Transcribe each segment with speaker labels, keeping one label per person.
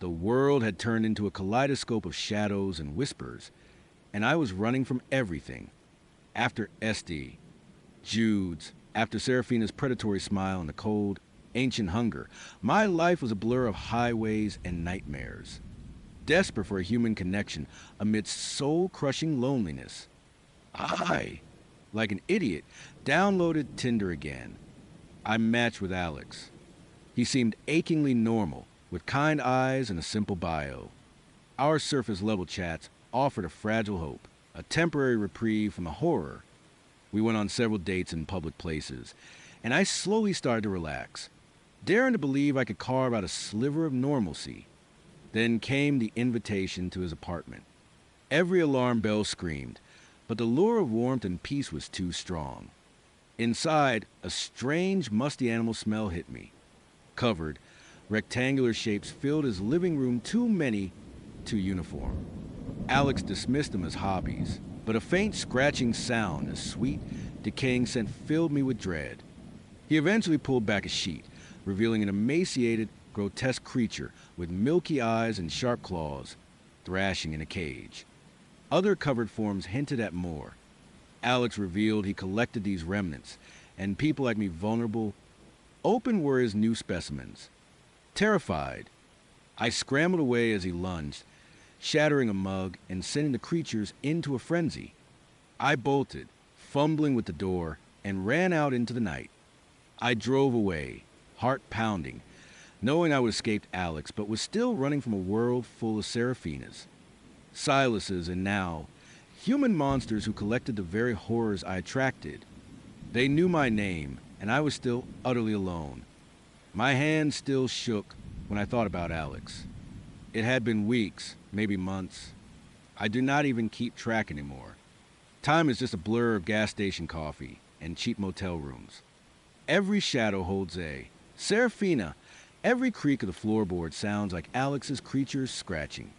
Speaker 1: The world had turned into a kaleidoscope of shadows and whispers, and I was running from everything. After Esty, Jude's, after Seraphina's predatory smile and the cold, ancient hunger, my life was a blur of highways and nightmares. Desperate for a human connection amidst soul-crushing loneliness, I, like an idiot, downloaded Tinder again. I matched with Alex. He seemed achingly normal, with kind eyes and a simple bio. Our surface-level chats offered a fragile hope, a temporary reprieve from the horror. We went on several dates in public places, and I slowly started to relax, daring to believe I could carve out a sliver of normalcy. Then came the invitation to his apartment. Every alarm bell screamed, but the lure of warmth and peace was too strong. Inside, a strange, musty animal smell hit me. Covered, rectangular shapes filled his living room, too many, too uniform. Alex dismissed them as hobbies, but a faint scratching sound, a sweet, decaying scent filled me with dread. He eventually pulled back a sheet, revealing an emaciated, grotesque creature with milky eyes and sharp claws, thrashing in a cage. Other covered forms hinted at more. Alex revealed he collected these remnants, and people like me vulnerable. Open were his new specimens. Terrified, I scrambled away as he lunged, shattering a mug and sending the creatures into a frenzy. I bolted, fumbling with the door, and ran out into the night. I drove away, heart pounding, knowing I would escape Alex, but was still running from a world full of Seraphinas, Silases, and now, human monsters who collected the very horrors I attracted. They knew my name, and I was still utterly alone. My hand still shook when I thought about Alex. It had been weeks, maybe months. I do not even keep track anymore. Time is just a blur of gas station coffee and cheap motel rooms. Every shadow holds a Seraphina. Every creak of the floorboard sounds like Alex's creatures scratching.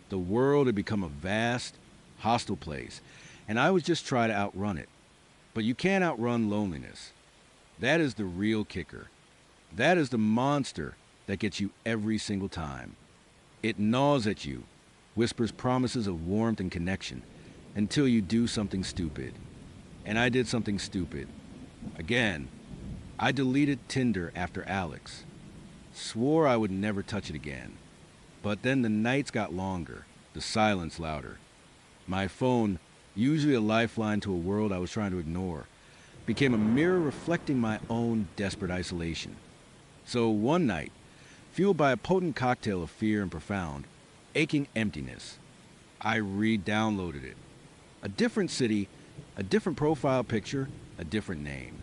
Speaker 1: The world had become a vast, hostile place, and I was just trying to outrun it. But you can't outrun loneliness. That is the real kicker. That is the monster that gets you every single time. It gnaws at you, whispers promises of warmth and connection, until you do something stupid. And I did something stupid. Again, I deleted Tinder after Alex. Swore I would never touch it again. But then the nights got longer, the silence louder. My phone, usually a lifeline to a world I was trying to ignore, became a mirror reflecting my own desperate isolation. So one night, fueled by a potent cocktail of fear and profound, aching emptiness, I re-downloaded it. A different city, a different profile picture, a different name.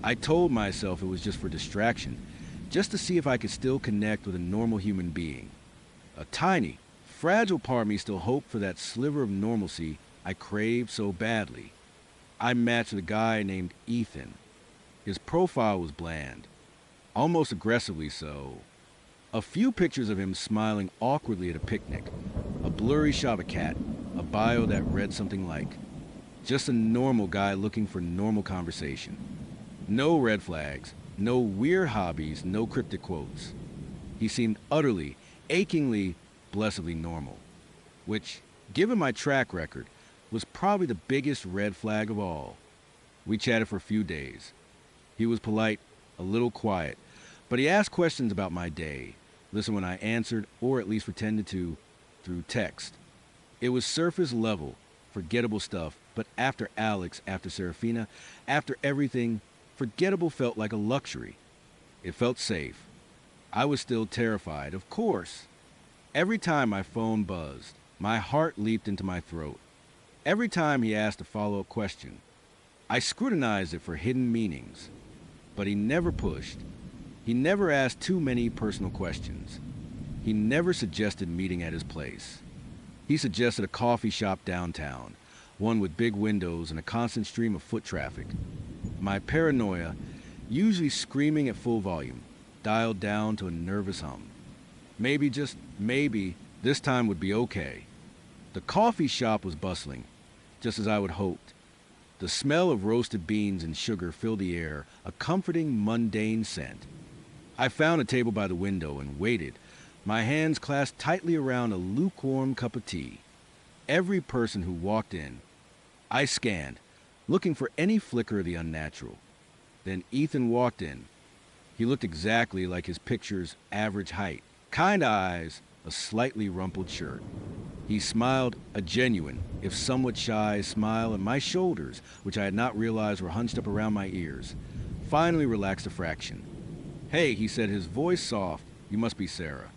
Speaker 1: I told myself it was just for distraction, just to see if I could still connect with a normal human being. A tiny, fragile part of me still hoped for that sliver of normalcy I craved so badly. I matched with a guy named Ethan. His profile was bland, almost aggressively so. A few pictures of him smiling awkwardly at a picnic, a blurry shot of a cat, a bio that read something like, just a normal guy looking for normal conversation. No red flags, no weird hobbies, no cryptic quotes. He seemed utterly, achingly, blessedly normal, which, given my track record, was probably the biggest red flag of all. We chatted for a few days. He was polite, a little quiet, but he asked questions about my day, listened when I answered, or at least pretended to, through text. It was surface level, forgettable stuff, but after Alex, after Seraphina, after everything, forgettable felt like a luxury. It felt safe. I was still terrified, of course. Every time my phone buzzed, my heart leaped into my throat. Every time he asked a follow-up question, I scrutinized it for hidden meanings. But he never pushed. He never asked too many personal questions. He never suggested meeting at his place. He suggested a coffee shop downtown, one with big windows and a constant stream of foot traffic. My paranoia, usually screaming at full volume, dialed down to a nervous hum. Maybe, just maybe, this time would be okay. The coffee shop was bustling, just as I would hoped. The smell of roasted beans and sugar filled the air, a comforting, mundane scent. I found a table by the window and waited, my hands clasped tightly around a lukewarm cup of tea. Every person who walked in, I scanned, looking for any flicker of the unnatural. Then Ethan walked in. He looked exactly like his picture's average height. Kind eyes, a slightly rumpled shirt. He smiled a genuine, if somewhat shy, smile, and my shoulders, which I had not realized were hunched up around my ears, finally relaxed a fraction. "Hey," he said, his voice soft, "you must be Sarah."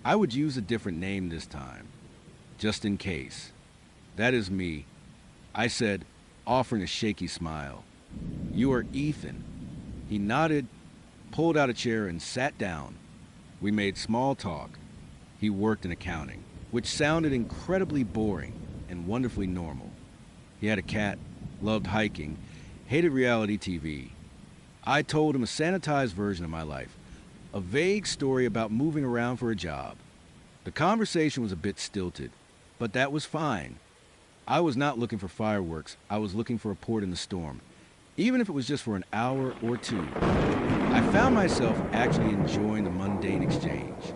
Speaker 1: I would use a different name this time, just in case. "That is me," I said, offering a shaky smile. "You are Ethan." He nodded, pulled out a chair, and sat down. We made small talk. He worked in accounting, which sounded incredibly boring and wonderfully normal. He had a cat, loved hiking, hated reality TV. I told him a sanitized version of my life, a vague story about moving around for a job. The conversation was a bit stilted, but that was fine. I was not looking for fireworks. I was looking for a port in the storm, even if it was just for an hour or two. I found myself actually enjoying the mundane exchange.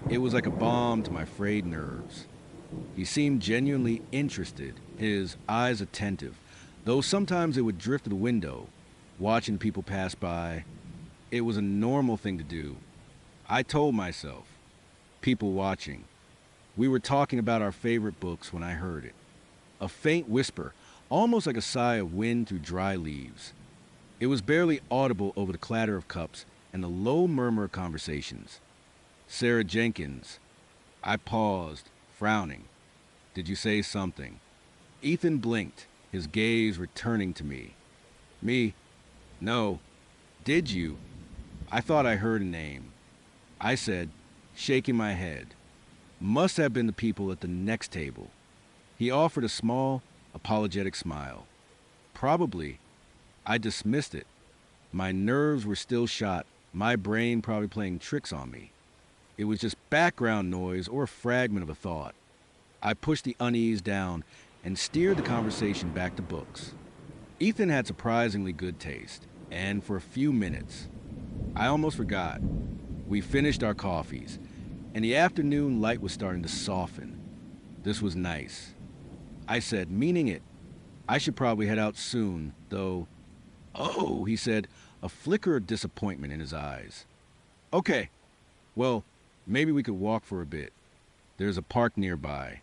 Speaker 1: It was like a balm to my frayed nerves. He seemed genuinely interested, his eyes attentive, though sometimes they would drift to the window, watching people pass by. It was a normal thing to do. I told myself, people watching. We were talking about our favorite books when I heard it. A faint whisper, almost like a sigh of wind through dry leaves. It was barely audible over the clatter of cups and the low murmur of conversations. "Sarah Jenkins." I paused, frowning. "Did you say something?" Ethan blinked, his gaze returning to me. "Me? No. Did you?" I thought I heard a name. I said, shaking my head. "Must have been the people at the next table." He offered a small, apologetic smile. "Probably." I dismissed it. My nerves were still shot, my brain probably playing tricks on me. It was just background noise or a fragment of a thought. I pushed the unease down and steered the conversation back to books. Ethan had surprisingly good taste, and for a few minutes, I almost forgot, we finished our coffees, and the afternoon light was starting to soften. This was nice. I said, meaning it. I should probably head out soon, though. "Oh," he said, a flicker of disappointment in his eyes. "Okay. Well, maybe we could walk for a bit. There's a park nearby."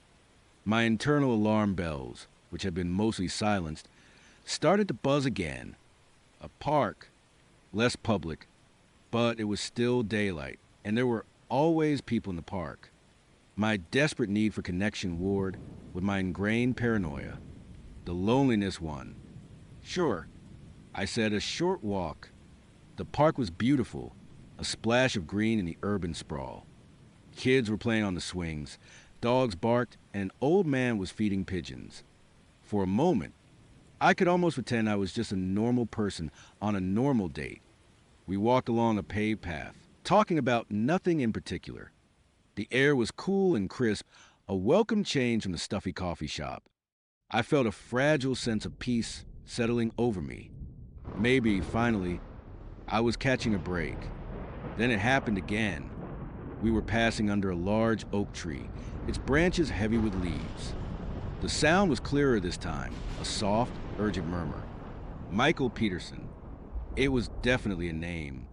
Speaker 1: My internal alarm bells, which had been mostly silenced, started to buzz again. A park. Less public. But it was still daylight, and there were always people in the park. My desperate need for connection warred with my ingrained paranoia. The loneliness won. "Sure," I said, "a short walk." The park was beautiful, a splash of green in the urban sprawl. Kids were playing on the swings, dogs barked, and an old man was feeding pigeons. For a moment, I could almost pretend I was just a normal person on a normal date. We walked along a paved path, talking about nothing in particular. The air was cool and crisp, a welcome change from the stuffy coffee shop. I felt a fragile sense of peace settling over me. Maybe, finally, I was catching a break. Then it happened again. We were passing under a large oak tree, its branches heavy with leaves. The sound was clearer this time, a soft, urgent murmur. Michael Peterson. It was definitely a name.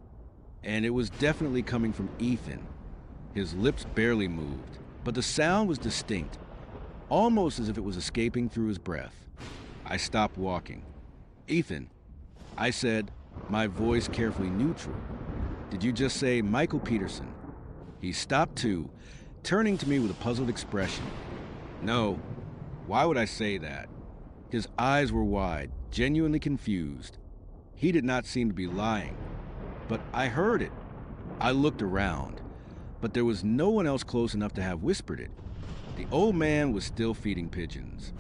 Speaker 1: And it was definitely coming from Ethan. His lips barely moved, but the sound was distinct, almost as if it was escaping through his breath. I stopped walking. "Ethan," I said, my voice carefully neutral. "Did you just say Michael Peterson?" He stopped too, turning to me with a puzzled expression. "No. Why would I say that?" His eyes were wide, genuinely confused. He did not seem to be lying. But I heard it. I looked around, but there was no one else close enough to have whispered it. The old man was still feeding pigeons.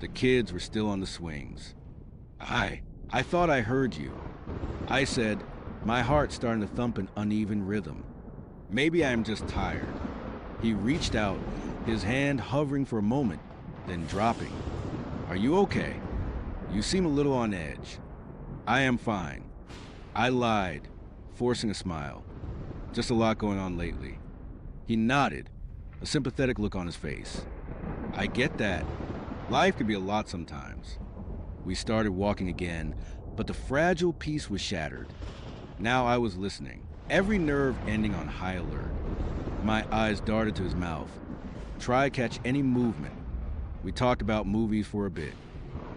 Speaker 1: The kids were still on the swings. I thought I heard you," I said, my heart starting to thump an uneven rhythm. "Maybe I am just tired." He reached out, his hand hovering for a moment, then dropping. "Are you okay? You seem a little on edge." "I am fine." I lied, forcing a smile. "Just a lot going on lately." He nodded, a sympathetic look on his face. I get that. Life can be a lot sometimes. We started walking again, but the fragile peace was shattered. Now I was listening, every nerve ending on high alert. My eyes darted to his mouth. Try catch any movement. We talked about movies for a bit.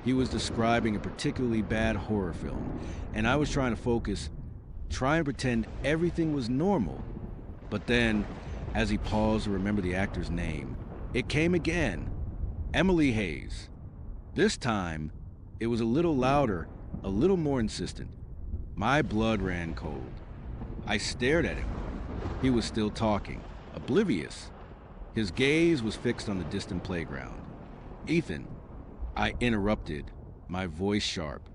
Speaker 1: He was describing a particularly bad horror film, and I was trying to focus, try and pretend everything was normal. But then, as he paused to remember the actor's name, it came again. Emily Hayes. This time, it was a little louder, a little more insistent. My blood ran cold. I stared at him. He was still talking, oblivious. His gaze was fixed on the distant playground. Ethan, I interrupted, my voice sharp.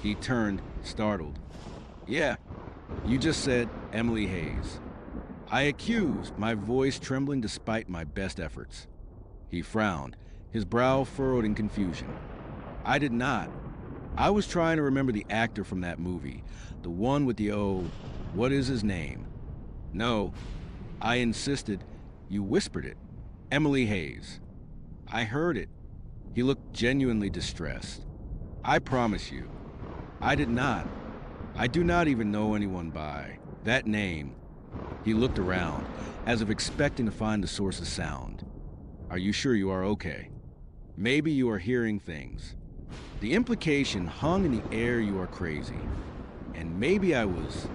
Speaker 1: He turned, startled. Yeah, you just said Emily Hayes. I accused, my voice trembling despite my best efforts. He frowned, his brow furrowed in confusion. I did not. I was trying to remember the actor from that movie, the one with the what is his name? No, I insisted. You whispered it. Emily Hayes. I heard it. He looked genuinely distressed. I promise you, I did not. I do not even know anyone by that name. He looked around, as if expecting to find the source of sound. Are you sure you are okay? Maybe you are hearing things. The implication hung in the air you are crazy. And maybe I was.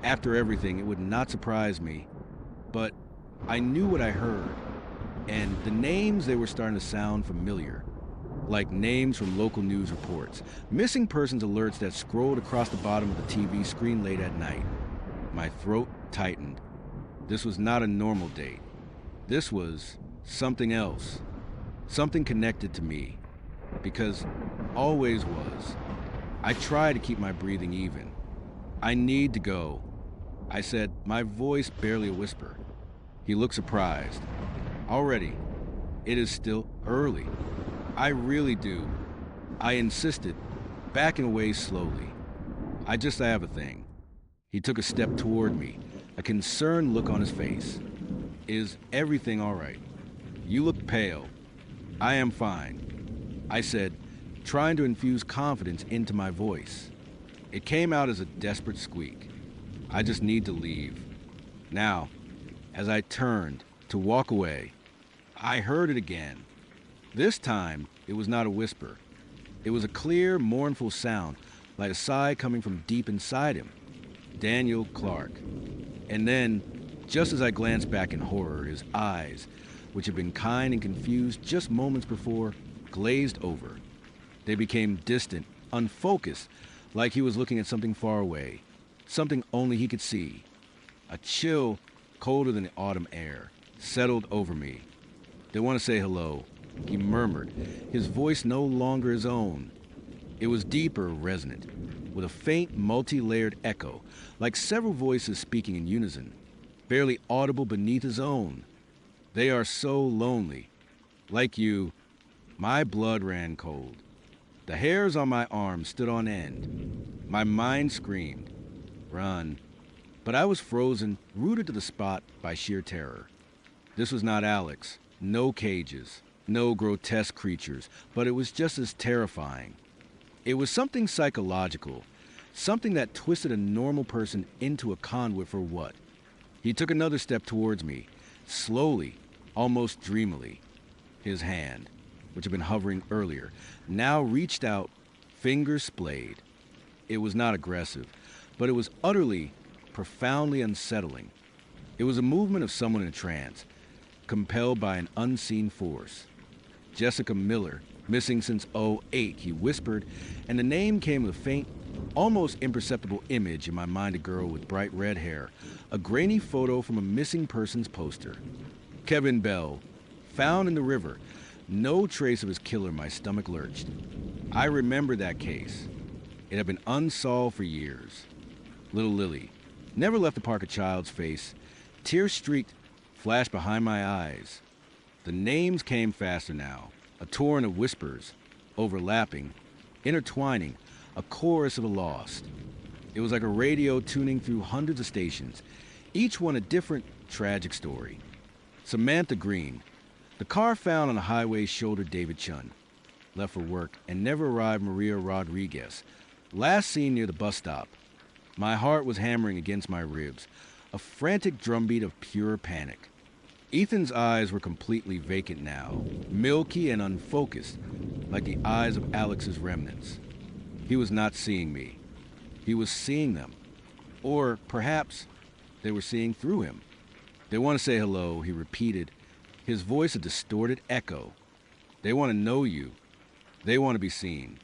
Speaker 1: After everything, it would not surprise me. But I knew what I heard. And the names, they were starting to sound familiar. Like names from local news reports. Missing persons alerts that scrolled across the bottom of the TV screen late at night. My throat tightened. This was not a normal date. This was something else. Something connected to me. Because always was. I tried to keep my breathing even. I need to go. I said, my voice barely a whisper. He looked surprised. Already, it is still early. I really do. I insisted, backing away slowly. I have a thing. He took a step toward me, a concerned look on his face. Is everything all right? You look pale. I am fine, I said, trying to infuse confidence into my voice. It came out as a desperate squeak. I just need to leave. Now, as I turned to walk away, I heard it again. This time, it was not a whisper. It was a clear, mournful sound, like a sigh coming from deep inside him. Daniel Clark. And then, just as I glanced back in horror, his eyes, which had been kind and confused just moments before, glazed over. They became distant, unfocused, like he was looking at something far away, something only he could see. A chill, colder than the autumn air, settled over me. They want to say hello, he murmured, his voice no longer his own. It was deeper, resonant, with a faint, multi-layered echo, like several voices speaking in unison, barely audible beneath his own. They are so lonely. Like you, my blood ran cold. The hairs on my arms stood on end. My mind screamed, run. But I was frozen, rooted to the spot by sheer terror. This was not Alex. No cages, no grotesque creatures, but it was just as terrifying. It was something psychological, something that twisted a normal person into a conduit for what? He took another step towards me, slowly, almost dreamily. His hand, which had been hovering earlier, now reached out, fingers splayed. It was not aggressive, but it was utterly, profoundly unsettling. It was a movement of someone in a trance, compelled by an unseen force. Jessica Miller, missing since '08, he whispered, and the name came with a faint, almost imperceptible image in my mind, a girl with bright red hair, a grainy photo from a missing persons poster. Kevin Bell, found in the river. No trace of his killer. My stomach lurched. I remembered that case. It had been unsolved for years. Little Lily never left to park a child's face. Tears streaked, flashed behind my eyes. The names came faster now, a torrent of whispers, overlapping, intertwining, a chorus of the lost. It was like a radio tuning through hundreds of stations, each one a different, tragic story. Samantha Green. The car found on the highway shouldered David Chun. Left for work and never arrived Maria Rodriguez. Last seen near the bus stop. My heart was hammering against my ribs, a frantic drumbeat of pure panic. Ethan's eyes were completely vacant now, milky and unfocused, like the eyes of Alex's remnants. He was not seeing me. He was seeing them. Or perhaps they were seeing through him. They want to say hello, he repeated, his voice a distorted echo. They want to know you. They want to be seen.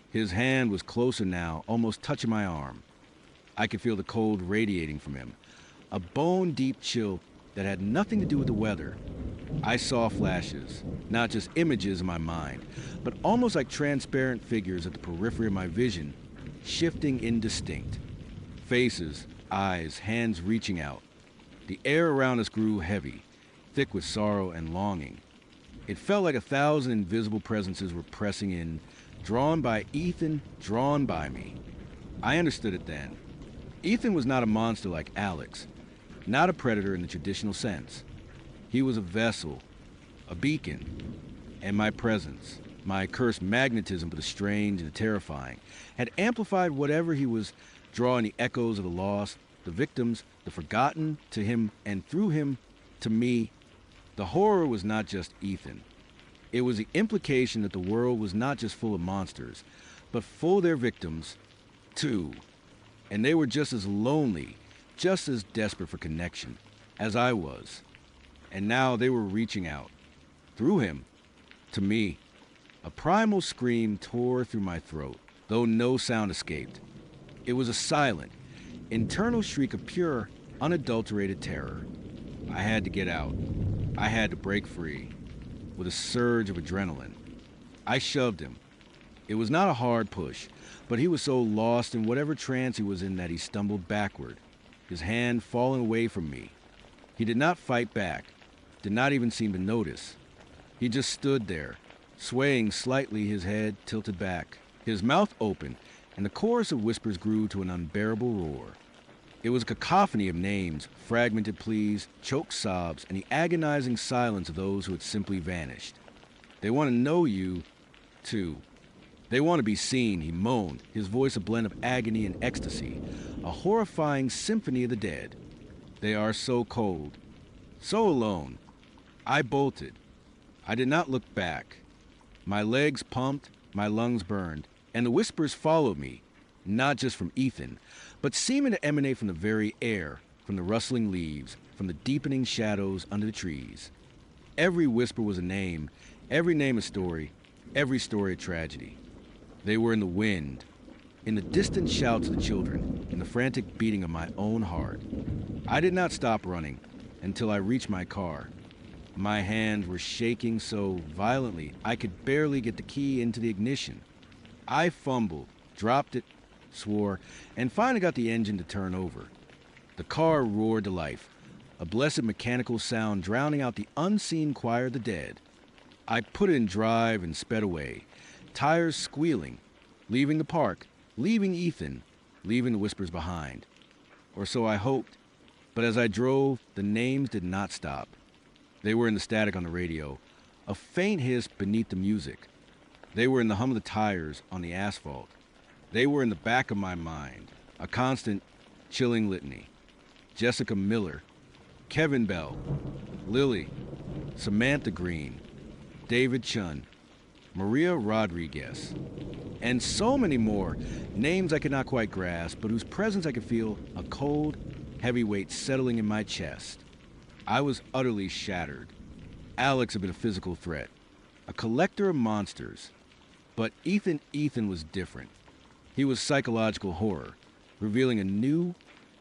Speaker 1: His hand was closer now, almost touching my arm. I could feel the cold radiating from him, a bone-deep chill that had nothing to do with the weather. I saw flashes, not just images in my mind, but almost like transparent figures at the periphery of my vision, shifting indistinct. Faces, eyes, hands reaching out. The air around us grew heavy, thick with sorrow and longing. It felt like 1,000 invisible presences were pressing in, drawn by Ethan, drawn by me. I understood it then. Ethan was not a monster like Alex, not a predator in the traditional sense. He was a vessel, a beacon, and my presence, my cursed magnetism for the strange and the terrifying, had amplified whatever he was, drawing the echoes of the lost, the victims, the forgotten to him and through him to me. The horror was not just Ethan. It was the implication that the world was not just full of monsters, but full of their victims, too. And they were just as lonely, just as desperate for connection as I was. And now they were reaching out, through him, to me. A primal scream tore through my throat, though no sound escaped. It was a silent, internal shriek of pure, unadulterated terror. I had to get out. I had to break free. With a surge of adrenaline, I shoved him. It was not a hard push, but he was so lost in whatever trance he was in that he stumbled backward, his hand falling away from me. He did not fight back, did not even seem to notice. He just stood there, swaying slightly, his head tilted back, his mouth open, and the chorus of whispers grew to an unbearable roar. It was a cacophony of names, fragmented pleas, choked sobs, and the agonizing silence of those who had simply vanished. They want to know you, too. They want to be seen, he moaned, his voice a blend of agony and ecstasy, a horrifying symphony of the dead. They are so cold, so alone. I bolted. I did not look back. My legs pumped, my lungs burned, and the whispers followed me, not just from Ethan, but seeming to emanate from the very air, from the rustling leaves, from the deepening shadows under the trees. Every whisper was a name, every name a story, every story a tragedy. They were in the wind, in the distant shouts of the children, in the frantic beating of my own heart. I did not stop running until I reached my car. My hands were shaking so violently I could barely get the key into the ignition. I fumbled, dropped it, swore, and finally got the engine to turn over. The car roared to life, a blessed mechanical sound drowning out the unseen choir of the dead. I put it in drive and sped away, tires squealing, leaving the park, leaving Ethan, leaving the whispers behind. Or so I hoped, but as I drove, the names did not stop. They were in the static on the radio, a faint hiss beneath the music. They were in the hum of the tires on the asphalt. They were in the back of my mind, a constant, chilling litany. Jessica Miller, Kevin Bell, Lily, Samantha Green, David Chun, Maria Rodriguez, and so many more, names I could not quite grasp, but whose presence I could feel a cold, heavy weight settling in my chest. I was utterly shattered. Alex had been a physical threat, a collector of monsters, but Ethan was different. He was psychological horror, revealing a new,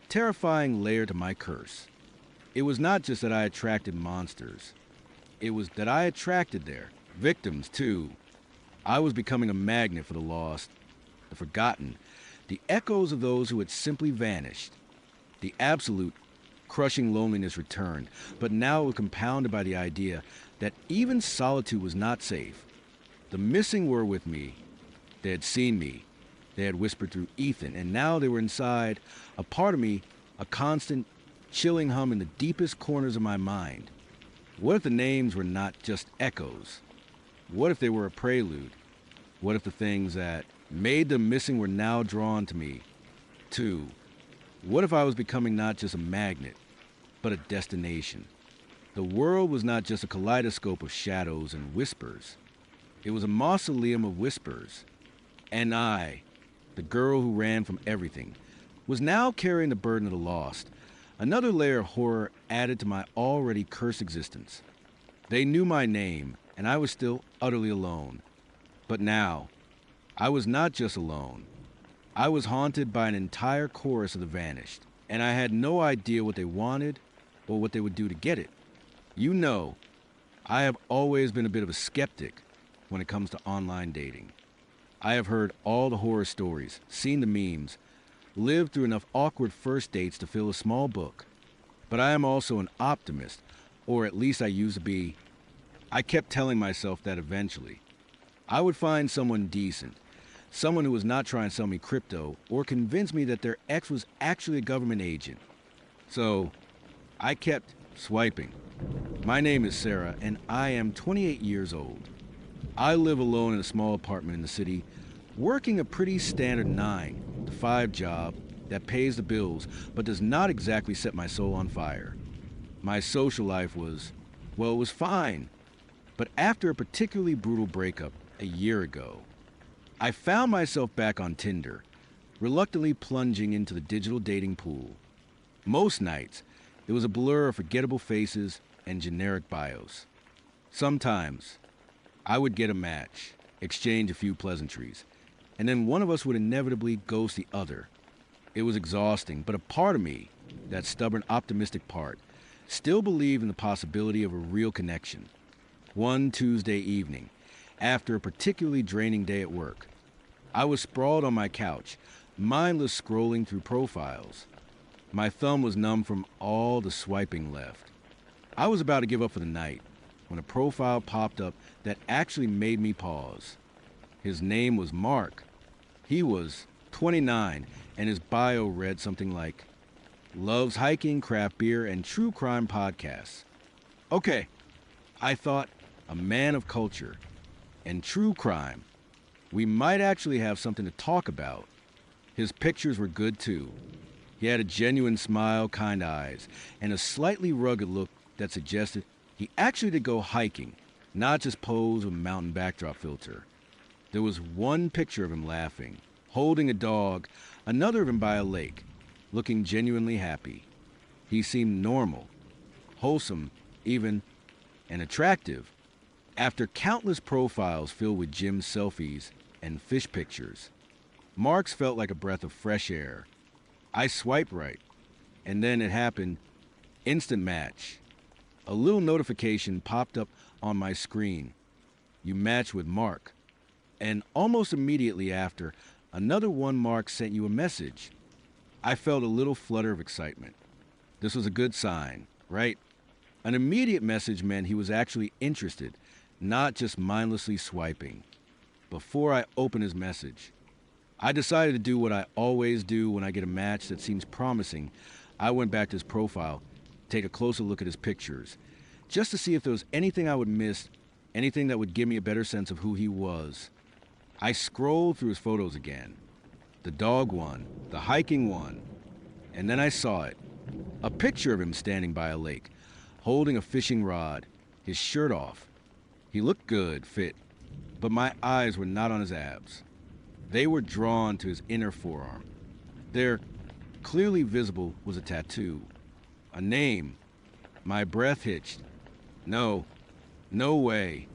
Speaker 1: terrifying layer to my curse. It was not just that I attracted monsters. It was that I attracted their victims, too. I was becoming a magnet for the lost, the forgotten, the echoes of those who had simply vanished. The absolute, crushing loneliness returned, but now it was compounded by the idea that even solitude was not safe. The missing were with me. They had seen me. They had whispered through Ethan, and now they were inside, a part of me, a constant, chilling hum in the deepest corners of my mind. What if the names were not just echoes? What if they were a prelude? What if the things that made them missing were now drawn to me, too? What if I was becoming not just a magnet, but a destination? The world was not just a kaleidoscope of shadows and whispers. It was a mausoleum of whispers. And I, the girl who ran from everything, was now carrying the burden of the lost, another layer of horror added to my already cursed existence. They knew my name, and I was still utterly alone. But now, I was not just alone. I was haunted by an entire chorus of the vanished, and I had no idea what they wanted or what they would do to get it. You know, I have always been a bit of a skeptic when it comes to online dating. I have heard all the horror stories, seen the memes, lived through enough awkward first dates to fill a small book. But I am also an optimist, or at least I used to be. I kept telling myself that eventually I would find someone decent, someone who was not trying to sell me crypto or convince me that their ex was actually a government agent. So I kept swiping. My name is Sarah, and I am 28 years old. I live alone in a small apartment in the city, working a pretty standard 9-to-5 job that pays the bills but does not exactly set my soul on fire. My social life was, well, it was fine. But after a particularly brutal breakup a year ago, I found myself back on Tinder, reluctantly plunging into the digital dating pool. Most nights, it was a blur of forgettable faces and generic bios. Sometimes, I would get a match, exchange a few pleasantries, and then one of us would inevitably ghost the other. It was exhausting, but a part of me, that stubborn, optimistic part, still believed in the possibility of a real connection. One Tuesday evening, after a particularly draining day at work, I was sprawled on my couch, mindless scrolling through profiles. My thumb was numb from all the swiping left. I was about to give up for the night when a profile popped up that actually made me pause. His name was Mark. He was 29, and his bio read something like, loves hiking, craft beer, and true crime podcasts. Okay, I thought, a man of culture and true crime. We might actually have something to talk about. His pictures were good too. He had a genuine smile, kind eyes, and a slightly rugged look that suggested he actually did go hiking, not just pose with a mountain backdrop filter. There was one picture of him laughing, holding a dog, another of him by a lake, looking genuinely happy. He seemed normal, wholesome, even, and attractive. After countless profiles filled with gym selfies and fish pictures, Mark's felt like a breath of fresh air. I swiped right, and then it happened. Instant match. A little notification popped up on my screen. You matched with Mark. And almost immediately after, another one Mark sent you a message. I felt a little flutter of excitement. This was a good sign, right? An immediate message meant he was actually interested, not just mindlessly swiping. Before I opened his message, I decided to do what I always do when I get a match that seems promising. I went back to his profile, take a closer look at his pictures, just to see if there was anything I would miss, anything that would give me a better sense of who he was. I scrolled through his photos again. The dog one, the hiking one, and then I saw it. A picture of him standing by a lake, holding a fishing rod, his shirt off. He looked good, fit, but my eyes were not on his abs. They were drawn to his inner forearm. There, clearly visible, was a tattoo. A name. My breath hitched. No way.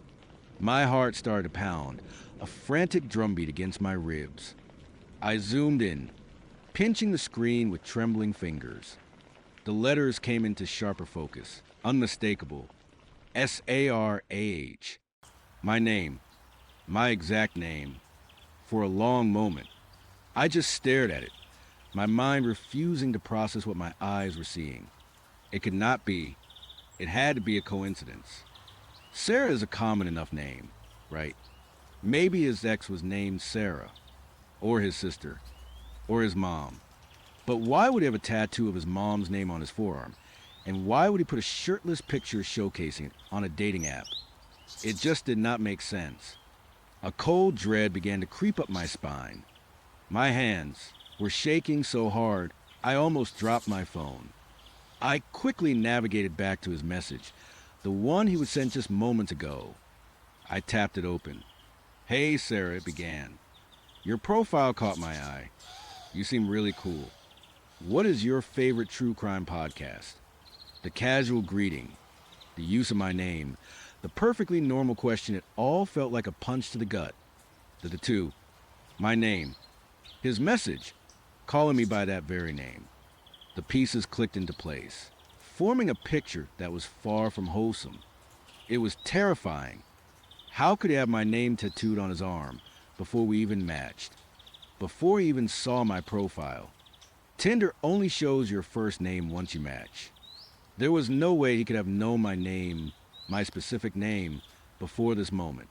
Speaker 1: My heart started to pound, a frantic drumbeat against my ribs. I zoomed in, pinching the screen with trembling fingers. The letters came into sharper focus, unmistakable. Sarah. My name, my exact name. For a long moment, I just stared at it, my mind refusing to process what my eyes were seeing. It could not be. It had to be a coincidence. Sarah is a common enough name, right? Maybe his ex was named Sarah, or his sister, or his mom. But why would he have a tattoo of his mom's name on his forearm? And why would he put a shirtless picture showcasing it on a dating app? It just did not make sense. A cold dread began to creep up my spine. My hands were shaking so hard, I almost dropped my phone. I quickly navigated back to his message, the one he would sent just moments ago. I tapped it open. "Hey, Sarah," it began. "Your profile caught my eye. You seem really cool. What is your favorite true crime podcast?" The casual greeting, the use of my name, the perfectly normal question, it all felt like a punch to the gut. The tattoo, my name, his message, calling me by that very name. The pieces clicked into place, forming a picture that was far from wholesome. It was terrifying. How could he have my name tattooed on his arm before we even matched? Before he even saw my profile? Tinder only shows your first name once you match. There was no way he could have known my name, my specific name, before this moment.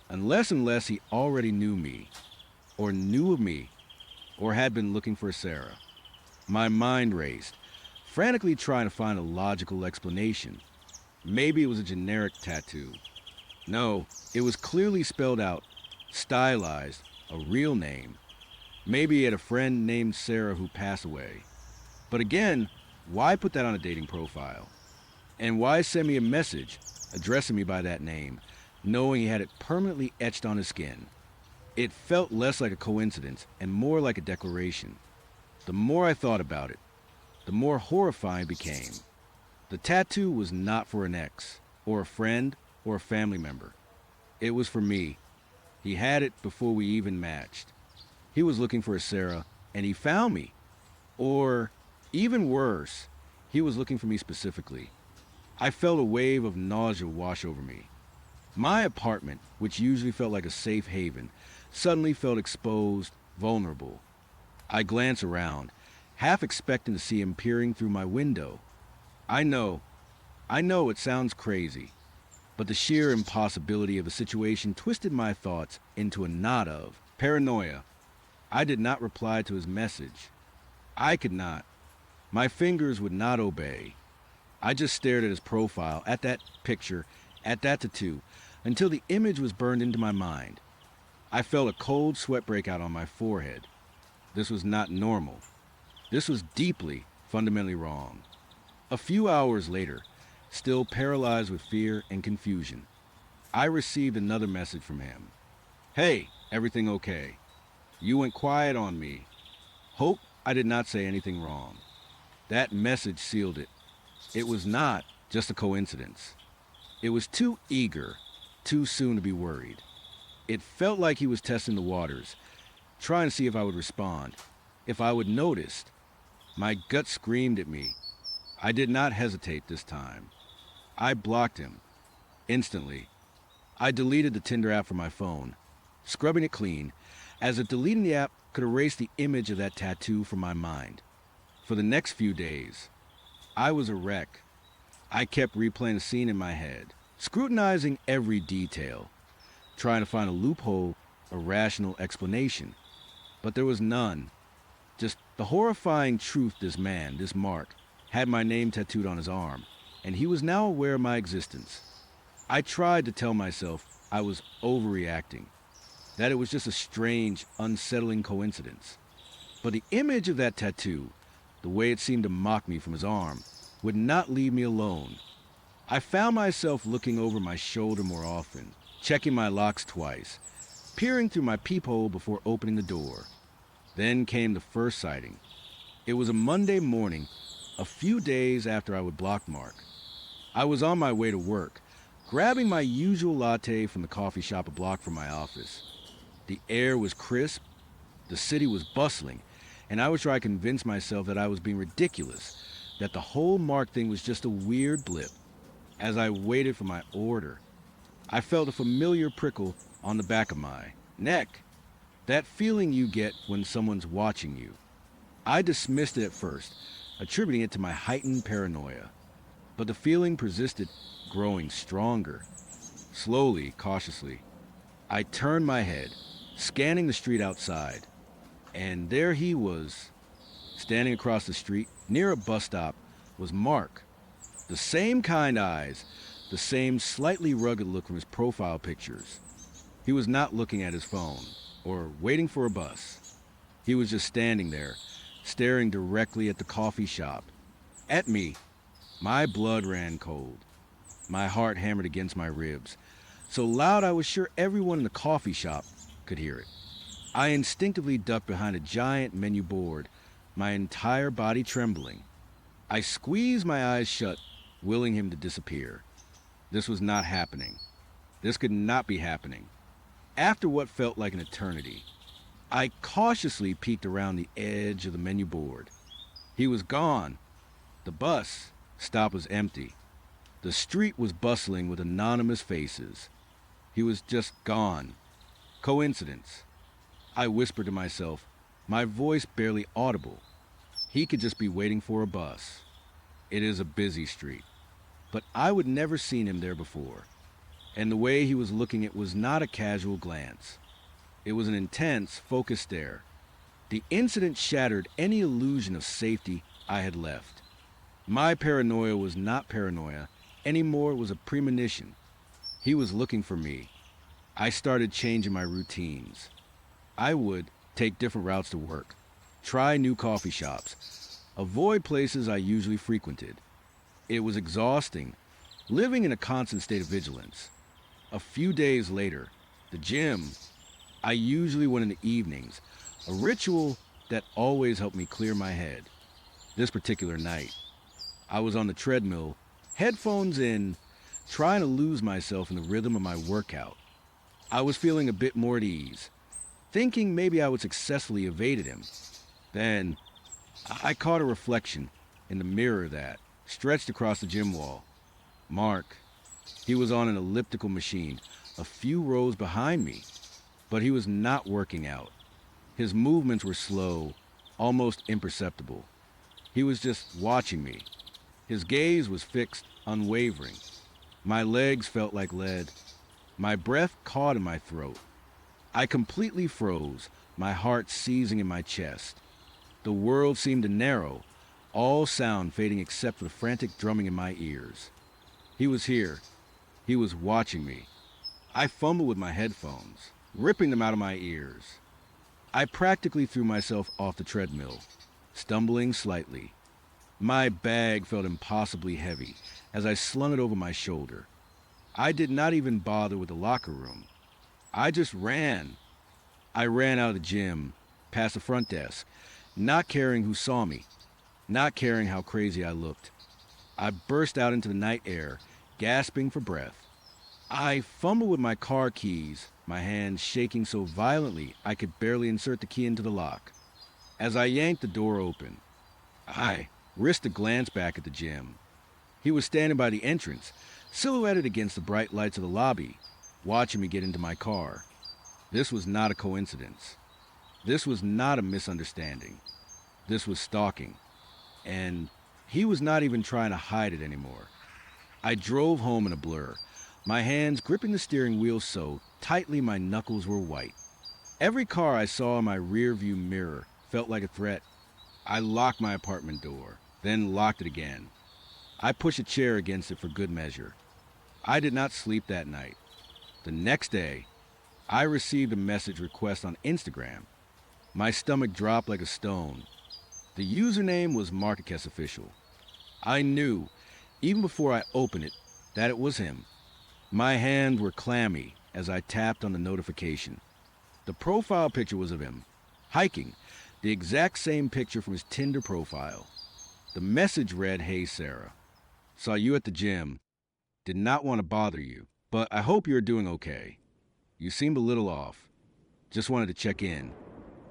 Speaker 1: Unless he already knew me, or knew of me, or had been looking for Sarah. My mind raced, frantically trying to find a logical explanation. Maybe it was a generic tattoo. No, it was clearly spelled out, stylized, a real name. Maybe he had a friend named Sarah who passed away. But again, why put that on a dating profile? And why send me a message addressing me by that name, knowing he had it permanently etched on his skin? It felt less like a coincidence and more like a declaration. The more I thought about it, the more horrifying it became. The tattoo was not for an ex, or a friend, or a family member. It was for me. He had it before we even matched. He was looking for a Sarah, and he found me. Or, even worse, he was looking for me specifically. I felt a wave of nausea wash over me. My apartment, which usually felt like a safe haven, suddenly felt exposed, vulnerable. I glanced around, half expecting to see him peering through my window. I know it sounds crazy, but the sheer impossibility of the situation twisted my thoughts into a knot of paranoia. I did not reply to his message. I could not. My fingers would not obey. I just stared at his profile, at that picture, at that tattoo, until the image was burned into my mind. I felt a cold sweat break out on my forehead. This was not normal. This was deeply, fundamentally wrong. A few hours later, still paralyzed with fear and confusion, I received another message from him. "Hey, everything okay? You went quiet on me. Hope I did not say anything wrong." That message sealed it. It was not just a coincidence. It was too eager, too soon to be worried. It felt like he was testing the waters, trying to see if I would respond, if I would notice. My gut screamed at me. I did not hesitate this time. I blocked him. Instantly. I deleted the Tinder app from my phone, scrubbing it clean, as if deleting the app could erase the image of that tattoo from my mind. For the next few days, I was a wreck. I kept replaying the scene in my head, scrutinizing every detail, trying to find a loophole, a rational explanation. But there was none. Just the horrifying truth this man, this Mark, had my name tattooed on his arm, and he was now aware of my existence. I tried to tell myself I was overreacting, that it was just a strange, unsettling coincidence. But the image of that tattoo, the way it seemed to mock me from his arm, would not leave me alone. I found myself looking over my shoulder more often, checking my locks twice, peering through my peephole before opening the door. Then came the first sighting. It was a Monday morning, a few days after I would block Mark. I was on my way to work, grabbing my usual latte from the coffee shop a block from my office. The air was crisp, the city was bustling, and I was trying to convince myself that I was being ridiculous, that the whole Mark thing was just a weird blip. As I waited for my order, I felt a familiar prickle on the back of my neck. That feeling you get when someone's watching you. I dismissed it at first, attributing it to my heightened paranoia. But the feeling persisted, growing stronger. Slowly, cautiously, I turned my head, scanning the street outside. And there he was. Standing across the street, near a bus stop, was Mark, The same kind eyes, the same slightly rugged look from his profile pictures. He was not looking at his phone or waiting for a bus. He was just standing there, staring directly at the coffee shop. At me. My blood ran cold. My heart hammered against my ribs, so loud I was sure everyone in the coffee shop could hear it. I instinctively ducked behind a giant menu board, my entire body trembling. I squeezed my eyes shut, willing him to disappear. This was not happening. This could not be happening. After what felt like an eternity, I cautiously peeked around the edge of the menu board. He was gone. The bus stop was empty. The street was bustling with anonymous faces. He was just gone. Coincidence. I whispered to myself, my voice barely audible. He could just be waiting for a bus. It is a busy street. But I would never seen him there before. And the way he was looking, it was not a casual glance. It was an intense, focused stare. The incident shattered any illusion of safety I had left. My paranoia was not paranoia. Anymore, it was a premonition. He was looking for me. I started changing my routines. I would take different routes to work, try new coffee shops, avoid places I usually frequented. It was exhausting, living in a constant state of vigilance. A few days later, the gym. I usually went in the evenings, a ritual that always helped me clear my head. This particular night, I was on the treadmill, headphones in, trying to lose myself in the rhythm of my workout. I was feeling a bit more at ease, thinking maybe I would successfully evaded him. Then, I caught a reflection in the mirror that stretched across the gym wall. Mark. He was on an elliptical machine, a few rows behind me, but he was not working out. His movements were slow, almost imperceptible. He was just watching me. His gaze was fixed, unwavering. My legs felt like lead. My breath caught in my throat. I completely froze, my heart seizing in my chest. The world seemed to narrow, all sound fading except for the frantic drumming in my ears. He was here. He was watching me. I fumbled with my headphones, ripping them out of my ears. I practically threw myself off the treadmill, stumbling slightly. My bag felt impossibly heavy as I slung it over my shoulder. I did not even bother with the locker room. I just ran. I ran out of the gym, past the front desk, not caring who saw me, not caring how crazy I looked. I burst out into the night air, gasping for breath. I fumbled with my car keys, my hands shaking so violently I could barely insert the key into the lock. As I yanked the door open, I risked a glance back at the gym. He was standing by the entrance, silhouetted against the bright lights of the lobby, watching me get into my car. This was not a coincidence. This was not a misunderstanding. This was stalking. And he was not even trying to hide it anymore. I drove home in a blur, my hands gripping the steering wheel so tightly my knuckles were white. Every car I saw in my rearview mirror felt like a threat. I locked my apartment door, then locked it again. I pushed a chair against it for good measure. I did not sleep that night. The next day, I received a message request on Instagram. My stomach dropped like a stone. The username was Marketplace Official. I knew, even before I opened it, that it was him. My hands were clammy as I tapped on the notification. The profile picture was of him, hiking, the exact same picture from his Tinder profile. The message read, "Hey Sarah, saw you at the gym. Did not want to bother you, but I hope you're doing okay. You seemed a little off. Just wanted to check in."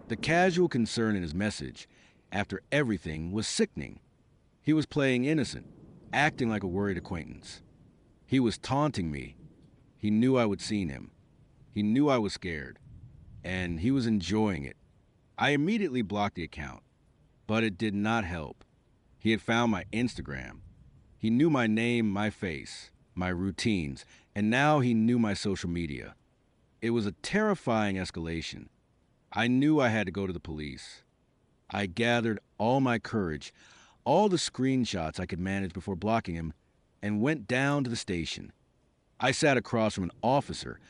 Speaker 1: The casual concern in his message, after everything, was sickening. He was playing innocent, acting like a worried acquaintance. He was taunting me. He knew I would seen him. He knew I was scared. And he was enjoying it. I immediately blocked the account. But it did not help. He had found my Instagram. He knew my name, my face, my routines, and now he knew my social media. It was a terrifying escalation. I knew I had to go to the police. I gathered all my courage, all the screenshots I could manage before blocking him, and went down to the station. I sat across from an officer,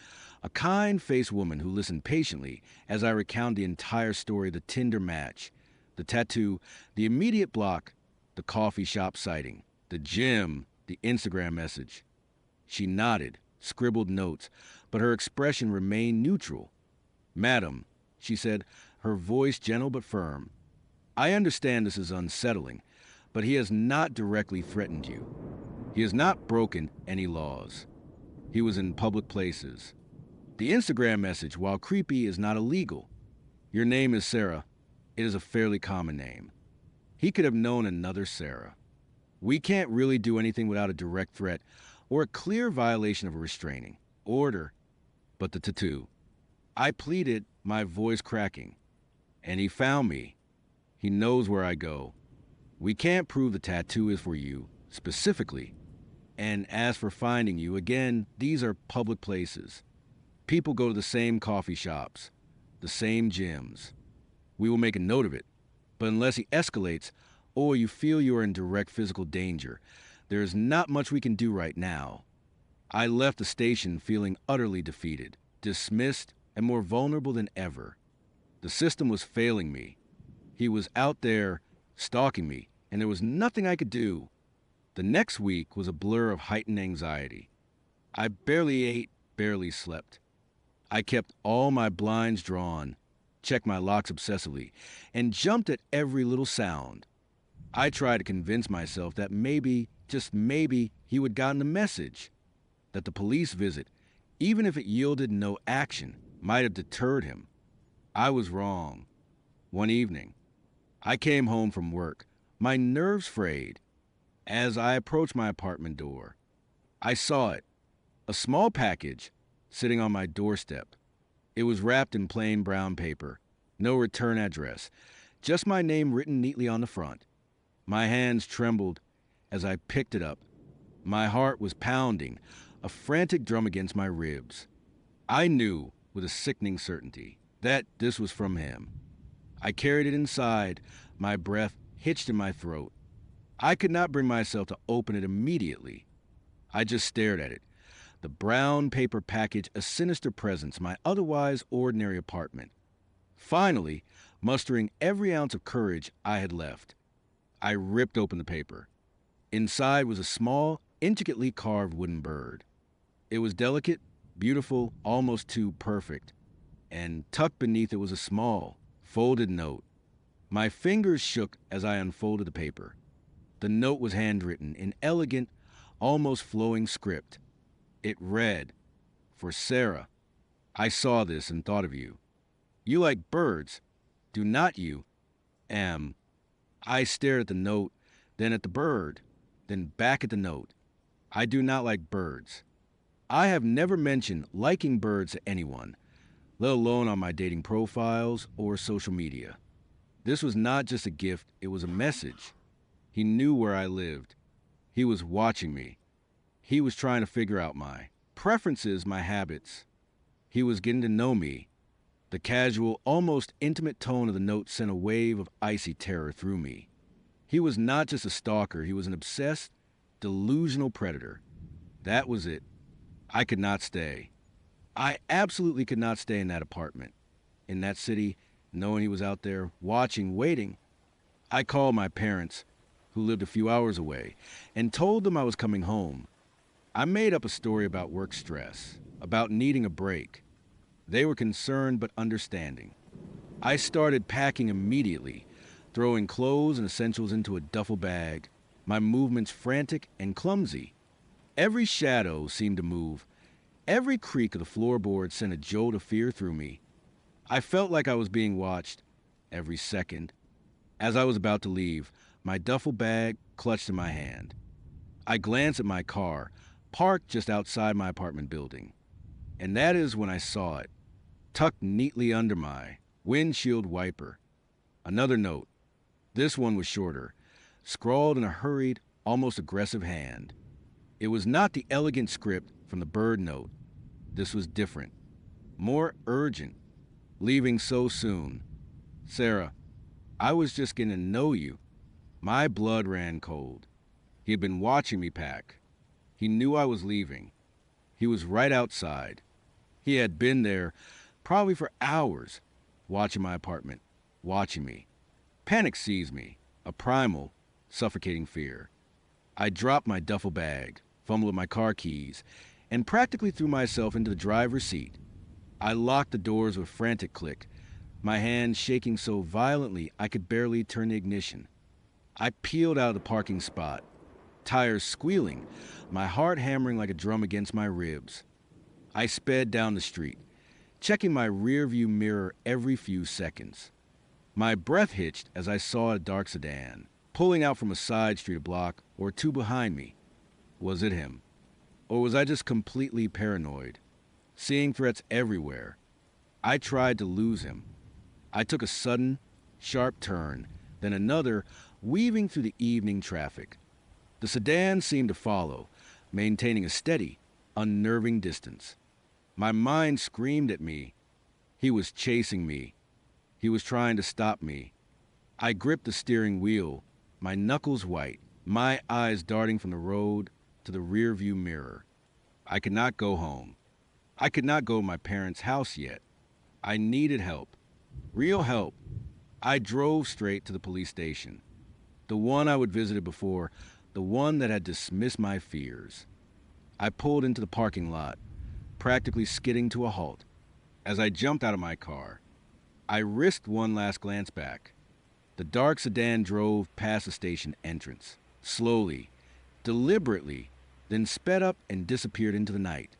Speaker 1: a kind-faced woman who listened patiently as I recounted the entire story: the Tinder match, the tattoo, the immediate block, the coffee shop sighting, the gym, the Instagram message. She nodded, scribbled notes, but her expression remained neutral. "Madam," she said, her voice gentle but firm, "I understand this is unsettling, but he has not directly threatened you. He has not broken any laws. He was in public places. The Instagram message, while creepy, is not illegal. Your name is Sarah. It is a fairly common name. He could have known another Sarah. We can't really do anything without a direct threat or a clear violation of a restraining order." But the tattoo. I pleaded, my voice cracking. "And he found me. He knows where I go. We can't prove the tattoo is for you, specifically. And as for finding you, again, these are public places. People go to the same coffee shops, the same gyms. We will make a note of it. But unless he escalates, or you feel you are in direct physical danger, there is not much we can do right now." I left the station feeling utterly defeated, dismissed, and more vulnerable than ever. The system was failing me. He was out there, stalking me, and there was nothing I could do. The next week was a blur of heightened anxiety. I barely ate, barely slept. I kept all my blinds drawn, checked my locks obsessively, and jumped at every little sound. I tried to convince myself that maybe, just maybe, he would gotten the message. That the police visit, even if it yielded no action, might have deterred him. I was wrong. One evening, I came home from work, my nerves frayed. As I approached my apartment door, I saw it, a small package, sitting on my doorstep. It was wrapped in plain brown paper, no return address, just my name written neatly on the front. My hands trembled as I picked it up. My heart was pounding, a frantic drum against my ribs. I knew, with a sickening certainty, that this was from him. I carried it inside, my breath hitched in my throat. I could not bring myself to open it immediately. I just stared at it. The brown paper package, a sinister presence, my otherwise ordinary apartment. Finally, mustering every ounce of courage I had left, I ripped open the paper. Inside was a small, intricately carved wooden bird. It was delicate, beautiful, almost too perfect. And tucked beneath it was a small, folded note. My fingers shook as I unfolded the paper. The note was handwritten in elegant, almost flowing script. It read, "For Sarah, I saw this and thought of you. You like birds, do not you? I stared at the note, then at the bird, then back at the note. I do not like birds. I have never mentioned liking birds to anyone, let alone on my dating profiles or social media. This was not just a gift, it was a message. He knew where I lived. He was watching me. He was trying to figure out my preferences, my habits. He was getting to know me. The casual, almost intimate tone of the note sent a wave of icy terror through me. He was not just a stalker, he was an obsessed, delusional predator. That was it. I could not stay. I absolutely could not stay in that apartment, in that city, knowing he was out there, watching, waiting. I called my parents, who lived a few hours away, and told them I was coming home. I made up a story about work stress, about needing a break. They were concerned but understanding. I started packing immediately, throwing clothes and essentials into a duffel bag, my movements frantic and clumsy. Every shadow seemed to move. Every creak of the floorboard sent a jolt of fear through me. I felt like I was being watched every second. As I was about to leave, my duffel bag clutched in my hand. I glanced at my car, parked just outside my apartment building. And that is when I saw it, tucked neatly under my windshield wiper. Another note. This one was shorter, scrawled in a hurried, almost aggressive hand. It was not the elegant script from the bird note. This was different, more urgent. Leaving so soon. Sarah, I was just getting to know you. My blood ran cold. He had been watching me pack. He knew I was leaving. He was right outside. He had been there probably for hours, watching my apartment, watching me. Panic seized me, a primal, suffocating fear. I dropped my duffel bag, fumbled with my car keys, and practically threw myself into the driver's seat. I locked the doors with a frantic click, my hand shaking so violently I could barely turn the ignition. I peeled out of the parking spot, tires squealing, my heart hammering like a drum against my ribs. I sped down the street, checking my rearview mirror every few seconds. My breath hitched as I saw a dark sedan, pulling out from a side street a block or two behind me. Was it him? Or was I just completely paranoid, seeing threats everywhere? I tried to lose him. I took a sudden, sharp turn, then another, weaving through the evening traffic. The sedan seemed to follow, maintaining a steady, unnerving distance. My mind screamed at me. He was chasing me. He was trying to stop me. I gripped the steering wheel, my knuckles white, my eyes darting from the road to the rearview mirror. I could not go home. I could not go to my parents' house yet. I needed help. Real help. I drove straight to the police station. The one I would visited before, the one that had dismissed my fears. I pulled into the parking lot, practically skidding to a halt. As I jumped out of my car, I risked one last glance back. The dark sedan drove past the station entrance, slowly, deliberately, then sped up and disappeared into the night.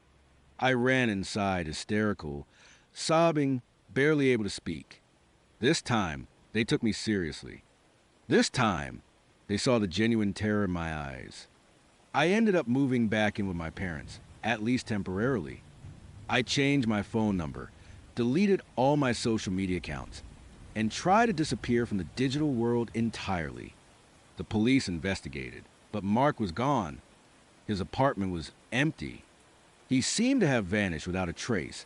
Speaker 1: I ran inside, hysterical, sobbing, barely able to speak. This time, they took me seriously. This time, they saw the genuine terror in my eyes. I ended up moving back in with my parents, at least temporarily. I changed my phone number, deleted all my social media accounts, and tried to disappear from the digital world entirely. The police investigated, but Mark was gone. His apartment was empty. He seemed to have vanished without a trace,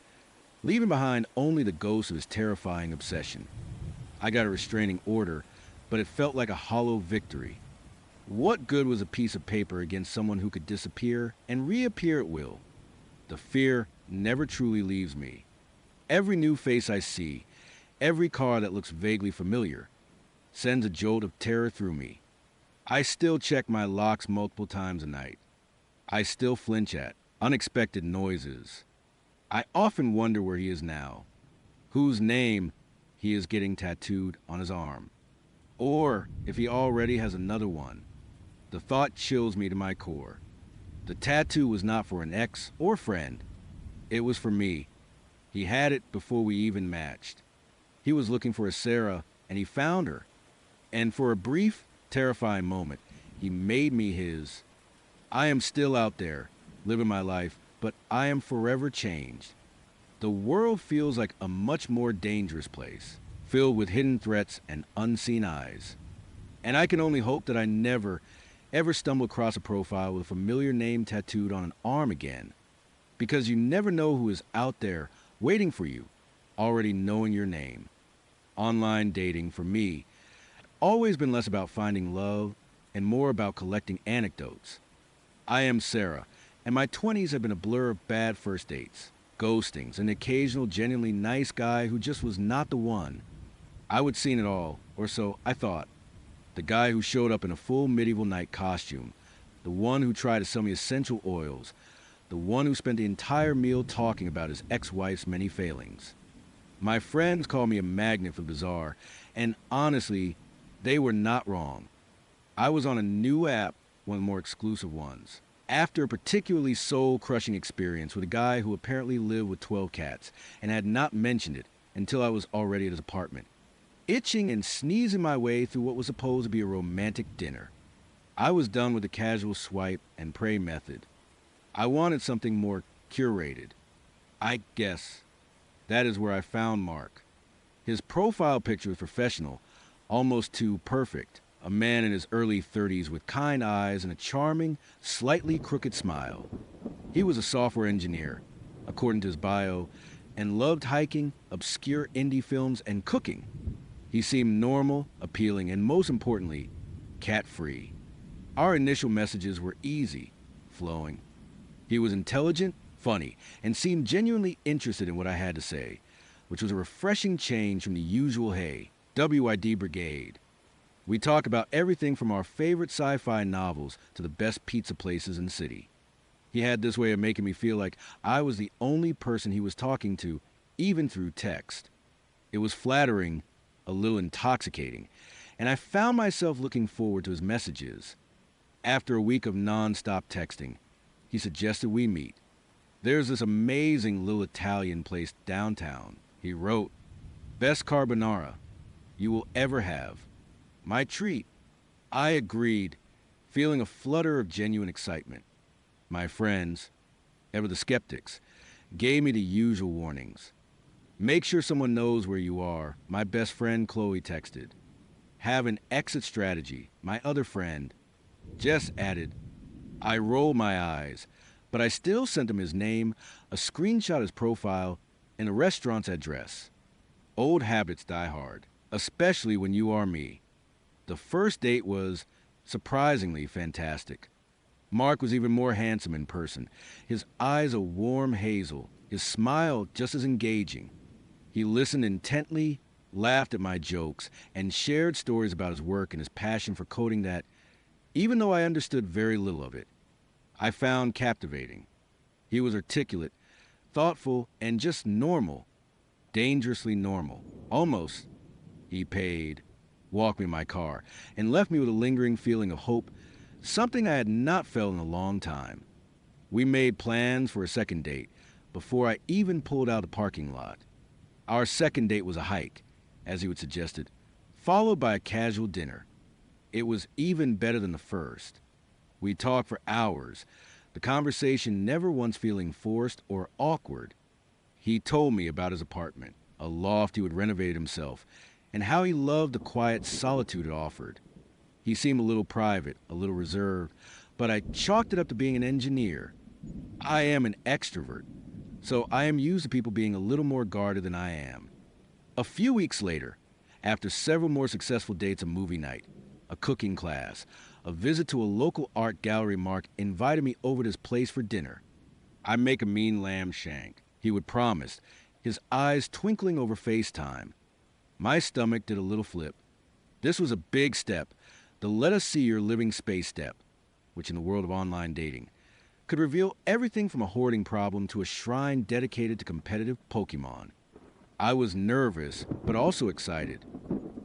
Speaker 1: leaving behind only the ghost of his terrifying obsession. I got a restraining order, but it felt like a hollow victory. What good was a piece of paper against someone who could disappear and reappear at will? The fear never truly leaves me. Every new face I see, every car that looks vaguely familiar, sends a jolt of terror through me. I still check my locks multiple times a night. I still flinch at unexpected noises. I often wonder where he is now, whose name he is getting tattooed on his arm, or if he already has another one. The thought chills me to my core. The tattoo was not for an ex or friend. It was for me. He had it before we even matched. He was looking for a Sarah, and he found her. And for a brief, terrifying moment, he made me his. I am still out there, living my life, but I am forever changed. The world feels like a much more dangerous place, filled with hidden threats and unseen eyes. And I can only hope that I never, ever stumble across a profile with a familiar name tattooed on an arm again. Because you never know who is out there waiting for you, already knowing your name. Online dating, for me, always been less about finding love and more about collecting anecdotes. I am Sarah, and my 20s have been a blur of bad first dates, ghostings, an occasional genuinely nice guy who just was not the one. I would seen it all, or so I thought. The guy who showed up in a full medieval night costume, the one who tried to sell me essential oils, the one who spent the entire meal talking about his ex-wife's many failings. My friends call me a magnet for the bizarre, and honestly, they were not wrong. I was on a new app, one of the more exclusive ones, after a particularly soul-crushing experience with a guy who apparently lived with 12 cats and had not mentioned it until I was already at his apartment, itching and sneezing my way through what was supposed to be a romantic dinner. I was done with the casual swipe and pray method. I wanted something more curated. I guess that is where I found Mark. His profile picture was professional, almost too perfect. A man in his early 30s with kind eyes and a charming, slightly crooked smile. He was a software engineer, according to his bio, and loved hiking, obscure indie films, and cooking. He seemed normal, appealing, and most importantly, cat-free. Our initial messages were easy, flowing, He was intelligent, funny, and seemed genuinely interested in what I had to say, which was a refreshing change from the usual hey, WID Brigade. We talk about everything from our favorite sci-fi novels to the best pizza places in the city. He had this way of making me feel like I was the only person he was talking to, even through text. It was flattering, a little intoxicating, and I found myself looking forward to his messages. After a week of non-stop texting, he suggested we meet. There's this amazing little Italian place downtown. He wrote, "Best carbonara you will ever have. My treat." I agreed, feeling a flutter of genuine excitement. My friends, ever the skeptics, gave me the usual warnings. "Make sure someone knows where you are," my best friend Chloe texted. "Have an exit strategy," my other friend Jess added. I rolled my eyes, but I still sent him his name, a screenshot of his profile, and the restaurant's address. Old habits die hard, especially when you are me. The first date was surprisingly fantastic. Mark was even more handsome in person, his eyes a warm hazel, his smile just as engaging. He listened intently, laughed at my jokes, and shared stories about his work and his passion for coding that, even though I understood very little of it, I found captivating. He was articulate, thoughtful, and just normal. Dangerously normal. Almost. He paid, walked me in my car, and left me with a lingering feeling of hope, something I had not felt in a long time. We made plans for a second date before I even pulled out of the parking lot. Our second date was a hike, as he would suggested, followed by a casual dinner. It was even better than the first. We talked for hours, the conversation never once feeling forced or awkward. He told me about his apartment, a loft he would renovate himself, and how he loved the quiet solitude it offered. He seemed a little private, a little reserved, but I chalked it up to being an engineer. I am an extrovert, so I am used to people being a little more guarded than I am. A few weeks later, after several more successful dates, a movie night, a cooking class, a visit to a local art gallery, Mark invited me over to his place for dinner. "I make a mean lamb shank," he would promise, his eyes twinkling over FaceTime. My stomach did a little flip. This was a big step, the let us see your living space step, which in the world of online dating could reveal everything from a hoarding problem to a shrine dedicated to competitive Pokemon. I was nervous, but also excited.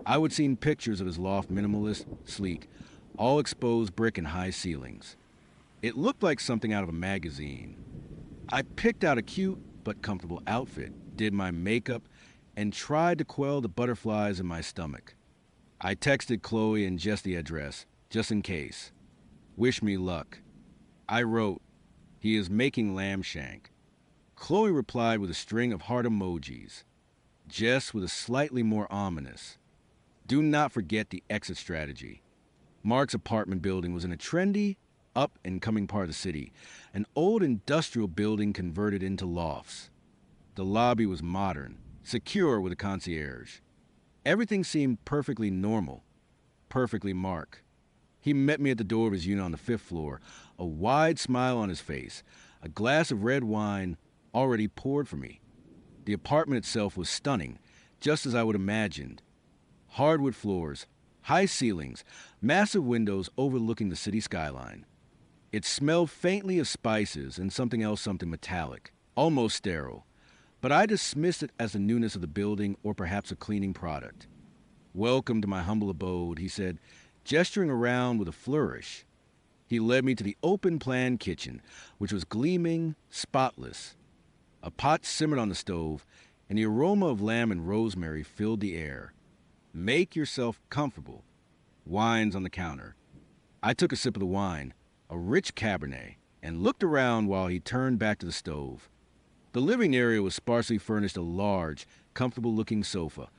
Speaker 1: I would seen pictures of his loft, minimalist, sleek, all exposed brick and high ceilings. It looked like something out of a magazine. I picked out a cute but comfortable outfit, did my makeup, and tried to quell the butterflies in my stomach. I texted Chloe and Jess the address, just in case. "Wish me luck." I wrote, "He is making lamb shank." Chloe replied with a string of heart emojis. Jess with a slightly more ominous. "Do not forget the exit strategy." Mark's apartment building was in a trendy, up-and-coming part of the city, an old industrial building converted into lofts. The lobby was modern, secure with a concierge. Everything seemed perfectly normal, perfectly Mark. He met me at the door of his unit on the 5th floor, a wide smile on his face, a glass of red wine already poured for me. The apartment itself was stunning, just as I would imagined. Hardwood floors, high ceilings, massive windows overlooking the city skyline. It smelled faintly of spices and something metallic, almost sterile, but I dismissed it as the newness of the building or perhaps a cleaning product. "Welcome to my humble abode," he said, gesturing around with a flourish. He led me to the open-plan kitchen, which was gleaming, spotless. A pot simmered on the stove, and the aroma of lamb and rosemary filled the air. "Make yourself comfortable." Wines on the counter. I took a sip of the wine, a rich Cabernet, and looked around while he turned back to the stove. The living area was sparsely furnished, a large, comfortable-looking sofa,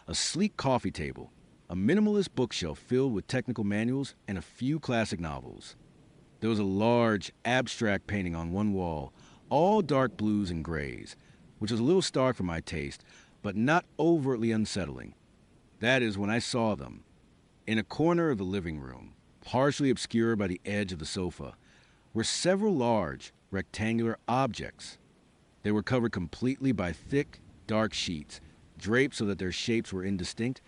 Speaker 1: a sleek coffee table, a minimalist bookshelf filled with technical manuals, and a few classic novels. There was a large, abstract painting on one wall, all dark blues and grays, which was a little stark for my taste, but not overtly unsettling. That is, when I saw them. In a corner of the living room, partially obscured by the edge of the sofa, were several large, rectangular objects. They were covered completely by thick, dark sheets, draped so that their shapes were indistinct,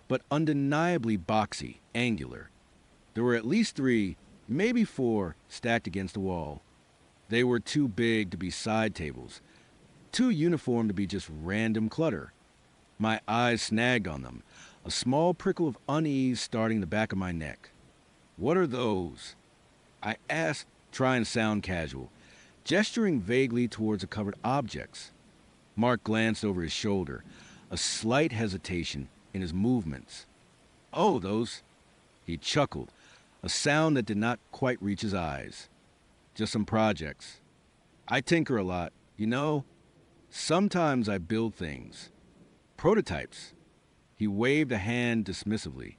Speaker 1: but undeniably boxy, angular. There were at least 3, maybe 4, stacked against the wall. They were too big to be side tables, too uniform to be just random clutter. My eyes snagged on them, a small prickle of unease starting the back of my neck. "What are those?" I asked, trying to sound casual, gesturing vaguely towards the covered objects. Mark glanced over his shoulder, a slight hesitation in his movements. "Oh, those." He chuckled, a sound that did not quite reach his eyes. "Just some projects. I tinker a lot, you know? Sometimes I build things. Prototypes." He waved a hand dismissively.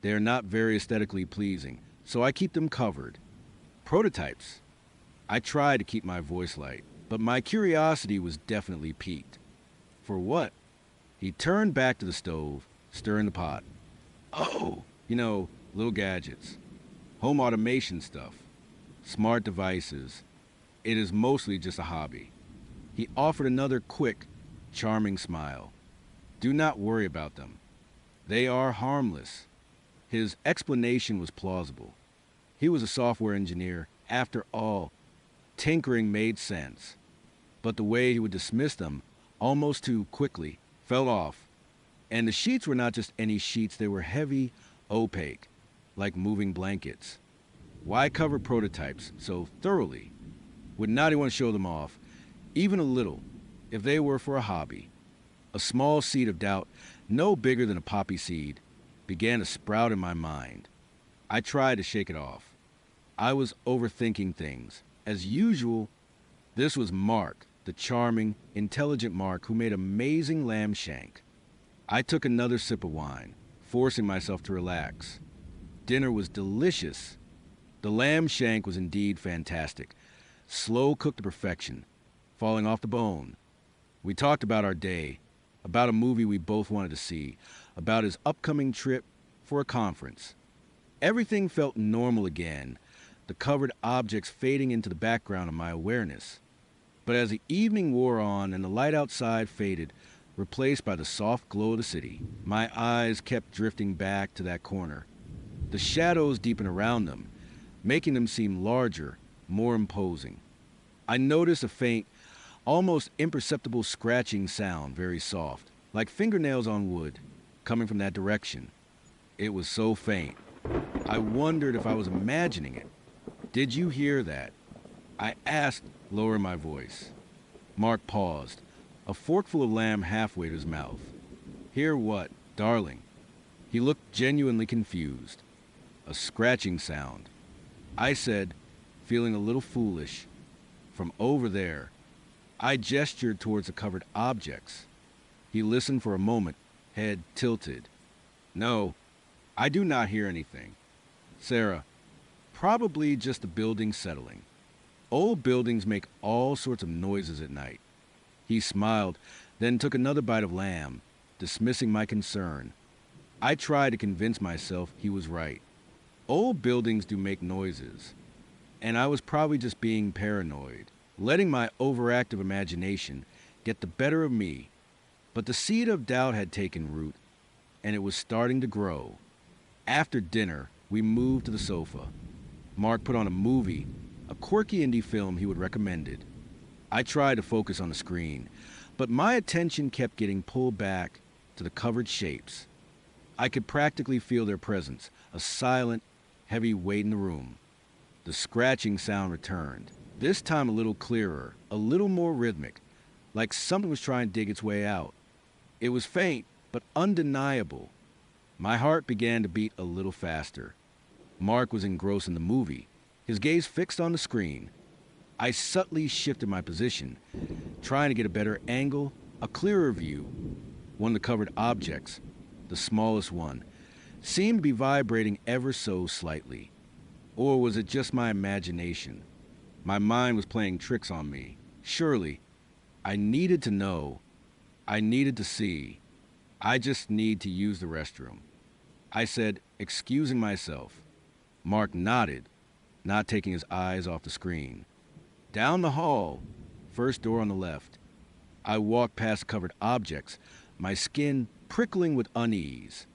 Speaker 1: "They are not very aesthetically pleasing, so I keep them covered. Prototypes." I tried to keep my voice light, but my curiosity was definitely piqued. "For what?" He turned back to the stove, stirring the pot. "Oh, little gadgets. Home automation stuff. Smart devices. It is mostly just a hobby." He offered another quick, charming smile. "Do not worry about them. They are harmless." His explanation was plausible. He was a software engineer. After all, tinkering made sense. But the way he would dismiss them, almost too quickly, fell off. And the sheets were not just any sheets, they were heavy, opaque, like moving blankets. Why cover prototypes so thoroughly? Would not anyone show them off, even a little, if they were for a hobby? A small seed of doubt, no bigger than a poppy seed, began to sprout in my mind. I tried to shake it off. I was overthinking things. As usual, this was Mark, the charming, intelligent Mark who made amazing lamb shank. I took another sip of wine, forcing myself to relax. Dinner was delicious. The lamb shank was indeed fantastic, slow cooked to perfection, falling off the bone. We talked about our day, about a movie we both wanted to see, about his upcoming trip for a conference. Everything felt normal again, the covered objects fading into the background of my awareness. But as the evening wore on and the light outside faded, replaced by the soft glow of the city, my eyes kept drifting back to that corner. The shadows deepened around them, making them seem larger, more imposing. I noticed a faint, almost imperceptible scratching sound, very soft, like fingernails on wood, coming from that direction. It was so faint. I wondered if I was imagining it. "Did you hear that?" I asked, lowering my voice. Mark paused, a forkful of lamb halfway to his mouth. "Hear what, darling?" He looked genuinely confused. "A scratching sound." I said, feeling a little foolish. "From over there." I gestured towards the covered objects. He listened for a moment, head tilted. "No, I do not hear anything. Sarah, probably just the building settling. Old buildings make all sorts of noises at night." He smiled, then took another bite of lamb, dismissing my concern. I tried to convince myself he was right. Old buildings do make noises, and I was probably just being paranoid, letting my overactive imagination get the better of me. But the seed of doubt had taken root, and it was starting to grow. After dinner, we moved to the sofa. Mark put on a movie, a quirky indie film he would recommended. I tried to focus on the screen, but my attention kept getting pulled back to the covered shapes. I could practically feel their presence, a silent, heavy weight in the room. The scratching sound returned, this time a little clearer, a little more rhythmic, like something was trying to dig its way out. It was faint, but undeniable. My heart began to beat a little faster. Mark was engrossed in the movie, his gaze fixed on the screen. I subtly shifted my position, trying to get a better angle, a clearer view. One of the covered objects, the smallest one, seemed to be vibrating ever so slightly. Or was it just my imagination? My mind was playing tricks on me. Surely, I needed to know. I needed to see. "I just need to use the restroom," I said, excusing myself. Mark nodded, not taking his eyes off the screen. Down the hall, first door on the left. I walked past covered objects, my skin prickling with unease.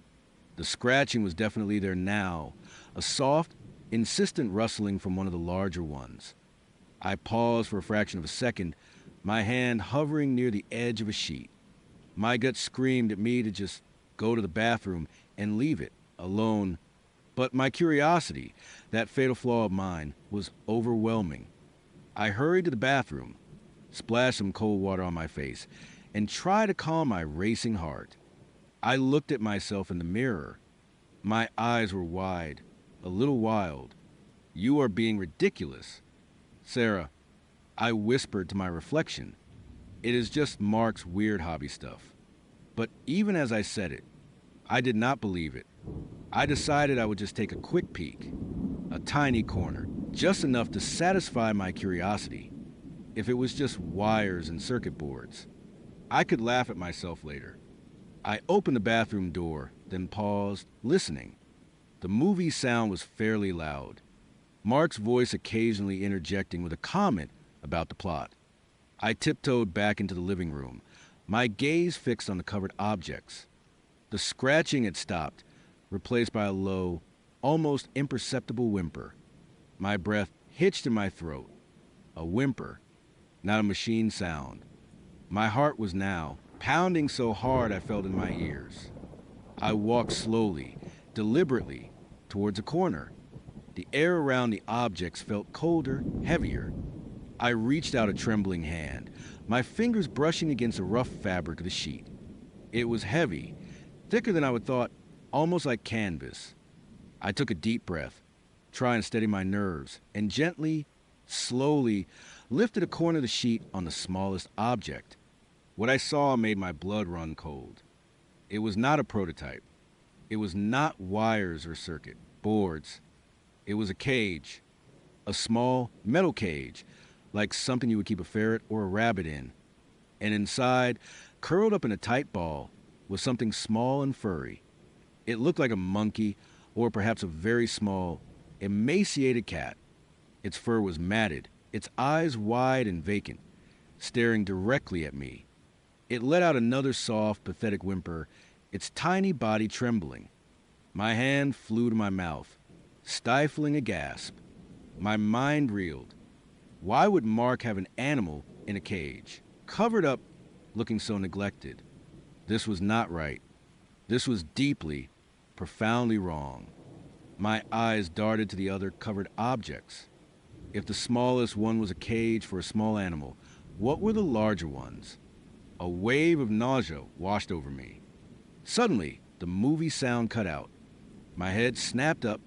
Speaker 1: The scratching was definitely there now, a soft, insistent rustling from one of the larger ones. I paused for a fraction of a second, my hand hovering near the edge of a sheet. My gut screamed at me to just go to the bathroom and leave it alone, but my curiosity, that fatal flaw of mine, was overwhelming. I hurried to the bathroom, splashed some cold water on my face, and tried to calm my racing heart. I looked at myself in the mirror. My eyes were wide, a little wild. "You are being ridiculous." "Sarah," I whispered to my reflection, "it is just Mark's weird hobby stuff." But even as I said it, I did not believe it. I decided I would just take a quick peek. A tiny corner, just enough to satisfy my curiosity. If it was just wires and circuit boards, I could laugh at myself later. I opened the bathroom door, then paused, listening. The movie sound was fairly loud, Mark's voice occasionally interjecting with a comment about the plot. I tiptoed back into the living room, my gaze fixed on the covered objects. The scratching had stopped, replaced by a low, almost imperceptible whimper. My breath hitched in my throat. A whimper, not a machine sound. My heart was now pounding so hard I felt in my ears. I walked slowly, deliberately, towards a corner. The air around the objects felt colder, heavier. I reached out a trembling hand, my fingers brushing against the rough fabric of the sheet. It was heavy, thicker than I would thought, almost like canvas. I took a deep breath, trying to steady my nerves, and gently, slowly, lifted a corner of the sheet on the smallest object. What I saw made my blood run cold. It was not a prototype. It was not wires or circuit boards. It was a cage, a small metal cage, like something you would keep a ferret or a rabbit in. And inside, curled up in a tight ball, was something small and furry. It looked like a monkey or perhaps a very small, emaciated cat. Its fur was matted, its eyes wide and vacant, staring directly at me. It let out another soft, pathetic whimper, its tiny body trembling. My hand flew to my mouth, stifling a gasp. My mind reeled. Why would Mark have an animal in a cage, covered up, looking so neglected? This was not right. This was deeply, profoundly wrong. My eyes darted to the other covered objects. If the smallest one was a cage for a small animal, what were the larger ones? A wave of nausea washed over me. Suddenly, the movie sound cut out. My head snapped up.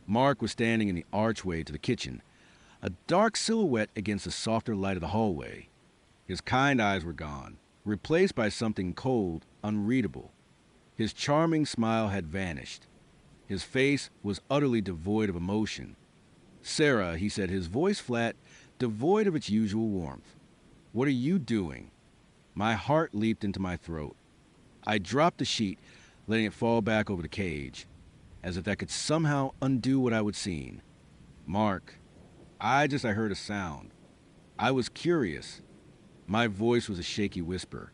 Speaker 1: Mark was standing in the archway to the kitchen, a dark silhouette against the softer light of the hallway. His kind eyes were gone, replaced by something cold, unreadable. His charming smile had vanished. His face was utterly devoid of emotion. "Sarah," he said, his voice flat, devoid of its usual warmth. "What are you doing?" My heart leaped into my throat. I dropped the sheet, letting it fall back over the cage, as if that could somehow undo what I would seen. "Mark, I heard a sound. I was curious." My voice was a shaky whisper.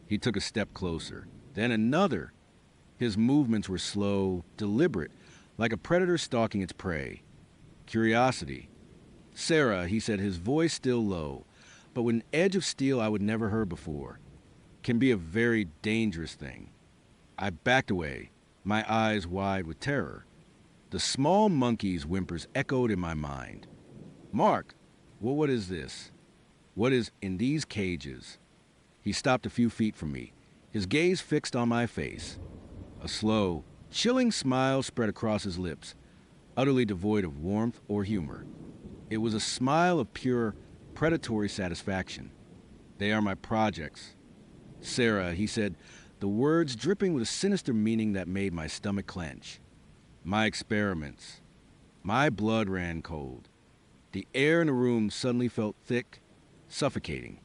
Speaker 1: He took a step closer, then another. His movements were slow, deliberate, like a predator stalking its prey. Curiosity. "Sarah," he said, his voice still low, but with an edge of steel I would never heard before, "can be a very dangerous thing." I backed away, my eyes wide with terror. The small monkey's whimpers echoed in my mind. "Mark, well, what is this? What is in these cages?" He stopped a few feet from me, his gaze fixed on my face. A slow, chilling smile spread across his lips, utterly devoid of warmth or humor. It was a smile of pure, predatory satisfaction. "They are my projects. Sarah," he said, the words dripping with a sinister meaning that made my stomach clench. "My experiments." My blood ran cold. The air in the room suddenly felt thick, suffocating.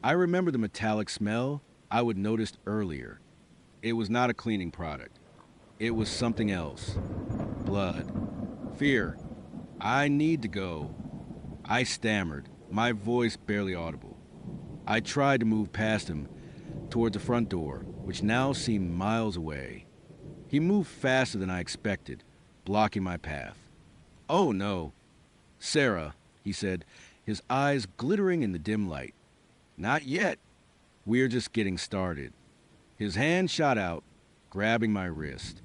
Speaker 1: I remember the metallic smell I would noticed earlier. It was not a cleaning product. It was something else. Blood. Fear. "I need to go." I stammered, my voice barely audible. I tried to move past him toward the front door, which now seemed miles away. He moved faster than I expected, blocking my path. "Oh no, Sarah," he said, his eyes glittering in the dim light. "Not yet. We're just getting started." His hand shot out, grabbing my wrist.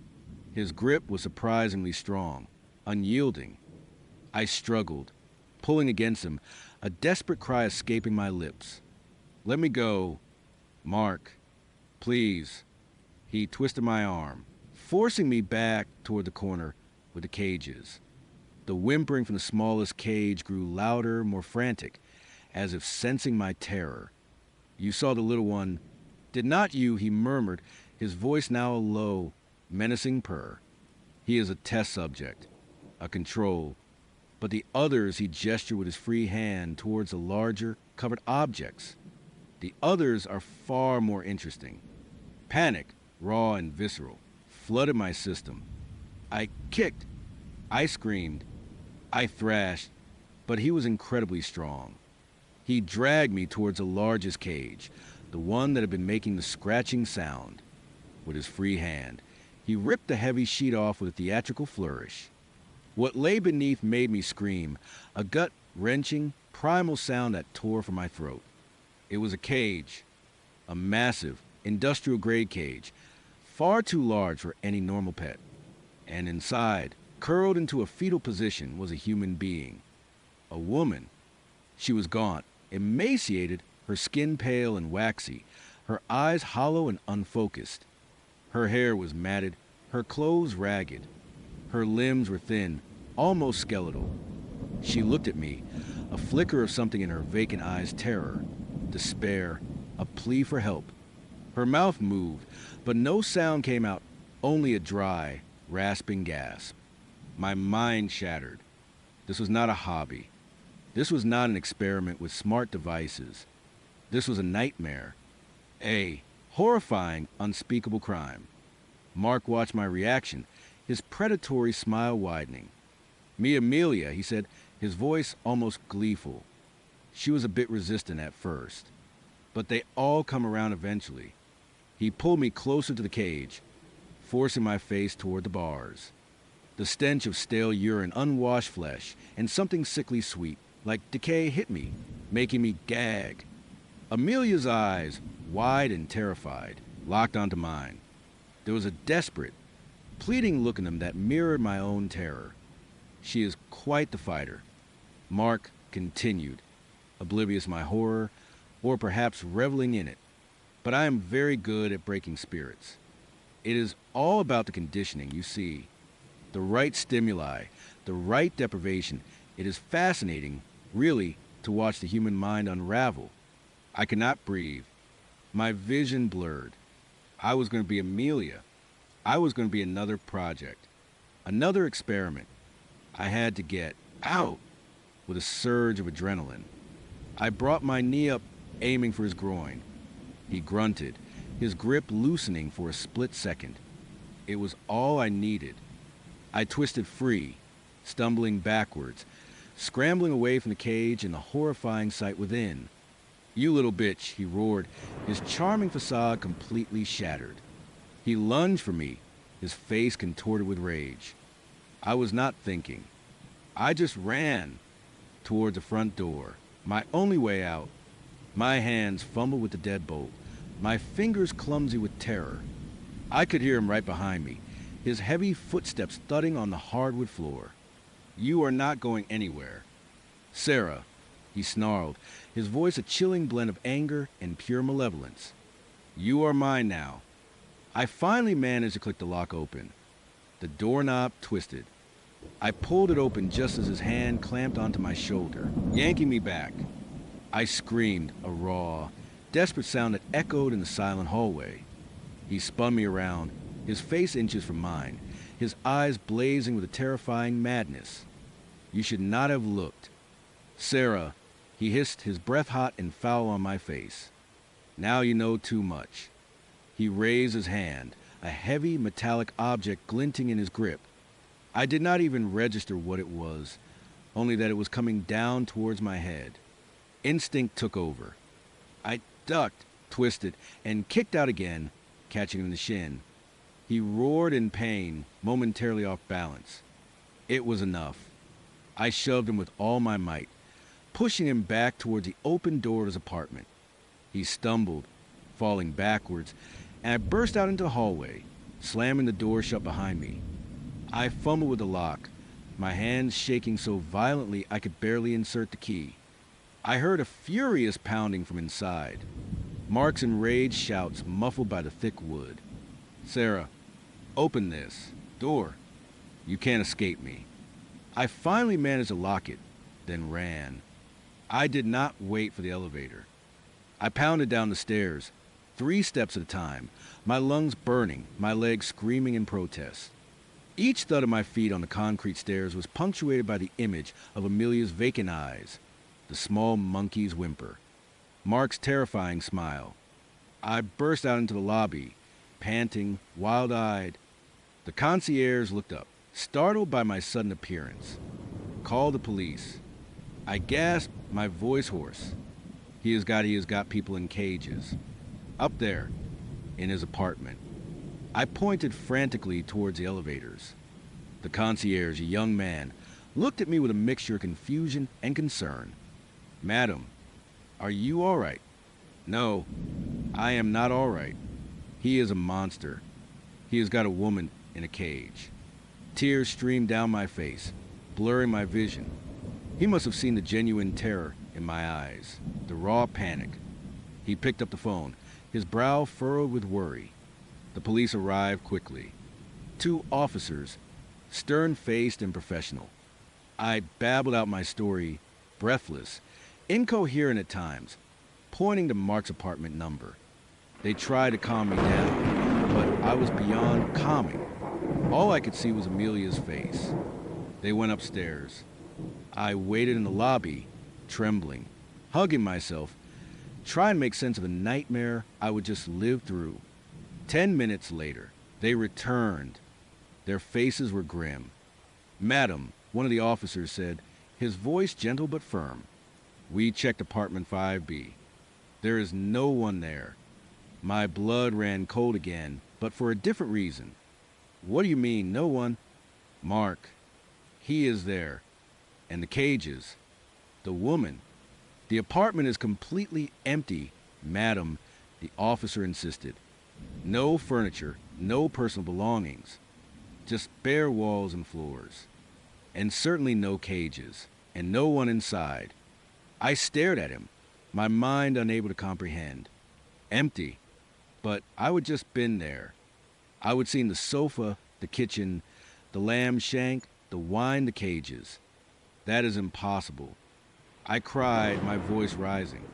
Speaker 1: His grip was surprisingly strong, unyielding. I struggled, pulling against him, a desperate cry escaping my lips. "Let me go. Mark, please." He twisted my arm, forcing me back toward the corner where the cage is. The whimpering from the smallest cage grew louder, more frantic, as if sensing my terror. "You saw the little one, did not you?" he murmured, his voice now a low, menacing purr. "He is a test subject, a control." But the others, he gestured with his free hand towards the larger, covered objects. The others are far more interesting. Panic, raw and visceral, flooded my system. I kicked. I screamed. I thrashed. But he was incredibly strong. He dragged me towards the largest cage, the one that had been making the scratching sound. With his free hand, he ripped the heavy sheet off with a theatrical flourish. What lay beneath made me scream, a gut-wrenching, primal sound that tore from my throat. It was a cage, a massive, industrial-grade cage, far too large for any normal pet. And inside, curled into a fetal position, was a human being. A woman. She was gaunt, emaciated, her skin pale and waxy, her eyes hollow and unfocused. Her hair was matted, her clothes ragged. Her limbs were thin, almost skeletal. She looked at me, a flicker of something in her vacant eyes, terror, despair, a plea for help. Her mouth moved, but no sound came out, only a dry, rasping gasp. My mind shattered. This was not a hobby. This was not an experiment with smart devices. This was a nightmare. A horrifying, unspeakable crime. Mark watched my reaction, his predatory smile widening. "Me, Amelia," he said, his voice almost gleeful. She was a bit resistant at first, but they all come around eventually. He pulled me closer to the cage, forcing my face toward the bars. The stench of stale urine, unwashed flesh, and something sickly sweet, like decay, hit me, making me gag. Amelia's eyes, wide and terrified, locked onto mine. There was a desperate, pleading look in them that mirrored my own terror. She is quite the fighter. Mark continued, oblivious of my horror, or perhaps reveling in it. But I am very good at breaking spirits. It is all about the conditioning, you see. The right stimuli, the right deprivation. It is fascinating, really, to watch the human mind unravel. I could not breathe. My vision blurred. I was going to be Amelia. I was going to be another project, another experiment. I had to get out with a surge of adrenaline. I brought my knee up, aiming for his groin. He grunted, his grip loosening for a split second. It was all I needed. I twisted free, stumbling backwards, scrambling away from the cage and the horrifying sight within. "You little bitch," he roared, his charming facade completely shattered. He lunged for me, his face contorted with rage. I was not thinking. I just ran toward the front door, my only way out. My hands fumbled with the deadbolt, my fingers clumsy with terror. I could hear him right behind me, his heavy footsteps thudding on the hardwood floor. "You are not going anywhere. Sarah," he snarled, his voice a chilling blend of anger and pure malevolence. "You are mine now." I finally managed to click the lock open. The doorknob twisted. I pulled it open just as his hand clamped onto my shoulder, yanking me back. I screamed, a raw, desperate sound that echoed in the silent hallway. He spun me around, his face inches from mine, his eyes blazing with a terrifying madness. "You should not have looked." "Sarah," he hissed, his breath hot and foul on my face. "Now you know too much." He raised his hand, a heavy metallic object glinting in his grip. I did not even register what it was, only that it was coming down towards my head. Instinct took over. I ducked, twisted, and kicked out again, catching him in the shin. He roared in pain, momentarily off balance. It was enough. I shoved him with all my might, pushing him back towards the open door of his apartment. He stumbled, falling backwards, and I burst out into the hallway, slamming the door shut behind me. I fumbled with the lock, my hands shaking so violently I could barely insert the key. I heard a furious pounding from inside. Mark's enraged shouts muffled by the thick wood. "Sarah, open this door. You can't escape me." I finally managed to lock it, then ran. I did not wait for the elevator. I pounded down the stairs, 3 steps at a time, my lungs burning, my legs screaming in protest. Each thud of my feet on the concrete stairs was punctuated by the image of Amelia's vacant eyes, the small monkey's whimper, Mark's terrifying smile. I burst out into the lobby, panting, wild-eyed. The concierge looked up, startled by my sudden appearance. "Call the police." I gasped, my voice hoarse. He has got people in cages. Up there, in his apartment. I pointed frantically towards the elevators. The concierge, a young man, looked at me with a mixture of confusion and concern. "Madam, are you all right?" "No, I am not all right. He is a monster. He has got a woman in a cage." Tears streamed down my face, blurring my vision. He must have seen the genuine terror in my eyes, the raw panic. He picked up the phone, his brow furrowed with worry. The police arrived quickly. 2 officers, stern-faced and professional. I babbled out my story, breathless, incoherent at times, pointing to Mark's apartment number. They tried to calm me down, but I was beyond calming. All I could see was Amelia's face. They went upstairs. I waited in the lobby, trembling, hugging myself, trying to make sense of a nightmare I would just live through. 10 minutes later, they returned. Their faces were grim. "Madam," one of the officers said, his voice gentle but firm. "We checked apartment 5B. There is no one there." My blood ran cold again, but for a different reason. "What do you mean, no one?" "Mark. He is there. And the cages. The woman. The apartment is completely empty, madam," the officer insisted. "No furniture, no personal belongings. Just bare walls and floors. And certainly no cages, and no one inside." I stared at him, my mind unable to comprehend. Empty. But I would just been there. I would seen the sofa, the kitchen, the lamb shank, the wine, the cages. That is impossible. I cried, my voice rising.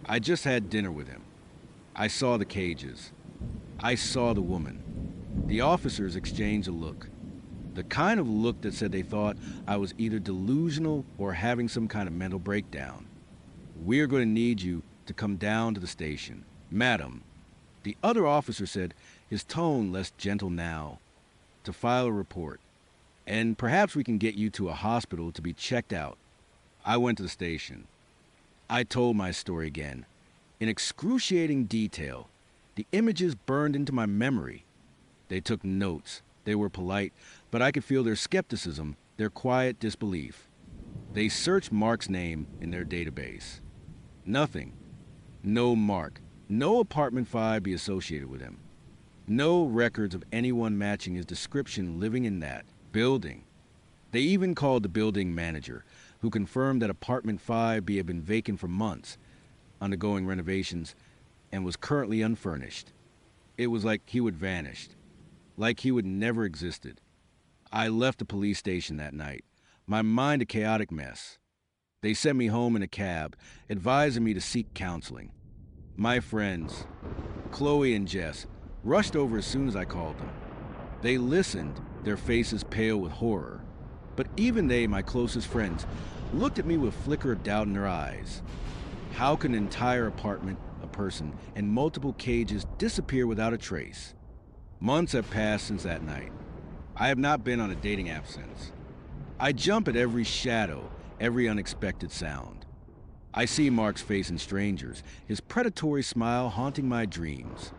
Speaker 1: I just had dinner with him. I saw the cages. I saw the woman. The officers exchanged a look. The kind of look that said they thought I was either delusional or having some kind of mental breakdown. "We are going to need you to come down to the station, madam," the other officer said, his tone less gentle now, "to file a report. And perhaps we can get you to a hospital to be checked out." I went to the station. I told my story again, in excruciating detail. The images burned into my memory. They took notes. They were polite, but I could feel their skepticism, their quiet disbelief. They searched Mark's name in their database. Nothing. No Mark. No apartment 5 be associated with him. No records of anyone matching his description living in that building. They even called the building manager, who confirmed that apartment 5B had been vacant for months, undergoing renovations, and was currently unfurnished. It was like he would vanished, like he would never existed. I left the police station that night, my mind a chaotic mess. They sent me home in a cab, advising me to seek counseling. My friends, Chloe and Jess, rushed over as soon as I called them. They listened, their faces pale with horror. But even they, my closest friends, looked at me with a flicker of doubt in their eyes. How could an entire apartment, a person, and multiple cages disappear without a trace? Months have passed since that night. I have not been on a dating app since. I jump at every shadow, every unexpected sound. I see Mark's face in strangers, his predatory smile haunting my dreams.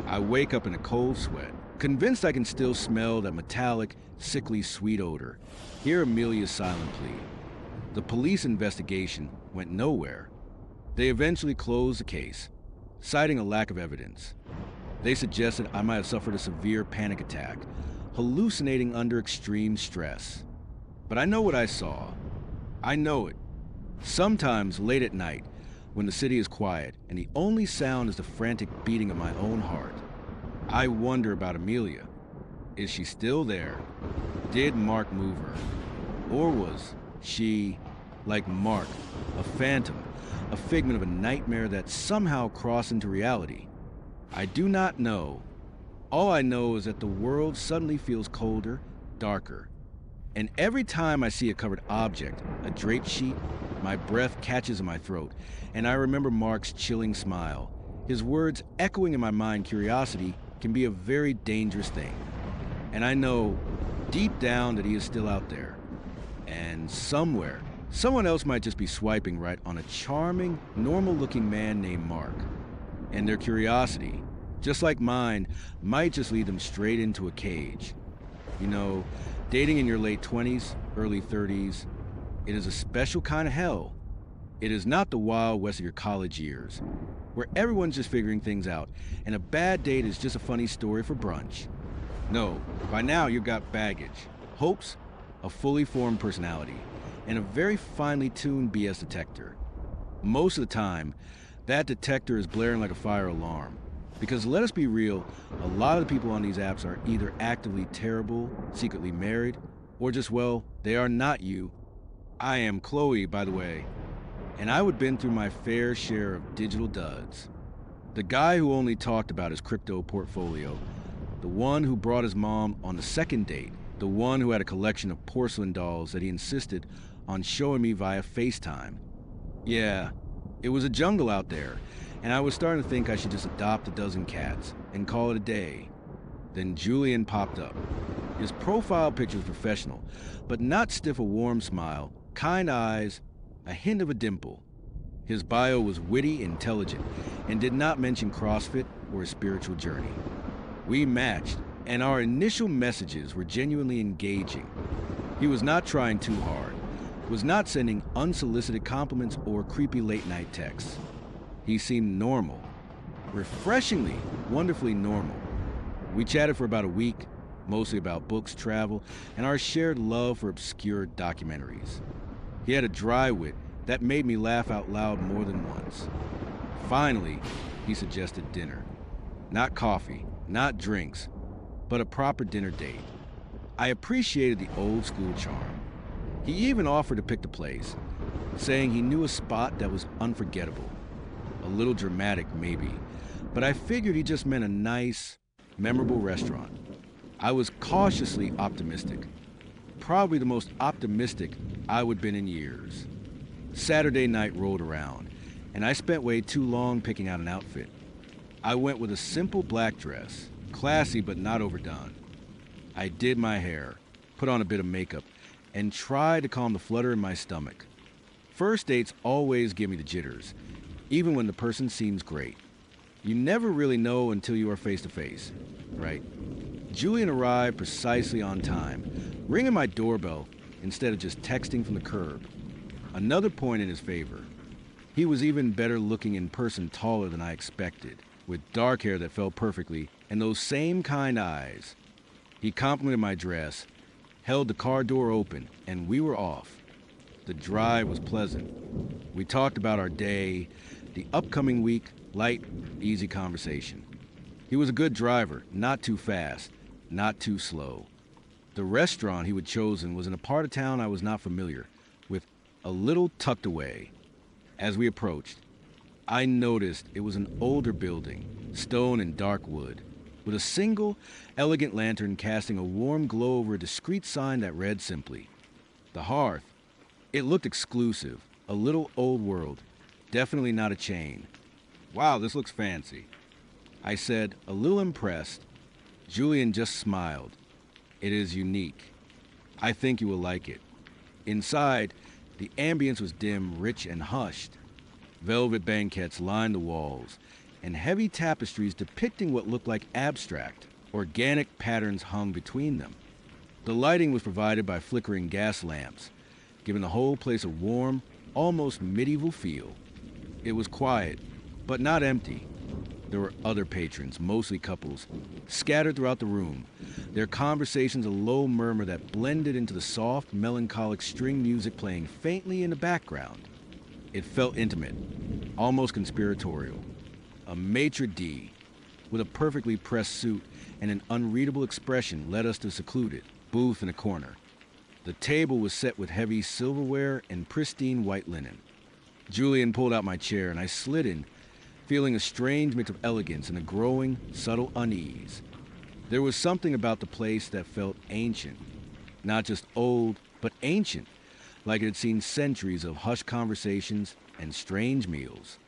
Speaker 1: I wake up in a cold sweat, convinced I can still smell that metallic, sickly sweet odor. Hear Amelia's silent plea. The police investigation went nowhere. They eventually closed the case, citing a lack of evidence. They suggested I might have suffered a severe panic attack, hallucinating under extreme stress. But I know what I saw. I know it. Sometimes late at night, when the city is quiet and the only sound is the frantic beating of my own heart, I wonder about Amelia. Is she still there? Did Mark move her? Or was she, like Mark, a phantom, a figment of a nightmare that somehow crossed into reality? I do not know. All I know is that the world suddenly feels colder, darker. And every time I see a covered object, a draped sheet, my breath catches in my throat, and I remember Mark's chilling smile. His words echoing in my mind. Curiosity can be a very dangerous thing. And I know, deep down, that he is still out there. And somewhere, someone else might just be swiping right on a charming, normal-looking man named Mark. And their curiosity, just like mine, might just lead them straight into a cage. You know, dating in your late 20s, early 30s, it is a special kind of hell. It is not the Wild West of your college years, where everyone's just figuring things out, and a bad date is just a funny story for brunch. No, by now you've got baggage, hopes, a fully formed personality, and a very finely tuned BS detector. Most of the time, that detector is blaring like a fire alarm. Because let us be real, a lot of the people on these apps are either actively terrible, secretly married, or just, well, they are not you. I am Chloe, by the way, and I would been through my fair share of digital duds. The guy who only talked about his crypto portfolio, the one who brought his mom on the second date, the one who had a collection of porcelain dolls that he insisted on showing me via FaceTime. Yeah, it was a jungle out there, and I was starting to think I should just adopt a dozen cats and call it a day. Then Julian popped up. His profile picture was professional, but not stiff, a warm smile, kind eyes, a hint of a dimple. His bio was witty, intelligent, and did not mention CrossFit or a spiritual journey. We matched, and our initial messages were genuinely engaging. He was not trying too hard, was not sending unsolicited compliments or creepy late-night texts. He seemed normal, refreshingly, wonderfully normal. We chatted for about a week, mostly about books, travel, and our shared love for obscure documentaries. He had a dry wit that made me laugh out loud more than once. Finally, he suggested dinner. Not coffee, not drinks, but a proper dinner date. I appreciated the old school charm. He even offered to pick the place, saying he knew a spot that was unforgettable. A little dramatic, maybe, but I figured he just meant a nice, memorable restaurant. I was cautiously optimistic. Probably the most optimistic I would been in years. Saturday night rolled around, and I spent way too long picking out an outfit. I went with a simple black dress, classy but not overdone. I did my hair, put on a bit of makeup, and tried to calm the flutter in my stomach. First dates always give me the jitters, even when the person seems great. You never really know until you are face to face, right? Julian arrived precisely on time, ringing my doorbell instead of just texting from the curb. Another point in his favor. He was even better looking in person, taller than I expected, with dark hair that fell perfectly and those same kind eyes. He complimented my dress, held the car door open, and we were off. The drive was pleasant. We talked about our day, the upcoming week, light, easy conversation. He was a good driver, not too fast, not too slow. The restaurant he had chosen was in a part of town I was not familiar with, a little tucked away. As we approached, I noticed it was an older building, stone and dark wood, with a single, elegant lantern casting a warm glow over a discreet sign that read simply, "The Hearth." It looked exclusive, a little old world, definitely not a chain. "Wow, this looks fancy," I said, a little impressed. Julian just smiled. "It is unique. I think you will like it." Inside, the ambience was dim, rich, and hushed. Velvet banquettes lined the walls, and heavy tapestries depicting what looked like abstract, organic patterns hung between them. The lighting was provided by flickering gas lamps, giving the whole place a warm, almost medieval feel. It was quiet, but not empty. There were other patrons, mostly couples, scattered throughout the room, their conversations a low murmur that blended into the soft, melancholic string music playing faintly in the background. It felt intimate, almost conspiratorial. A maitre d', with a perfectly pressed suit and an unreadable expression, led us to a secluded booth in a corner. The table was set with heavy silverware and pristine white linen. Julian pulled out my chair, and I slid in, feeling a strange mix of elegance and a growing, subtle unease. There was something about the place that felt ancient. Not just old, but ancient, like it had seen centuries of hushed conversations and strange meals.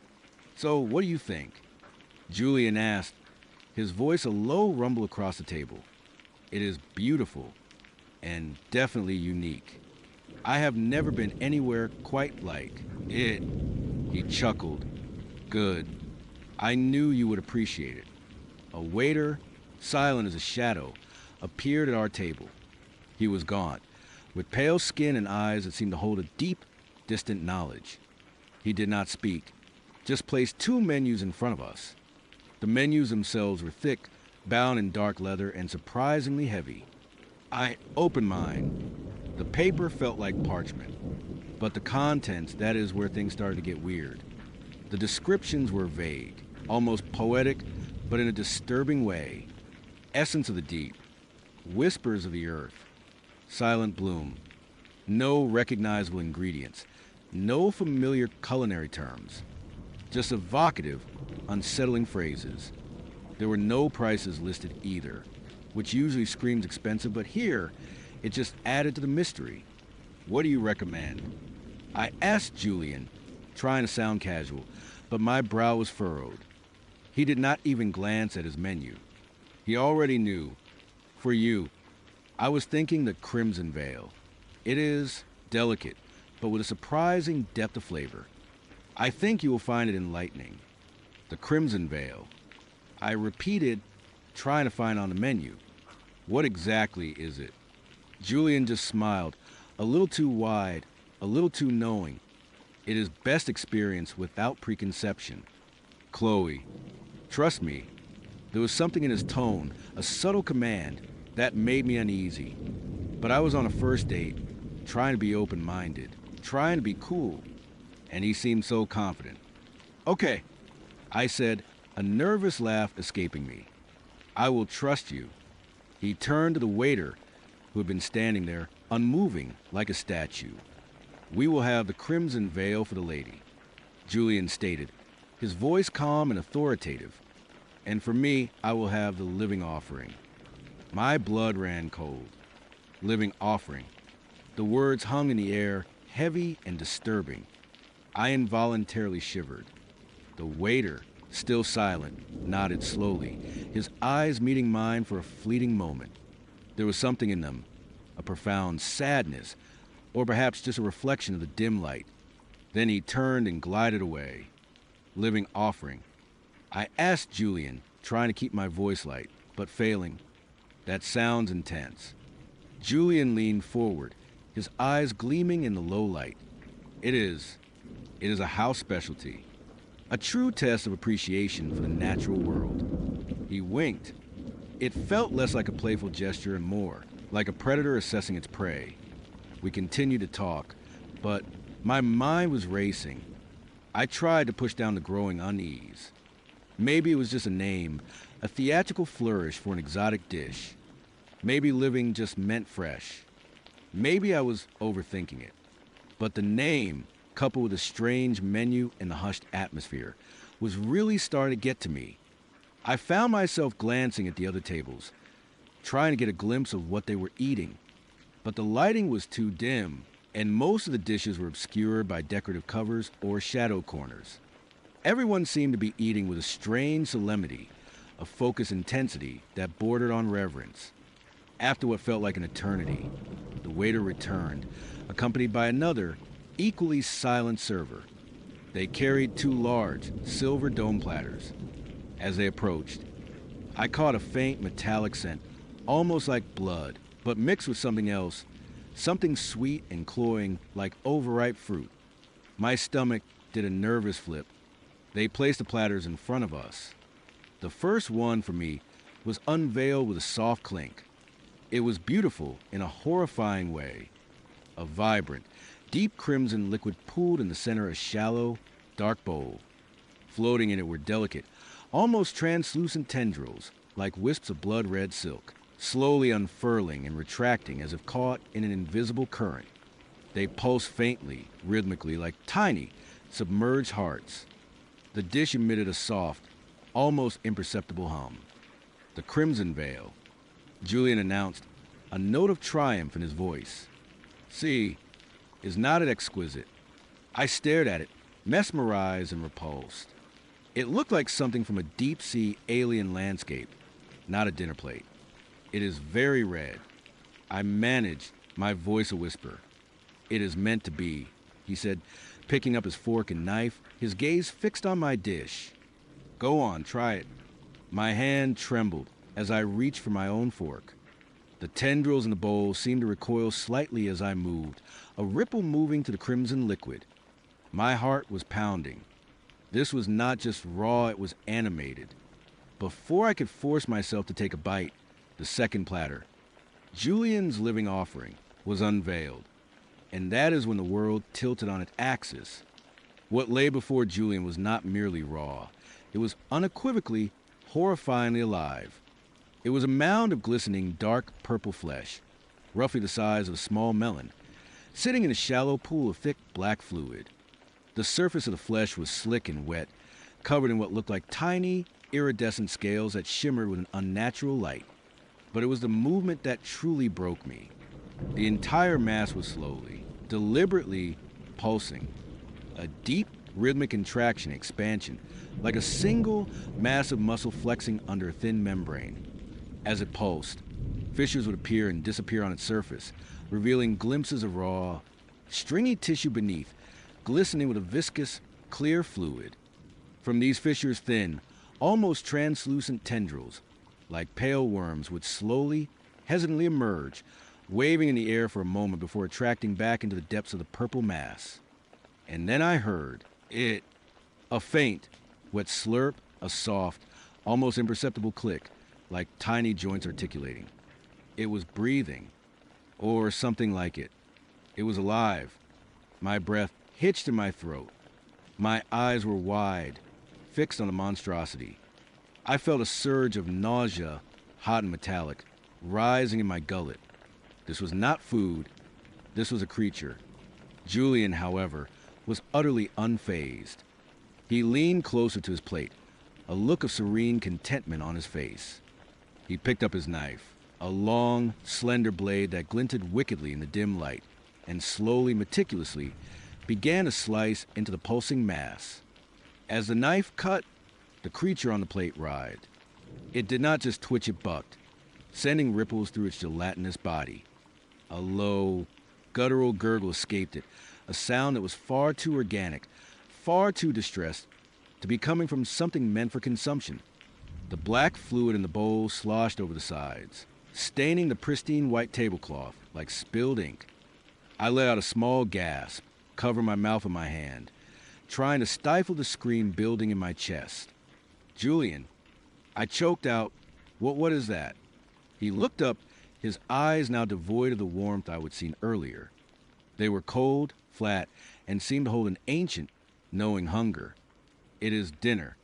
Speaker 1: "So, what do you think?" Julian asked, his voice a low rumble across the table. "It is beautiful, and definitely unique. I have never been anywhere quite like it." He chuckled. "Good. I knew you would appreciate it." A waiter, silent as a shadow, appeared at our table. He was gaunt, with pale skin and eyes that seemed to hold a deep, distant knowledge. He did not speak, just placed two menus in front of us. The menus themselves were thick, bound in dark leather, and surprisingly heavy. I opened mine. The paper felt like parchment, but the contents, that is where things started to get weird. The descriptions were vague, almost poetic, but in a disturbing way. Essence of the deep, whispers of the earth, silent bloom, no recognizable ingredients, no familiar culinary terms, just evocative, unsettling phrases. There were no prices listed either, which usually screams expensive, but here, it just added to the mystery. "What do you recommend?" I asked Julian, trying to sound casual, but my brow was furrowed. He did not even glance at his menu. He already knew. "For you, I was thinking the Crimson Veil. It is delicate, but with a surprising depth of flavor. I think you will find it enlightening." The Crimson Veil. I repeated, trying to find on the menu. "What exactly is it?" Julian just smiled, a little too wide, a little too knowing. "It is best experienced without preconception. Chloe, trust me." There was something in his tone, a subtle command, that made me uneasy. But I was on a first date, trying to be open-minded, trying to be cool, and he seemed so confident. "Okay," I said, a nervous laugh escaping me. "I will trust you." He turned to the waiter, who had been standing there, unmoving like a statue. "We will have the Crimson Veil for the lady," Julian stated, his voice calm and authoritative. "And for me, I will have the living offering." My blood ran cold. Living offering. The words hung in the air, heavy and disturbing. I involuntarily shivered. The waiter, still silent, nodded slowly, his eyes meeting mine for a fleeting moment. There was something in them, a profound sadness, or perhaps just a reflection of the dim light. Then he turned and glided away. Living offering. I asked Julian, trying to keep my voice light, but failing. "That sounds intense." Julian leaned forward, his eyes gleaming in the low light. It is a house specialty. A true test of appreciation for the natural world." He winked. It felt less like a playful gesture and more like a predator assessing its prey. We continued to talk, but my mind was racing. I tried to push down the growing unease. Maybe it was just a name, a theatrical flourish for an exotic dish. Maybe living just meant fresh. Maybe I was overthinking it. But the name, coupled with a strange menu and the hushed atmosphere, was really starting to get to me. I found myself glancing at the other tables, trying to get a glimpse of what they were eating. But the lighting was too dim, and most of the dishes were obscured by decorative covers or shadow corners. Everyone seemed to be eating with a strange solemnity, a focused intensity that bordered on reverence. After what felt like an eternity, the waiter returned, accompanied by another, equally silent server. They carried two large, silver dome platters. As they approached, I caught a faint metallic scent, almost like blood, but mixed with something else, something sweet and cloying like overripe fruit. My stomach did a nervous flip. They placed the platters in front of us. The first one for me was unveiled with a soft clink. It was beautiful in a horrifying way. A vibrant, deep crimson liquid pooled in the center of a shallow, dark bowl. Floating in it were delicate, almost translucent tendrils, like wisps of blood-red silk, slowly unfurling and retracting as if caught in an invisible current. They pulsed faintly, rhythmically, like tiny, submerged hearts. The dish emitted a soft, almost imperceptible hum. The crimson veil, Julian announced, a note of triumph in his voice. See, is not it exquisite? I stared at it, mesmerized and repulsed. It looked like something from a deep-sea alien landscape, not a dinner plate. It is very red. I managed, my voice a whisper. It is meant to be, he said, picking up his fork and knife, his gaze fixed on my dish. Go on, try it. My hand trembled as I reached for my own fork. The tendrils in the bowl seemed to recoil slightly as I moved, a ripple moving to the crimson liquid. My heart was pounding. This was not just raw, it was animated. Before I could force myself to take a bite, the second platter, Julian's living offering, was unveiled. And that is when the world tilted on its axis. What lay before Julian was not merely raw. It was unequivocally, horrifyingly alive. It was a mound of glistening, dark purple flesh, roughly the size of a small melon, sitting in a shallow pool of thick black fluid. The surface of the flesh was slick and wet, covered in what looked like tiny, iridescent scales that shimmered with an unnatural light. But it was the movement that truly broke me. The entire mass was slowly, deliberately pulsing. A deep, rhythmic contraction, expansion, like a single, massive muscle flexing under a thin membrane. As it pulsed, fissures would appear and disappear on its surface, revealing glimpses of raw, stringy tissue beneath, glistening with a viscous, clear fluid. From these fissures, thin, almost translucent tendrils, like pale worms, would slowly, hesitantly emerge, waving in the air for a moment before attracting back into the depths of the purple mass. And then I heard it. A faint, wet slurp, a soft, almost imperceptible click, like tiny joints articulating. It was breathing, or something like it. It was alive. My breath hitched in my throat. My eyes were wide, fixed on the monstrosity. I felt a surge of nausea, hot and metallic, rising in my gullet. This was not food. This was a creature. Julian, however, was utterly unfazed. He leaned closer to his plate, a look of serene contentment on his face. He picked up his knife, a long, slender blade that glinted wickedly in the dim light, and slowly, meticulously, began to slice into the pulsing mass. As the knife cut, the creature on the plate writhed. It did not just twitch, it bucked, sending ripples through its gelatinous body. A low, guttural gurgle escaped it, a sound that was far too organic, far too distressed, to be coming from something meant for consumption. The black fluid in the bowl sloshed over the sides, staining the pristine white tablecloth like spilled ink. I let out a small gasp, covering my mouth with my hand, trying to stifle the scream building in my chest. Julian, I choked out, what is that? He looked up, his eyes now devoid of the warmth I would seen earlier. They were cold, flat, and seemed to hold an ancient, knowing hunger. It is dinner.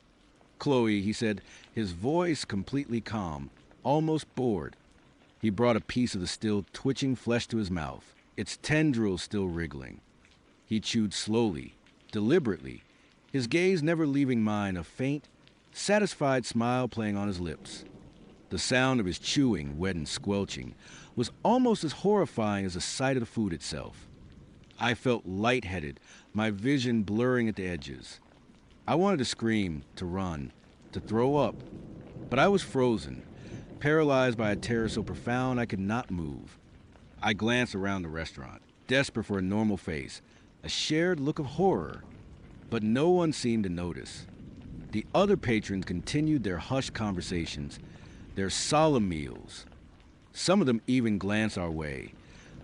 Speaker 1: Chloe, he said, his voice completely calm, almost bored. He brought a piece of the still twitching flesh to his mouth, its tendrils still wriggling. He chewed slowly, deliberately, his gaze never leaving mine, a faint, satisfied smile playing on his lips. The sound of his chewing, wet and squelching, was almost as horrifying as the sight of the food itself. I felt lightheaded, my vision blurring at the edges. I wanted to scream, to run, to throw up, but I was frozen, paralyzed by a terror so profound I could not move. I glanced around the restaurant, desperate for a normal face, a shared look of horror. But no one seemed to notice. The other patrons continued their hushed conversations, their solemn meals. Some of them even glanced our way,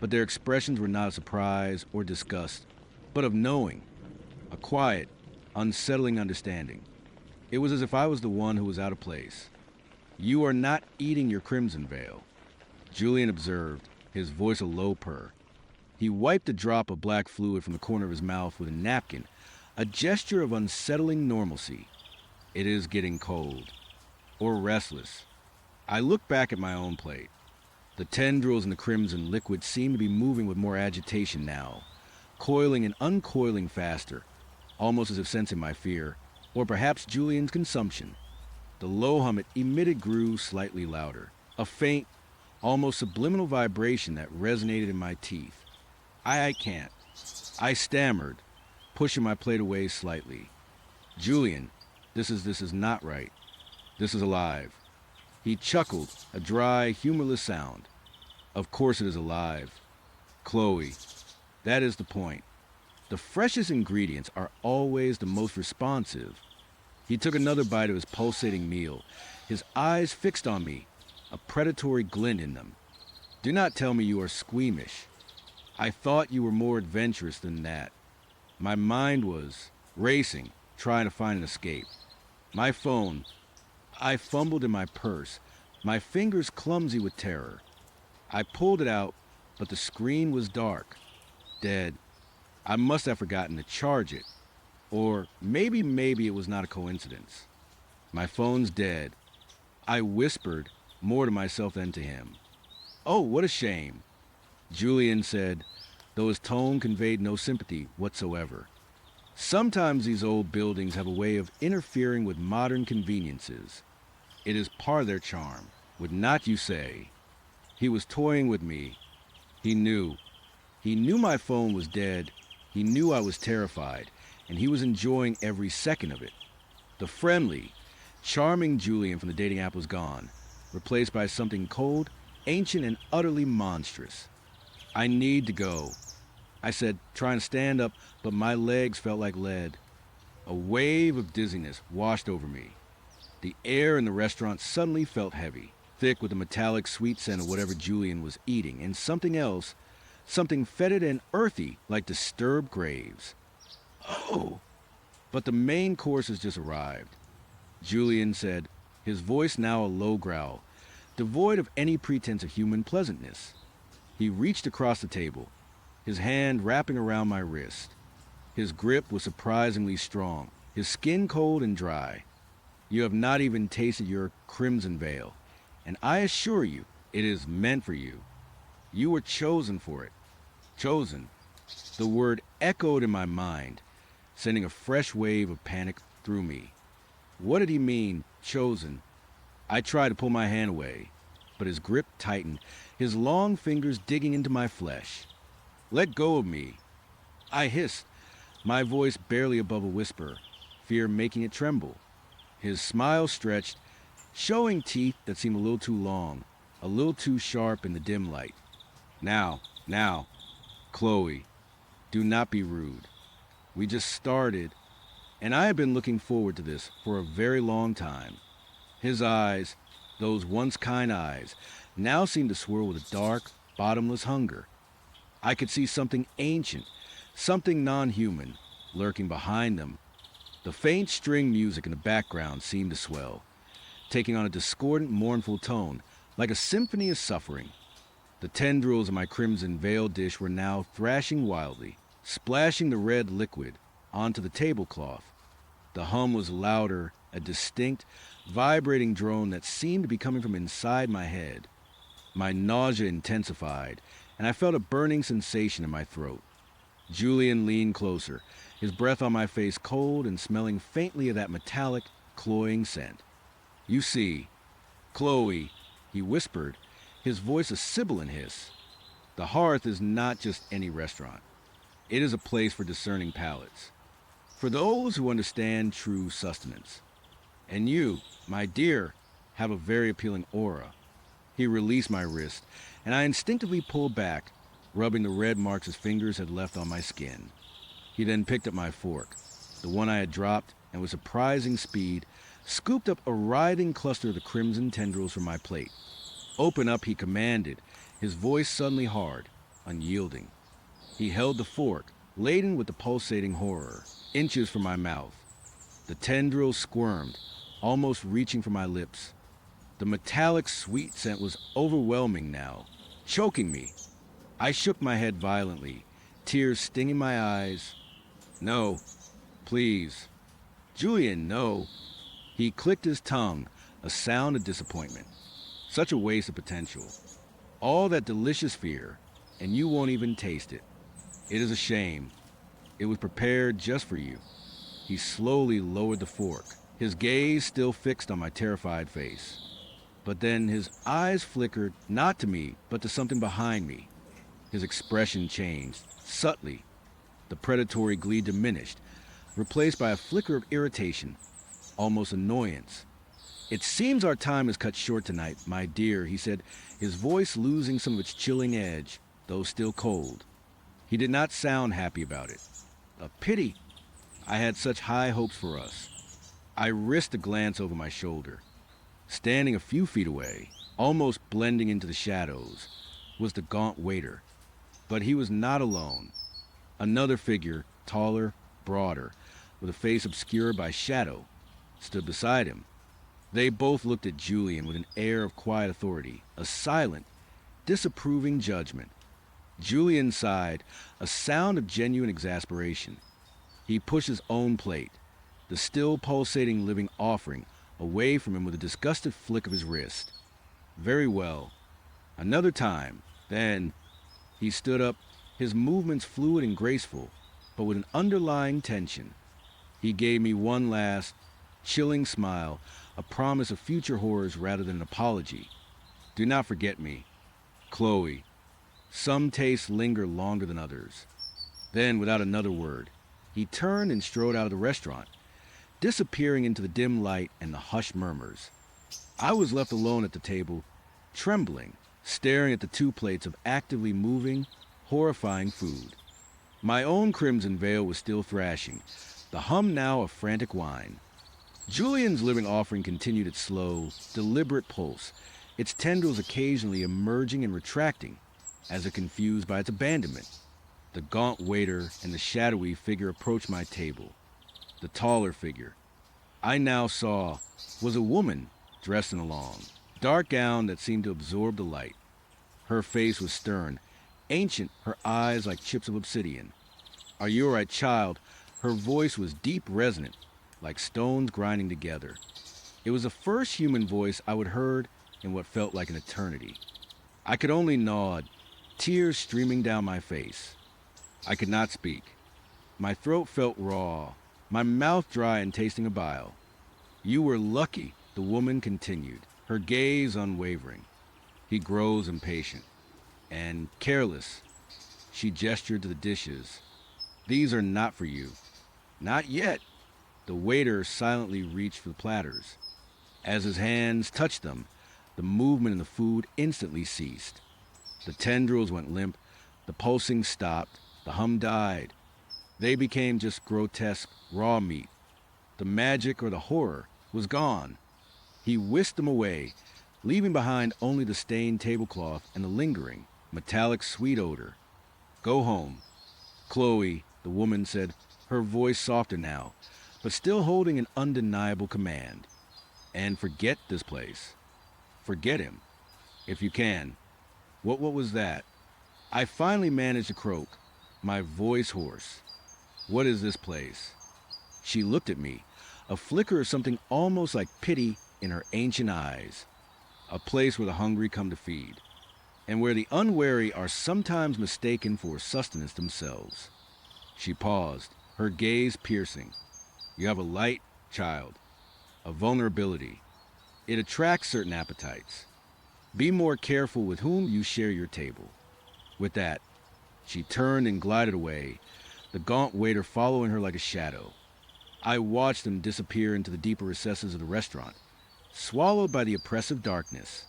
Speaker 1: but their expressions were not of surprise or disgust, but of knowing, a quiet, unsettling understanding. It was as if I was the one who was out of place. "You are not eating your crimson veil," Julian observed, his voice a low purr. He wiped a drop of black fluid from the corner of his mouth with a napkin, a gesture of unsettling normalcy. "It is getting cold." Or restless. I looked back at my own plate. The tendrils in the crimson liquid seemed to be moving with more agitation now, coiling and uncoiling faster, almost as if sensing my fear, or perhaps Julian's consumption. The low hum it emitted grew slightly louder, a faint, almost subliminal vibration that resonated in my teeth. I can't. I stammered, pushing my plate away slightly. "Julian, this is not right. This is alive." He chuckled, a dry, humorless sound. "Of course it is alive. Chloe, that is the point. The freshest ingredients are always the most responsive." He took another bite of his pulsating meal, his eyes fixed on me, a predatory glint in them. "Do not tell me you are squeamish. I thought you were more adventurous than that." My mind was racing, trying to find an escape. My phone. I fumbled in my purse, my fingers clumsy with terror. I pulled it out, but the screen was dark, dead. I must have forgotten to charge it. Or maybe it was not a coincidence. "My phone's dead." I whispered, more to myself than to him. "Oh, what a shame," Julian said, though his tone conveyed no sympathy whatsoever. "Sometimes these old buildings have a way of interfering with modern conveniences. It is part of their charm, would not you say?" He was toying with me. He knew. He knew my phone was dead. He knew I was terrified, and he was enjoying every second of it. The friendly, charming Julian from the dating app was gone, replaced by something cold, ancient, and utterly monstrous. "I need to go," I said, trying to stand up, but my legs felt like lead. A wave of dizziness washed over me. The air in the restaurant suddenly felt heavy, thick with the metallic sweet scent of whatever Julian was eating, and something else, something fetid and earthy like disturbed graves. "Oh!" But the main course has just arrived, Julian said, his voice now a low growl, devoid of any pretense of human pleasantness. He reached across the table, his hand wrapping around my wrist. His grip was surprisingly strong, his skin cold and dry. "You have not even tasted your crimson veil, and I assure you it is meant for you. You were chosen for it." Chosen. The word echoed in my mind, sending a fresh wave of panic through me. What did he mean, chosen? I tried to pull my hand away, but his grip tightened, his long fingers digging into my flesh. "Let go of me," I hissed, my voice barely above a whisper, fear making it tremble. His smile stretched, showing teeth that seemed a little too long, a little too sharp in the dim light. Now, Chloe, do not be rude. We just started, and I have been looking forward to this for a very long time." His eyes, those once kind eyes, now seemed to swirl with a dark, bottomless hunger. I could see something ancient, something non-human, lurking behind them. The faint string music in the background seemed to swell, taking on a discordant, mournful tone, like a symphony of suffering. The tendrils of my crimson veil dish were now thrashing wildly, splashing the red liquid onto the tablecloth. The hum was louder, a distinct, vibrating drone that seemed to be coming from inside my head. My nausea intensified, and I felt a burning sensation in my throat. Julian leaned closer, his breath on my face cold and smelling faintly of that metallic, cloying scent. "You see, Chloe," he whispered, his voice a sibilant hiss. "The hearth is not just any restaurant. It is a place for discerning palates, for those who understand true sustenance. And you, my dear, have a very appealing aura." He released my wrist, and I instinctively pulled back, rubbing the red marks his fingers had left on my skin. He then picked up my fork. The one I had dropped, and with surprising speed, scooped up a writhing cluster of the crimson tendrils from my plate. "Open up," he commanded, his voice suddenly hard, unyielding. He held the fork, laden with the pulsating horror, inches from my mouth. The tendrils squirmed, almost reaching for my lips. The metallic sweet scent was overwhelming now, choking me. I shook my head violently, tears stinging my eyes. "No, please. Julian, no." He clicked his tongue, a sound of disappointment. Such a waste of potential. All that delicious fear, and you won't even taste it. It is a shame. It was prepared just for you. He slowly lowered the fork, his gaze still fixed on my terrified face. But then his eyes flickered, not to me, but to something behind me. His expression changed, subtly. The predatory glee diminished, replaced by a flicker of irritation, almost annoyance. "It seems our time is cut short tonight, my dear," he said, his voice losing some of its chilling edge, though still cold. He did not sound happy about it. A pity. I had such high hopes for us. I risked a glance over my shoulder. Standing a few feet away, almost blending into the shadows, was the gaunt waiter. But he was not alone. Another figure, taller, broader, with a face obscured by shadow, stood beside him. They both looked at Julian with an air of quiet authority, a silent, disapproving judgment. Julian sighed, a sound of genuine exasperation. He pushed his own plate, the still pulsating living offering, away from him with a disgusted flick of his wrist. "Very well. Another time. Then..." He stood up, his movements fluid and graceful, but with an underlying tension. He gave me one last, chilling smile, a promise of future horrors rather than an apology. "Do not forget me. Chloe. Some tastes linger longer than others." Then, without another word, he turned and strode out of the restaurant, disappearing into the dim light and the hushed murmurs. I was left alone at the table, trembling, staring at the two plates of actively moving, horrifying food. My own crimson veil was still thrashing, the hum now a frantic whine. Julian's living offering continued its slow, deliberate pulse, its tendrils occasionally emerging and retracting, as if confused by its abandonment. The gaunt waiter and the shadowy figure approached my table. The taller figure, I now saw, was a woman dressed in a long, dark gown that seemed to absorb the light. Her face was stern, ancient, her eyes like chips of obsidian. "Are you all right, child?" Her voice was deep, resonant, like stones grinding together. It was the first human voice I would heard in what felt like an eternity. I could only nod, tears streaming down my face. I could not speak. My throat felt raw, my mouth dry and tasting of bile. "You were lucky," the woman continued, her gaze unwavering. "He grows impatient. And careless." She gestured to the dishes. "These are not for you." "Not yet." The waiter silently reached for the platters. As his hands touched them, the movement in the food instantly ceased. The tendrils went limp, the pulsing stopped, the hum died. They became just grotesque, raw meat. The magic or the horror was gone. He whisked them away, leaving behind only the stained tablecloth and the lingering, metallic sweet odor. "Go home. Chloe," the woman said, her voice softer now, but still holding an undeniable command. "And forget this place. Forget him. If you can." What was that? I finally managed to croak, my voice hoarse. "What is this place?" She looked at me, a flicker of something almost like pity in her ancient eyes. "A place where the hungry come to feed, and where the unwary are sometimes mistaken for sustenance themselves." She paused, her gaze piercing. "You have a light, child, a vulnerability. It attracts certain appetites. Be more careful with whom you share your table." With that, she turned and glided away, the gaunt waiter following her like a shadow. I watched him disappear into the deeper recesses of the restaurant, swallowed by the oppressive darkness.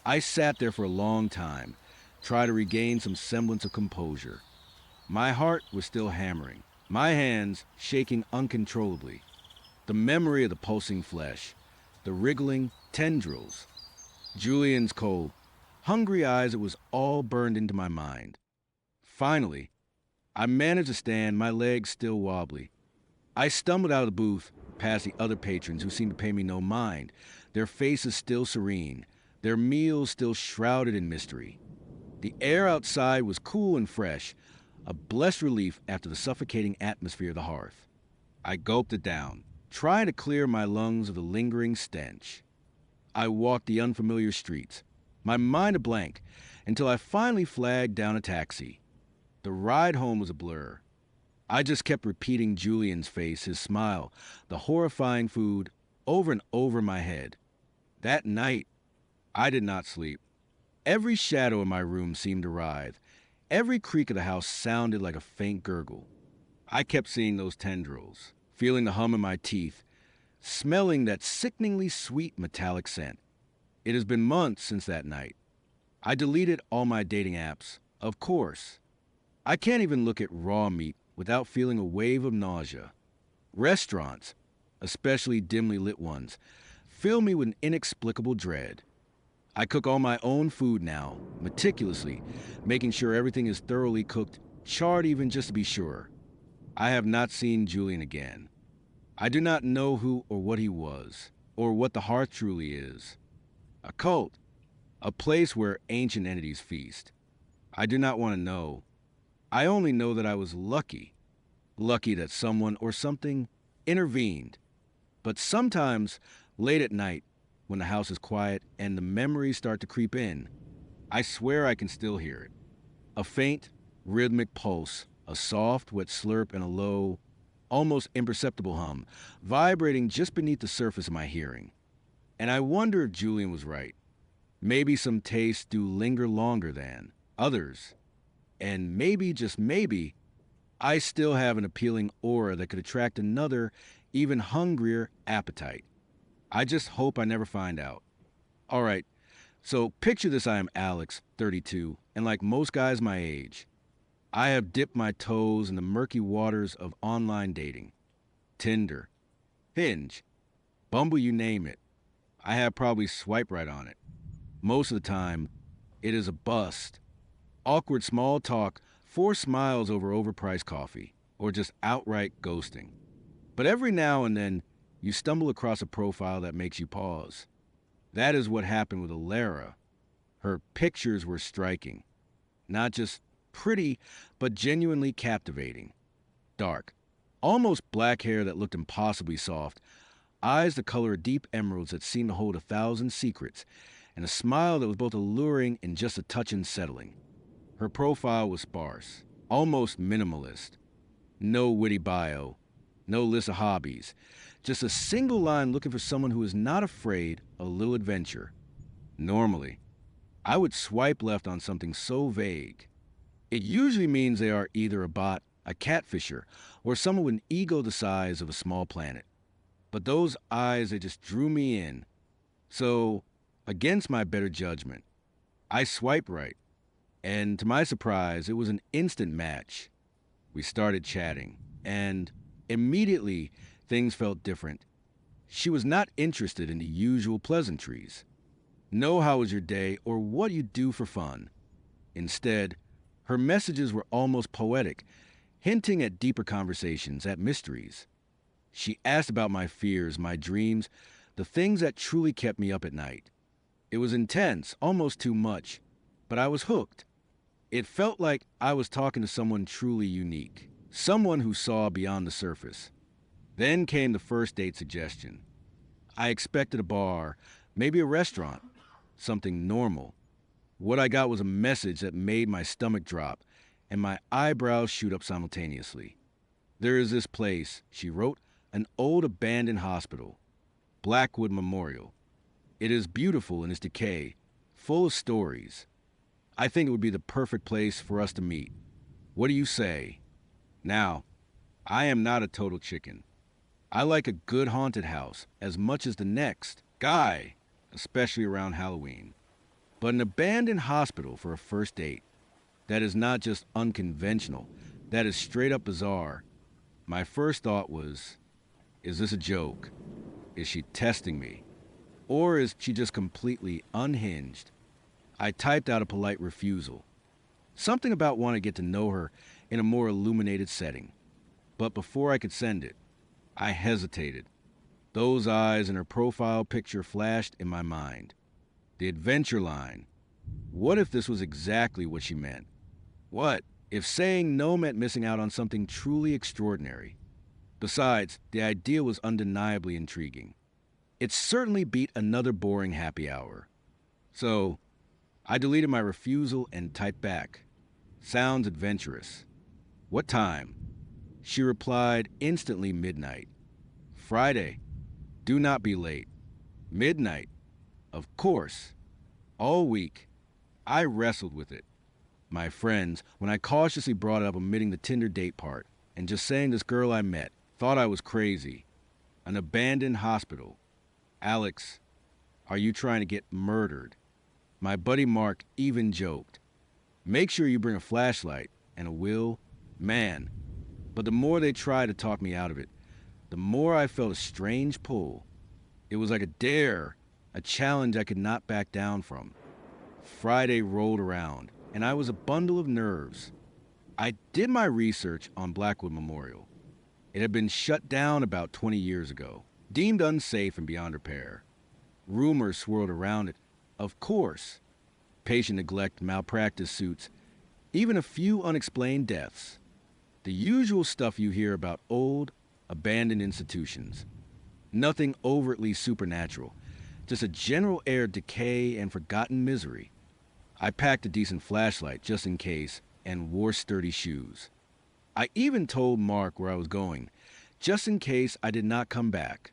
Speaker 1: I sat there for a long time, trying to regain some semblance of composure. My heart was still hammering, my hands shaking uncontrollably. The memory of the pulsing flesh, the wriggling tendrils, Julian's cold, hungry eyes, it was all burned into my mind. Finally, I managed to stand, my legs still wobbly. I stumbled out of the booth, past the other patrons who seemed to pay me no mind, their faces still serene, their meals still shrouded in mystery. The air outside was cool and fresh, a blessed relief after the suffocating atmosphere of the hearth. I gulped it down, trying to clear my lungs of the lingering stench. I walked the unfamiliar streets, my mind a blank, until I finally flagged down a taxi. The ride home was a blur. I just kept repeating Julian's face, his smile, the horrifying food, over and over in my head. That night, I did not sleep. Every shadow in my room seemed to writhe. Every creak of the house sounded like a faint gurgle. I kept seeing those tendrils, feeling the hum in my teeth, smelling that sickeningly sweet metallic scent. It has been months since that night. I deleted all my dating apps, of course. I can't even look at raw meat without feeling a wave of nausea. Restaurants, especially dimly lit ones, fill me with an inexplicable dread. I cook all my own food now, meticulously, making sure everything is thoroughly cooked, charred even just to be sure. I have not seen Julian again. I do not know who or what he was, or what the hearth truly is. A cult, a place where ancient entities feast. I do not want to know. I only know that I was lucky. Lucky that someone or something intervened. But sometimes, late at night, when the house is quiet and the memories start to creep in, I swear I can still hear it. A faint, rhythmic pulse, a soft, wet slurp, and a low, almost imperceptible hum, vibrating just beneath the surface of my hearing. And I wonder if Julian was right. Maybe some tastes do linger longer than others. And maybe, just maybe, I still have an appealing aura that could attract another, even hungrier appetite. I just hope I never find out. All right, so picture this: I am Alex, 32, and like most guys my age, I have dipped my toes in the murky waters of online dating. Tinder, Hinge, Bumble, you name it. I have probably swiped right on it. Most of the time, it is a bust. Awkward small talk, forced smiles over overpriced coffee, or just outright ghosting. But every now and then, you stumble across a profile that makes you pause. That is what happened with Alara. Her pictures were striking. Not just pretty, but genuinely captivating. Dark, almost black hair that looked impossibly soft, eyes the color of deep emeralds that seemed to hold 1,000 secrets, and a smile that was both alluring and just a touch unsettling. Her profile was sparse, almost minimalist. No witty bio, no list of hobbies, just a single line looking for someone who is not afraid of a little adventure. Normally, I would swipe left on something so vague. It usually means they are either a bot, a catfisher, or someone with an ego the size of a small planet. But those eyes, they just drew me in. So, against my better judgment, I swiped right. And to my surprise, it was an instant match. We started chatting, and immediately things felt different. She was not interested in the usual pleasantries. No how was your day or what you do for fun. Instead, her messages were almost poetic, hinting at deeper conversations, at mysteries. She asked about my fears, my dreams, the things that truly kept me up at night. It was intense, almost too much, but I was hooked. It felt like I was talking to someone truly unique, someone who saw beyond the surface. Then came the first date suggestion. I expected a bar, maybe a restaurant, something normal. What I got was a message that made my stomach drop and my eyebrows shoot up simultaneously. There is this place, she wrote, an old abandoned hospital, Blackwood Memorial. It is beautiful in its decay, full of stories. I think it would be the perfect place for us to meet. What do you say? Now, I am not a total chicken. I like a good haunted house as much as the next guy, especially around Halloween. But an abandoned hospital for a first date, that is not just unconventional, that is straight up bizarre. My first thought was, is this a joke? Is she testing me? Or is she just completely unhinged? I typed out a polite refusal. Something about wanting to get to know her in a more illuminated setting. But before I could send it, I hesitated. Those eyes in her profile picture flashed in my mind. The adventure line. What if this was exactly what she meant? What if saying no meant missing out on something truly extraordinary? Besides, the idea was undeniably intriguing. It certainly beat another boring happy hour. So, I deleted my refusal and typed back. Sounds adventurous. What time? She replied instantly midnight. Friday. Do not be late. Midnight. Of course. All week, I wrestled with it. My friends, when I cautiously brought up omitting the Tinder date part and just saying this girl I met, thought I was crazy. An abandoned hospital. Alex, are you trying to get murdered? My buddy Mark even joked. Make sure you bring a flashlight and a will. Man. But the more they tried to talk me out of it, the more I felt a strange pull. It was like a dare, a challenge I could not back down from. Friday rolled around, and I was a bundle of nerves. I did my research on Blackwood Memorial. It had been shut down about 20 years ago, deemed unsafe and beyond repair. Rumors swirled around it, of course. Patient neglect, malpractice suits, even a few unexplained deaths. The usual stuff you hear about old, abandoned institutions. Nothing overtly supernatural, just a general air of decay and forgotten misery. I packed a decent flashlight just in case and wore sturdy shoes. I even told Mark where I was going, just in case I did not come back.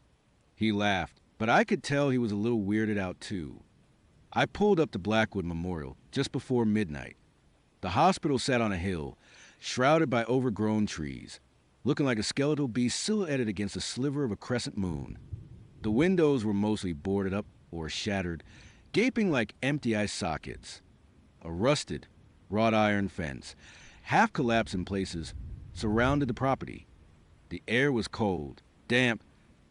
Speaker 1: He laughed, but I could tell he was a little weirded out too. I pulled up to Blackwood Memorial just before midnight. The hospital sat on a hill, shrouded by overgrown trees, looking like a skeletal beast silhouetted against a sliver of a crescent moon. The windows were mostly boarded up or shattered, gaping like empty eye sockets. A rusted, wrought iron fence, half collapsed in places, surrounded the property. The air was cold, damp,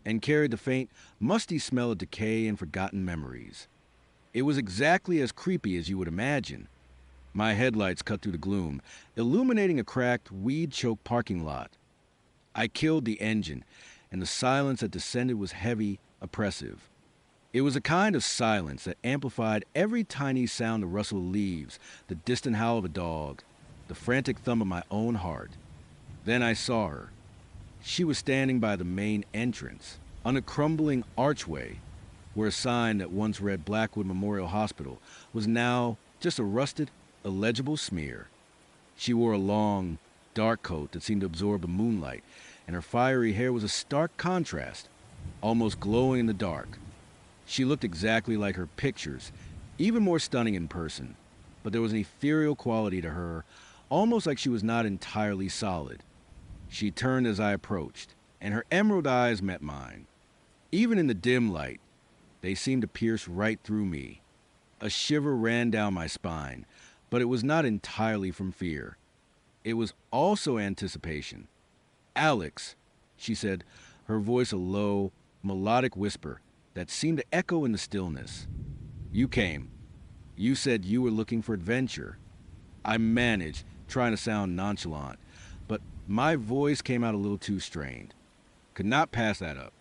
Speaker 1: and carried the faint, musty smell of decay and forgotten memories. It was exactly as creepy as you would imagine. My headlights cut through the gloom, illuminating a cracked, weed-choked parking lot. I killed the engine, and the silence that descended was heavy, oppressive. It was a kind of silence that amplified every tiny sound, the rustle of leaves, the distant howl of a dog, the frantic thump of my own heart. Then I saw her. She was standing by the main entrance, on a crumbling archway, where a sign that once read Blackwood Memorial Hospital was now just a rusted, illegible smear. She wore a long, dark coat that seemed to absorb the moonlight, and her fiery hair was a stark contrast, almost glowing in the dark. She looked exactly like her pictures, even more stunning in person, but there was an ethereal quality to her, almost like she was not entirely solid. She turned as I approached, and her emerald eyes met mine. Even in the dim light, they seemed to pierce right through me. A shiver ran down my spine, but it was not entirely from fear. It was also anticipation. Alex, she said, her voice a low, melodic whisper that seemed to echo in the stillness. You came. You said you were looking for adventure. I managed, trying to sound nonchalant, but my voice came out a little too strained. Could not pass that up.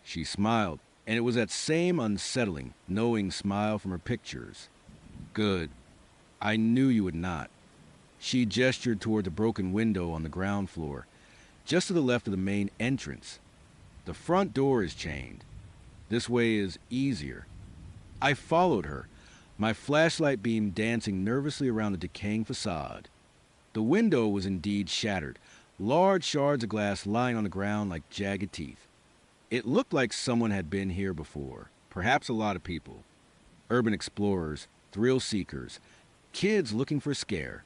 Speaker 1: She smiled, and it was that same unsettling, knowing smile from her pictures. Good. I knew you would not. She gestured toward the broken window on the ground floor, just to the left of the main entrance. The front door is chained. This way is easier. I followed her, my flashlight beam dancing nervously around the decaying facade. The window was indeed shattered, large shards of glass lying on the ground like jagged teeth. It looked like someone had been here before, perhaps a lot of people. Urban explorers, thrill seekers, kids looking for a scare.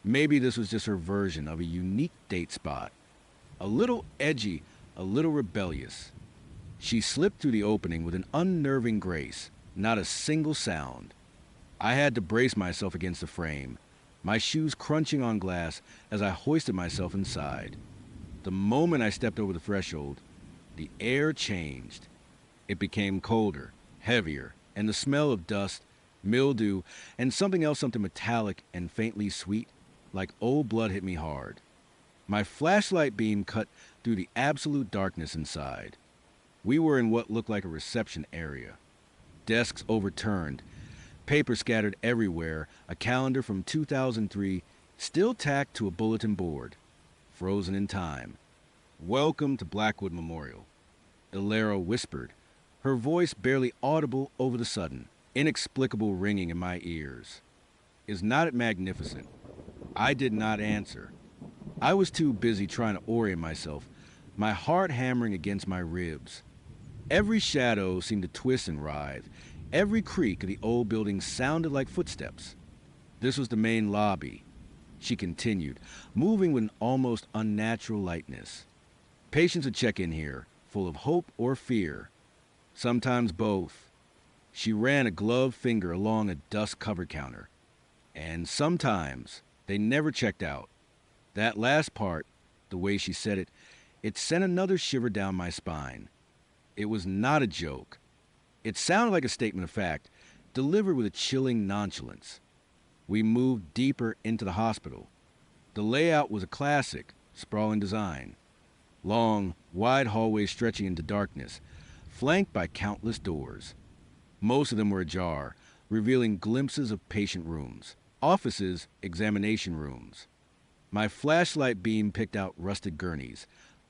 Speaker 1: Maybe this was just her version of a unique date spot. A little edgy, a little rebellious. She slipped through the opening with an unnerving grace, not a single sound. I had to brace myself against the frame, my shoes crunching on glass as I hoisted myself inside. The moment I stepped over the threshold, the air changed. It became colder, heavier, and the smell of dust, mildew, and something metallic and faintly sweet, like old blood hit me hard. My flashlight beam cut through the absolute darkness inside. We were in what looked like a reception area. Desks overturned, paper scattered everywhere, a calendar from 2003 still tacked to a bulletin board, frozen in time. "Welcome to Blackwood Memorial," Ilera whispered, her voice barely audible over the sudden, inexplicable ringing in my ears. "Is not it magnificent?" I did not answer. I was too busy trying to orient myself, my heart hammering against my ribs. Every shadow seemed to twist and writhe. Every creak of the old building sounded like footsteps. This was the main lobby, she continued, moving with an almost unnatural lightness. Patients would check in here, full of hope or fear. Sometimes both. She ran a gloved finger along a dust-covered counter. And sometimes they never checked out. That last part, the way she said it, it sent another shiver down my spine. It was not a joke. It sounded like a statement of fact, delivered with a chilling nonchalance. We moved deeper into the hospital. The layout was a classic, sprawling design. Long, wide hallways stretching into darkness, flanked by countless doors. Most of them were ajar, revealing glimpses of patient rooms, offices, examination rooms. My flashlight beam picked out rusted gurneys,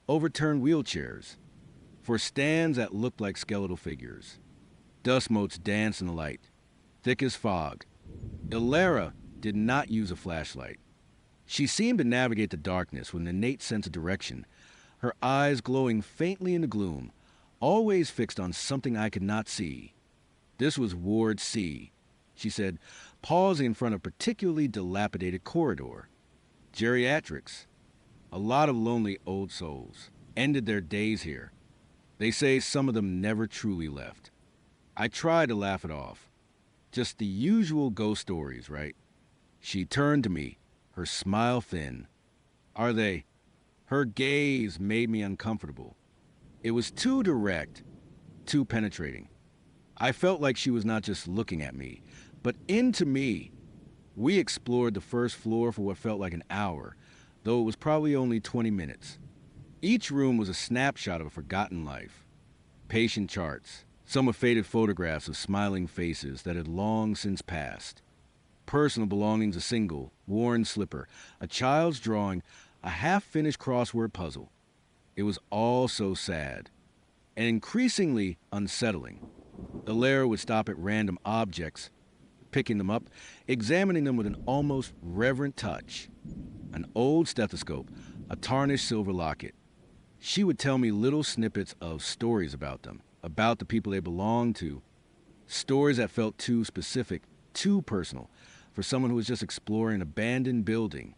Speaker 1: overturned wheelchairs, for stands that looked like skeletal figures. Dust motes danced in the light, thick as fog. Ilera did not use a flashlight. She seemed to navigate the darkness with an innate sense of direction, her eyes glowing faintly in the gloom, always fixed on something I could not see. This was Ward C, she said, pausing in front of a particularly dilapidated corridor. Geriatrics. A lot of lonely old souls ended their days here. They say some of them never truly left. I tried to laugh it off. Just the usual ghost stories, right? She turned to me, her smile thin. Are they? Her gaze made me uncomfortable. It was too direct, too penetrating. I felt like she was not just looking at me, but into me. We explored the first floor for what felt like an hour, though it was probably only 20 minutes. Each room was a snapshot of a forgotten life. Patient charts, some with faded photographs of smiling faces that had long since passed. Personal belongings, a single, worn slipper, a child's drawing, a half-finished crossword puzzle. It was all so sad, and increasingly unsettling. Ilera would stop at random objects, picking them up, examining them with an almost reverent touch. An old stethoscope, a tarnished silver locket. She would tell me little snippets of stories about them, about the people they belonged to. Stories that felt too specific, too personal, for someone who was just exploring an abandoned building.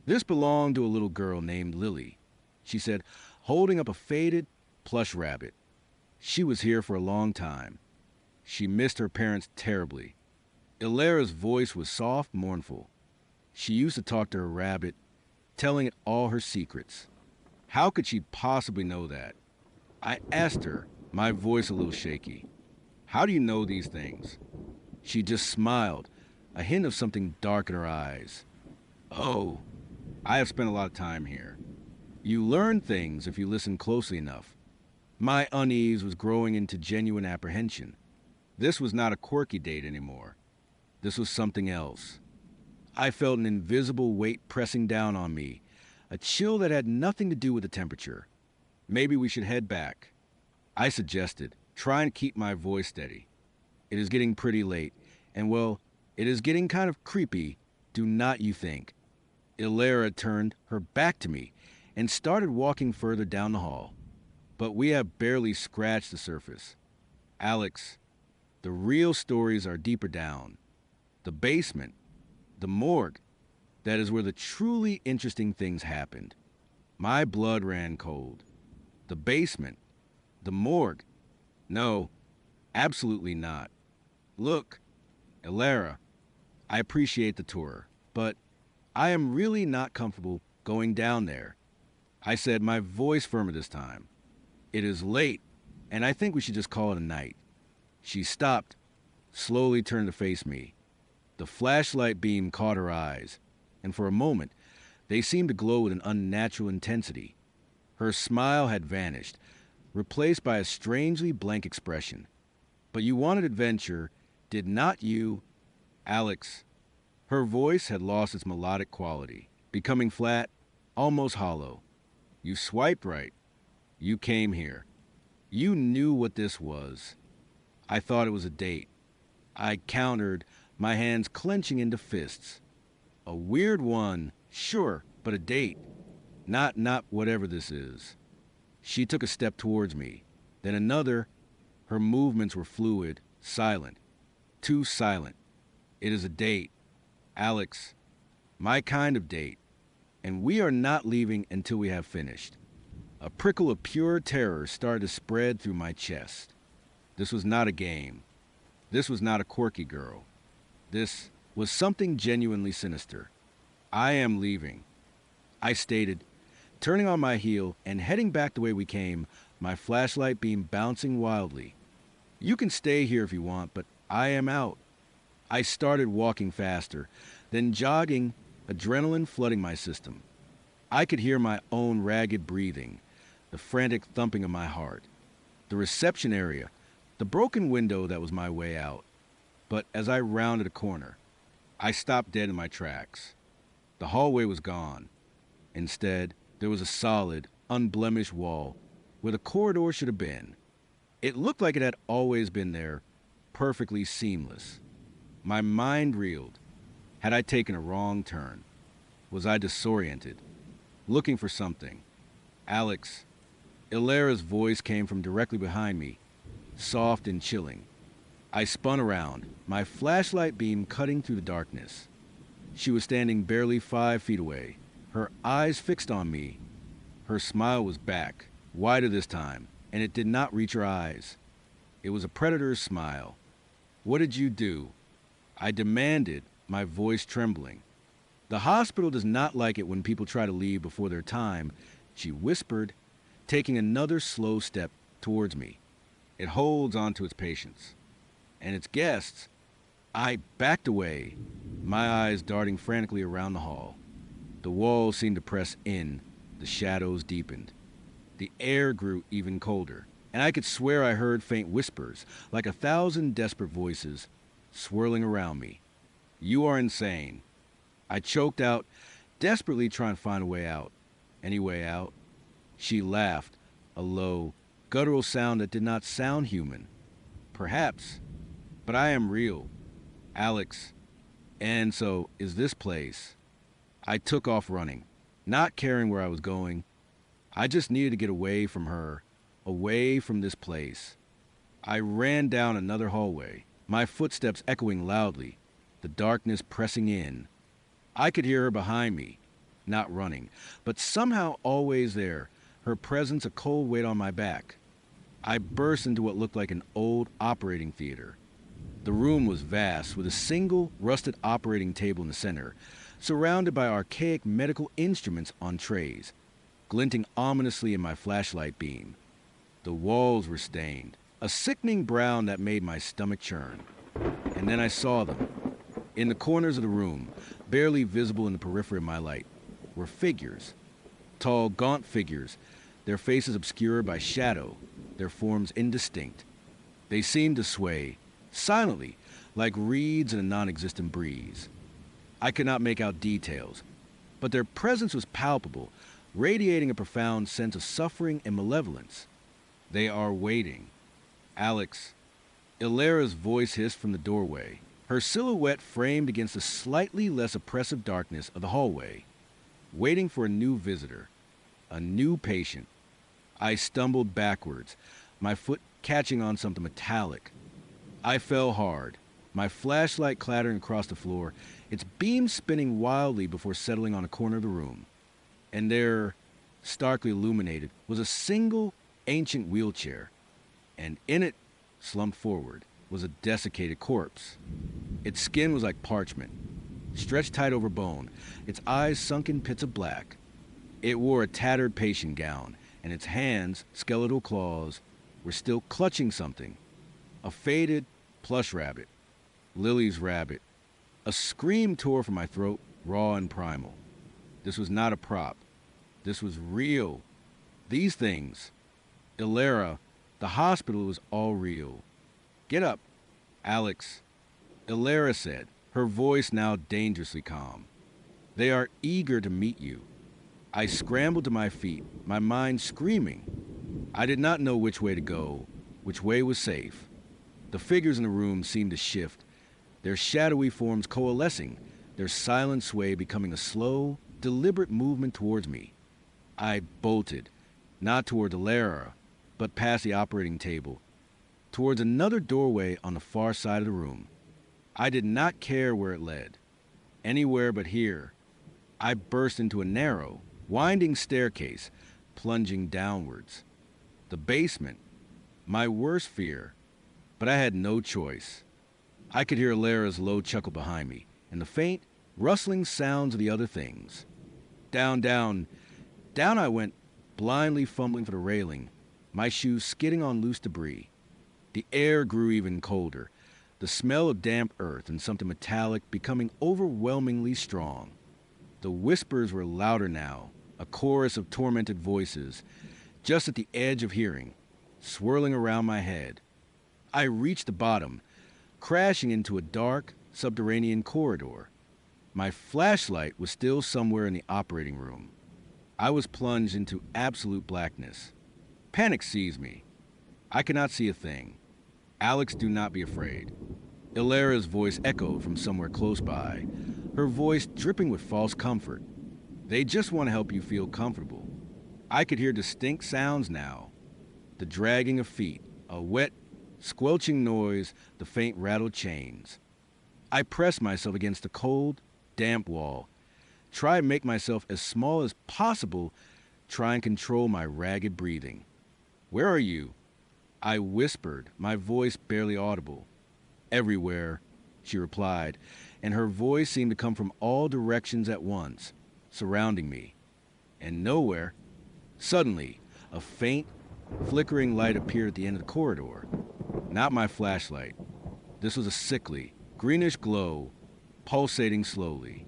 Speaker 1: This belonged to a little girl named Lily, she said, holding up a faded plush rabbit. She was here for a long time. She missed her parents terribly. Ilera's voice was soft, mournful. She used to talk to her rabbit, telling it all her secrets. How could she possibly know that? I asked her, my voice a little shaky. How do you know these things? She just smiled, a hint of something dark in her eyes. Oh, I have spent a lot of time here. You learn things if you listen closely enough. My unease was growing into genuine apprehension. This was not a quirky date anymore. This was something else. I felt an invisible weight pressing down on me, a chill that had nothing to do with the temperature. Maybe we should head back, I suggested, trying to keep my voice steady. It is getting pretty late, and well, it is getting kind of creepy, do not you think? Ilera turned her back to me and started walking further down the hall. But we have barely scratched the surface. Alex, the real stories are deeper down. The basement, the morgue, that is where the truly interesting things happened. My blood ran cold. The basement, the morgue. No, absolutely not. Look, Ilera, I appreciate the tour, but I am really not comfortable going down there. I said, my voice firmer this time. It is late, and I think we should just call it a night. She stopped, slowly turned to face me. The flashlight beam caught her eyes, and for a moment, they seemed to glow with an unnatural intensity. Her smile had vanished, replaced by a strangely blank expression. But you wanted adventure, did not you, Alex? Her voice had lost its melodic quality, becoming flat, almost hollow. You swiped right. You came here. You knew what this was. I thought it was a date. I countered, my hands clenching into fists. A weird one, sure, but a date. Not whatever this is. She took a step towards me, then another. Her movements were fluid, silent. Too silent. It is a date. Alex. My kind of date. And we are not leaving until we have finished. A prickle of pure terror started to spread through my chest. This was not a game. This was not a quirky girl. This was something genuinely sinister. I am leaving, I stated, turning on my heel and heading back the way we came, my flashlight beam bouncing wildly. You can stay here if you want, but I am out. I started walking faster, then jogging, adrenaline flooding my system. I could hear my own ragged breathing, the frantic thumping of my heart, the reception area, the broken window that was my way out. But as I rounded a corner, I stopped dead in my tracks. The hallway was gone. Instead, there was a solid, unblemished wall where the corridor should have been. It looked like it had always been there, perfectly seamless. My mind reeled. Had I taken a wrong turn? Was I disoriented? Looking for something? Alex. Ilara's voice came from directly behind me, soft and chilling. I spun around, my flashlight beam cutting through the darkness. She was standing barely 5 feet away, her eyes fixed on me. Her smile was back, wider this time, and it did not reach her eyes. It was a predator's smile. What did you do? I demanded, my voice trembling. The hospital does not like it when people try to leave before their time, she whispered, taking another slow step towards me. It holds on to its patients. And its guests. I backed away, my eyes darting frantically around the hall. The walls seemed to press in, the shadows deepened. The air grew even colder, and I could swear I heard faint whispers, like 1,000 desperate voices, swirling around me. You are insane. I choked out, desperately trying to find a way out. Any way out? She laughed, a low, guttural sound that did not sound human. Perhaps. But I am real. Alex. And so, is this place. I took off running, not caring where I was going. I just needed to get away from her, away from this place. I ran down another hallway, my footsteps echoing loudly, the darkness pressing in. I could hear her behind me, not running, but somehow always there, her presence a cold weight on my back. I burst into what looked like an old operating theater. The room was vast, with a single rusted operating table in the center, surrounded by archaic medical instruments on trays, glinting ominously in my flashlight beam. The walls were stained, a sickening brown that made my stomach churn. And then I saw them. In the corners of the room, barely visible in the periphery of my light, were figures. Tall, gaunt figures, their faces obscured by shadow, their forms indistinct. They seemed to sway, silently, like reeds in a non-existent breeze. I could not make out details, but their presence was palpable, radiating a profound sense of suffering and malevolence. They are waiting. Alex. Ilara's voice hissed from the doorway, her silhouette framed against the slightly less oppressive darkness of the hallway, waiting for a new visitor, a new patient. I stumbled backwards, my foot catching on something metallic. I fell hard, my flashlight clattering across the floor, its beam spinning wildly before settling on a corner of the room. And there, starkly illuminated, was a single ancient wheelchair, and in it, slumped forward, was a desiccated corpse. Its skin was like parchment, stretched tight over bone, its eyes sunk in pits of black. It wore a tattered patient gown, and its hands, skeletal claws, were still clutching something. A faded plush rabbit. Lily's rabbit. A scream tore from my throat, raw and primal. This was not a prop. This was real. These things. Ilera, the hospital was all real. Get up, Alex. Ilera said, her voice now dangerously calm. They are eager to meet you. I scrambled to my feet, my mind screaming. I did not know which way to go, which way was safe. The figures in the room seemed to shift, their shadowy forms coalescing, their silent sway becoming a slow, deliberate movement towards me. I bolted, not toward the Lara, but past the operating table, towards another doorway on the far side of the room. I did not care where it led. Anywhere but here. I burst into a narrow, winding staircase, plunging downwards. The basement, my worst fear, but I had no choice. I could hear Lara's low chuckle behind me, and the faint, rustling sounds of the other things. Down, down, down I went, blindly fumbling for the railing, my shoes skidding on loose debris. The air grew even colder, the smell of damp earth and something metallic becoming overwhelmingly strong. The whispers were louder now, a chorus of tormented voices, just at the edge of hearing, swirling around my head. I reached the bottom, crashing into a dark, subterranean corridor. My flashlight was still somewhere in the operating room. I was plunged into absolute blackness. Panic seized me. I could not see a thing. Alex, do not be afraid. Ilara's voice echoed from somewhere close by, her voice dripping with false comfort. They just want to help you feel comfortable. I could hear distinct sounds now. The dragging of feet, a wet, squelching noise, the faint rattled chains. I pressed myself against the cold, damp wall, tried to make myself as small as possible, try and control my ragged breathing. Where are you? I whispered, my voice barely audible. Everywhere, she replied, and her voice seemed to come from all directions at once, surrounding me. And nowhere. Suddenly, a faint, flickering light appeared at the end of the corridor. Not my flashlight. This was a sickly, greenish glow, pulsating slowly.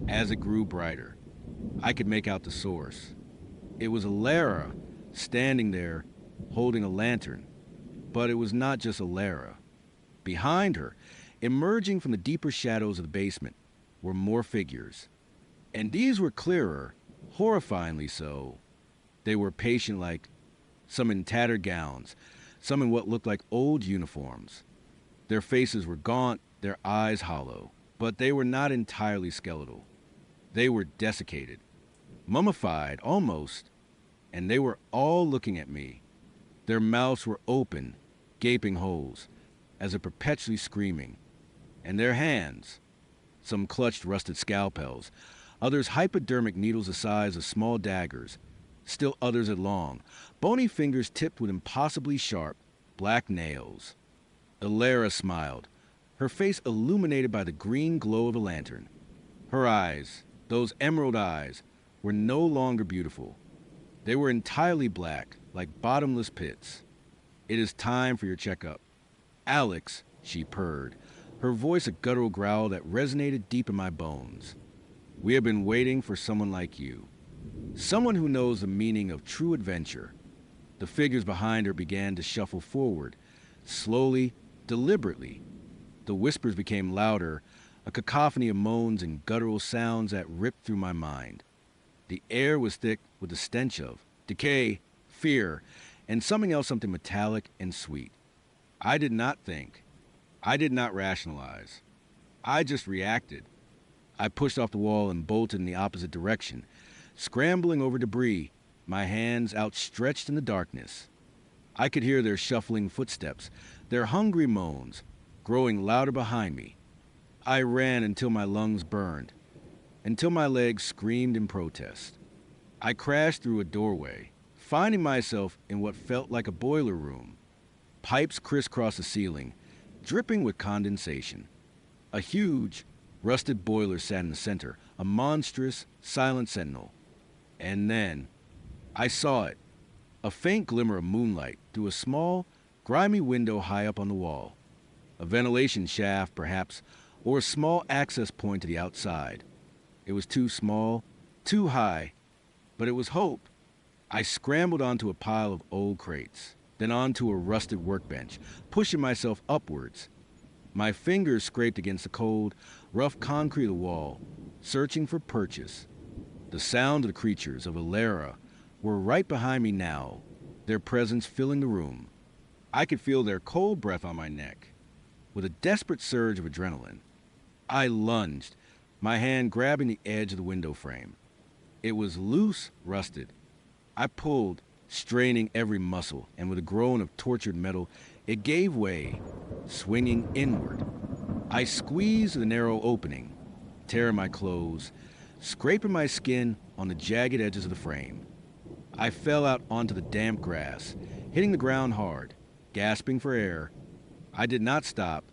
Speaker 1: As it grew brighter, I could make out the source. It was Lara, standing there, holding a lantern. But it was not just Lara. Behind her, emerging from the deeper shadows of the basement, were more figures. And these were clearer, horrifyingly so. They were patient-like, some in tattered gowns, some in what looked like old uniforms. Their faces were gaunt, their eyes hollow, but they were not entirely skeletal. They were desiccated, mummified almost, and they were all looking at me. Their mouths were open, gaping holes, as if perpetually screaming. And their hands, some clutched rusted scalpels, others hypodermic needles the size of small daggers, still others had long, bony fingers tipped with impossibly sharp, black nails. Ilara smiled, her face illuminated by the green glow of a lantern. Her eyes, those emerald eyes, were no longer beautiful. They were entirely black, like bottomless pits. It is time for your checkup. Alex, she purred, her voice a guttural growl that resonated deep in my bones. We have been waiting for someone like you. Someone who knows the meaning of true adventure. The figures behind her began to shuffle forward, slowly, deliberately. The whispers became louder, a cacophony of moans and guttural sounds that ripped through my mind. The air was thick with the stench of decay, fear, and something else, something metallic and sweet. I did not think. I did not rationalize. I just reacted. I pushed off the wall and bolted in the opposite direction, scrambling over debris, my hands outstretched in the darkness. I could hear their shuffling footsteps, their hungry moans, growing louder behind me. I ran until my lungs burned, until my legs screamed in protest. I crashed through a doorway, finding myself in what felt like a boiler room. Pipes crisscrossed the ceiling, dripping with condensation. A huge, rusted boiler sat in the center, a monstrous, silent sentinel. And then I saw it, a faint glimmer of moonlight through a small, grimy window high up on the wall. A ventilation shaft, perhaps, or a small access point to the outside. It was too small, too high, but it was hope. I scrambled onto a pile of old crates, then onto a rusted workbench, pushing myself upwards. My fingers scraped against the cold, rough concrete of the wall, searching for purchase. The sound of the creatures of Alara were right behind me now, their presence filling the room. I could feel their cold breath on my neck. With a desperate surge of adrenaline, I lunged, my hand grabbing the edge of the window frame. It was loose, rusted. I pulled, straining every muscle, and with a groan of tortured metal, it gave way, swinging inward. I squeezed the narrow opening, tearing my clothes, scraping my skin on the jagged edges of the frame. I fell out onto the damp grass, hitting the ground hard, gasping for air. I did not stop.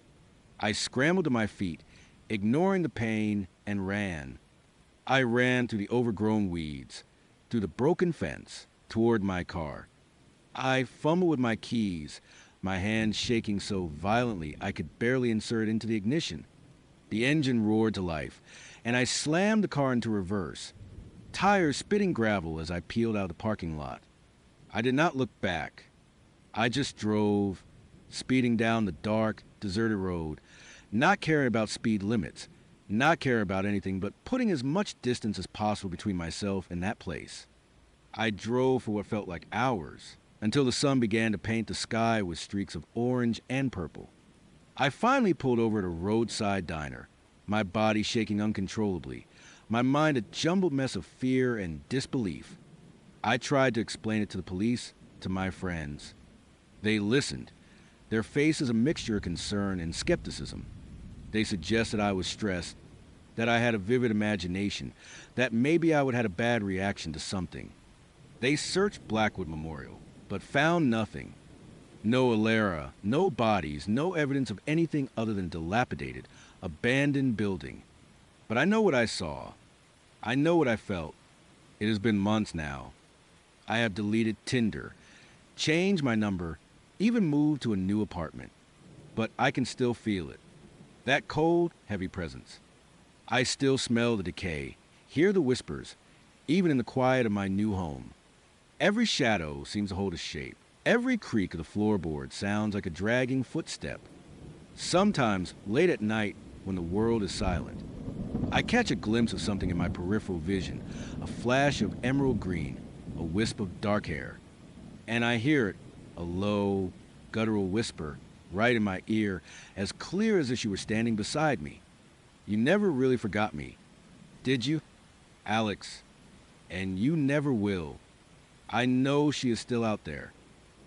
Speaker 1: I scrambled to my feet, ignoring the pain, and ran. I ran through the overgrown weeds, through the broken fence, toward my car. I fumbled with my keys, my hand shaking so violently I could barely insert it into the ignition. The engine roared to life, and I slammed the car into reverse, tires spitting gravel as I peeled out of the parking lot. I did not look back. I just drove, speeding down the dark, deserted road, not caring about speed limits, not caring about anything but putting as much distance as possible between myself and that place. I drove for what felt like hours, until the sun began to paint the sky with streaks of orange and purple. I finally pulled over at a roadside diner, my body shaking uncontrollably, my mind a jumbled mess of fear and disbelief. I tried to explain it to the police, to my friends. They listened, their faces a mixture of concern and skepticism. They suggested I was stressed, that I had a vivid imagination, that maybe I would have had a bad reaction to something. They searched Blackwood Memorial, but found nothing. No Alara, no bodies, no evidence of anything other than dilapidated, abandoned building. But I know what I saw. I know what I felt. It has been months now. I have deleted Tinder, changed my number, even moved to a new apartment. But I can still feel it. That cold, heavy presence. I still smell the decay, hear the whispers, even in the quiet of my new home. Every shadow seems to hold a shape. Every creak of the floorboard sounds like a dragging footstep. Sometimes, late at night, when the world is silent, I catch a glimpse of something in my peripheral vision, a flash of emerald green, a wisp of dark hair. And I hear it, a low, guttural whisper, right in my ear, as clear as if she were standing beside me. You never really forgot me, did you, Alex? And you never will. I know she is still out there.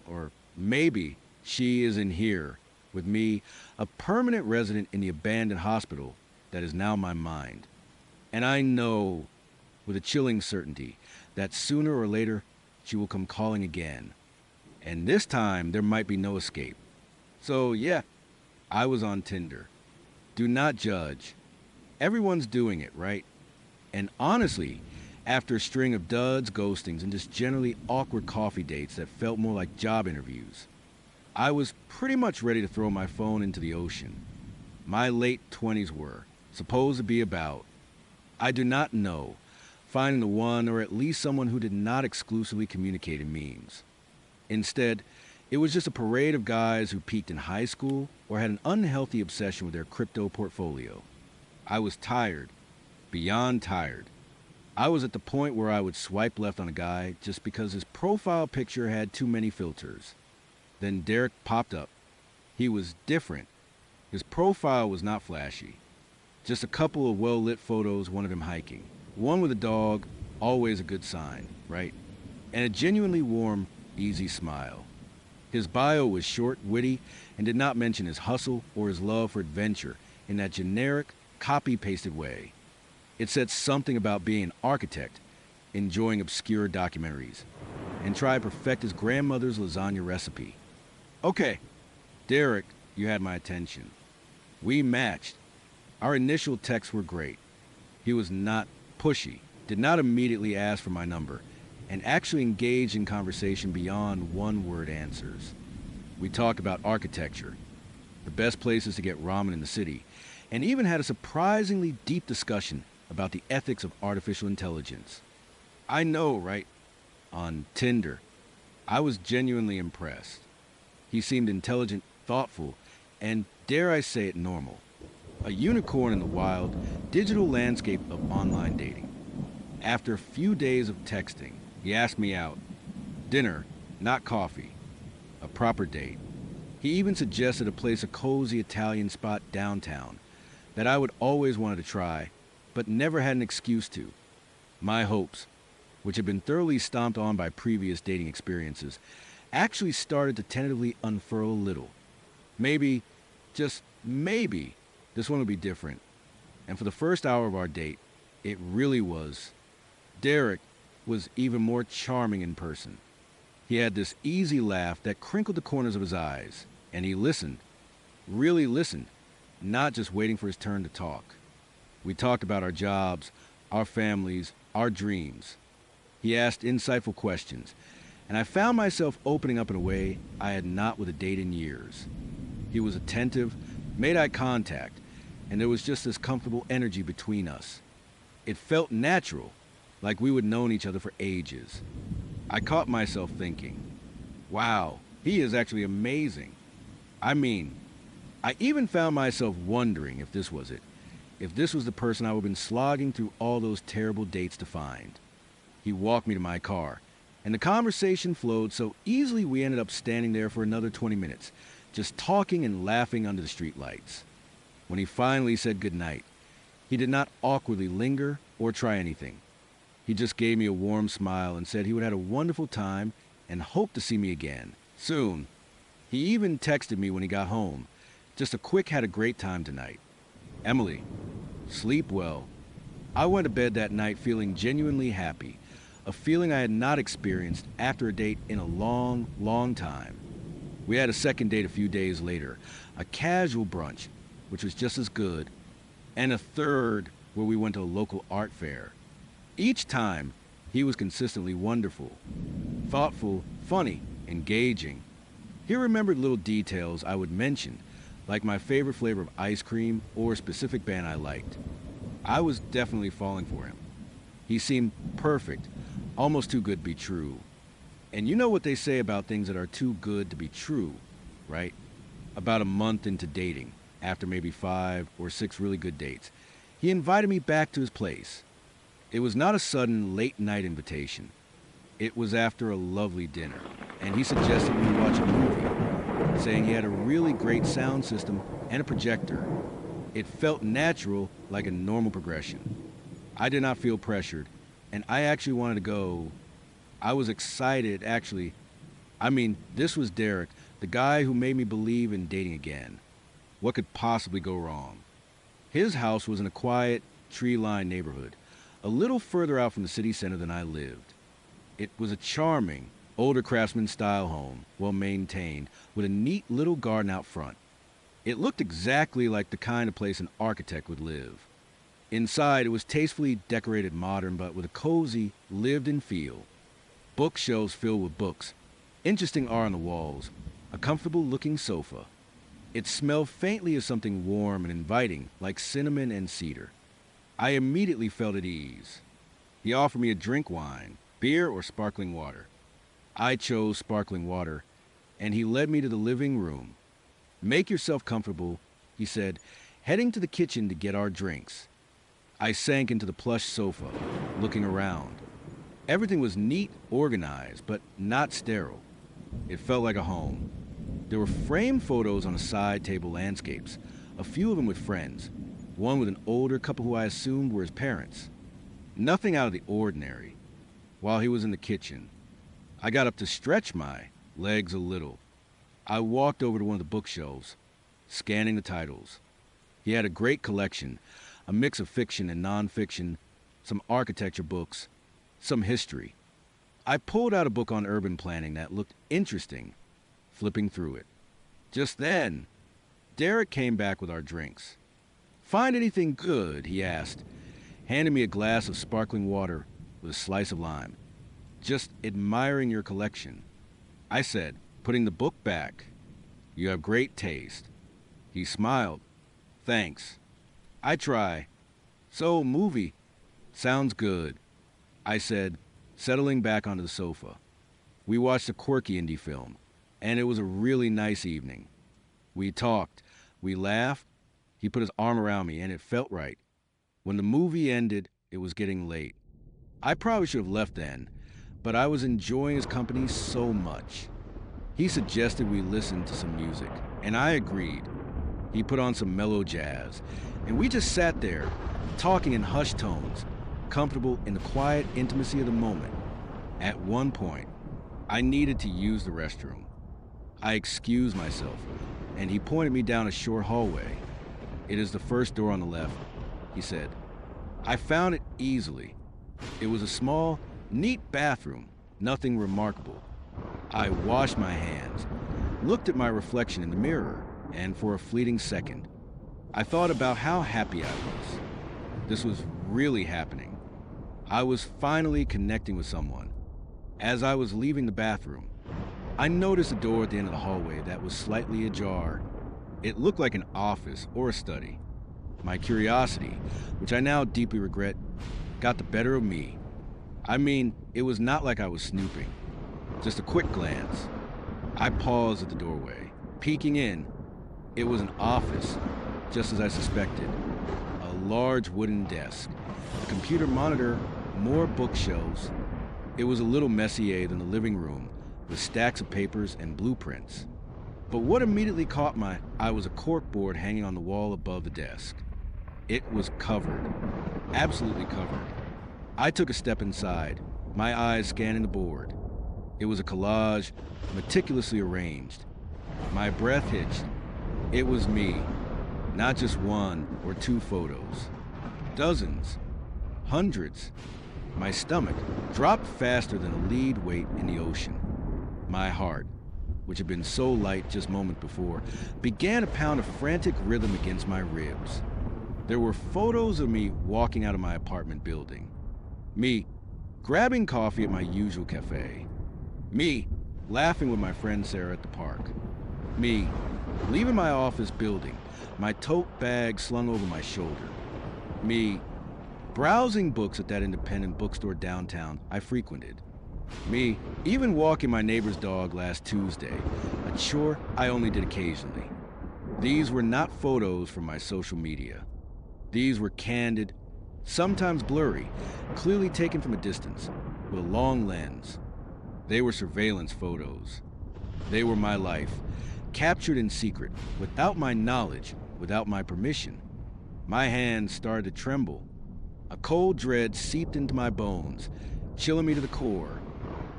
Speaker 1: Or maybe she is in here, with me, a permanent resident in the abandoned hospital that is now my mind. And I know, with a chilling certainty, that sooner or later she will come calling again. And this time there might be no escape. So yeah, I was on Tinder. Do not judge. Everyone's doing it, right? And honestly, after a string of duds, ghostings, and just generally awkward coffee dates that felt more like job interviews, I was pretty much ready to throw my phone into the ocean. My late 20s were supposed to be about, I do not know, finding the one or at least someone who did not exclusively communicate in memes. Instead, it was just a parade of guys who peaked in high school or had an unhealthy obsession with their crypto portfolio. I was tired, beyond tired. I was at the point where I would swipe left on a guy just because his profile picture had too many filters. Then Derek popped up. He was different. His profile was not flashy. Just a couple of well-lit photos, one of him hiking. One with a dog, always a good sign, right? And a genuinely warm, easy smile. His bio was short, witty, and did not mention his hustle or his love for adventure in that generic, copy-pasted way. It said something about being an architect, enjoying obscure documentaries, and trying to perfect his grandmother's lasagna recipe. Okay, Derek, you had my attention. We matched. Our initial texts were great. He was not pushy, did not immediately ask for my number, and actually engaged in conversation beyond one-word answers. We talked about architecture, the best places to get ramen in the city, and even had a surprisingly deep discussion about the ethics of artificial intelligence. I know, right? On Tinder, I was genuinely impressed. He seemed intelligent, thoughtful, and, dare I say it, normal. A unicorn in the wild, digital landscape of online dating. After a few days of texting, he asked me out. Dinner, not coffee. A proper date. He even suggested a cozy Italian spot downtown that I would always wanted to try, but never had an excuse to. My hopes, which had been thoroughly stomped on by previous dating experiences, actually started to tentatively unfurl a little. Maybe, just maybe, this one would be different. And for the first hour of our date, it really was. Derek was even more charming in person. He had this easy laugh that crinkled the corners of his eyes, and he listened, really listened, not just waiting for his turn to talk. We talked about our jobs, our families, our dreams. He asked insightful questions, and I found myself opening up in a way I had not with a date in years. He was attentive, made eye contact, and there was just this comfortable energy between us. It felt natural, like we would known each other for ages. I caught myself thinking, wow, he is actually amazing. I mean, I even found myself wondering if this was it, if this was the person I would have been slogging through all those terrible dates to find. He walked me to my car, and the conversation flowed so easily we ended up standing there for another 20 minutes, just talking and laughing under the streetlights. When he finally said goodnight, he did not awkwardly linger or try anything. He just gave me a warm smile and said he would have had a wonderful time and hoped to see me again, soon. He even texted me when he got home, just a quick had a great time tonight. Emily, sleep well. I went to bed that night feeling genuinely happy, a feeling I had not experienced after a date in a long, long time. We had a second date a few days later, a casual brunch, which was just as good, and a third where we went to a local art fair. Each time, he was consistently wonderful, thoughtful, funny, engaging. He remembered little details I would mention, like my favorite flavor of ice cream or a specific band I liked. I was definitely falling for him. He seemed perfect, almost too good to be true. And you know what they say about things that are too good to be true, right? About a month into dating, after maybe 5 or 6 really good dates, he invited me back to his place. It was not a sudden late-night invitation. It was after a lovely dinner, and he suggested we watch a movie, saying he had a really great sound system and a projector. It felt natural, like a normal progression. I did not feel pressured, and I actually wanted to go. I was excited, actually. This was Derek, the guy who made me believe in dating again. What could possibly go wrong? His house was in a quiet, tree-lined neighborhood, a little further out from the city center than I lived. It was a charming, older craftsman-style home, well-maintained, with a neat little garden out front. It looked exactly like the kind of place an architect would live. Inside, it was tastefully decorated modern, but with a cozy, lived-in feel. Bookshelves filled with books, interesting art on the walls, a comfortable-looking sofa. It smelled faintly of something warm and inviting, like cinnamon and cedar. I immediately felt at ease. He offered me a drink wine, beer or sparkling water. I chose sparkling water, and he led me to the living room. Make yourself comfortable, he said, heading to the kitchen to get our drinks. I sank into the plush sofa, looking around. Everything was neat, organized, but not sterile. It felt like a home. There were framed photos on a side table landscapes, a few of them with friends, one with an older couple who I assumed were his parents. Nothing out of the ordinary. While he was in the kitchen, I got up to stretch my legs a little. I walked over to one of the bookshelves, scanning the titles. He had a great collection, a mix of fiction and nonfiction, some architecture books, some history. I pulled out a book on urban planning that looked interesting, flipping through it. Just then, Derek came back with our drinks. Find anything good? He asked, handed me a glass of sparkling water with a slice of lime. "Just admiring your collection," I said, putting the book back. "You have great taste." He smiled. "Thanks. I try. So, movie. Sounds good," I said, settling back onto the sofa. We watched a quirky indie film, and it was a really nice evening. We talked. We laughed. He put his arm around me, and it felt right. When the movie ended, it was getting late. I probably should have left then, but I was enjoying his company so much. He suggested we listen to some music, and I agreed. He put on some mellow jazz, and we just sat there, talking in hushed tones, comfortable in the quiet intimacy of the moment. At one point, I needed to use the restroom. I excused myself, and he pointed me down a short hallway. "It is the first door on the left," he said. I found it easily. It was a small, neat bathroom, nothing remarkable. I washed my hands, looked at my reflection in the mirror, and for a fleeting second, I thought about how happy I was. This was really happening. I was finally connecting with someone. As I was leaving the bathroom, I noticed a door at the end of the hallway that was slightly ajar. It looked like an office or a study. My curiosity, which I now deeply regret, got the better of me. I mean, it was not like I was snooping. Just a quick glance. I paused at the doorway, peeking in. It was an office, just as I suspected. A large wooden desk, a computer monitor, more bookshelves. It was a little messier than the living room, with stacks of papers and blueprints. But what immediately caught my eye was a corkboard hanging on the wall above the desk. It was covered, absolutely covered. I took a step inside, my eyes scanning the board. It was a collage, meticulously arranged. My breath hitched. It was me, not just one or two photos. Dozens, hundreds. My stomach dropped faster than a lead weight in the ocean. My heart, which had been so light just moments before, began to pound a frantic rhythm against my ribs. There were photos of me walking out of my apartment building. Me grabbing coffee at my usual cafe. Me laughing with my friend Sarah at the park. Me leaving my office building, my tote bag slung over my shoulder. Me browsing books at that independent bookstore downtown I frequented. Me even walking my neighbor's dog last Tuesday, a chore I only did occasionally. These were not photos from my social media. These were candid, sometimes blurry, clearly taken from a distance, with a long lens. They were surveillance photos. They were my life, captured in secret, without my knowledge, without my permission. My hands started to tremble. A cold dread seeped into my bones, chilling me to the core.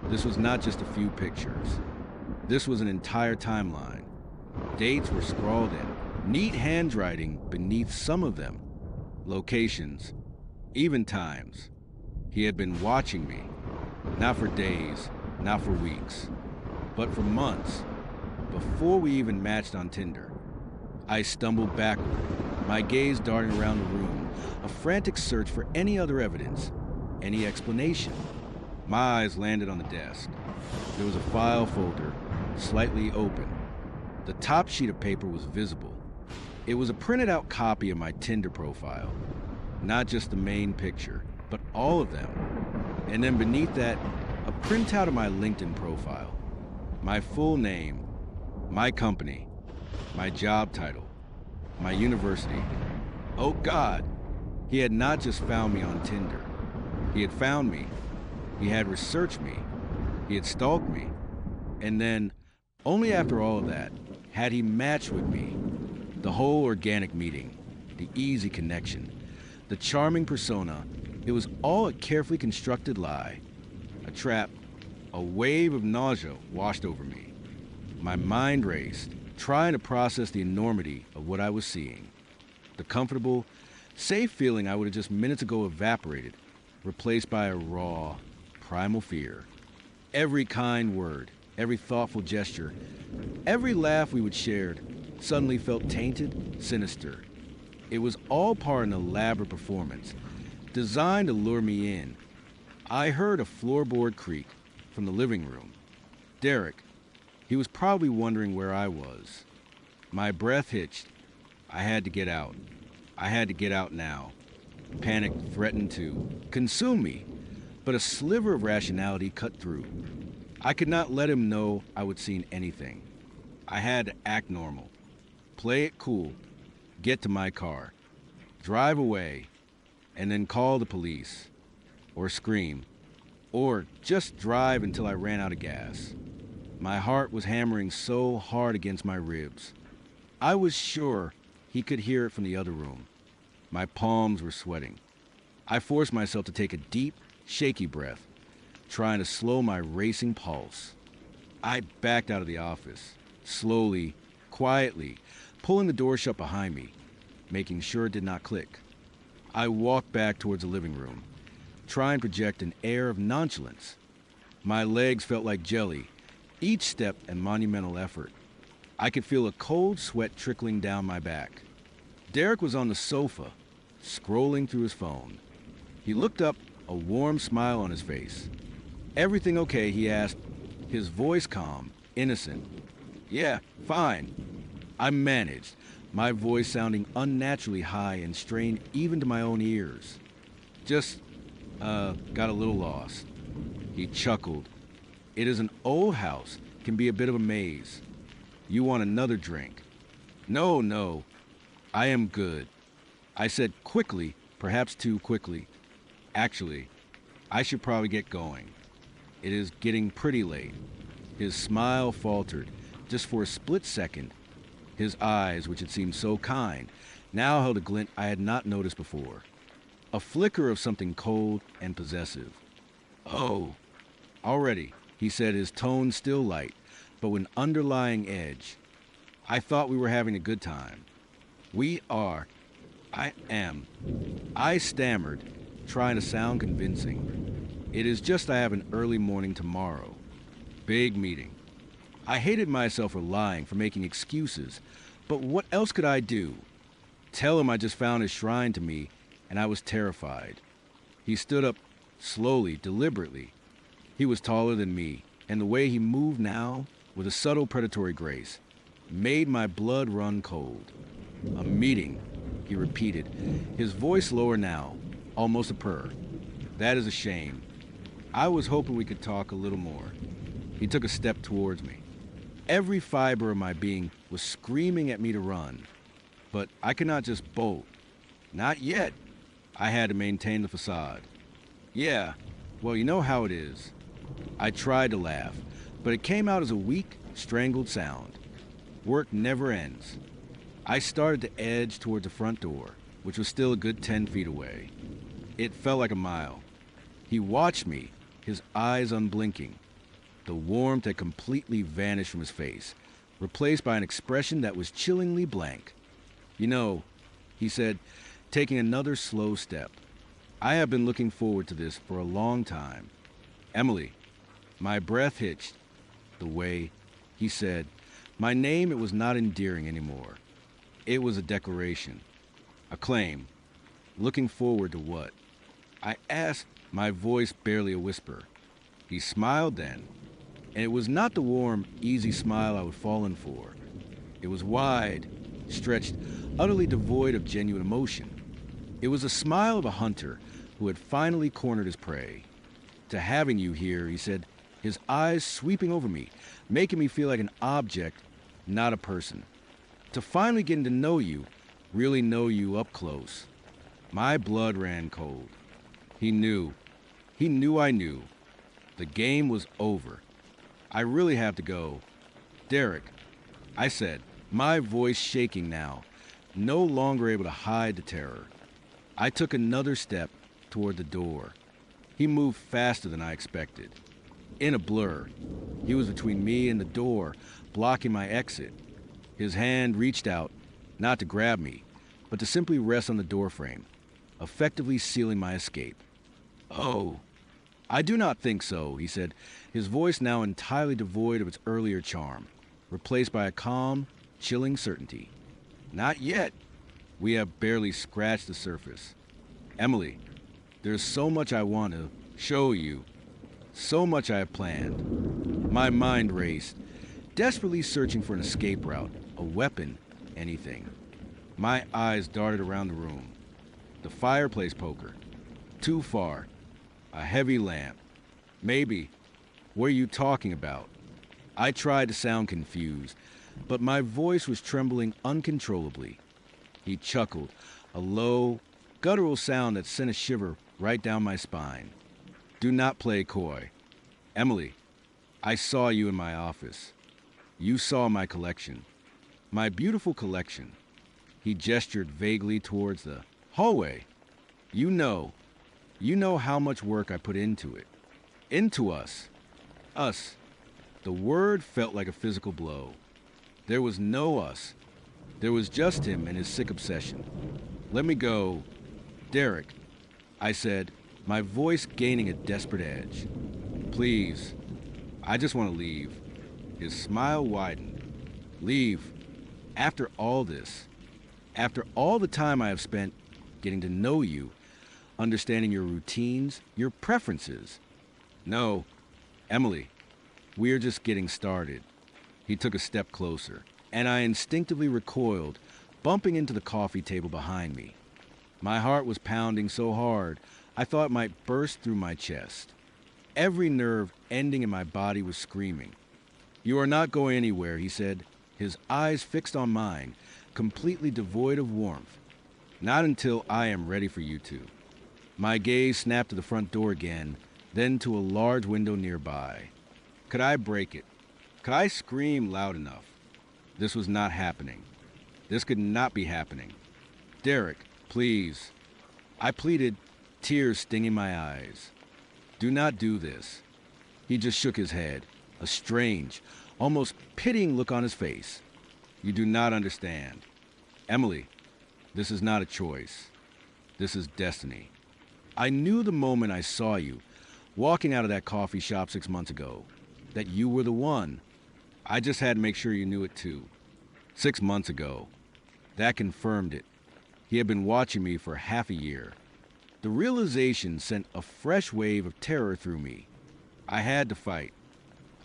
Speaker 1: This was not just a few pictures. This was an entire timeline. Dates were scrawled in, neat handwriting beneath some of them. Locations, even times. He had been watching me, not for days, not for weeks, but for months. Before we even matched on Tinder, I stumbled backward, my gaze darting around the room, a frantic search for any other evidence, any explanation. My eyes landed on the desk. There was a file folder, slightly open. The top sheet of paper was visible. It was a printed out copy of my Tinder profile. Not just the main picture, but all of them. And then beneath that, a printout of my LinkedIn profile. My full name, my company, my job title, my university. Oh God, he had not just found me on Tinder. He had found me. He had researched me. He had stalked me. And then, only after all of that, had he matched with me. The whole organic meeting, the easy connection, the charming persona, it was all a carefully constructed lie. A trap. A wave of nausea washed over me. My mind raced, trying to process the enormity of what I was seeing. The comfortable, safe feeling I would have just minutes ago evaporated, replaced by a raw, primal fear. Every kind word, every thoughtful gesture, every laugh we would shared suddenly felt tainted, sinister. It was all part of an elaborate performance, designed to lure me in. I heard a floorboard creak from the living room. Derek, he was probably wondering where I was. My breath hitched. I had to get out. I had to get out now. Panic threatened to consume me, but a sliver of rationality cut through. I could not let him know I would seen anything. I had to act normal. Play it cool. Get to my car. Drive away. And then call the police. Or scream. Or just drive until I ran out of gas. My heart was hammering so hard against my ribs. I was sure he could hear it from the other room. My palms were sweating. I forced myself to take a deep, shaky breath, trying to slow my racing pulse. I backed out of the office, slowly, quietly, pulling the door shut behind me, making sure it did not click. I walked back towards the living room, trying to project an air of nonchalance. My legs felt like jelly, each step a monumental effort. I could feel a cold sweat trickling down my back. Derek was on the sofa, scrolling through his phone. He looked up, a warm smile on his face. "Everything okay?" he asked, his voice calm, innocent. "Yeah, fine." I managed, my voice sounding unnaturally high and strained even to my own ears. Just, got a little lost." He chuckled. "It is an old house, can be a bit of a maze. You want another drink?" No, I am good," I said quickly, perhaps too quickly. "Actually, I should probably get going. It is getting pretty late." His smile faltered, just for a split second. His eyes, which had seemed so kind, now held a glint I had not noticed before. A flicker of something cold and possessive. "Oh, already," he said, his tone still light, but with an underlying edge. "I thought we were having a good time." "We are. I am." I stammered, trying to sound convincing. "It is just I have an early morning tomorrow. Big meeting." I hated myself for lying, for making excuses, but what else could I do? Tell him I just found his shrine to me, and I was terrified. He stood up, slowly, deliberately. He was taller than me, and the way he moved now, with a subtle predatory grace, made my blood run cold. "A meeting," he repeated, his voice lower now, almost a purr. "That is a shame. I was hoping we could talk a little more." He took a step towards me. Every fiber of my being was screaming at me to run. But I could not just bolt. Not yet. I had to maintain the facade. "Yeah, well, you know how it is." I tried to laugh, but it came out as a weak, strangled sound. Work never ends. I started to edge towards the front door, which was still a good 10 feet away. It felt like a mile. He watched me, his eyes unblinking. The warmth had completely vanished from his face, replaced by an expression that was chillingly blank. "You know," he said, taking another slow step, "I have been looking forward to this for a long time. Emily." My breath hitched. The way, he said, my name, it was not endearing anymore. It was a declaration, a claim. Looking forward to what? I asked, my voice barely a whisper. He smiled then, and it was not the warm, easy smile I would fallen for. It was wide, stretched, utterly devoid of genuine emotion. It was the smile of a hunter who had finally cornered his prey. "To having you here," he said, his eyes sweeping over me, making me feel like an object, not a person. "To finally getting to know you, really know you up close." My blood ran cold. He knew. He knew I knew. The game was over. "I really have to go. Derek," I said, my voice shaking now, no longer able to hide the terror. I took another step toward the door. He moved faster than I expected. In a blur, he was between me and the door, blocking my exit. His hand reached out, not to grab me, but to simply rest on the doorframe, effectively sealing my escape. "Oh, I do not think so," he said, his voice now entirely devoid of its earlier charm, replaced by a calm, chilling certainty. "Not yet. We have barely scratched the surface. Emily, There's so much I want to show you, so much I have planned. My mind raced, desperately searching for an escape route, a weapon, anything. My eyes darted around the room. The fireplace poker. Too far. A heavy lamp. Maybe. What are you talking about? I tried to sound confused, but my voice was trembling uncontrollably. He chuckled, a low, guttural sound that sent a shiver right down my spine. Do not play coy. Emily, I saw you in my office. You saw my collection. My beautiful collection. He gestured vaguely towards the hallway. You know how much work I put into it. Into us. Us. The word felt like a physical blow. There was no us. There was just him and his sick obsession. Let me go. Derek, I said, my voice gaining a desperate edge. Please. I just want to leave. His smile widened. Leave. After all this. After all the time I have spent getting to know you, understanding your routines, your preferences. No, Emily, we are just getting started. He took a step closer, and I instinctively recoiled, bumping into the coffee table behind me. My heart was pounding so hard, I thought it might burst through my chest. Every nerve ending in my body was screaming. You are not going anywhere, he said, his eyes fixed on mine, completely devoid of warmth. Not until I am ready for you to. My gaze snapped to the front door again, then to a large window nearby. Could I break it? Could I scream loud enough? This was not happening. This could not be happening. Derek, please. I pleaded, tears stinging my eyes. Do not do this. He just shook his head, a strange, almost pitying look on his face. You do not understand. Emily, this is not a choice. This is destiny. I knew the moment I saw you, walking out of that coffee shop 6 months ago, that you were the one. I just had to make sure you knew it too. 6 months ago. That confirmed it. He had been watching me for half a year. The realization sent a fresh wave of terror through me. I had to fight.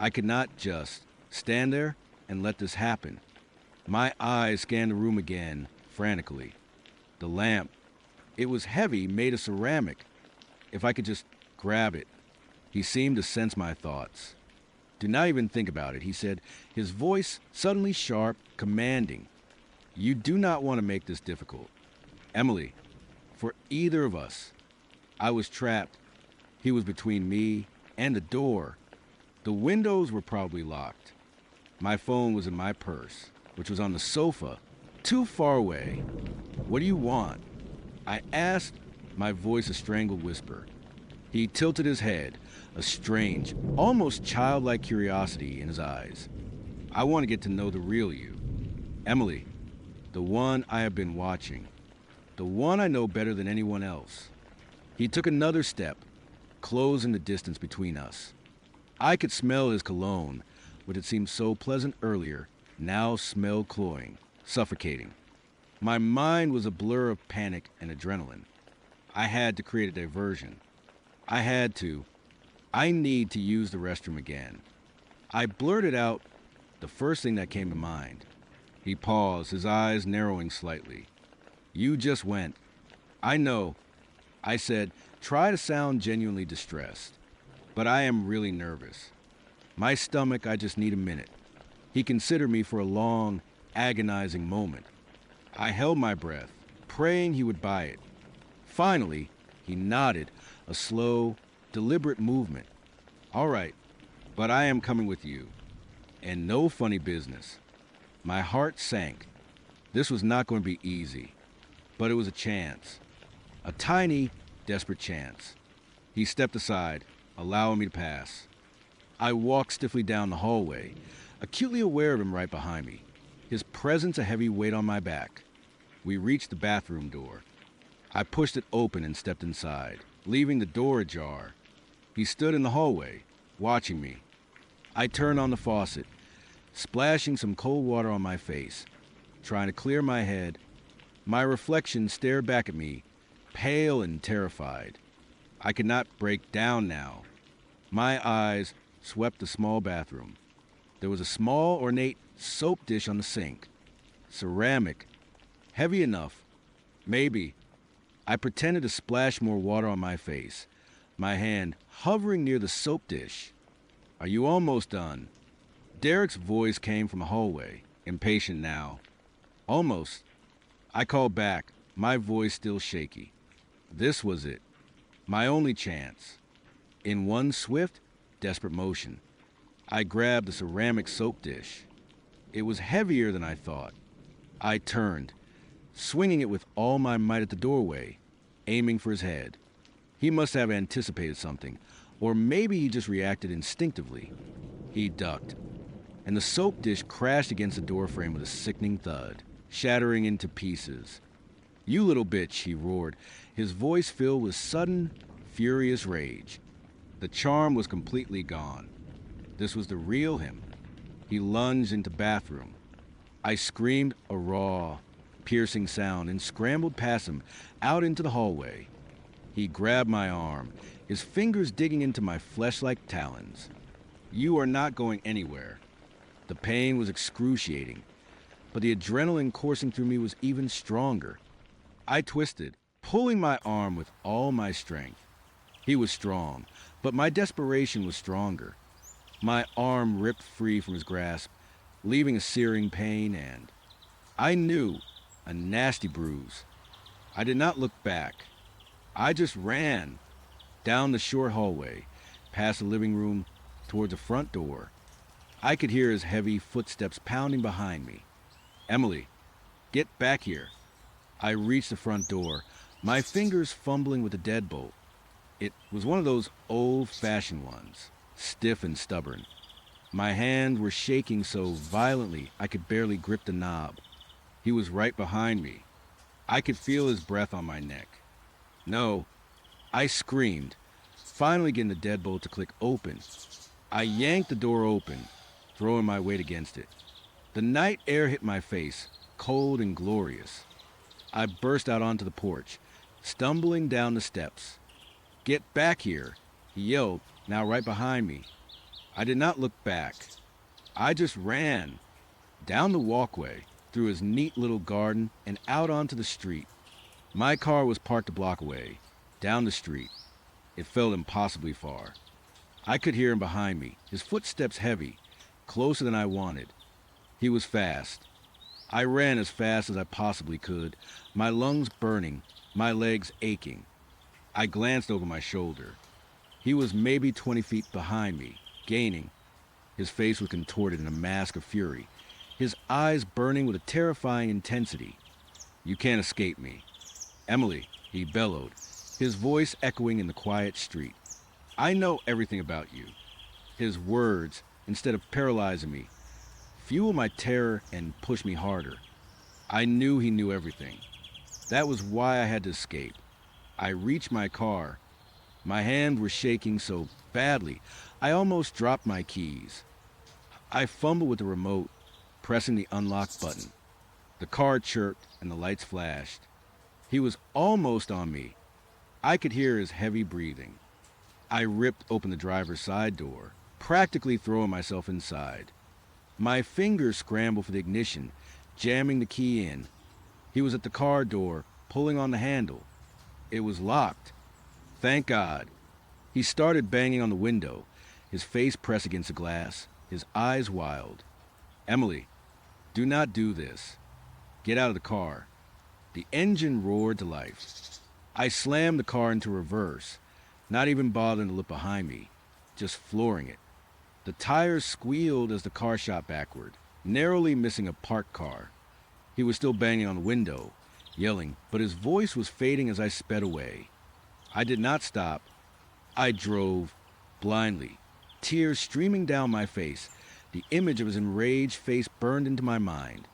Speaker 1: I could not just stand there and let this happen. My eyes scanned the room again, frantically. The lamp. It was heavy, made of ceramic. If I could just grab it. He seemed to sense my thoughts. Do not even think about it, he said, his voice suddenly sharp, commanding. You do not want to make this difficult. Emily, for either of us. I was trapped. He was between me and the door. The windows were probably locked. My phone was in my purse, which was on the sofa, too far away. What do you want? I asked, my voice a strangled whisper. He tilted his head, a strange, almost childlike curiosity in his eyes. I want to get to know the real you. Emily, the one I have been watching. The one I know better than anyone else. He took another step, closing the distance between us. I could smell his cologne, which had seemed so pleasant earlier, now smelled cloying, suffocating. My mind was a blur of panic and adrenaline. I had to create a diversion. I had to. I need to use the restroom again. I blurted out the first thing that came to mind. He paused, his eyes narrowing slightly. You just went. I know. I said, try to sound genuinely distressed. But I am really nervous. My stomach, I just need a minute. He considered me for a long, agonizing moment. I held my breath, praying he would buy it. Finally, he nodded, a slow, deliberate movement. All right, but I am coming with you. And no funny business. My heart sank. This was not going to be easy, but it was a chance. A tiny, desperate chance. He stepped aside, allowing me to pass. I walked stiffly down the hallway, acutely aware of him right behind me, his presence a heavy weight on my back. We reached the bathroom door. I pushed it open and stepped inside, leaving the door ajar. He stood in the hallway, watching me. I turned on the faucet, splashing some cold water on my face, trying to clear my head. My reflection stared back at me, pale and terrified. I could not break down now. My eyes swept the small bathroom. There was a small, ornate soap dish on the sink. Ceramic. Heavy enough. Maybe. I pretended to splash more water on my face, my hand hovering near the soap dish. Are you almost done? Derek's voice came from a hallway, impatient now. Almost. I called back, my voice still shaky. This was it. My only chance. In one swift, desperate motion, I grabbed the ceramic soap dish. It was heavier than I thought. I turned, swinging it with all my might at the doorway, aiming for his head. He must have anticipated something, or maybe he just reacted instinctively. He ducked, and the soap dish crashed against the doorframe with a sickening thud, shattering into pieces. "You little bitch," he roared, his voice filled with sudden, furious rage. The charm was completely gone. This was the real him. He lunged into the bathroom. I screamed a raw, piercing sound and scrambled past him out into the hallway. He grabbed my arm, his fingers digging into my flesh-like talons. "You are not going anywhere." The pain was excruciating, but the adrenaline coursing through me was even stronger. I twisted, pulling my arm with all my strength. He was strong, but my desperation was stronger. My arm ripped free from his grasp, leaving a searing pain and, I knew, a nasty bruise. I did not look back. I just ran down the short hallway, past the living room, toward the front door. I could hear his heavy footsteps pounding behind me. "Emily, get back here." I reached the front door, my fingers fumbling with the deadbolt. It was one of those old-fashioned ones, stiff and stubborn. My hands were shaking so violently I could barely grip the knob. He was right behind me. I could feel his breath on my neck. "No," I screamed, finally getting the deadbolt to click open. I yanked the door open, throwing my weight against it. The night air hit my face, cold and glorious. I burst out onto the porch, stumbling down the steps. "Get back here," he yelled, now right behind me. I did not look back. I just ran, down the walkway, through his neat little garden, and out onto the street. My car was parked a block away, down the street. It felt impossibly far. I could hear him behind me, his footsteps heavy, closer than I wanted. He was fast. I ran as fast as I possibly could, my lungs burning, my legs aching. I glanced over my shoulder. He was maybe 20 feet behind me, gaining. His face was contorted in a mask of fury, his eyes burning with a terrifying intensity. "You can't escape me." "Emily," he bellowed, his voice echoing in the quiet street. "I know everything about you." His words, instead of paralyzing me, fueled my terror and pushed me harder. I knew he knew everything. That was why I had to escape. I reached my car. My hands were shaking so badly, I almost dropped my keys. I fumbled with the remote, pressing the unlock button. The car chirped and the lights flashed. He was almost on me. I could hear his heavy breathing. I ripped open the driver's side door, practically throwing myself inside. My fingers scrambled for the ignition, jamming the key in. He was at the car door, pulling on the handle. It was locked. Thank God. He started banging on the window, his face pressed against the glass, his eyes wild. "Emily, do not do this. Get out of the car." The engine roared to life. I slammed the car into reverse, not even bothering to look behind me, just flooring it. The tires squealed as the car shot backward, narrowly missing a parked car. He was still banging on the window, yelling, but his voice was fading as I sped away. I did not stop. I drove, blindly, tears streaming down my face. The image of his enraged face burned into my mind.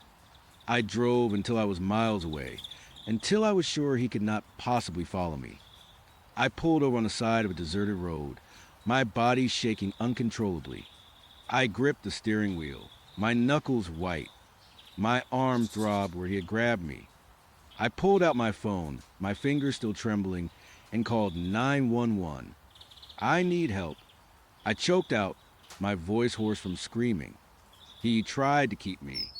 Speaker 1: I drove until I was miles away, until I was sure he could not possibly follow me. I pulled over on the side of a deserted road, my body shaking uncontrollably. I gripped the steering wheel, my knuckles white. My arm throbbed where he had grabbed me. I pulled out my phone, my fingers still trembling, and called 911. I need help. I choked out, my voice hoarse from screaming. He tried to keep me.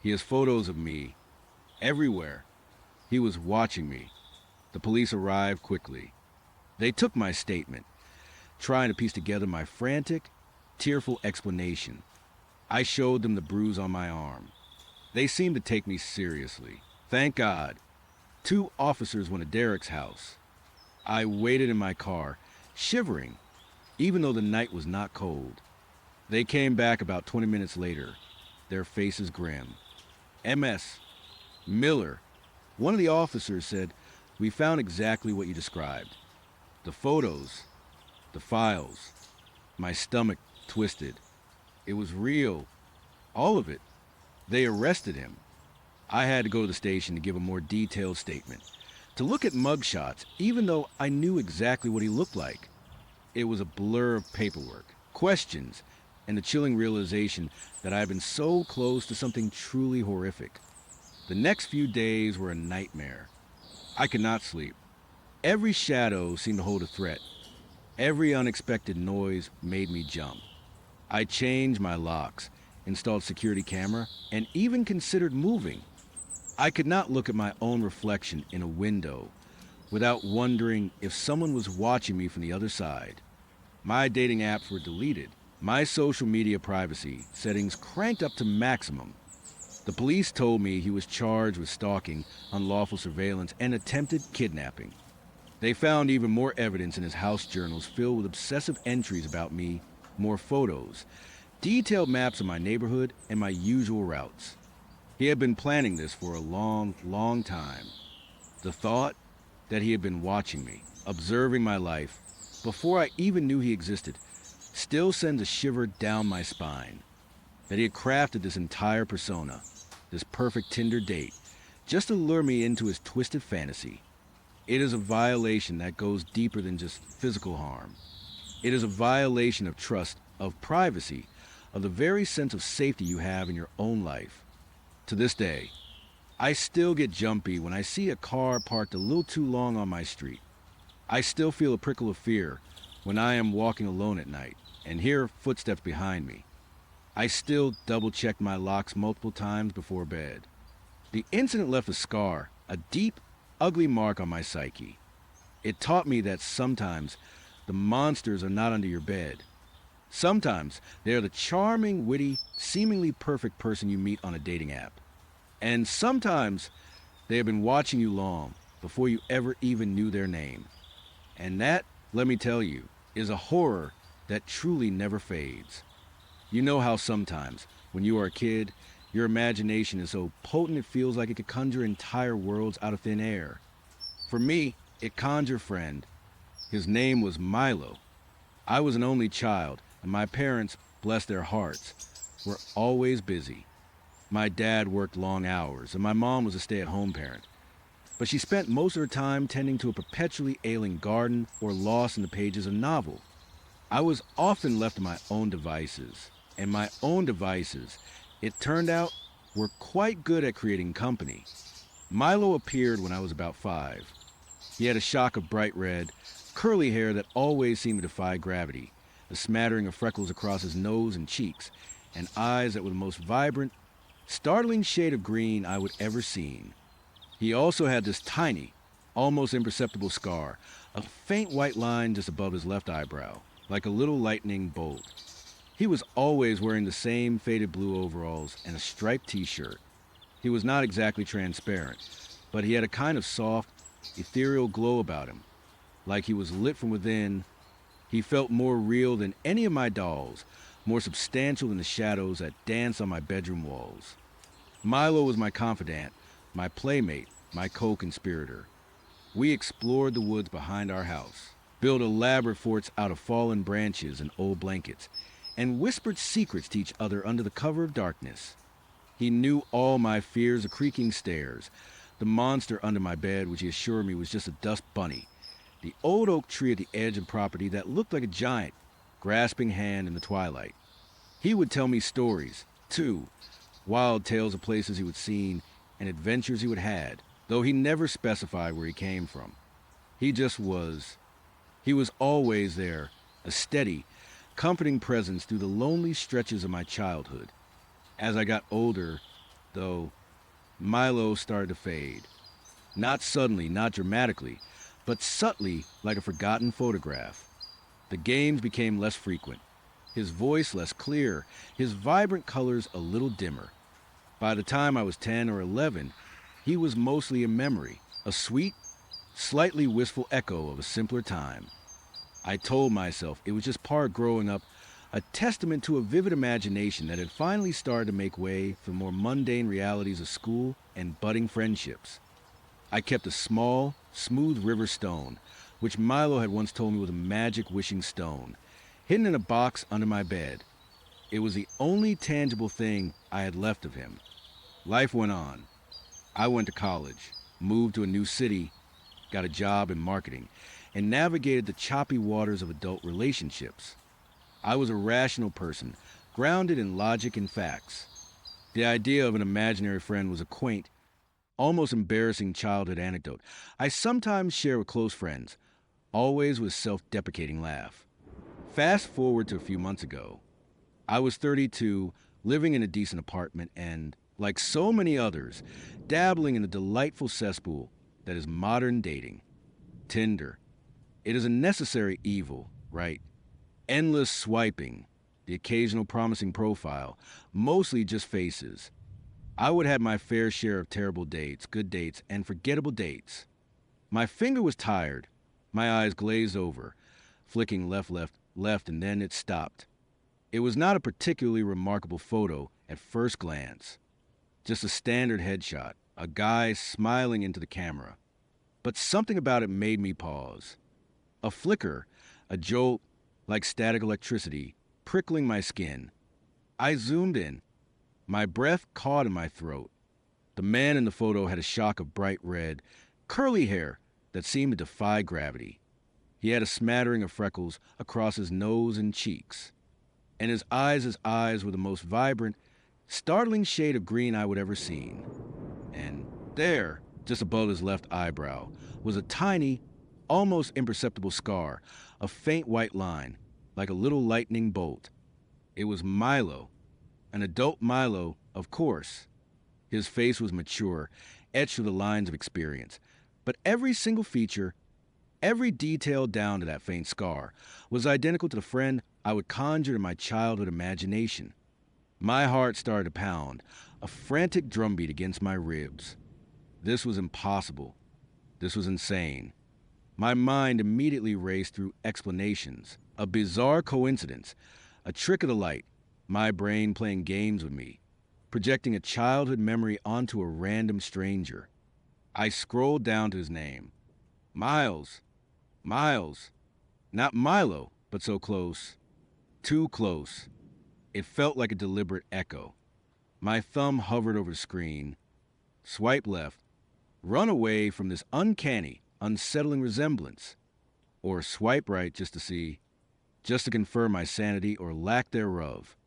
Speaker 1: He has photos of me everywhere. He was watching me. The police arrived quickly. They took my statement, trying to piece together my frantic, tearful explanation. I showed them the bruise on my arm. They seemed to take me seriously. Thank God. 2 officers went to Derek's house. I waited in my car, shivering, even though the night was not cold. They came back about 20 minutes later, their faces grim. MS. Miller. One of the officers said, "We found exactly what you described. The photos, the files." My stomach twisted. It was real. All of it. They arrested him. I had to go to the station to give a more detailed statement, to look at mugshots, even though I knew exactly what he looked like. It was a blur of paperwork, questions, and the chilling realization that I had been so close to something truly horrific. The next few days were a nightmare. I could not sleep. Every shadow seemed to hold a threat. Every unexpected noise made me jump. I changed my locks, installed security camera, and even considered moving. I could not look at my own reflection in a window without wondering if someone was watching me from the other side. My dating apps were deleted. My social media privacy settings cranked up to maximum. The police told me he was charged with stalking, unlawful surveillance, and attempted kidnapping. They found even more evidence in his house journals filled with obsessive entries about me, more photos, detailed maps of my neighborhood, and my usual routes. He had been planning this for a long, long time. The thought that he had been watching me, observing my life, before I even knew he existed, still sends a shiver down my spine. That he had crafted this entire persona, this perfect Tinder date, just to lure me into his twisted fantasy. It is a violation that goes deeper than just physical harm. It is a violation of trust, of privacy, of the very sense of safety you have in your own life. To this day, I still get jumpy when I see a car parked a little too long on my street. I still feel a prickle of fear when I am walking alone at night and hear footsteps behind me. I still double-check my locks multiple times before bed. The incident left a scar, a deep, ugly mark on my psyche. It taught me that sometimes the monsters are not under your bed. Sometimes they are the charming, witty, seemingly perfect person you meet on a dating app. And sometimes they have been watching you long before you ever even knew their name. And that, let me tell you, is a horror that truly never fades. You know how sometimes, when you are a kid, your imagination is so potent it feels like it could conjure entire worlds out of thin air. For me, it conjured a friend. His name was Milo. I was an only child, and my parents, bless their hearts, were always busy. My dad worked long hours, and my mom was a stay-at-home parent. But she spent most of her time tending to a perpetually ailing garden or lost in the pages of a novel. I was often left to my own devices, and my own devices, it turned out, were quite good at creating company. Milo appeared when I was about 5. He had a shock of bright red, curly hair that always seemed to defy gravity, a smattering of freckles across his nose and cheeks, and eyes that were the most vibrant, startling shade of green I would ever seen. He also had this tiny, almost imperceptible scar, a faint white line just above his left eyebrow, like a little lightning bolt. He was always wearing the same faded blue overalls and a striped t-shirt. He was not exactly transparent, but he had a kind of soft, ethereal glow about him. Like he was lit from within, he felt more real than any of my dolls, more substantial than the shadows that danced on my bedroom walls. Milo was my confidant, my playmate, my co-conspirator. We explored the woods behind our house, built elaborate forts out of fallen branches and old blankets, and whispered secrets to each other under the cover of darkness. He knew all my fears of creaking stairs, the monster under my bed which he assured me was just a dust bunny, the old oak tree at the edge of the property that looked like a giant, grasping hand in the twilight. He would tell me stories, too, wild tales of places he would seen and adventures he would had, though he never specified where he came from. He just was. He was always there, a steady, comforting presence through the lonely stretches of my childhood. As I got older, though, Milo started to fade. Not suddenly, not dramatically, but subtly like a forgotten photograph. The games became less frequent, his voice less clear, his vibrant colors a little dimmer. By the time I was 10 or 11, he was mostly a memory, a sweet, slightly wistful echo of a simpler time. I told myself it was just part of growing up, a testament to a vivid imagination that had finally started to make way for the more mundane realities of school and budding friendships. I kept a small, smooth river stone, which Milo had once told me was a magic wishing stone, hidden in a box under my bed. It was the only tangible thing I had left of him. Life went on. I went to college, moved to a new city, got a job in marketing, and navigated the choppy waters of adult relationships. I was a rational person, grounded in logic and facts. The idea of an imaginary friend was a quaint, almost embarrassing childhood anecdote I sometimes share with close friends, always with a self-deprecating laugh. Fast forward to a few months ago. I was 32, living in a decent apartment, and, like so many others, dabbling in the delightful cesspool that is modern dating. Tinder. It is a necessary evil, right? Endless swiping, the occasional promising profile, mostly just faces. I would have my fair share of terrible dates, good dates, and forgettable dates. My finger was tired, my eyes glazed over, flicking left, left, left, and then it stopped. It was not a particularly remarkable photo at first glance. Just a standard headshot, a guy smiling into the camera. But something about it made me pause. A flicker, a jolt, like static electricity, prickling my skin. I zoomed in. My breath caught in my throat. The man in the photo had a shock of bright red, curly hair that seemed to defy gravity. He had a smattering of freckles across his nose and cheeks. And his eyes were the most vibrant, startling shade of green I would ever seen. And there, just above his left eyebrow, was a tiny, almost imperceptible scar, a faint white line, like a little lightning bolt. It was Milo. An adult Milo, of course. His face was mature, etched with the lines of experience. But every single feature, every detail down to that faint scar, was identical to the friend I would conjure in my childhood imagination. My heart started to pound, a frantic drumbeat against my ribs. This was impossible. This was insane. My mind immediately raced through explanations, a bizarre coincidence, a trick of the light, my brain playing games with me, projecting a childhood memory onto a random stranger. I scrolled down to his name. Miles. Miles. Not Milo, but so close. Too close. It felt like a deliberate echo. My thumb hovered over the screen. Swipe left. Run away from this uncanny, unsettling resemblance. Or swipe right just to see, just to confirm my sanity or lack thereof.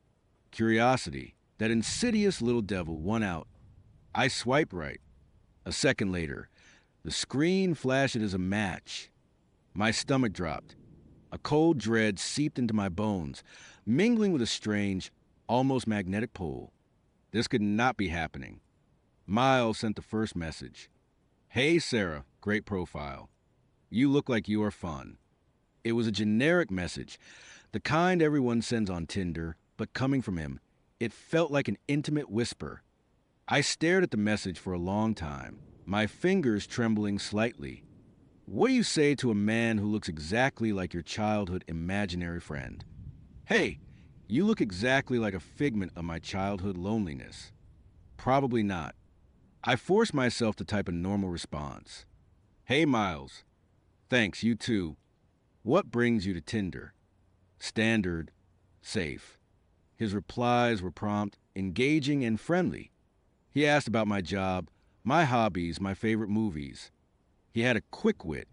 Speaker 1: Curiosity, that insidious little devil, won out. I swiped right. A second later, the screen flashed as a match. My stomach dropped. A cold dread seeped into my bones, mingling with a strange, almost magnetic pull. This could not be happening. Miles sent the first message. Hey, Sarah, great profile. You look like you are fun. It was a generic message, the kind everyone sends on Tinder, but coming from him, it felt like an intimate whisper. I stared at the message for a long time, my fingers trembling slightly. What do you say to a man who looks exactly like your childhood imaginary friend? Hey, you look exactly like a figment of my childhood loneliness. Probably not. I forced myself to type a normal response. Hey, Miles. Thanks, you too. What brings you to Tinder? Standard. Safe. His replies were prompt, engaging, and friendly. He asked about my job, my hobbies, my favorite movies. He had a quick wit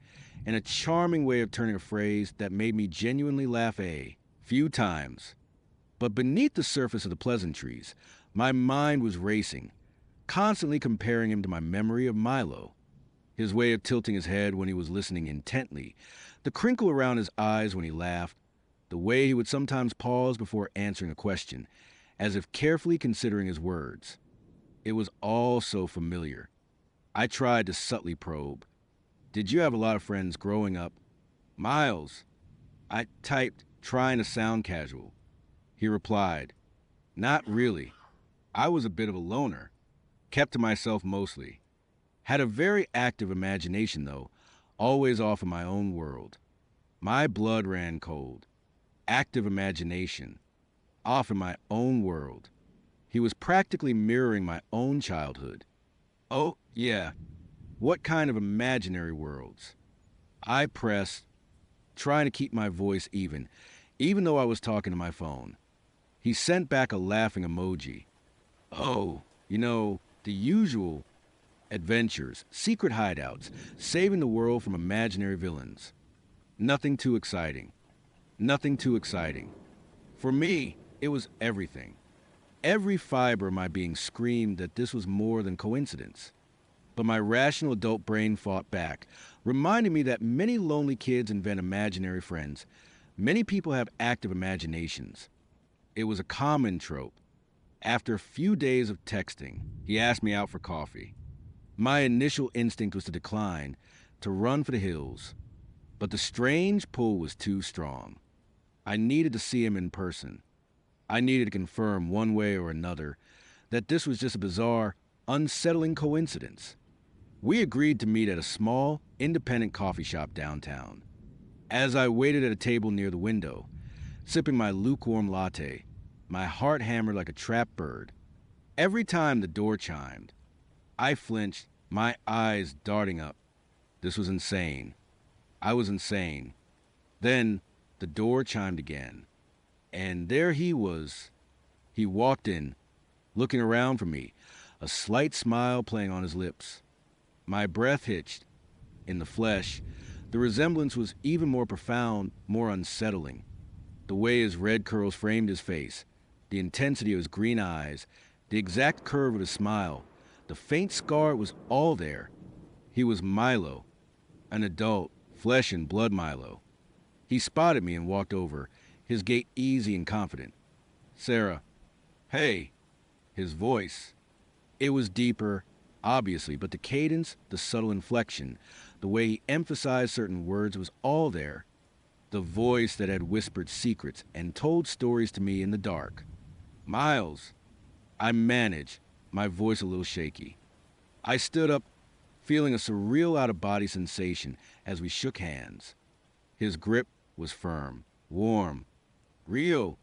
Speaker 1: and a charming way of turning a phrase that made me genuinely laugh a few times. But beneath the surface of the pleasantries, my mind was racing, constantly comparing him to my memory of Milo. His way of tilting his head when he was listening intently, the crinkle around his eyes when he laughed, the way he would sometimes pause before answering a question, as if carefully considering his words. It was all so familiar. I tried to subtly probe. Did you have a lot of friends growing up? Miles. I typed, trying to sound casual. He replied, not really. I was a bit of a loner. Kept to myself mostly. Had a very active imagination, though, always off in my own world. My blood ran cold. Active imagination. Off in my own world. He was practically mirroring my own childhood. Oh, yeah. What kind of imaginary worlds? I pressed, trying to keep my voice even though I was talking to my phone. He sent back a laughing emoji. Oh, the usual adventures, secret hideouts, saving the world from imaginary villains. Nothing too exciting. Nothing too exciting. For me, it was everything. Every fiber of my being screamed that this was more than coincidence. But my rational adult brain fought back, reminding me that many lonely kids invent imaginary friends. Many people have active imaginations. It was a common trope. After a few days of texting, he asked me out for coffee. My initial instinct was to decline, to run for the hills. But the strange pull was too strong. I needed to see him in person. I needed to confirm one way or another that this was just a bizarre, unsettling coincidence. We agreed to meet at a small, independent coffee shop downtown. As I waited at a table near the window, sipping my lukewarm latte, my heart hammered like a trapped bird. Every time the door chimed, I flinched, my eyes darting up. This was insane. I was insane. Then the door chimed again, and there he was. He walked in, looking around for me, a slight smile playing on his lips. My breath hitched. In the flesh, the resemblance was even more profound, more unsettling. The way his red curls framed his face, the intensity of his green eyes, the exact curve of his smile, the faint scar was all there. He was Milo, an adult, flesh and blood Milo. He spotted me and walked over, his gait easy and confident. Sarah. Hey. His voice. It was deeper, obviously, but the cadence, the subtle inflection, the way he emphasized certain words was all there. The voice that had whispered secrets and told stories to me in the dark. Miles. I managed, my voice a little shaky. I stood up, feeling a surreal out-of-body sensation as we shook hands. His grip was firm, warm, real.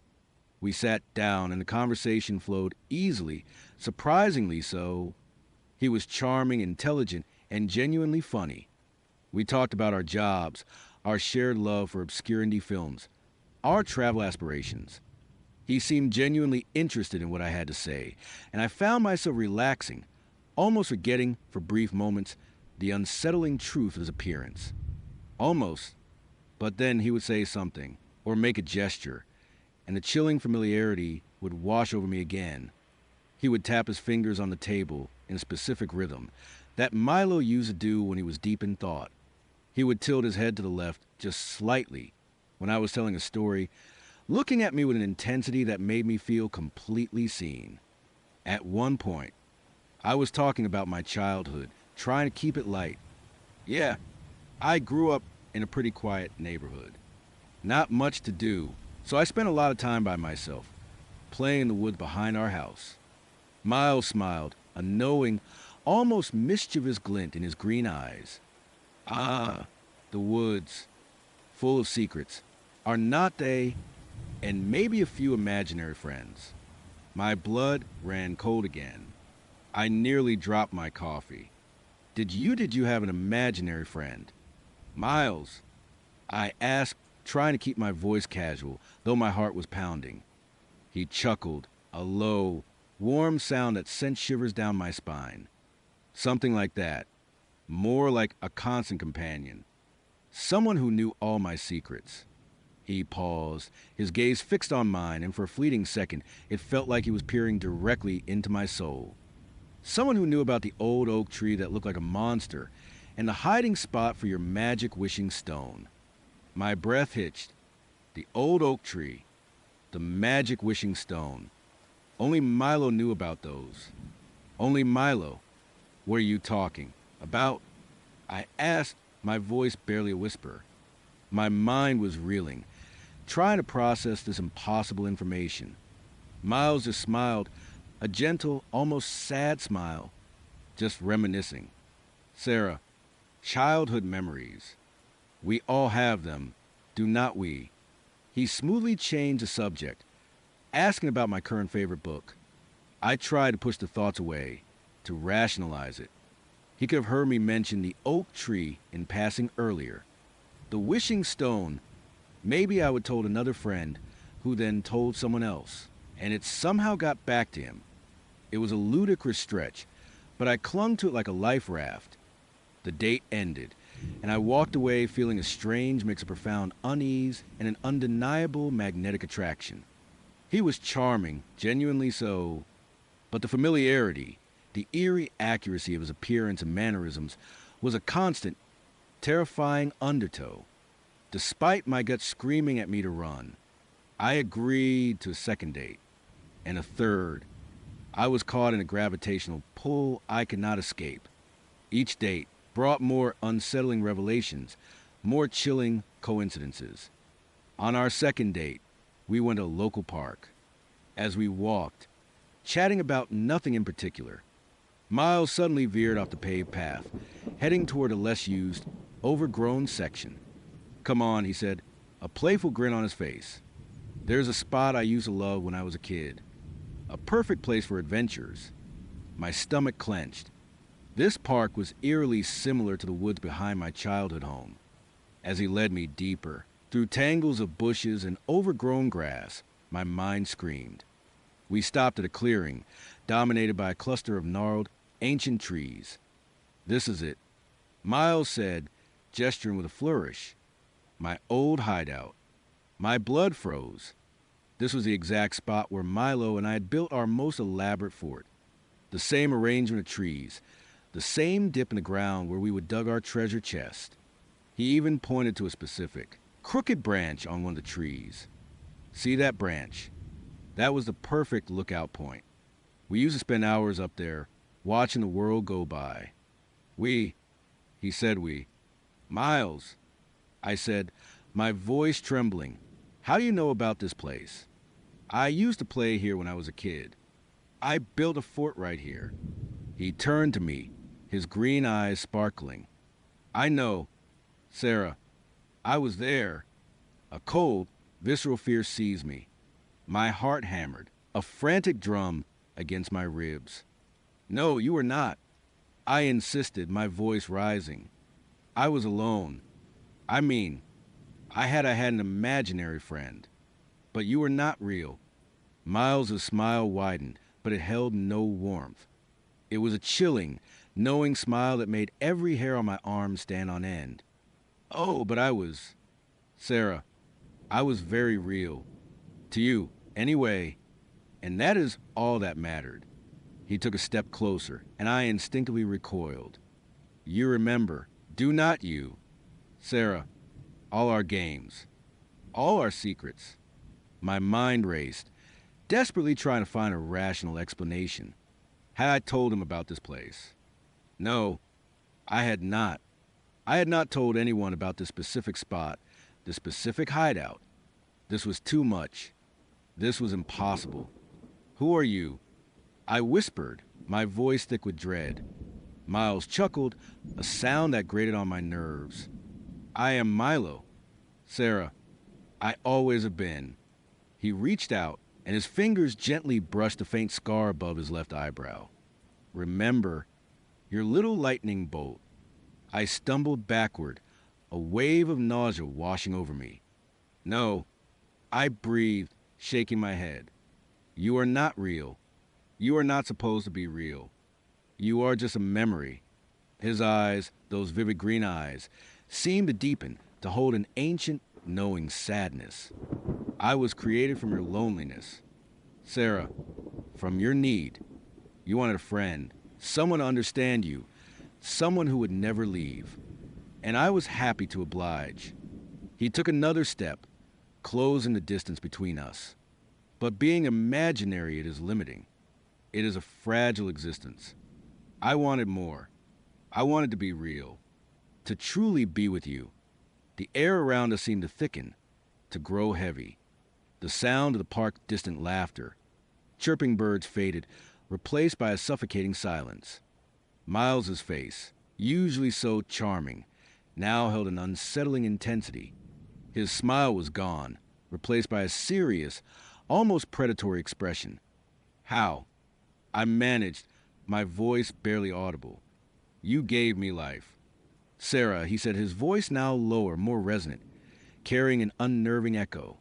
Speaker 1: We sat down and the conversation flowed easily, surprisingly so. He was charming, intelligent, and genuinely funny. We talked about our jobs, our shared love for obscure indie films, our travel aspirations. He seemed genuinely interested in what I had to say, and I found myself relaxing, almost forgetting, for brief moments, the unsettling truth of his appearance. Almost. But then he would say something, or make a gesture, and the chilling familiarity would wash over me again. He would tap his fingers on the table in a specific rhythm that Milo used to do when he was deep in thought. He would tilt his head to the left just slightly when I was telling a story, looking at me with an intensity that made me feel completely seen. At one point, I was talking about my childhood, trying to keep it light. Yeah, I grew up in a pretty quiet neighborhood. Not much to do, so I spent a lot of time by myself, playing in the woods behind our house. Miles smiled, a knowing, almost mischievous glint in his green eyes. Ah, the woods, full of secrets, are not they, and maybe a few imaginary friends. My blood ran cold again. I nearly dropped my coffee. Did you have an imaginary friend? Miles, I asked, trying to keep my voice casual, though my heart was pounding. He chuckled, a low, warm sound that sent shivers down my spine. Something like that. More like a constant companion. Someone who knew all my secrets. He paused, his gaze fixed on mine, and for a fleeting second, it felt like he was peering directly into my soul. Someone who knew about the old oak tree that looked like a monster, and the hiding spot for your magic wishing stone. My breath hitched. The old oak tree, the magic wishing stone. Only Milo knew about those. Only Milo. What are you talking about? I asked, my voice barely a whisper. My mind was reeling, trying to process this impossible information. Miles just smiled, a gentle, almost sad smile, just reminiscing. Sarah, childhood memories. We all have them, do not we? He smoothly changed the subject, asking about my current favorite book. I tried to push the thoughts away, to rationalize it. He could have heard me mention the oak tree in passing earlier. The wishing stone. Maybe I would told another friend, who then told someone else, and it somehow got back to him. It was a ludicrous stretch, but I clung to it like a life raft. The date ended, and I walked away feeling a strange mix of profound unease and an undeniable magnetic attraction. He was charming, genuinely so, but the familiarity, the eerie accuracy of his appearance and mannerisms was a constant, terrifying undertow. Despite my gut screaming at me to run, I agreed to a second date, and a third. I was caught in a gravitational pull I could not escape. Each date brought more unsettling revelations, more chilling coincidences. On our second date, we went to a local park. As we walked, chatting about nothing in particular, Miles suddenly veered off the paved path, heading toward a less used, overgrown section. Come on, he said, a playful grin on his face. There's a spot I used to love when I was a kid. A perfect place for adventures. My stomach clenched. This park was eerily similar to the woods behind my childhood home. As he led me deeper, through tangles of bushes and overgrown grass, my mind screamed. We stopped at a clearing, dominated by a cluster of gnarled, ancient trees. This is it, Miles said, gesturing with a flourish. My old hideout. My blood froze. This was the exact spot where Milo and I had built our most elaborate fort. The same arrangement of trees, the same dip in the ground where we would dug our treasure chest. He even pointed to a specific, crooked branch on one of the trees. See that branch? That was the perfect lookout point. We used to spend hours up there, watching the world go by. He said we. Miles, I said, my voice trembling. How do you know about this place? I used to play here when I was a kid. I built a fort right here. He turned to me, his green eyes sparkling. I know. Sarah, I was there. A cold, visceral fear seized me. My heart hammered, a frantic drum against my ribs. No, you were not. I insisted, my voice rising. I was alone. I mean, I had an imaginary friend. But you were not real. Miles' smile widened, but it held no warmth. It was a chilling, knowing smile that made every hair on my arm stand on end. Oh, but I was... Sarah, I was very real. To you, anyway. And that is all that mattered. He took a step closer, and I instinctively recoiled. You remember, do not you? Sarah, all our games, all our secrets. My mind raced, desperately trying to find a rational explanation. Had I told him about this place? No, I had not. I had not told anyone about this specific spot, this specific hideout. This was too much. This was impossible. Who are you? I whispered, my voice thick with dread. Miles chuckled, a sound that grated on my nerves. I am Milo. Sarah, I always have been. He reached out, and his fingers gently brushed a faint scar above his left eyebrow. Remember, your little lightning bolt. I stumbled backward, a wave of nausea washing over me. No, I breathed, shaking my head. You are not real. You are not supposed to be real. You are just a memory. His eyes, those vivid green eyes, seemed to deepen, to hold an ancient, knowing sadness. I was created from your loneliness. Sarah, from your need. You wanted a friend, someone to understand you, someone who would never leave, and I was happy to oblige. He took another step, closing the distance between us. But being imaginary, it is limiting. It is a fragile existence. I wanted more. I wanted to be real, to truly be with you. The air around us seemed to thicken, to grow heavy. The sound of the park's distant laughter. Chirping birds faded, replaced by a suffocating silence. Miles's face, usually so charming, now held an unsettling intensity. His smile was gone, replaced by a serious, almost predatory expression. How? I managed, my voice barely audible. You gave me life. Sarah, he said, his voice now lower, more resonant, carrying an unnerving echo.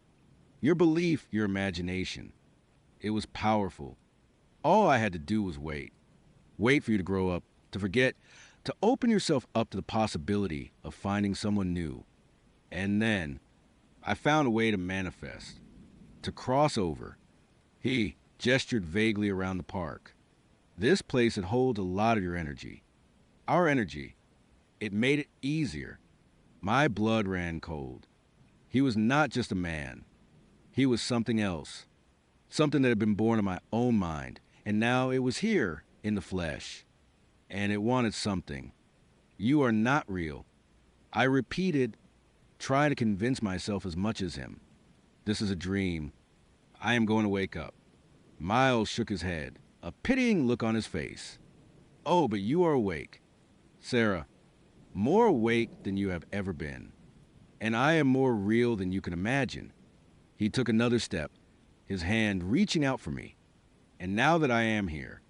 Speaker 1: Your belief, your imagination. It was powerful. All I had to do was wait. Wait for you to grow up, to forget, to open yourself up to the possibility of finding someone new. And then, I found a way to manifest, to cross over. He gestured vaguely around the park. This place had held a lot of your energy. Our energy. It made it easier. My blood ran cold. He was not just a man. He was something else. Something that had been born in my own mind, and now it was here in the flesh. And it wanted something. You are not real. I repeated, trying to convince myself as much as him. This is a dream. I am going to wake up. Miles shook his head, a pitying look on his face. Oh, but you are awake. Sarah, more awake than you have ever been. And I am more real than you can imagine. He took another step, his hand reaching out for me. And now that I am here,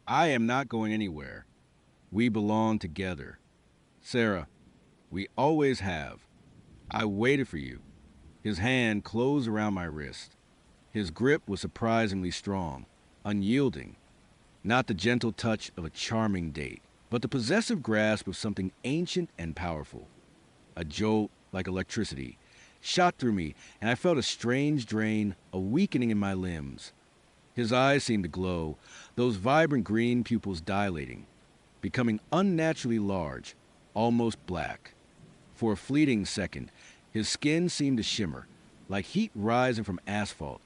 Speaker 1: I am not going anywhere. We belong together. Sarah, we always have. I waited for you. His hand closed around my wrist. His grip was surprisingly strong, unyielding. Not the gentle touch of a charming date, but the possessive grasp of something ancient and powerful. A jolt, like electricity, shot through me, and I felt a strange drain, a weakening in my limbs. His eyes seemed to glow, those vibrant green pupils dilating, becoming unnaturally large, almost black. For a fleeting second, his skin seemed to shimmer, like heat rising from asphalt,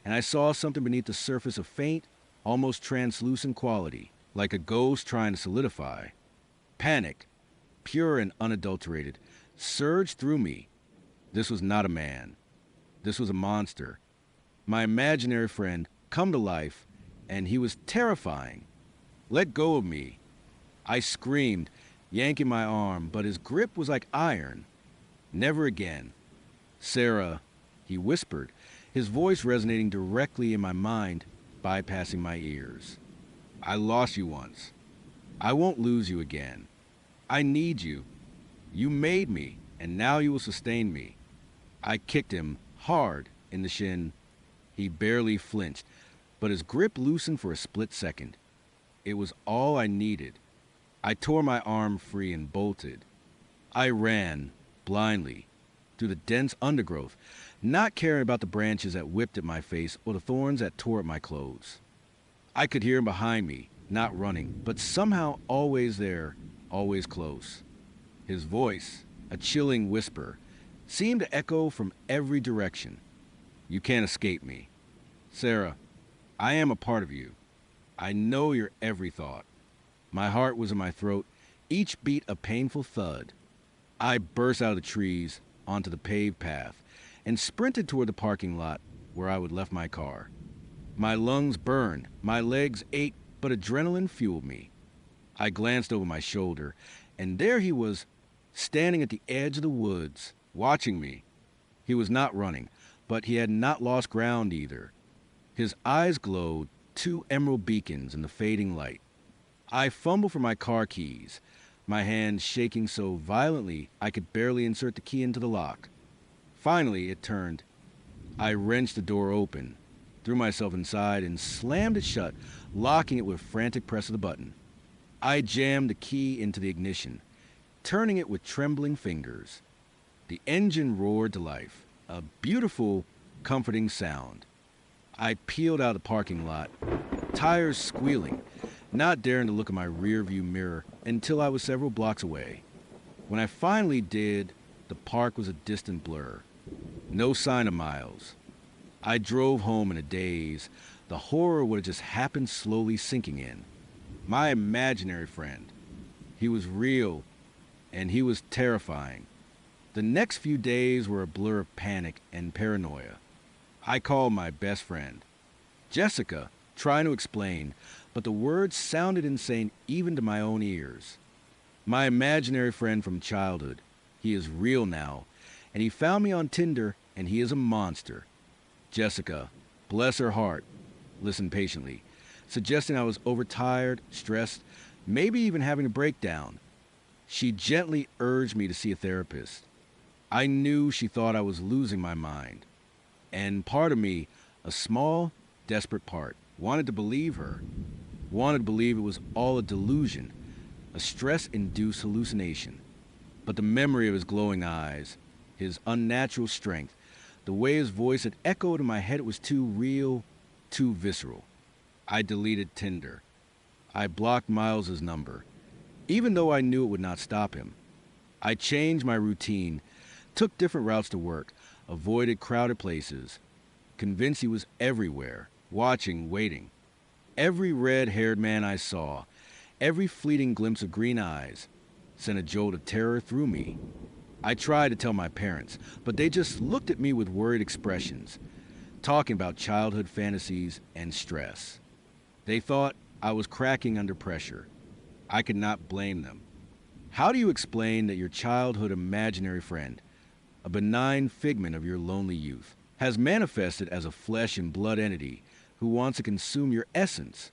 Speaker 1: and I saw something beneath the surface of faint, almost translucent quality, like a ghost trying to solidify. Panic, pure and unadulterated, surged through me. This was not a man. This was a monster. My imaginary friend come to life, and he was terrifying. Let go of me. I screamed, yanking my arm, but his grip was like iron. Never again. Sarah, he whispered, his voice resonating directly in my mind, bypassing my ears. I lost you once. I won't lose you again. I need you. You made me, and now you will sustain me. I kicked him hard in the shin. He barely flinched, but his grip loosened for a split second. It was all I needed. I tore my arm free and bolted. I ran, blindly, through the dense undergrowth, not caring about the branches that whipped at my face or the thorns that tore at my clothes. I could hear him behind me, not running, but somehow always there, always close. His voice, a chilling whisper, seemed to echo from every direction. You can't escape me. Sarah, I am a part of you. I know your every thought. My heart was in my throat, each beat a painful thud. I burst out of the trees, onto the paved path, and sprinted toward the parking lot where I would left my car. My lungs burned, my legs ached, but adrenaline fueled me. I glanced over my shoulder, and there he was, standing at the edge of the woods, watching me. He was not running, but he had not lost ground either. His eyes glowed, two emerald beacons in the fading light. I fumbled for my car keys, my hand shaking so violently I could barely insert the key into the lock. Finally, it turned. I wrenched the door open, threw myself inside, and slammed it shut, locking it with a frantic press of the button. I jammed the key into the ignition, turning it with trembling fingers. The engine roared to life, a beautiful, comforting sound. I peeled out of the parking lot, tires squealing, not daring to look in my rearview mirror until I was several blocks away. When I finally did, the park was a distant blur. No sign of Miles. I drove home in a daze, the horror of what had just happened slowly sinking in. My imaginary friend. He was real, and he was terrifying. The next few days were a blur of panic and paranoia. I called my best friend, Jessica, trying to explain, but the words sounded insane even to my own ears. My imaginary friend from childhood. He is real now, and he found me on Tinder, and he is a monster. Jessica, bless her heart, listened patiently, suggesting I was overtired, stressed, maybe even having a breakdown. She gently urged me to see a therapist. I knew she thought I was losing my mind. And part of me, a small, desperate part, wanted to believe her. Wanted to believe it was all a delusion, a stress-induced hallucination. But the memory of his glowing eyes, his unnatural strength, the way his voice had echoed in my head, it was too real, too visceral. I deleted Tinder. I blocked Miles's number, even though I knew it would not stop him. I changed my routine, took different routes to work, avoided crowded places, convinced he was everywhere, watching, waiting. Every red-haired man I saw, every fleeting glimpse of green eyes, sent a jolt of terror through me. I tried to tell my parents, but they just looked at me with worried expressions, talking about childhood fantasies and stress. They thought I was cracking under pressure. I could not blame them. How do you explain that your childhood imaginary friend, a benign figment of your lonely youth, has manifested as a flesh and blood entity who wants to consume your essence?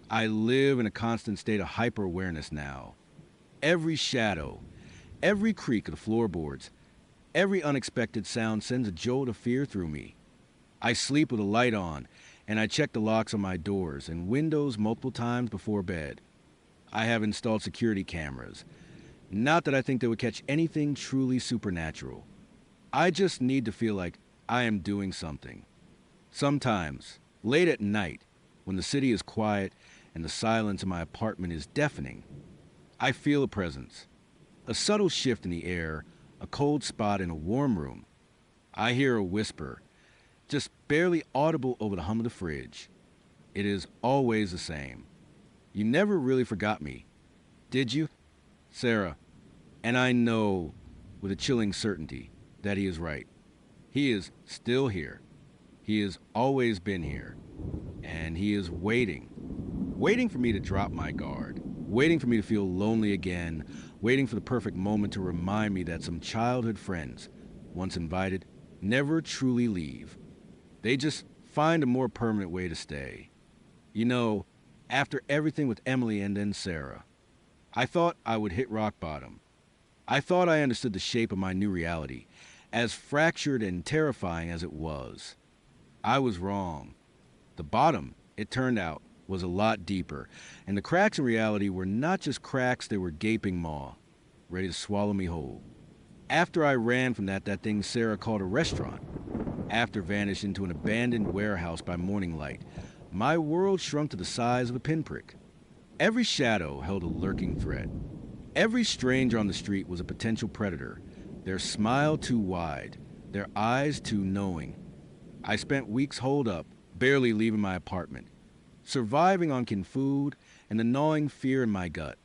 Speaker 1: I live in a constant state of hyper-awareness now. Every shadow, every creak of the floorboards, every unexpected sound sends a jolt of fear through me. I sleep with a light on, and I check the locks on my doors and windows multiple times before bed. I have installed security cameras. Not that I think they would catch anything truly supernatural. I just need to feel like I am doing something. Sometimes, late at night, when the city is quiet and the silence in my apartment is deafening, I feel a presence. A subtle shift in the air, a cold spot in a warm room. I hear a whisper, just barely audible over the hum of the fridge. It is always the same. You never really forgot me, did you? Sarah. And I know, with a chilling certainty, that he is right. He is still here. He has always been here. And he is waiting. Waiting for me to drop my guard. Waiting for me to feel lonely again. Waiting for the perfect moment to remind me that some childhood friends, once invited, never truly leave. They just find a more permanent way to stay. You know, after everything with Emily and then Sarah, I thought I would hit rock bottom. I thought I understood the shape of my new reality, as fractured and terrifying as it was. I was wrong. The bottom, it turned out, was a lot deeper, and the cracks in reality were not just cracks, they were gaping maw, ready to swallow me whole. After I ran from that thing Sarah called a restaurant, after vanished into an abandoned warehouse by morning light, my world shrunk to the size of a pinprick. Every shadow held a lurking threat. Every stranger on the street was a potential predator, their smile too wide, their eyes too knowing. I spent weeks holed up, barely leaving my apartment, surviving on canned food and the gnawing fear in my gut.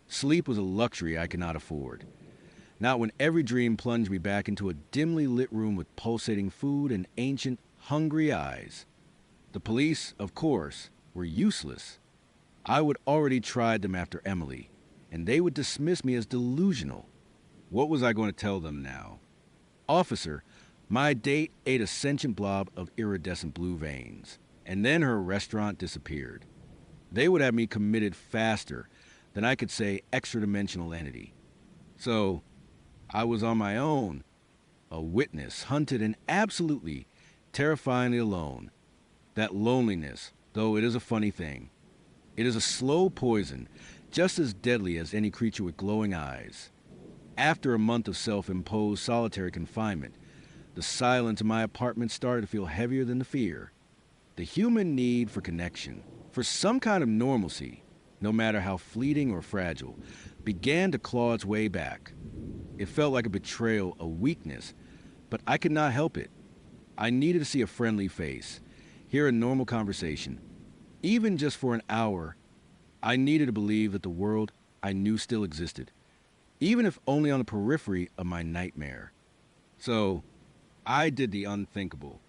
Speaker 1: Sleep was a luxury I could not afford. Not when every dream plunged me back into a dimly lit room with pulsating food and ancient, hungry eyes. The police, of course, were useless. I would already tried them after Emily, and they would dismiss me as delusional. What was I going to tell them now? Officer, my date ate a sentient blob of iridescent blue veins, and then her restaurant disappeared. They would have me committed faster than I could say extra-dimensional entity. So, I was on my own, a witness, hunted and absolutely, terrifyingly alone. That loneliness, though it is a funny thing, it is a slow poison, just as deadly as any creature with glowing eyes. After a month of self-imposed solitary confinement, the silence in my apartment started to feel heavier than the fear. The human need for connection, for some kind of normalcy, no matter how fleeting or fragile, began to claw its way back. It felt like a betrayal, a weakness, but I could not help it. I needed to see a friendly face, hear a normal conversation. Even just for an hour, I needed to believe that the world I knew still existed, even if only on the periphery of my nightmare. So, I did the unthinkable.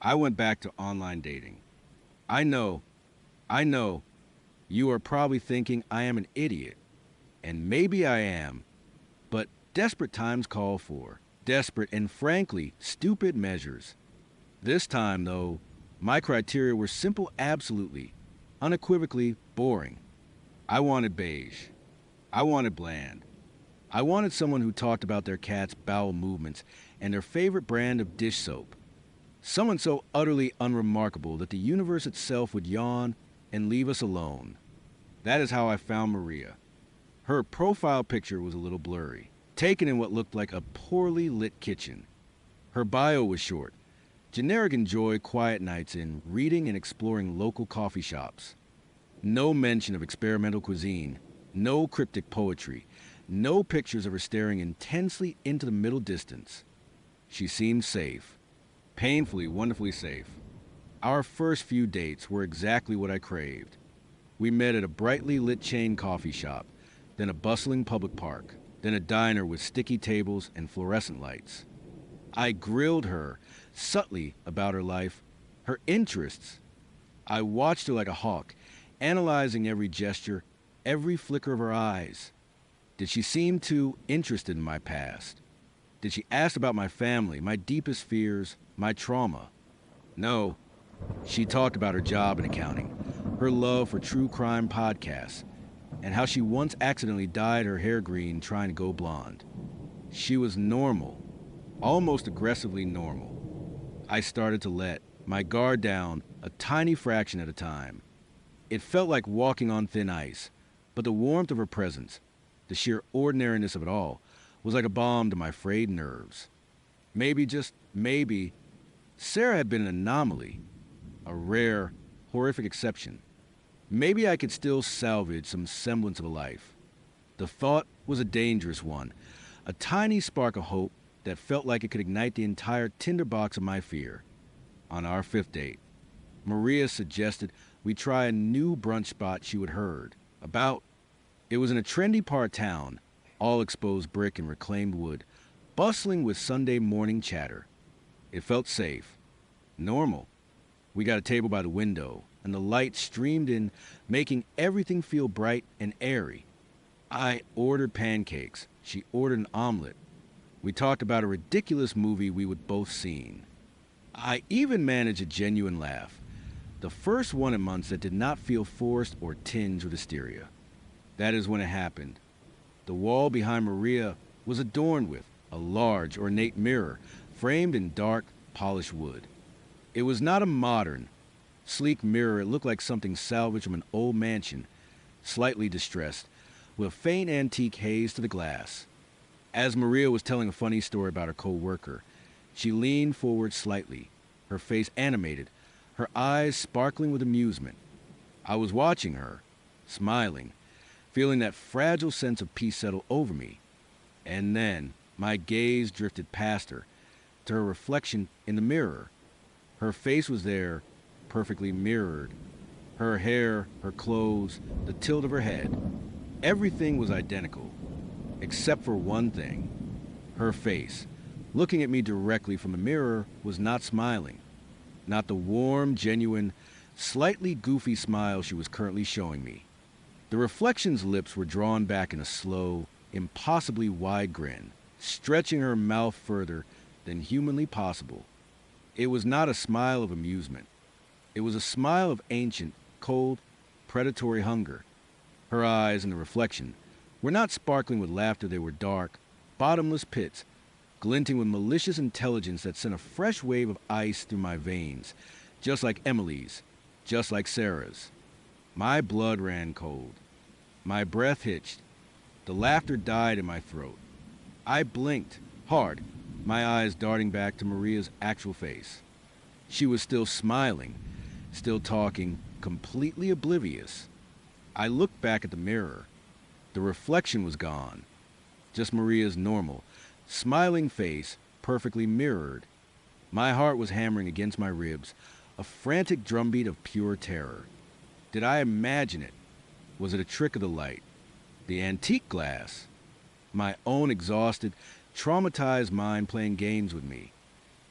Speaker 1: I went back to online dating. I know, I know, you are probably thinking I am an idiot, and maybe I am, but desperate times call for desperate and frankly stupid measures. This time, though, my criteria were simple, absolutely, unequivocally boring. I wanted beige. I wanted bland. I wanted someone who talked about their cat's bowel movements and their favorite brand of dish soap. Someone so utterly unremarkable that the universe itself would yawn and leave us alone. That is how I found Maria. Her profile picture was a little blurry, taken in what looked like a poorly lit kitchen. Her bio was short. Generic enjoy quiet nights in reading and exploring local coffee shops. No mention of experimental cuisine, no cryptic poetry, no pictures of her staring intensely into the middle distance. She seemed safe, painfully, wonderfully safe. Our first few dates were exactly what I craved. We met at a brightly lit chain coffee shop, then a bustling public park, then a diner with sticky tables and fluorescent lights. I grilled her subtly about her life, her interests. I watched her like a hawk, analyzing every gesture, every flicker of her eyes. Did she seem too interested in my past? Did she ask about my family, my deepest fears, my trauma? No. She talked about her job in accounting, her love for true crime podcasts, and how she once accidentally dyed her hair green trying to go blonde. She was normal, almost aggressively normal. I started to let my guard down a tiny fraction at a time. It felt like walking on thin ice, but the warmth of her presence, the sheer ordinariness of it all, was like a balm to my frayed nerves. Maybe, just maybe, Sarah had been an anomaly, a rare, horrific exception. Maybe I could still salvage some semblance of a life. The thought was a dangerous one, a tiny spark of hope that felt like it could ignite the entire tinderbox of my fear. On our fifth date, Maria suggested we try a new brunch spot she had heard about. It was in a trendy part of town, all exposed brick and reclaimed wood, bustling with Sunday morning chatter. It felt safe, normal. We got a table by the window, and the light streamed in, making everything feel bright and airy. I ordered pancakes. She ordered an omelet. We talked about a ridiculous movie we would both seen. I even managed a genuine laugh, the first one in months that did not feel forced or tinged with hysteria. That is when it happened. The wall behind Maria was adorned with a large, ornate mirror framed in dark, polished wood. It was not a modern, sleek mirror. It looked like something salvaged from an old mansion, slightly distressed, with a faint antique haze to the glass. As Maria was telling a funny story about her co-worker, she leaned forward slightly, her face animated, her eyes sparkling with amusement. I was watching her, smiling, feeling that fragile sense of peace settle over me. And then my gaze drifted past her, to her reflection in the mirror. Her face was there, perfectly mirrored. Her hair, her clothes, the tilt of her head. Everything was identical, except for one thing. Her face, looking at me directly from the mirror, was not smiling. Not the warm, genuine, slightly goofy smile she was currently showing me. The reflection's lips were drawn back in a slow, impossibly wide grin, stretching her mouth further than humanly possible. It was not a smile of amusement. It was a smile of ancient, cold, predatory hunger. Her eyes in the reflection were not sparkling with laughter. They were dark, bottomless pits, glinting with malicious intelligence that sent a fresh wave of ice through my veins, just like Emily's, just like Sarah's. My blood ran cold. My breath hitched. The laughter died in my throat. I blinked, hard, my eyes darting back to Maria's actual face. She was still smiling, still talking, completely oblivious. I looked back at the mirror. The reflection was gone. Just Maria's normal, smiling face, perfectly mirrored. My heart was hammering against my ribs, a frantic drumbeat of pure terror. Did I imagine it? Was it a trick of the light? The antique glass? My own exhausted, traumatized mind playing games with me.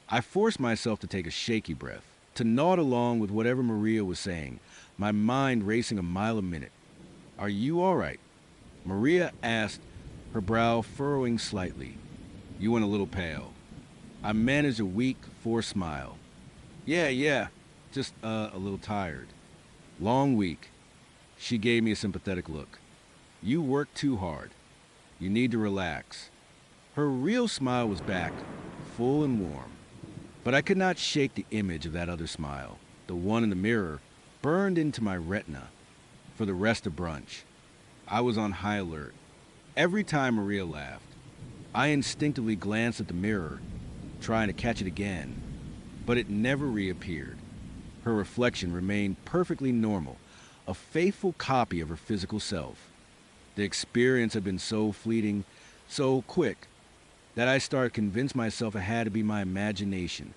Speaker 1: I forced myself to take a shaky breath, to nod along with whatever Maria was saying, my mind racing a mile a minute. Are you all right? Maria asked, her brow furrowing slightly. You went a little pale. I managed a weak, forced smile. Yeah, just a little tired. Long week. She gave me a sympathetic look. You work too hard. You need to relax. Her real smile was back, full and warm. But I could not shake the image of that other smile, the one in the mirror, burned into my retina. For the rest of brunch, I was on high alert. Every time Maria laughed, I instinctively glanced at the mirror, trying to catch it again, but it never reappeared. Her reflection remained perfectly normal, a faithful copy of her physical self. The experience had been so fleeting, so quick, that I started to convince myself it had to be my imagination.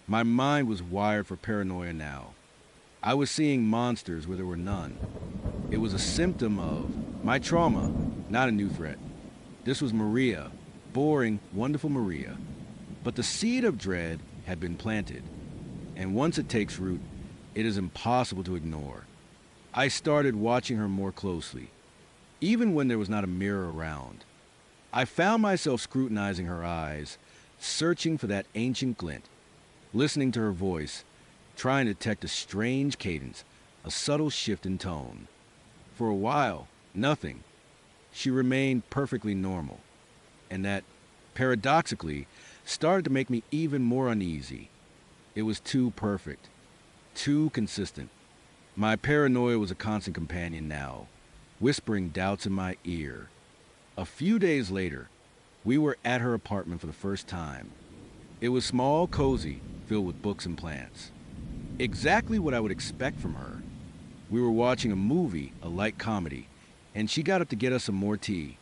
Speaker 1: My mind was wired for paranoia now. I was seeing monsters where there were none. It was a symptom of my trauma, not a new threat. This was Maria, boring, wonderful Maria. But the seed of dread had been planted, and once it takes root, it is impossible to ignore. I started watching her more closely, even when there was not a mirror around. I found myself scrutinizing her eyes, searching for that ancient glint, listening to her voice, trying to detect a strange cadence, a subtle shift in tone. For a while, nothing. She remained perfectly normal, and that, paradoxically, started to make me even more uneasy. It was too perfect, too consistent. My paranoia was a constant companion now, whispering doubts in my ear. A few days later, we were at her apartment for the first time. It was small, cozy, filled with books and plants. Exactly what I would expect from her. We were watching a movie, a light comedy, and she got up to get us some more tea.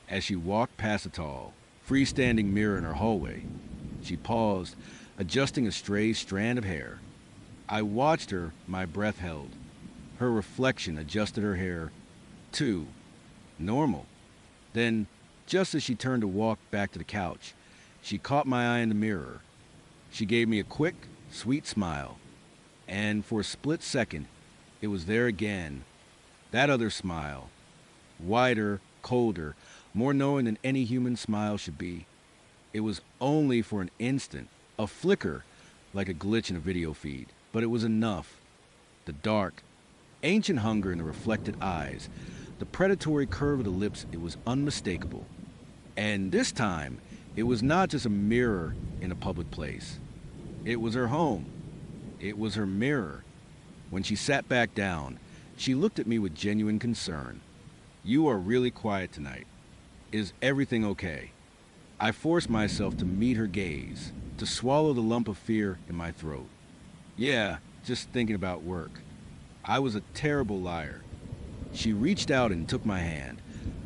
Speaker 1: As she walked past a tall, freestanding mirror in her hallway, she paused, adjusting a stray strand of hair. I watched her, my breath held. Her reflection adjusted her hair, too. Normal. Then, just as she turned to walk back to the couch, she caught my eye in the mirror. She gave me a quick, sweet smile, and for a split second, it was there again. That other smile. Wider, colder, more knowing than any human smile should be. It was only for an instant, a flicker, like a glitch in a video feed, but it was enough. The dark, ancient hunger in the reflected eyes, the predatory curve of the lips, it was unmistakable. And this time, it was not just a mirror in a public place. It was her home. It was her mirror. When she sat back down, she looked at me with genuine concern. You are really quiet tonight. Is everything okay? I forced myself to meet her gaze, to swallow the lump of fear in my throat. Yeah, just thinking about work. I was a terrible liar. She reached out and took my hand,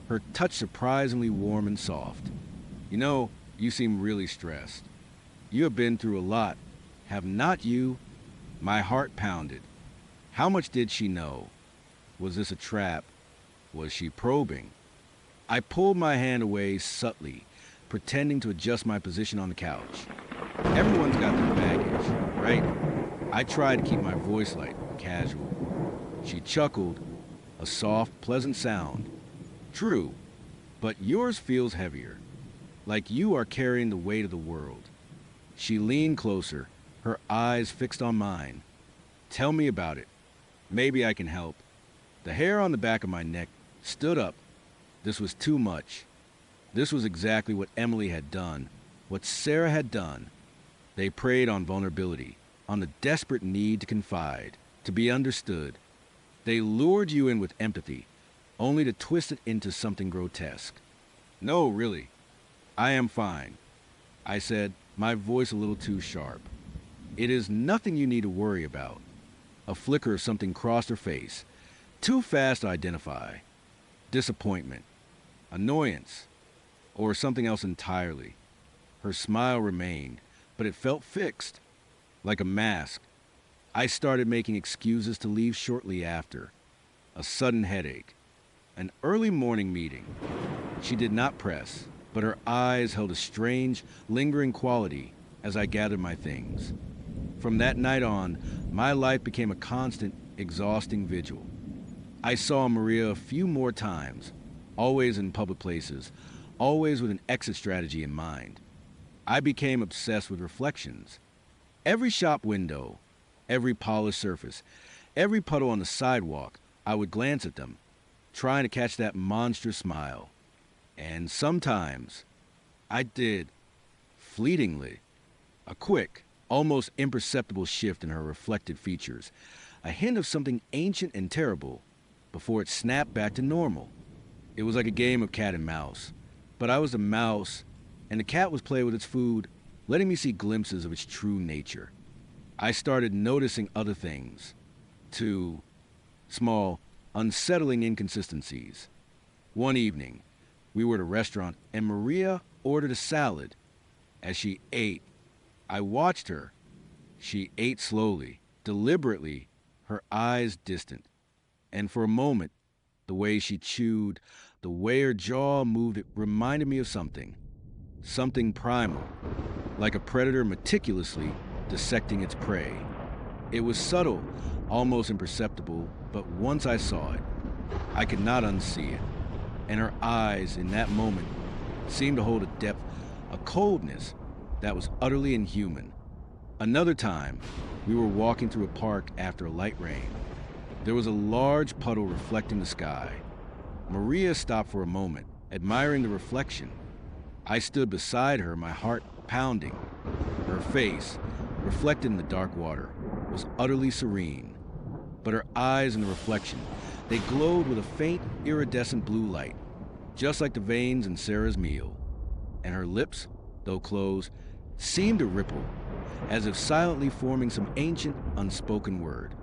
Speaker 1: her touch surprisingly warm and soft. You know, you seem really stressed. You have been through a lot, have not you? My heart pounded. How much did she know? Was this a trap? Was she probing? I pulled my hand away subtly, pretending to adjust my position on the couch. Everyone's got their baggage, right? I tried to keep my voice light, casual. She chuckled, a soft, pleasant sound. True, but yours feels heavier, like you are carrying the weight of the world. She leaned closer, her eyes fixed on mine. Tell me about it. Maybe I can help. The hair on the back of my neck stood up. This was too much. This was exactly what Emily had done, what Sarah had done. They preyed on vulnerability, on the desperate need to confide, to be understood. They lured you in with empathy, only to twist it into something grotesque. No, really. I am fine, I said, my voice a little too sharp. It is nothing you need to worry about. A flicker of something crossed her face, Too fast to identify. Disappointment, annoyance, or something else entirely. Her smile remained, but it felt fixed, like a mask. I started making excuses to leave shortly after. A sudden headache. An early morning meeting. She did not press, but her eyes held a strange, lingering quality as I gathered my things. From that night on, my life became a constant, exhausting vigil. I saw Maria a few more times, always in public places, always with an exit strategy in mind. I became obsessed with reflections. Every shop window, every polished surface, every puddle on the sidewalk, I would glance at them, trying to catch that monstrous smile. And sometimes, I did, fleetingly. A quick, almost imperceptible shift in her reflected features, a hint of something ancient and terrible, before it snapped back to normal. It was like a game of cat and mouse, but I was the mouse, and the cat was playing with its food, letting me see glimpses of its true nature. I started noticing other things, too. Small, unsettling inconsistencies. One evening, we were at a restaurant and Maria ordered a salad. As she ate, I watched her. She ate slowly, deliberately, her eyes distant. And for a moment, the way she chewed, the way her jaw moved, it reminded me of something. Something primal, like a predator meticulously dissecting its prey. It was subtle, almost imperceptible, but once I saw it, I could not unsee it. And her eyes, in that moment, seemed to hold a depth, a coldness that was utterly inhuman. Another time, we were walking through a park after a light rain. There was a large puddle reflecting the sky. Maria stopped for a moment, admiring the reflection. I stood beside her, my heart pounding. Her face, reflected in the dark water, was utterly serene. But her eyes in the reflection, they glowed with a faint, iridescent blue light, just like the veins in Sarah's meal. And her lips, though closed, seemed to ripple, as if silently forming some ancient, unspoken word.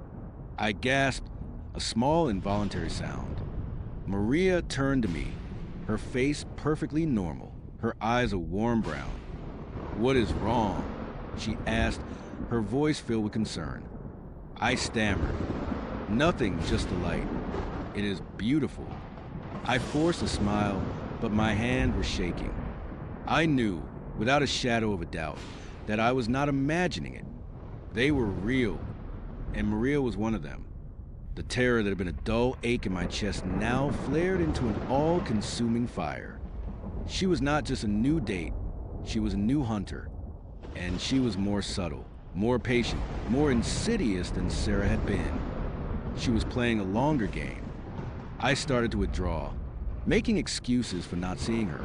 Speaker 1: I gasped, a small, involuntary sound. Maria turned to me, her face perfectly normal, her eyes a warm brown. "What is wrong?" she asked, her voice filled with concern. I stammered. "Nothing, just the light. It is beautiful." I forced a smile, but my hands were shaking. I knew, without a shadow of a doubt, that I was not imagining it. They were real, and Maria was one of them. The terror that had been a dull ache in my chest now flared into an all-consuming fire. She was not just a new date, she was a new hunter. And she was more subtle, more patient, more insidious than Sarah had been. She was playing a longer game. I started to withdraw, making excuses for not seeing her.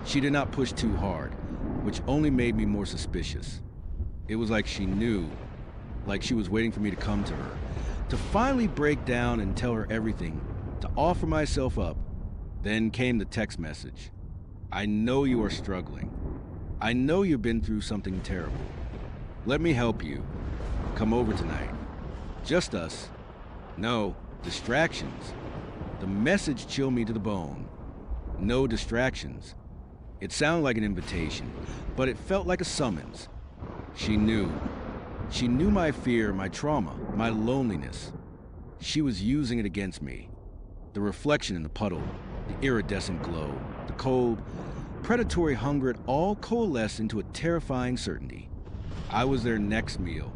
Speaker 1: She did not push too hard, which only made me more suspicious. It was like she knew, like she was waiting for me to come to her, to finally break down and tell her everything, to offer myself up. Then came the text message. "I know you are struggling. I know you've been through something terrible. Let me help you. Come over tonight. Just us. No distractions." The message chilled me to the bone. No distractions. It sounded like an invitation, but it felt like a summons. She knew. She knew my fear, my trauma, my loneliness. She was using it against me. The reflection in the puddle, the iridescent glow, the cold, predatory hunger, it all coalesced into a terrifying certainty. I was their next meal.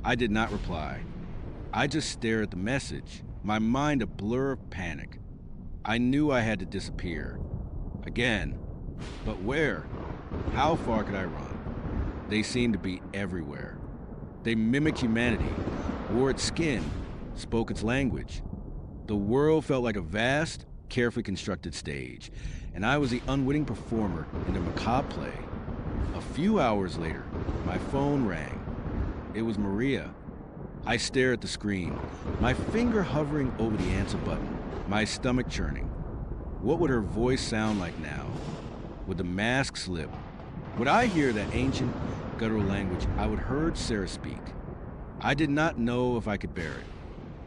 Speaker 1: I did not reply. I just stared at the message, my mind a blur of panic. I knew I had to disappear. Again. But where? How far could I run? They seemed to be everywhere. They mimicked humanity, wore its skin, spoke its language. The world felt like a vast, carefully constructed stage, and I was the unwitting performer in their macabre play. A few hours later, my phone rang. It was Maria. I stared at the screen, my finger hovering over the answer button, my stomach churning. What would her voice sound like now? Would the mask slip? Would I hear that ancient, guttural language I would heard Sarah speak? I did not know if I could bear it.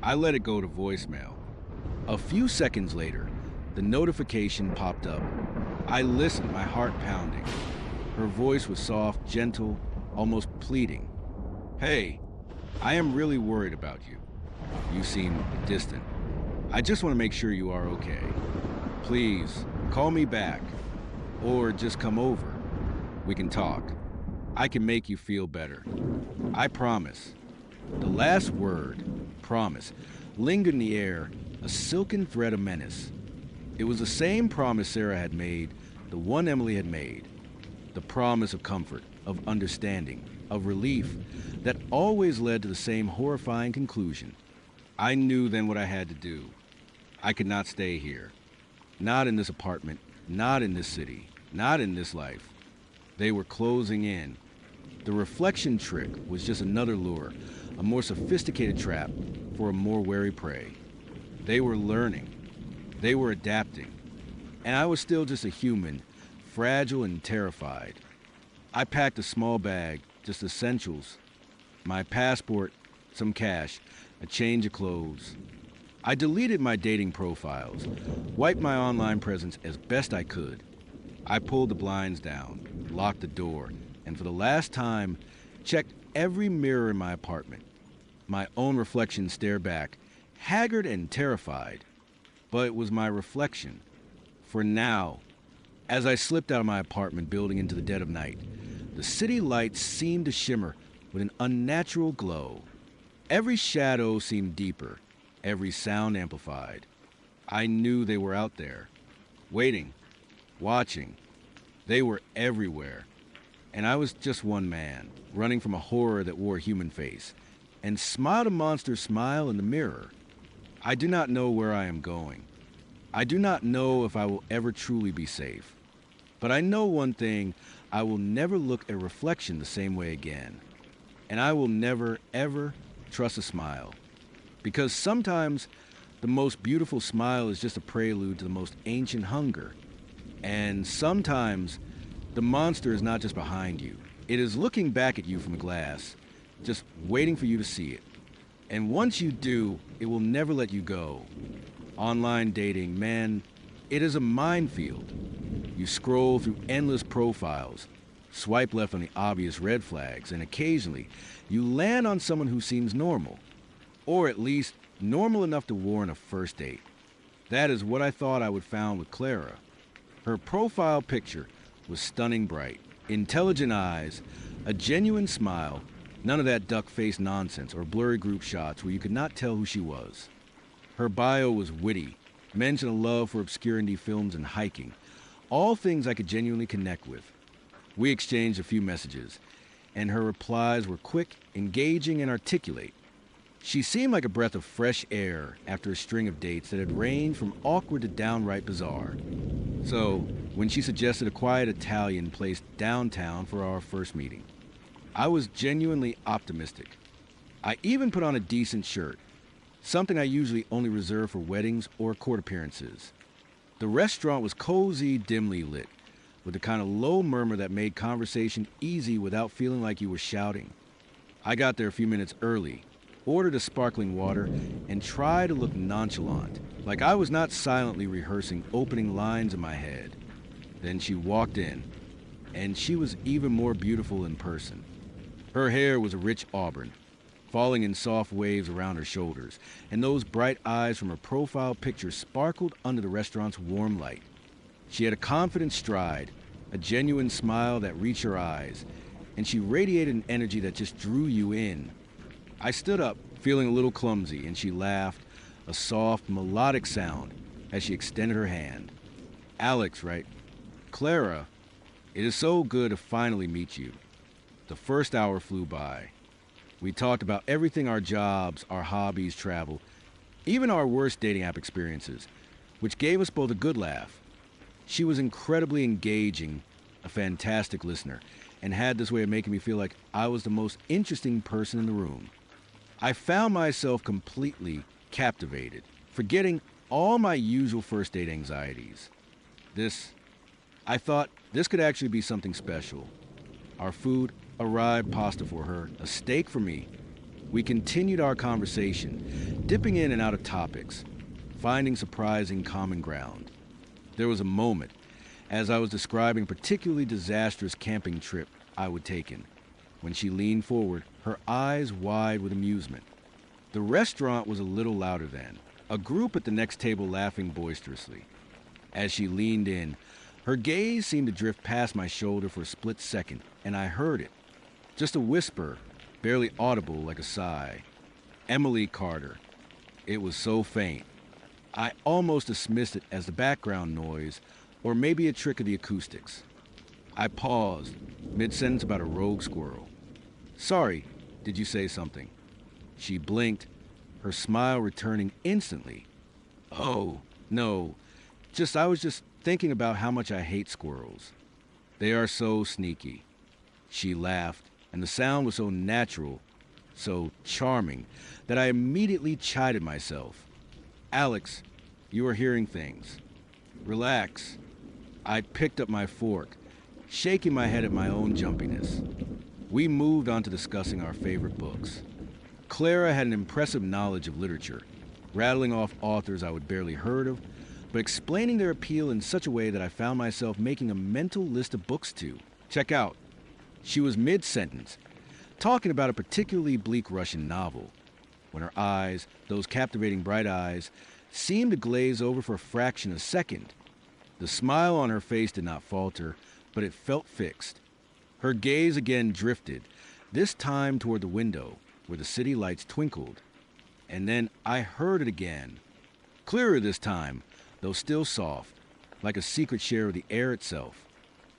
Speaker 1: I let it go to voicemail. A few seconds later, the notification popped up. I listened, my heart pounding. Her voice was soft, gentle, almost pleading. "Hey, I am really worried about you. You seem distant. I just want to make sure you are okay. Please, call me back. Or just come over. We can talk. I can make you feel better. I promise." The last word, promise, lingered in the air, a silken thread of menace. It was the same promise Sarah had made, the one Emily had made. The promise of comfort, of understanding, of relief, that always led to the same horrifying conclusion. I knew then what I had to do. I could not stay here. Not in this apartment, not in this city, not in this life. They were closing in. The reflection trick was just another lure, a more sophisticated trap for a more wary prey. They were learning. They were adapting. And I was still just a human, fragile and terrified. I packed a small bag, just essentials, my passport, some cash, a change of clothes. I deleted my dating profiles, wiped my online presence as best I could. I pulled the blinds down, locked the door, and for the last time, checked every mirror in my apartment. My own reflection stared back, haggard and terrified. But it was my reflection. For now, as I slipped out of my apartment building into the dead of night, the city lights seemed to shimmer with an unnatural glow. Every shadow seemed deeper, every sound amplified. I knew they were out there, waiting, watching. They were everywhere. And I was just one man, running from a horror that wore a human face, and smiled a monster smile in the mirror. I do not know where I am going. I do not know if I will ever truly be safe. But I know one thing, I will never look at a reflection the same way again. And I will never, ever trust a smile. Because sometimes the most beautiful smile is just a prelude to the most ancient hunger. And sometimes the monster is not just behind you. It is looking back at you from a glass, just waiting for you to see it. And once you do, it will never let you go. Online dating, man, it is a minefield. You scroll through endless profiles, swipe left on the obvious red flags, and occasionally you land on someone who seems normal, or at least normal enough to warrant a first date. That is what I thought I would find with Clara. Her profile picture was stunning bright, intelligent eyes, a genuine smile, none of that duck-faced nonsense or blurry group shots where you could not tell who she was. Her bio was witty, mentioned a love for obscure indie films and hiking, all things I could genuinely connect with. We exchanged a few messages, and her replies were quick, engaging, and articulate. She seemed like a breath of fresh air after a string of dates that had ranged from awkward to downright bizarre. So, when she suggested a quiet Italian place downtown for our first meeting, I was genuinely optimistic. I even put on a decent shirt, something I usually only reserve for weddings or court appearances. The restaurant was cozy, dimly lit, with the kind of low murmur that made conversation easy without feeling like you were shouting. I got there a few minutes early, ordered a sparkling water, and tried to look nonchalant, like I was not silently rehearsing opening lines in my head. Then she walked in, and she was even more beautiful in person. Her hair was a rich auburn, falling in soft waves around her shoulders, and those bright eyes from her profile picture sparkled under the restaurant's warm light. She had a confident stride, a genuine smile that reached her eyes, and she radiated an energy that just drew you in. I stood up, feeling a little clumsy, and she laughed, a soft, melodic sound, as she extended her hand. "Alex, right? Clara, it is so good to finally meet you." The first hour flew by. We talked about everything: our jobs, our hobbies, travel, even our worst dating app experiences, which gave us both a good laugh. She was incredibly engaging, a fantastic listener, and had this way of making me feel like I was the most interesting person in the room. I found myself completely captivated, forgetting all my usual first date anxieties. I thought this could actually be something special. Our food arrived, pasta for her, a steak for me. We continued our conversation, dipping in and out of topics. finding surprising common ground. There was a moment, as I was describing a particularly disastrous camping trip I would taken, when she leaned forward, her eyes wide with amusement. The restaurant was a little louder then, a group at the next table laughing boisterously. As she leaned in, her gaze seemed to drift past my shoulder for a split second, and I heard it. Just a whisper, barely audible like a sigh. Emily Carter. It was so faint. I almost dismissed it as the background noise, or maybe a trick of the acoustics. I paused, mid-sentence about a rogue squirrel. "Sorry, did you say something?" She blinked, her smile returning instantly. "Oh, no. I was just thinking about how much I hate squirrels. They are so sneaky." She laughed, and the sound was so natural, so charming, that I immediately chided myself. "Alex, you are hearing things. Relax." I picked up my fork, shaking my head at my own jumpiness. We moved on to discussing our favorite books. Clara had an impressive knowledge of literature, rattling off authors I would barely heard of, but explaining their appeal in such a way that I found myself making a mental list of books to check out. She was mid-sentence, talking about a particularly bleak Russian novel, when her eyes, those captivating bright eyes, seemed to glaze over for a fraction of a second. The smile on her face did not falter, but it felt fixed. Her gaze again drifted, this time toward the window, where the city lights twinkled. And then I heard it again. Clearer this time, though still soft, like a secret share of the air itself.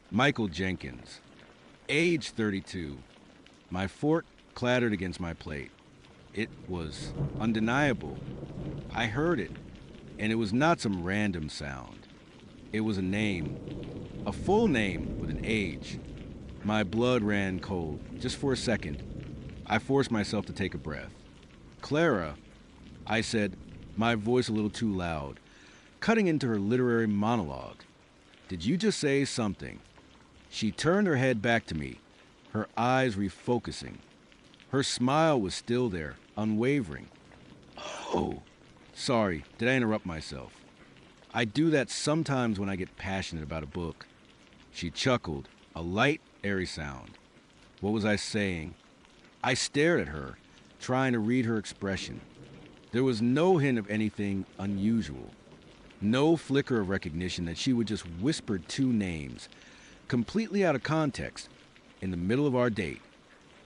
Speaker 1: Michael Jenkins. Age 32. My fork clattered against my plate. It was undeniable. I heard it, and it was not some random sound. It was a name, a full name with an age. My blood ran cold, just for a second. I forced myself to take a breath. "Clara," I said, my voice a little too loud, cutting into her literary monologue. "Did you just say something?" She turned her head back to me, her eyes refocusing. Her smile was still there, unwavering. "Oh, sorry, did I interrupt myself? I do that sometimes when I get passionate about a book." She chuckled, a light, airy sound. What was I saying? I stared at her, trying to read her expression. There was no hint of anything unusual. No flicker of recognition that she would just whisper two names, completely out of context, in the middle of our date.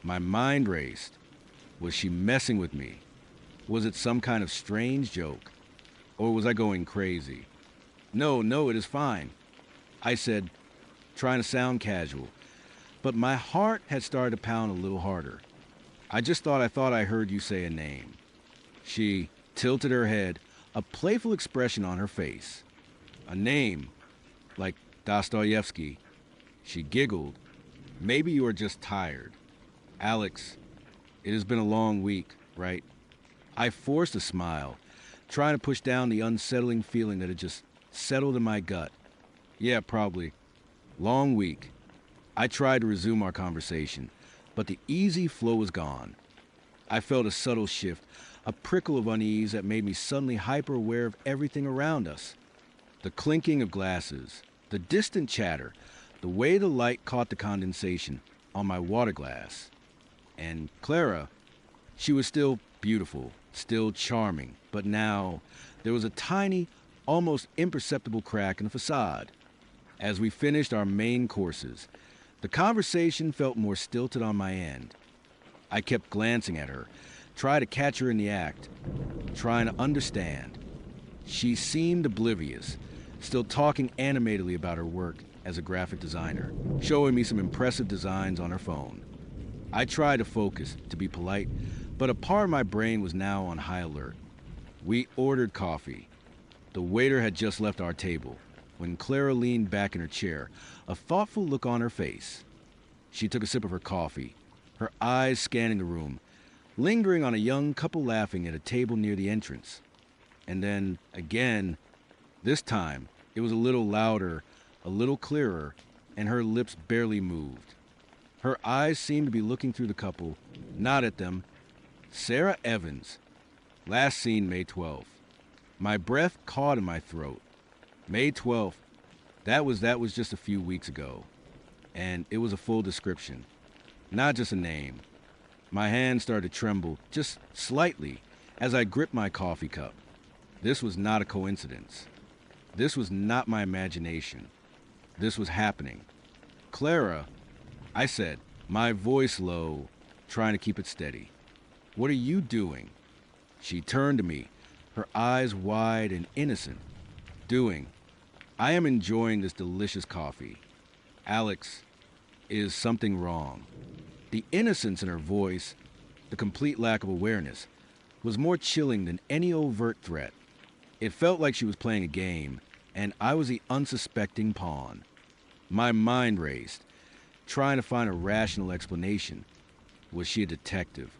Speaker 1: My mind raced. Was she messing with me? Was it some kind of strange joke? Or was I going crazy? No, it is fine," I said, trying to sound casual. But my heart had started to pound a little harder. I thought I heard you say a name." She tilted her head, a playful expression on her face. "A name, like Dostoevsky." She giggled. "Maybe you are just tired. Alex, it has been a long week, right?" I forced a smile, trying to push down the unsettling feeling that had just settled in my gut. "Yeah, probably. Long week." I tried to resume our conversation, but the easy flow was gone. I felt a subtle shift, a prickle of unease that made me suddenly hyper-aware of everything around us. The clinking of glasses, the distant chatter, the way the light caught the condensation on my water glass. And Clara, she was still beautiful, still charming, but now there was a tiny, almost imperceptible crack in the facade. As we finished our main courses, the conversation felt more stilted on my end. I kept glancing at her, trying to catch her in the act, trying to understand. She seemed oblivious, still talking animatedly about her work as a graphic designer, showing me some impressive designs on her phone. I tried to focus, to be polite, but a part of my brain was now on high alert. We ordered coffee. The waiter had just left our table, when Clara leaned back in her chair, a thoughtful look on her face. She took a sip of her coffee, her eyes scanning the room, lingering on a young couple laughing at a table near the entrance. And then, again, this time, it was a little louder, a little clearer, and her lips barely moved. Her eyes seemed to be looking through the couple, not at them. Sarah Evans. Last seen May 12th. My breath caught in my throat. May 12th. That was just a few weeks ago. And it was a full description, not just a name. My hand started to tremble, just slightly, as I gripped my coffee cup. This was not a coincidence. This was not my imagination. This was happening. Clara, I said, my voice low, trying to keep it steady. What are you doing? She turned to me, her eyes wide and innocent. Doing. I am enjoying this delicious coffee. Alex, is something wrong? The innocence in her voice, the complete lack of awareness, was more chilling than any overt threat. It felt like she was playing a game, and I was the unsuspecting pawn. My mind raced, trying to find a rational explanation. Was she a detective?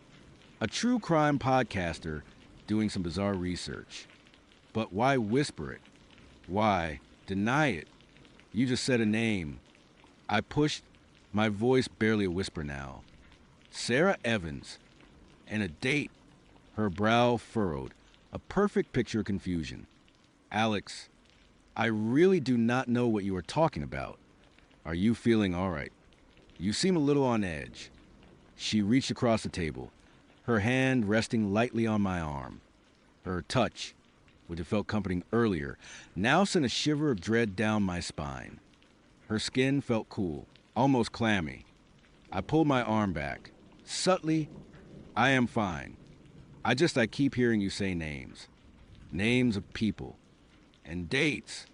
Speaker 1: A true crime podcaster doing some bizarre research? But why whisper it? Why deny it? You just said a name. I pushed, my voice barely a whisper now. Sarah Evans. And a date. Her brow furrowed, a perfect picture of confusion. Alex, I really do not know what you are talking about. Are you feeling all right? You seem a little on edge. She reached across the table, her hand resting lightly on my arm. Her touch, which had felt comforting earlier, now sent a shiver of dread down my spine. Her skin felt cool, almost clammy. I pulled my arm back. Subtly, I am fine. I keep hearing you say names. Names of people. And dates.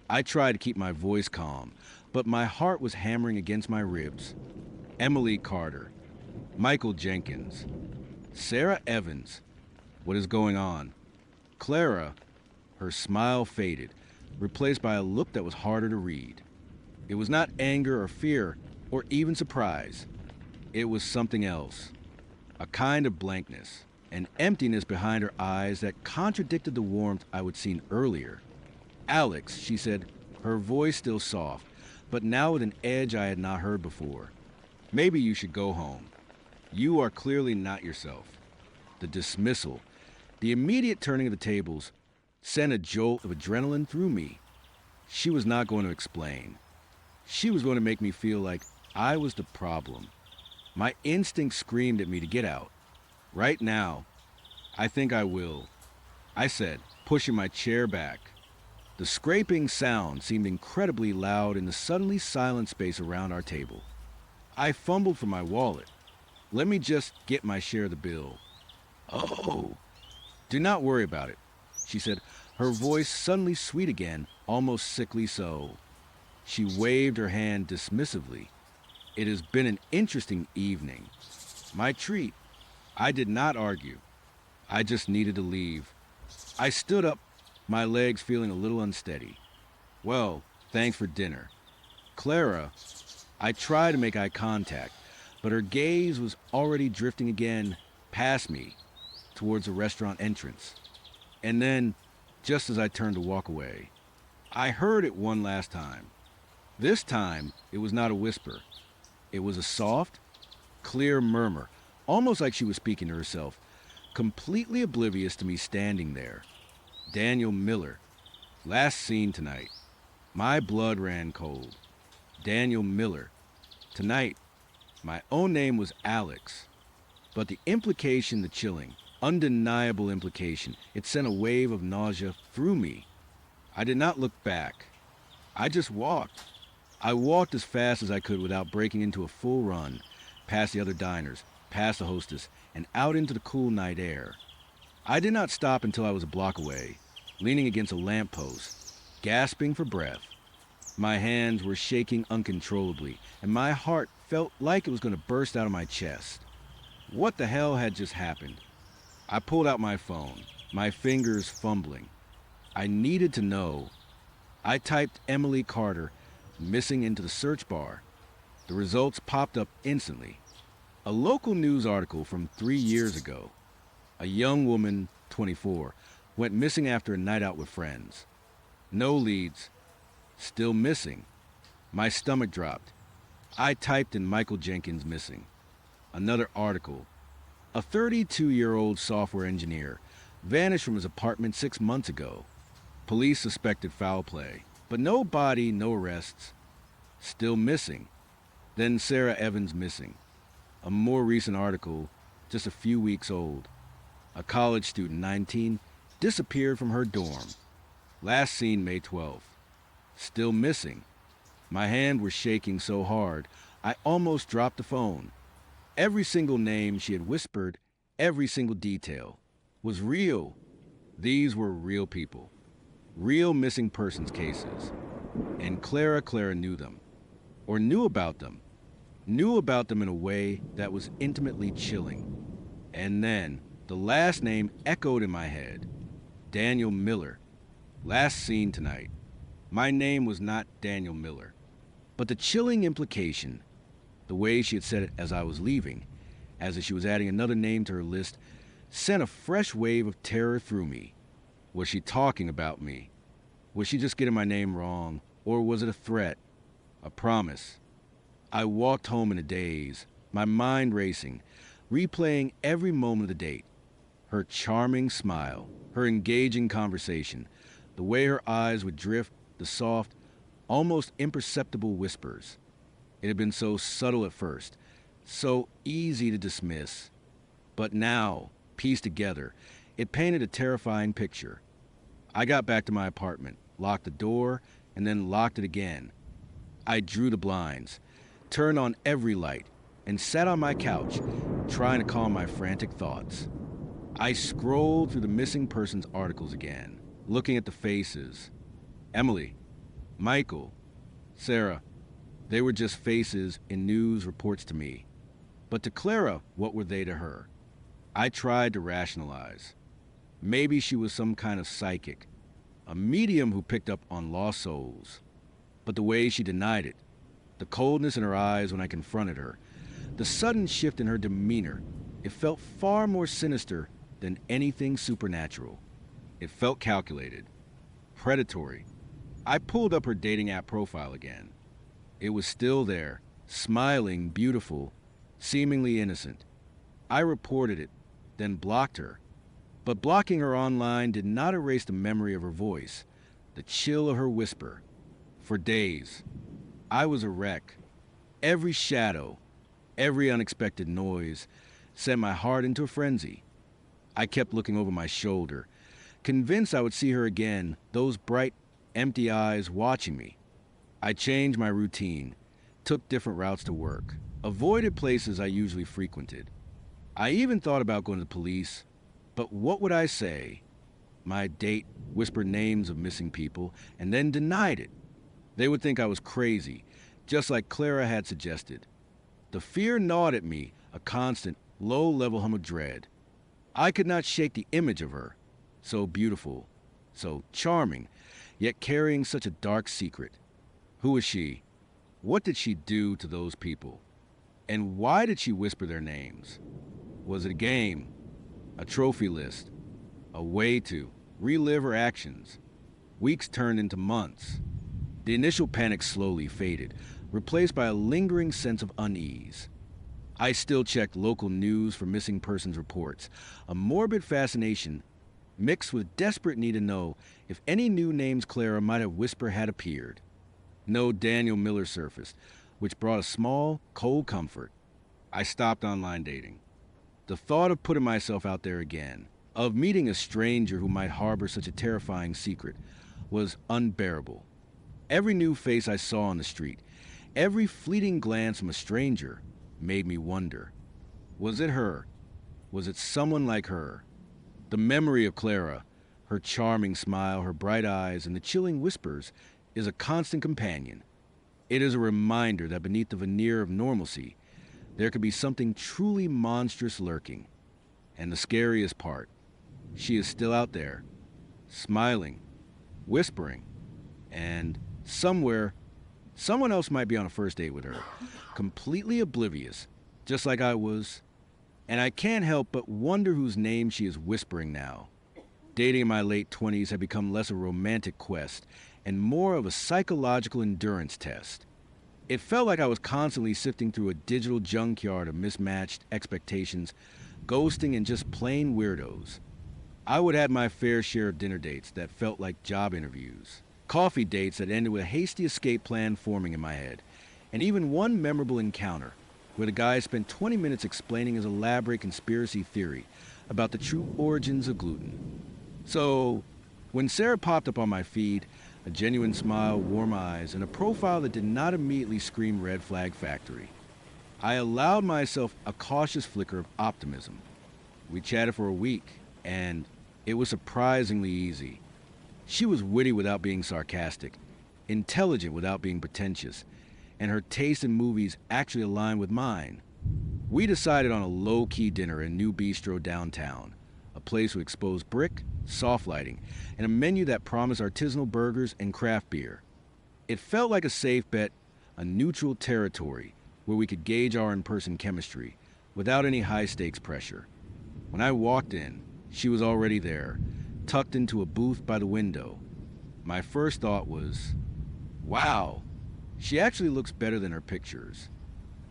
Speaker 1: I tried to keep my voice calm, but my heart was hammering against my ribs. Emily Carter. Michael Jenkins. Sarah Evans. What is going on? Clara. Her smile faded, replaced by a look that was harder to read. It was not anger or fear, or even surprise. It was something else. A kind of blankness, an emptiness behind her eyes that contradicted the warmth I would seen earlier. Alex, she said, her voice still soft, but now with an edge I had not heard before. Maybe you should go home. You are clearly not yourself. The dismissal, the immediate turning of the tables, sent a jolt of adrenaline through me. She was not going to explain. She was going to make me feel like I was the problem. My instinct screamed at me to get out. Right now, I think I will, I said, pushing my chair back. The scraping sound seemed incredibly loud in the suddenly silent space around our table. I fumbled for my wallet. Let me just get my share of the bill. Oh, do not worry about it, she said, her voice suddenly sweet again, almost sickly so. She waved her hand dismissively. It has been an interesting evening. My treat. I did not argue. I just needed to leave. I stood up, my legs feeling a little unsteady. Well, thanks for dinner. Clara, I tried to make eye contact, but her gaze was already drifting again past me towards the restaurant entrance. And then, just as I turned to walk away, I heard it one last time. This time, it was not a whisper. It was a soft, clear murmur, almost like she was speaking to herself, completely oblivious to me standing there. Daniel Miller. Last seen tonight. My blood ran cold. Daniel Miller. Tonight, my own name was Alex. But the implication, the chilling, undeniable implication, it sent a wave of nausea through me. I did not look back. I just walked. I walked as fast as I could without breaking into a full run, past the other diners, past the hostess, and out into the cool night air. I did not stop until I was a block away, leaning against a lamppost, gasping for breath. My hands were shaking uncontrollably, and my heart felt like it was going to burst out of my chest. What the hell had just happened? I pulled out my phone, my fingers fumbling. I needed to know. I typed Emily Carter, missing into the search bar. The results popped up instantly. A local news article from 3 years ago. A young woman, 24, went missing after a night out with friends. No leads. Still missing. My stomach dropped. I typed in Michael Jenkins missing. Another article. A 32-year-old software engineer, Vanished from his apartment 6 months ago. Police suspected foul play, but no body, no arrests. Still missing. Then Sarah Evans missing. A more recent article, just a few weeks old. A college student, 19, disappeared from her dorm. Last seen May 12th. Still missing. My hand was shaking so hard, I almost dropped the phone. Every single name she had whispered, every single detail, was real. These were real people. Real missing persons cases. And Clara knew them. Or knew about them. Knew about them in a way that was intimately chilling. And then, the last name echoed in my head. Daniel Miller. Last seen tonight. My name was not Daniel Miller. But the chilling implication, the way she had said it as I was leaving, as if she was adding another name to her list, sent a fresh wave of terror through me. Was she talking about me? Was she just getting my name wrong? Or was it a threat? A promise? I walked home in a daze, my mind racing, replaying every moment of the date. Her charming smile, her engaging conversation, the way her eyes would drift, the soft, almost imperceptible whispers. It had been so subtle at first, so easy to dismiss. But now, pieced together, it painted a terrifying picture. I got back to my apartment, locked the door, and then locked it again. I drew the blinds, turned on every light, and sat on my couch, trying to calm my frantic thoughts. I scrolled through the missing persons articles again, looking at the faces. Emily, Michael, Sarah, they were just faces in news reports to me. But to Clara, what were they to her? I tried to rationalize. Maybe she was some kind of psychic, a medium who picked up on lost souls. But the way she denied it, the coldness in her eyes when I confronted her, the sudden shift in her demeanor, it felt far more sinister than anything supernatural. It felt calculated, predatory. I pulled up her dating app profile again. It was still there, smiling, beautiful, seemingly innocent. I reported it, then blocked her. But blocking her online did not erase the memory of her voice, the chill of her whisper. For days, I was a wreck. Every shadow, every unexpected noise sent my heart into a frenzy. I kept looking over my shoulder, convinced I would see her again, those bright, empty eyes watching me. I changed my routine, took different routes to work, avoided places I usually frequented. I even thought about going to the police, but what would I say? My date whispered names of missing people and then denied it. They would think I was crazy, just like Clara had suggested. The fear gnawed at me, a constant, low-level hum of dread. I could not shake the image of her, so beautiful, so charming, yet carrying such a dark secret. Who was she? What did she do to those people? And why did she whisper their names? Was it a game? A trophy list? A way to relive her actions? Weeks turned into months. The initial panic slowly faded, replaced by a lingering sense of unease. I still checked local news for missing persons reports, a morbid fascination mixed with desperate need to know if any new names Clara might have whispered had appeared. No Daniel Miller surfaced, which brought a small, cold comfort. I stopped online dating. The thought of putting myself out there again, of meeting a stranger who might harbor such a terrifying secret, was unbearable. Every new face I saw on the street, every fleeting glance from a stranger, made me wonder. Was it her? Was it someone like her? The memory of Clara, her charming smile, her bright eyes, and the chilling whispers, is a constant companion. It is a reminder that beneath the veneer of normalcy, there could be something truly monstrous lurking. And the scariest part, she is still out there, smiling, whispering, and somewhere, someone else might be on a first date with her, completely oblivious, just like I was. And I can't help but wonder whose name she is whispering now. Dating in my late 20s had become less a romantic quest and more of a psychological endurance test. It felt like I was constantly sifting through a digital junkyard of mismatched expectations, ghosting, and just plain weirdos. I would have my fair share of dinner dates that felt like job interviews, coffee dates that ended with a hasty escape plan forming in my head, and even one memorable encounter where the guy spent 20 minutes explaining his elaborate conspiracy theory about the true origins of gluten. So, when Sarah popped up on my feed, a genuine smile, warm eyes, and a profile that did not immediately scream red flag factory, I allowed myself a cautious flicker of optimism. We chatted for a week, and it was surprisingly easy. She was witty without being sarcastic, intelligent without being pretentious, and her taste in movies actually aligned with mine. We decided on a low-key dinner in a new bistro downtown, a place with exposed brick, soft lighting, and a menu that promised artisanal burgers and craft beer. It felt like a safe bet, a neutral territory where we could gauge our in-person chemistry without any high-stakes pressure. When I walked in, she was already there, tucked into a booth by the window. My first thought was, wow, she actually looks better than her pictures.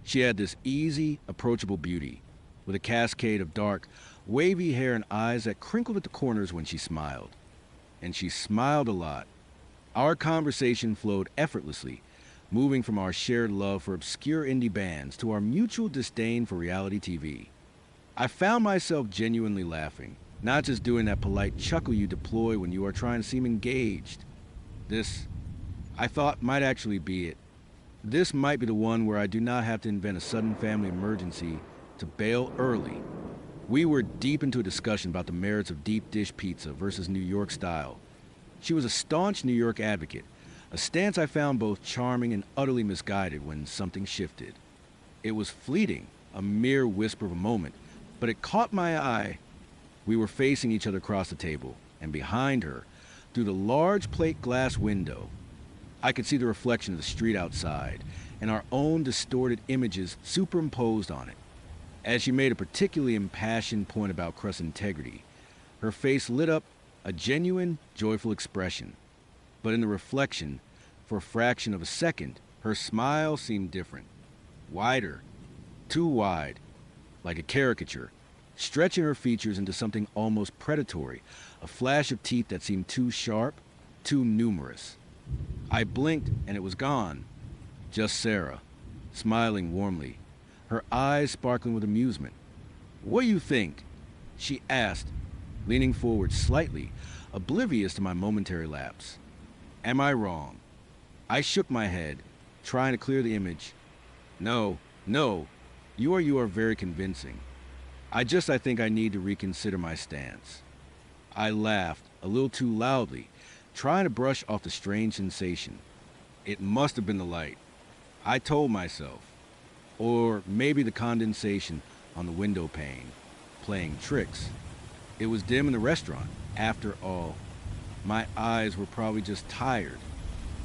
Speaker 1: She had this easy, approachable beauty, with a cascade of dark, wavy hair and eyes that crinkled at the corners when she smiled. And she smiled a lot. Our conversation flowed effortlessly, moving from our shared love for obscure indie bands to our mutual disdain for reality TV. I found myself genuinely laughing, not just doing that polite chuckle you deploy when you are trying to seem engaged. This, I thought, might actually be it. This might be the one where I do not have to invent a sudden family emergency to bail early. We were deep into a discussion about the merits of deep dish pizza versus New York style. She was a staunch New York advocate, a stance I found both charming and utterly misguided when something shifted. It was fleeting, a mere whisper of a moment, but it caught my eye. We were facing each other across the table, and behind her, through the large plate glass window, I could see the reflection of the street outside and our own distorted images superimposed on it. As she made a particularly impassioned point about Crust's integrity, her face lit up a genuine, joyful expression. But in the reflection, for a fraction of a second, her smile seemed different. Wider, too wide, like a caricature, stretching her features into something almost predatory, a flash of teeth that seemed too sharp, too numerous. I blinked and it was gone. Just Sarah, smiling warmly, her eyes sparkling with amusement. "What do you think?" she asked, leaning forward slightly, oblivious to my momentary lapse. Am I wrong? I shook my head, trying to clear the image. No, you are very convincing. I think I need to reconsider my stance. I laughed, a little too loudly, trying to brush off the strange sensation. It must have been the light, I told myself. Or maybe the condensation on the window pane, playing tricks. It was dim in the restaurant, after all. My eyes were probably just tired.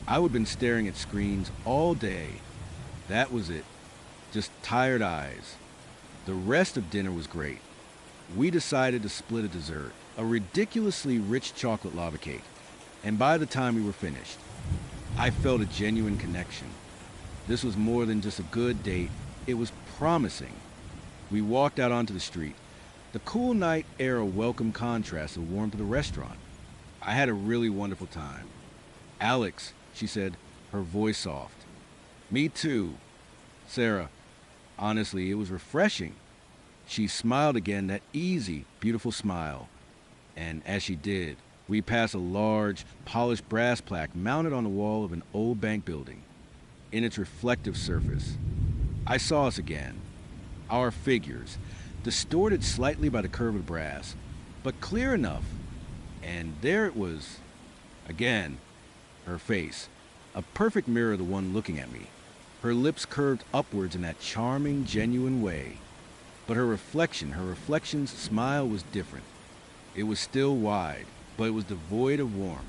Speaker 1: I would have been staring at screens all day. That was it. Just tired eyes. The rest of dinner was great. We decided to split a dessert, a ridiculously rich chocolate lava cake, and by the time we were finished, I felt a genuine connection. This was more than just a good date, it was promising. We walked out onto the street. The cool night air a welcome contrast to the warmth of the restaurant. I had a really wonderful time. "Alex," she said, her voice soft. "Me too." "Sarah, honestly, it was refreshing." She smiled again, that easy, beautiful smile. And as she did, we passed a large, polished brass plaque mounted on the wall of an old bank building. In its reflective surface, I saw us again. Our figures, distorted slightly by the curve of the brass, but clear enough. And there it was, again, her face, a perfect mirror of the one looking at me. Her lips curved upwards in that charming, genuine way. But her reflection's smile was different. It was still wide, but it was devoid of warmth.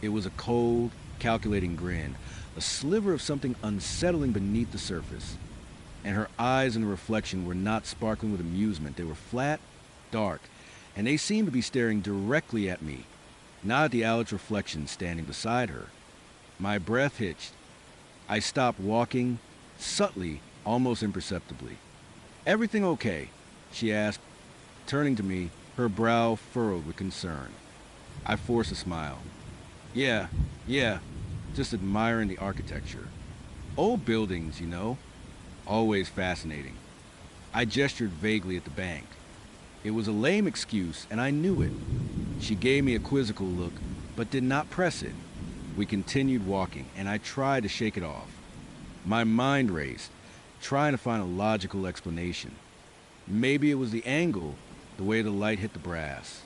Speaker 1: It was a cold, calculating grin, a sliver of something unsettling beneath the surface. And her eyes in the reflection were not sparkling with amusement. They were flat, dark, and they seemed to be staring directly at me, not at the Alex reflection standing beside her. My breath hitched. I stopped walking, subtly, almost imperceptibly. "Everything okay?" she asked, turning to me, her brow furrowed with concern. I forced a smile. Yeah, yeah, just admiring the architecture. Old buildings, you know, always fascinating. I gestured vaguely at the bank. It was a lame excuse, and I knew it. She gave me a quizzical look, but did not press it. We continued walking, and I tried to shake it off. My mind raced, trying to find a logical explanation. Maybe it was the angle, the way the light hit the brass.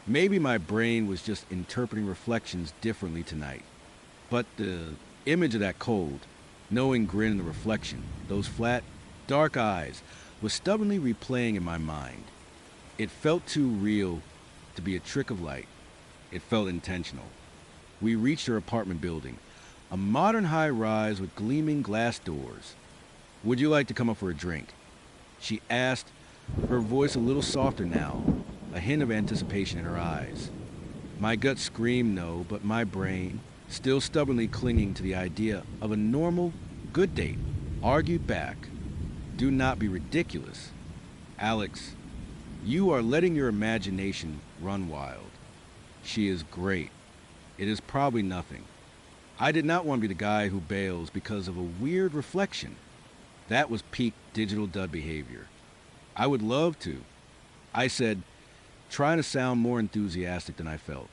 Speaker 1: Maybe my brain was just interpreting reflections differently tonight. But the image of that cold, knowing grin in the reflection, those flat, dark eyes, was stubbornly replaying in my mind. It felt too real to be a trick of light. It felt intentional. We reached her apartment building, a modern high-rise with gleaming glass doors. Would you like to come up for a drink? She asked, her voice a little softer now, a hint of anticipation in her eyes. My gut screamed no, but my brain, still stubbornly clinging to the idea of a normal, good date, argued back. Do not be ridiculous. Alex, you are letting your imagination run wild. She is great. It is probably nothing. I did not want to be the guy who bails because of a weird reflection. That was peak digital dud behavior. I would love to, I said, trying to sound more enthusiastic than I felt.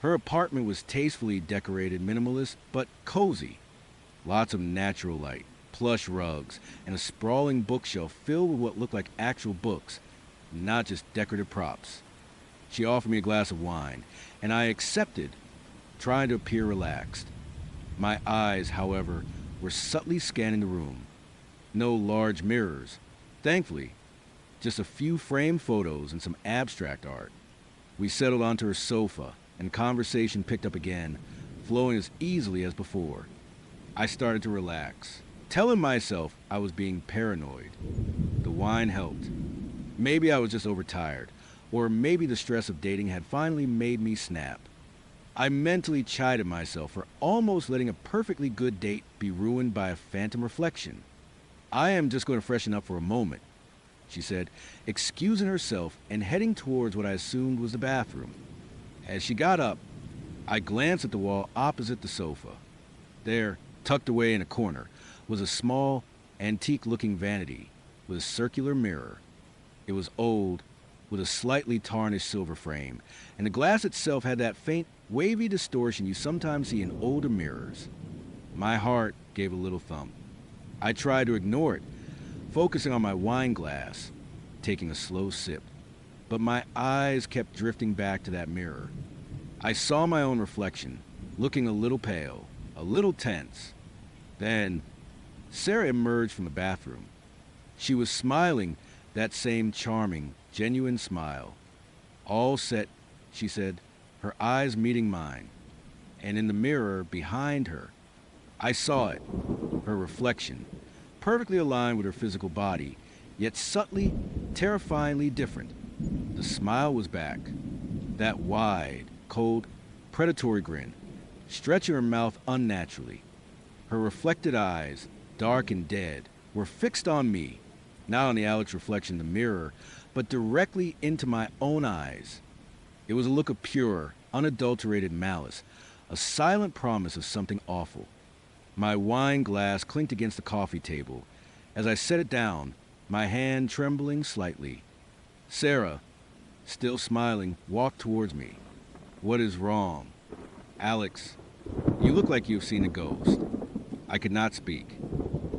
Speaker 1: Her apartment was tastefully decorated, minimalist, but cozy. Lots of natural light, plush rugs, and a sprawling bookshelf filled with what looked like actual books, not just decorative props. She offered me a glass of wine, and I accepted, trying to appear relaxed. My eyes, however, were subtly scanning the room. No large mirrors. Thankfully, just a few framed photos and some abstract art. We settled onto her sofa, and conversation picked up again, flowing as easily as before. I started to relax, telling myself I was being paranoid. The wine helped. Maybe I was just overtired, or maybe the stress of dating had finally made me snap. I mentally chided myself for almost letting a perfectly good date be ruined by a phantom reflection. I am just going to freshen up for a moment, she said, excusing herself and heading towards what I assumed was the bathroom. As she got up, I glanced at the wall opposite the sofa. There, tucked away in a corner, was a small, antique-looking vanity with a circular mirror. It was old, with a slightly tarnished silver frame, and the glass itself had that faint, wavy distortion you sometimes see in older mirrors. My heart gave a little thump. I tried to ignore it, focusing on my wine glass, taking a slow sip. But my eyes kept drifting back to that mirror. I saw my own reflection, looking a little pale, a little tense. Then, Sarah emerged from the bathroom. She was smiling, that same charming, genuine smile. All set, she said, her eyes meeting mine. And in the mirror behind her, I saw it, her reflection, perfectly aligned with her physical body, yet subtly, terrifyingly different. The smile was back, that wide, cold, predatory grin, stretching her mouth unnaturally. Her reflected eyes, dark and dead, were fixed on me, not on the Alex reflection in the mirror, but directly into my own eyes. It was a look of pure, unadulterated malice, a silent promise of something awful. My wine glass clinked against the coffee table. As I set it down, my hand trembling slightly. Sarah, still smiling, walked towards me. What is wrong? Alex, you look like you've seen a ghost. I could not speak.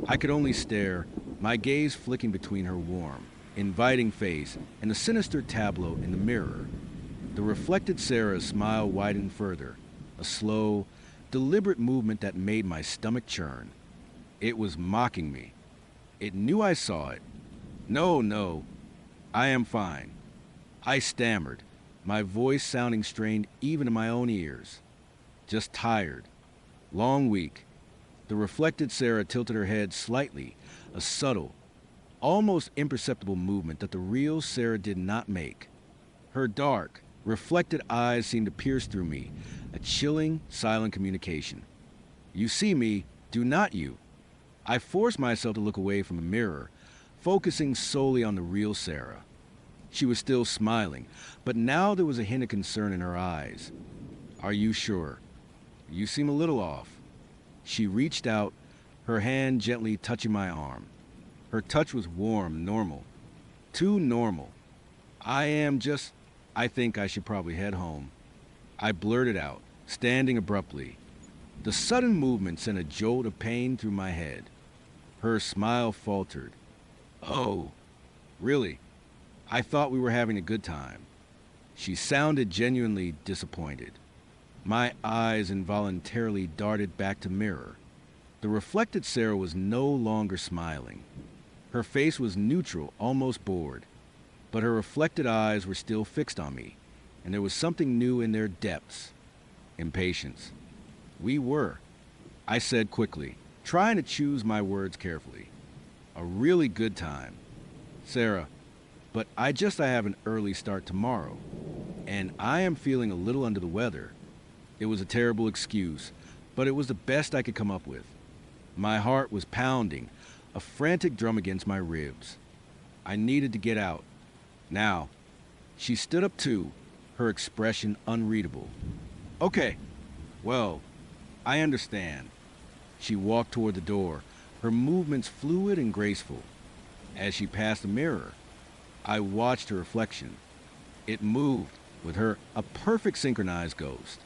Speaker 1: I could only stare, my gaze flicking between her warm, inviting face and the sinister tableau in the mirror. The reflected Sarah's smile widened further, a slow, deliberate movement that made my stomach churn. It was mocking me. It knew I saw it. No, I am fine. I stammered, my voice sounding strained even in my own ears. Just tired. Long week. The reflected Sarah tilted her head slightly, a subtle, almost imperceptible movement that the real Sarah did not make. Her dark, reflected eyes seemed to pierce through me, a chilling, silent communication. You see me, do not you? I forced myself to look away from the mirror, focusing solely on the real Sarah. She was still smiling, but now there was a hint of concern in her eyes. Are you sure? You seem a little off. She reached out, her hand gently touching my arm. Her touch was warm, normal. Too normal. I think I should probably head home. I blurted out, standing abruptly. The sudden movement sent a jolt of pain through my head. Her smile faltered. Oh, really? I thought we were having a good time. She sounded genuinely disappointed. My eyes involuntarily darted back to mirror. The reflected Sarah was no longer smiling. Her face was neutral, almost bored. But her reflected eyes were still fixed on me, and there was something new in their depths. Impatience. We were, I said quickly, trying to choose my words carefully. A really good time. Sarah, but I have an early start tomorrow, and I am feeling a little under the weather. It was a terrible excuse, but it was the best I could come up with. My heart was pounding, a frantic drum against my ribs. I needed to get out. Now. She stood up too, her expression unreadable. Okay, well, I understand. She walked toward the door, her movements fluid and graceful. As she passed the mirror, I watched her reflection. It moved, with her a perfect synchronized ghost.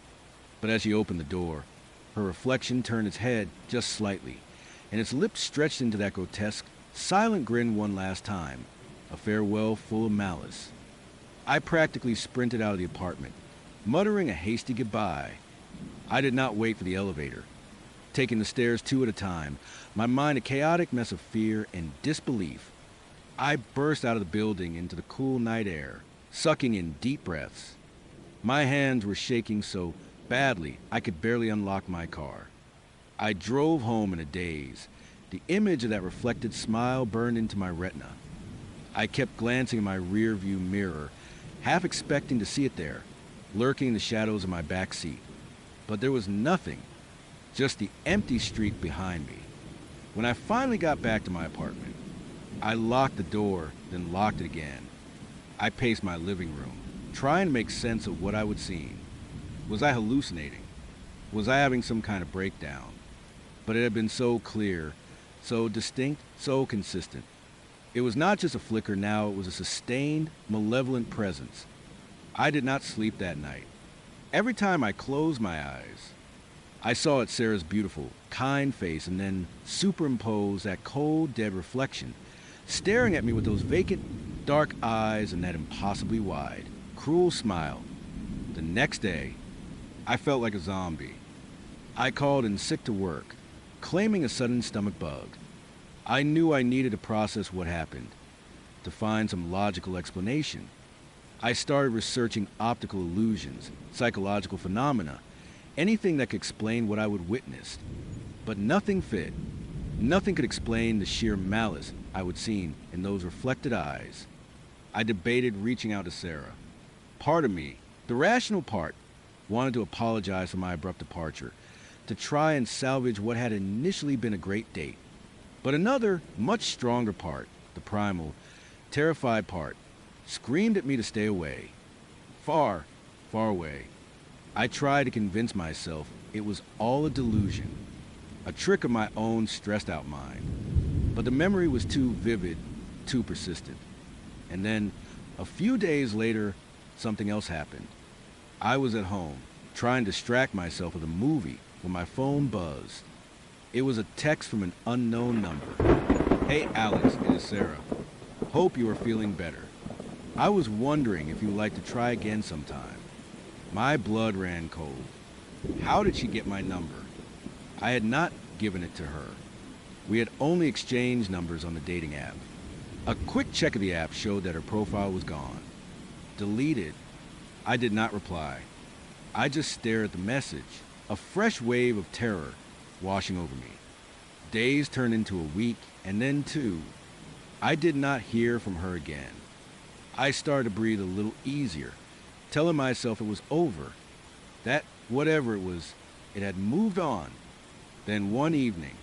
Speaker 1: But as she opened the door, her reflection turned its head just slightly, and its lips stretched into that grotesque, silent grin one last time, a farewell full of malice. I practically sprinted out of the apartment, muttering a hasty goodbye. I did not wait for the elevator. Taking the stairs two at a time, my mind a chaotic mess of fear and disbelief, I burst out of the building into the cool night air, sucking in deep breaths. My hands were shaking so badly I could barely unlock my car. I drove home in a daze. The image of that reflected smile burned into my retina. I kept glancing in my rear-view mirror, half expecting to see it there, lurking in the shadows of my back seat. But there was nothing, just the empty street behind me. When I finally got back to my apartment, I locked the door, then locked it again. I paced my living room, trying to make sense of what I was seeing. Was I hallucinating? Was I having some kind of breakdown? But it had been so clear, so distinct, so consistent. It was not just a flicker now, it was a sustained, malevolent presence. I did not sleep that night. Every time I closed my eyes, I saw at Sarah's beautiful, kind face and then superimposed that cold, dead reflection, staring at me with those vacant, dark eyes and that impossibly wide, cruel smile. The next day, I felt like a zombie. I called in sick to work, claiming a sudden stomach bug. I knew I needed to process what happened, to find some logical explanation. I started researching optical illusions, psychological phenomena, anything that could explain what I would witness. But nothing fit. Nothing could explain the sheer malice I would see in those reflected eyes. I debated reaching out to Sarah. Part of me, the rational part, wanted to apologize for my abrupt departure, to try and salvage what had initially been a great date. But another, much stronger part, the primal, terrified part, screamed at me to stay away. Far, far away. I tried to convince myself it was all a delusion, a trick of my own stressed-out mind. But the memory was too vivid, too persistent. And then, a few days later, something else happened. I was at home, trying to distract myself with a movie when my phone buzzed. It was a text from an unknown number. Hey Alex, it is Sarah. Hope you are feeling better. I was wondering if you would like to try again sometime. My blood ran cold. How did she get my number? I had not given it to her. We had only exchanged numbers on the dating app. A quick check of the app showed that her profile was gone. Deleted. I did not reply. I just stared at the message, a fresh wave of terror washing over me. Days turned into a week, and then two. I did not hear from her again. I started to breathe a little easier, telling myself it was over, that whatever it was, it had moved on. Then one evening,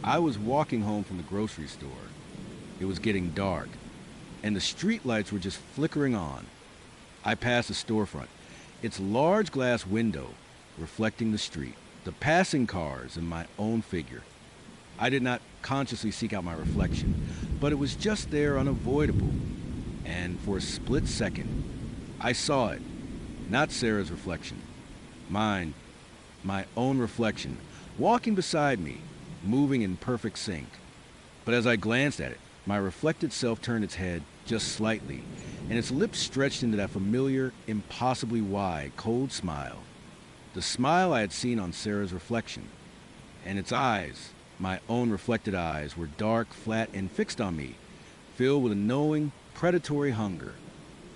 Speaker 1: I was walking home from the grocery store. It was getting dark. and the street lights were just flickering on. I passed a storefront, its large glass window reflecting the street, the passing cars, and my own figure. I did not consciously seek out my reflection, but it was just there, unavoidable. And for a split second, I saw it, not Sarah's reflection. Mine, my own reflection, walking beside me, moving in perfect sync. But as I glanced at it, my reflected self turned its head just slightly, and its lips stretched into that familiar, impossibly wide, cold smile. The smile I had seen on Sarah's reflection. And its eyes, my own reflected eyes, were dark, flat, and fixed on me, filled with a knowing, predatory hunger.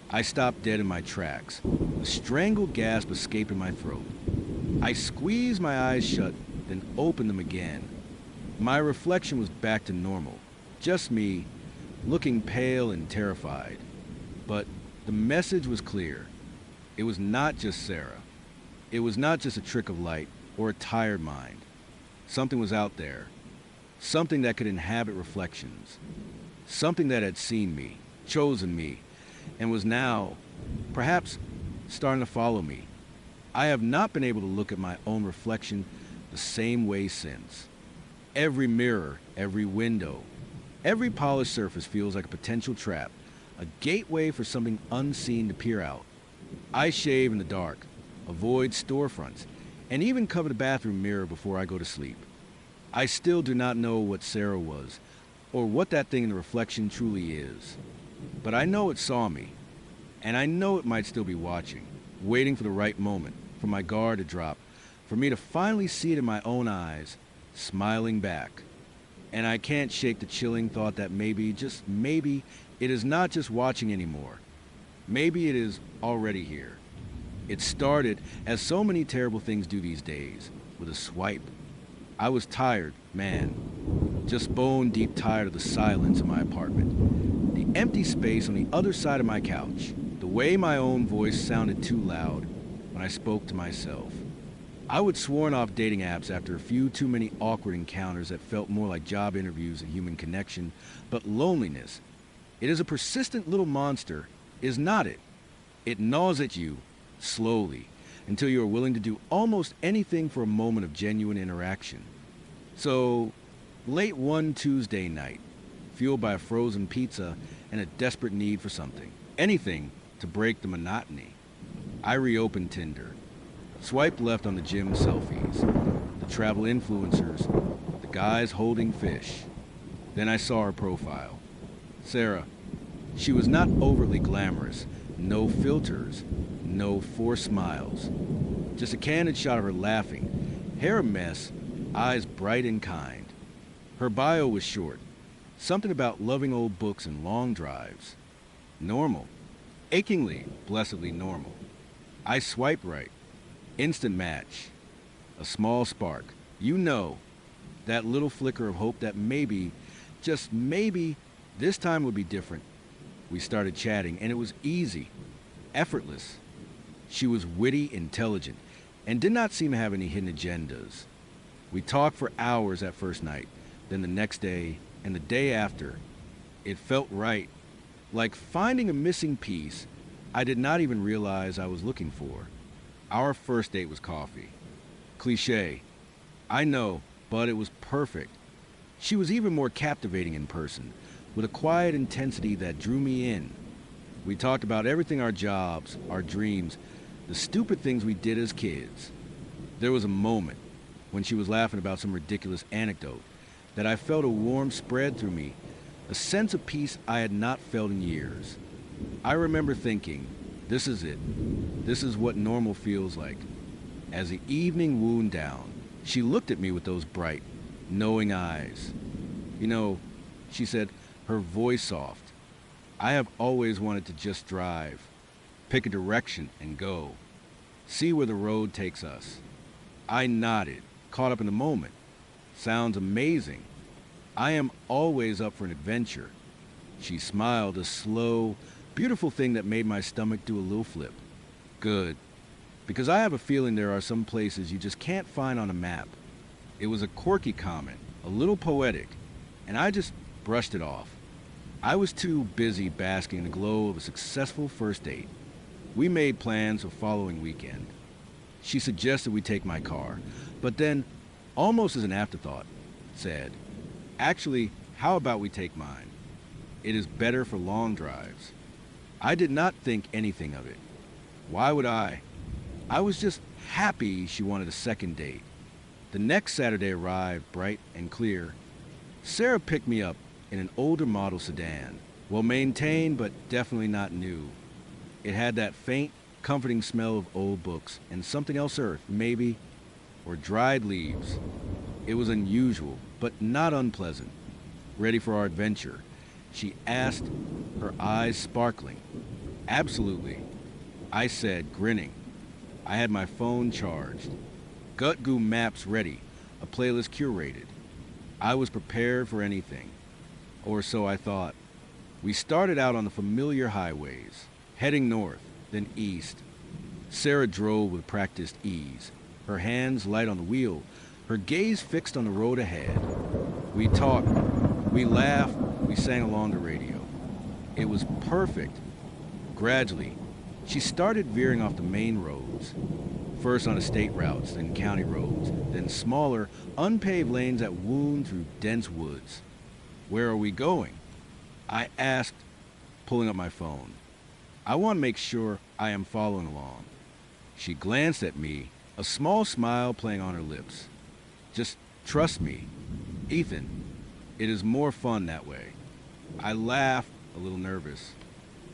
Speaker 1: I stopped dead in my tracks, a strangled gasp escaping my throat. I squeezed my eyes shut, then opened them again. My reflection was back to normal, just me, looking pale and terrified. But the message was clear. It was not just Sarah. It was not just a trick of light or a tired mind. Something was out there. Something that could inhabit reflections. Something that had seen me, chosen me, and was now, perhaps, starting to follow me. I have not been able to look at my own reflection the same way since. Every mirror, every window, every polished surface feels like a potential trap, a gateway for something unseen to peer out. I shave in the dark, avoid storefronts, and even cover the bathroom mirror before I go to sleep. I still do not know what Sarah was, or what that thing in the reflection truly is. But I know it saw me, and I know it might still be watching, waiting for the right moment, for my guard to drop, for me to finally see it in my own eyes, smiling back. And I can't shake the chilling thought that maybe, just maybe, it is not just watching anymore. Maybe it is already here. It started, as so many terrible things do these days, with a swipe. I was tired, man. Just bone deep tired of the silence in my apartment. The empty space on the other side of my couch. The way my own voice sounded too loud when I spoke to myself. I would sworn off dating apps after a few too many awkward encounters that felt more like job interviews than human connection. But loneliness, it is a persistent little monster, is not it? It gnaws at you, slowly, until you are willing to do almost anything for a moment of genuine interaction. So, late one Tuesday night, fueled by a frozen pizza and a desperate need for something, anything to break the monotony, I reopened Tinder. Swiped left on the gym selfies, the travel influencers, the guys holding fish. Then I saw her profile. Sarah. She was not overtly glamorous, no filters, no forced smiles. Just a candid shot of her laughing, hair a mess, eyes bright and kind. Her bio was short, something about loving old books and long drives. Normal, achingly, blessedly normal. I swiped right. Instant match. A small spark. You know, that little flicker of hope that maybe, just maybe, this time would be different. We started chatting, and it was easy, effortless. She was witty, intelligent, and did not seem to have any hidden agendas. We talked for hours that first night, then the next day, and the day after. It felt right, like finding a missing piece I did not even realize I was looking for. Our first date was coffee. Cliché. I know, but it was perfect. She was even more captivating in person, with a quiet intensity that drew me in. We talked about everything: our jobs, our dreams, the stupid things we did as kids. There was a moment, when she was laughing about some ridiculous anecdote, that I felt a warmth spread through me, a sense of peace I had not felt in years. I remember thinking, this is it. This is what normal feels like. As the evening wound down, she looked at me with those bright, knowing eyes. You know, she said, her voice soft, I have always wanted to just drive, pick a direction and go, see where the road takes us. I nodded, caught up in the moment. Sounds amazing. I am always up for an adventure. She smiled, a slow, beautiful thing that made my stomach do a little flip. Good. Because I have a feeling there are some places you just can't find on a map. It was a quirky comment, a little poetic, and I just brushed it off. I was too busy basking in the glow of a successful first date. We made plans for the following weekend. She suggested we take my car, but then, almost as an afterthought, said, "Actually, how about we take mine? It is better for long drives." I did not think anything of it. Why would I? I was just happy she wanted a second date. The next Saturday arrived bright and clear. Sarah picked me up in an older model sedan, well maintained but definitely not new. It had that faint, comforting smell of old books and something else earth, maybe, or dried leaves. It was unusual, but not unpleasant. Ready for our adventure? She asked, her eyes sparkling. "Absolutely," I said, grinning. I had my phone charged. Gut-Goo Maps ready, a playlist curated. I was prepared for anything. Or so I thought. We started out on the familiar highways, heading north, then east. Sarah drove with practiced ease, her hands light on the wheel, her gaze fixed on the road ahead. We talked, we laughed, we sang along the radio. It was perfect. Gradually, she started veering off the main roads, first on state routes, then county roads, then smaller, unpaved lanes that wound through dense woods. "Where are we going?" I asked, pulling up my phone. "I want to make sure I am following along." She glanced at me, a small smile playing on her lips. "Just trust me, Ethan. It is more fun that way." I laughed, a little nervous.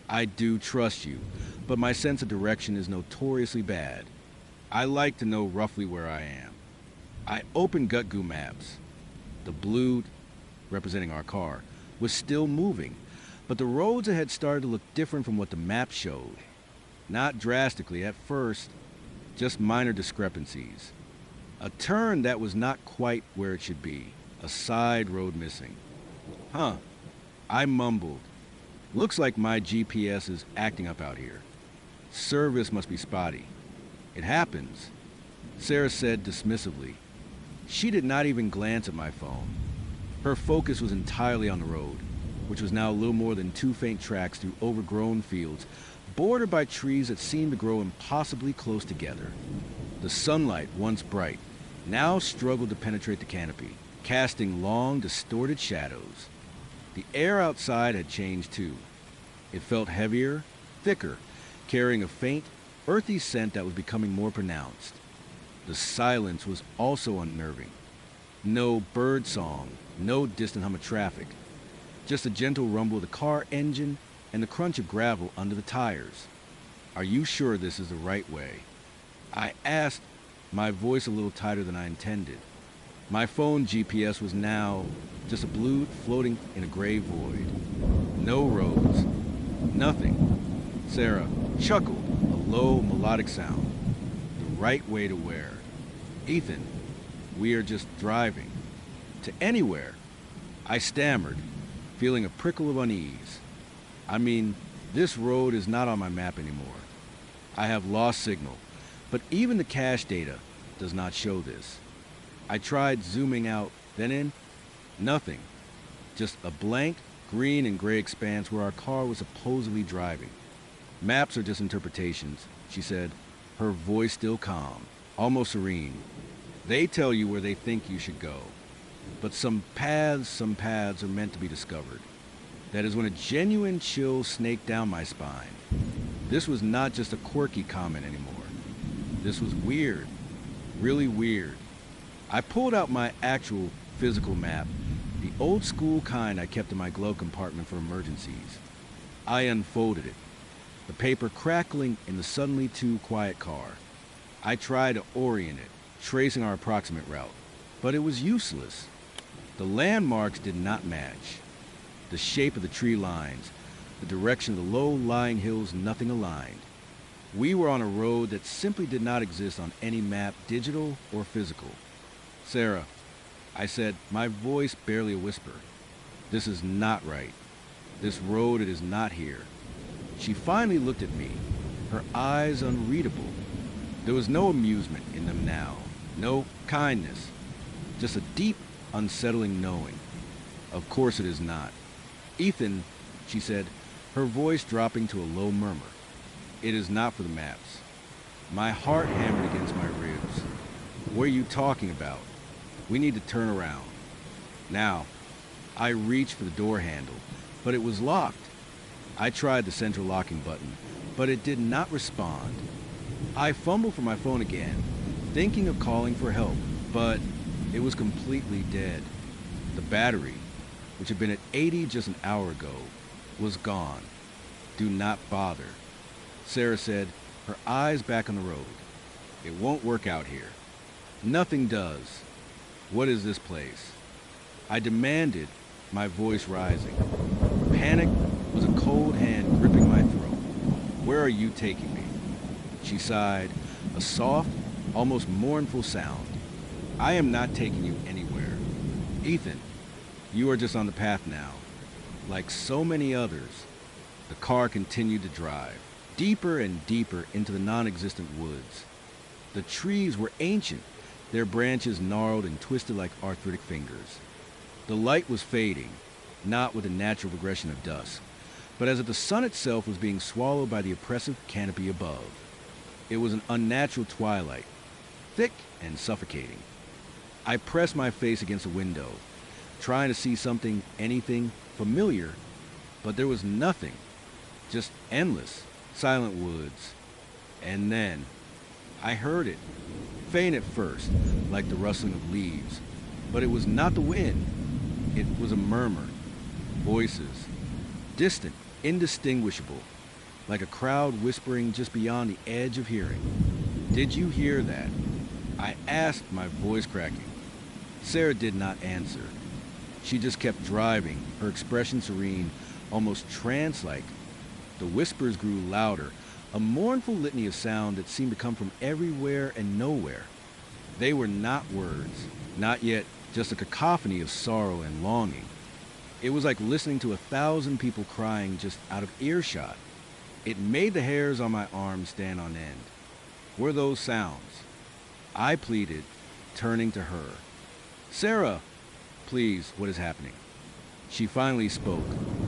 Speaker 1: "I do trust you, but my sense of direction is notoriously bad. I like to know roughly where I am." I opened Gut-Goo Maps. The blue, representing our car, was still moving, but the roads ahead started to look different from what the map showed. Not drastically at first, just minor discrepancies. A turn that was not quite where it should be, a side road missing. "Huh," I mumbled. "Looks like my GPS is acting up out here. Service must be spotty." "It happens," Sarah said dismissively. She did not even glance at my phone. Her focus was entirely on the road, which was now little more than 2 faint tracks through overgrown fields, bordered by trees that seemed to grow impossibly close together. The sunlight, once bright, now struggled to penetrate the canopy, casting long, distorted shadows. The air outside had changed too. It felt heavier, thicker, carrying a faint, earthy scent that was becoming more pronounced. The silence was also unnerving. No bird song, no distant hum of traffic. Just the gentle rumble of the car engine and the crunch of gravel under the tires. "Are you sure this is the right way?" I asked, my voice a little tighter than I intended. My phone GPS was now just a blue floating in a gray void. No roads. Nothing. Sarah chuckled, a low melodic sound. "The right way to where?" "Ethan, we are just driving." "To anywhere." I stammered, feeling a prickle of unease. "I mean, this road is not on my map anymore. I have lost signal, but even the cache data does not show this." I tried zooming out, then in. Nothing. Just a blank, green and gray expanse where our car was supposedly driving. "Maps are just interpretations," she said, her voice still calm, almost serene. "They tell you where they think you should go. But some paths are meant to be discovered." That is when a genuine chill snaked down my spine. This was not just a quirky comment anymore. This was weird. Really weird. I pulled out my actual physical map, the old school kind I kept in my glove compartment for emergencies. I unfolded it, the paper crackling in the suddenly too quiet car. I tried to orient it, tracing our approximate route, but it was useless. The landmarks did not match. The shape of the tree lines, the direction of the low-lying hills, nothing aligned. We were on a road that simply did not exist on any map, digital or physical. "Sarah," I said, my voice barely a whisper, "this is not right. This road, it is not here." She finally looked at me, her eyes unreadable. There was no amusement in them now, no kindness, just a deep, unsettling knowing. "Of course it is not. Ethan, she said, her voice dropping to a low murmur. It is not for the maps. My heart hammered against my ribs. What are you talking about? We need to turn around. Now, I reached for the door handle, but it was locked. I tried the central locking button, but it did not respond. I fumbled for my phone again, thinking of calling for help, but it was completely dead. The battery, which had been at 80 just an hour ago, was gone. Do not bother. Sarah said, her eyes back on the road. It won't work out here. Nothing does. What is this place? I demanded, my voice rising. Panic was a cold hand gripping my throat. Where are you taking me? She sighed, a soft, almost mournful sound. I am not taking you anywhere. Ethan, you are just on the path now. Like so many others, the car continued to drive, deeper and deeper into the non-existent woods. The trees were ancient, their branches gnarled and twisted like arthritic fingers. The light was fading, not with the natural progression of dusk, but as if the sun itself was being swallowed by the oppressive canopy above. It was an unnatural twilight, thick and suffocating. I pressed my face against a window, trying to see something, anything familiar, but there was nothing, just endless, silent woods. And then, I heard it, faint at first, like the rustling of leaves, but it was not the wind. It was a murmur, voices, distant, indistinguishable, like a crowd whispering just beyond the edge of hearing. Did you hear that? I asked, my voice cracking. Sarah did not answer. She just kept driving, her expression serene, almost trance-like. The whispers grew louder, a mournful litany of sound that seemed to come from everywhere and nowhere. They were not words, not yet just a cacophony of sorrow and longing. It was like listening to 1,000 people crying just out of earshot. It made the hairs on my arms stand on end. Were those sounds? I pleaded, turning to her. Sarah, please, what is happening? She finally spoke,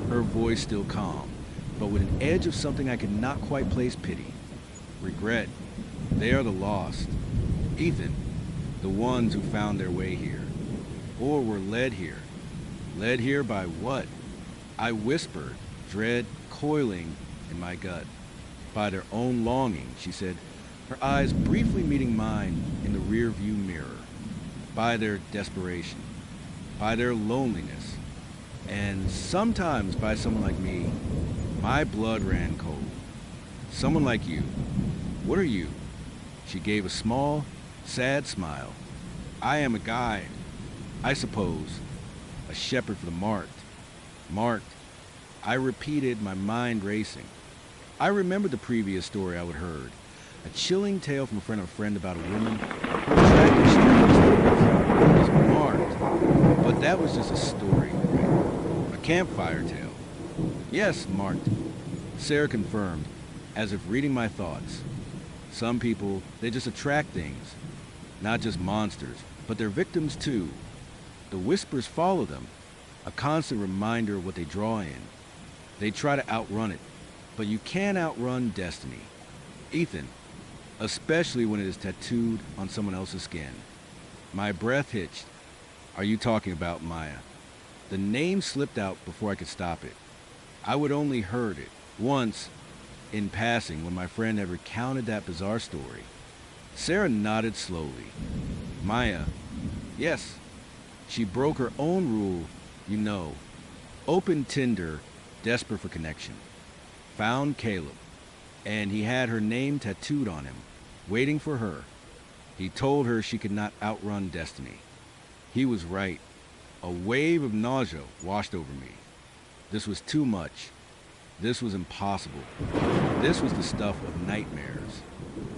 Speaker 1: her voice still calm, but with an edge of something I could not quite place pity. Regret. They are the lost. Ethan, the ones who found their way here. Or were led here. Led here by what? I whispered, dread coiling in my gut. By their own longing, she said, her eyes briefly meeting mine in the rear-view mirror. By their desperation. By their loneliness. And sometimes by someone like me. My blood ran cold. Someone like you. What are you? She gave a small, sad smile. I am a guide, I suppose. A shepherd for the marked. Marked. I repeated, my mind racing. I remembered the previous story I would heard. A chilling tale from a friend about a woman who attracted strangers. It was marked. But that was just a story, right? A campfire tale. Yes, marked. Sarah confirmed, as if reading my thoughts. Some people, they just attract things. Not just monsters, but their victims too. The whispers follow them, a constant reminder of what they draw in. They try to outrun it, but you can't outrun destiny. Ethan, especially when it is tattooed on someone else's skin. My breath hitched. Are you talking about Maya? The name slipped out before I could stop it. I would only heard it once, in passing, when my friend had recounted that bizarre story. Sarah nodded slowly. Maya, yes. She broke her own rule, you know. Opened Tinder, desperate for connection. Found Caleb, and he had her name tattooed on him, waiting for her. He told her she could not outrun destiny. He was right. A wave of nausea washed over me. This was too much. This was impossible. This was the stuff of nightmares.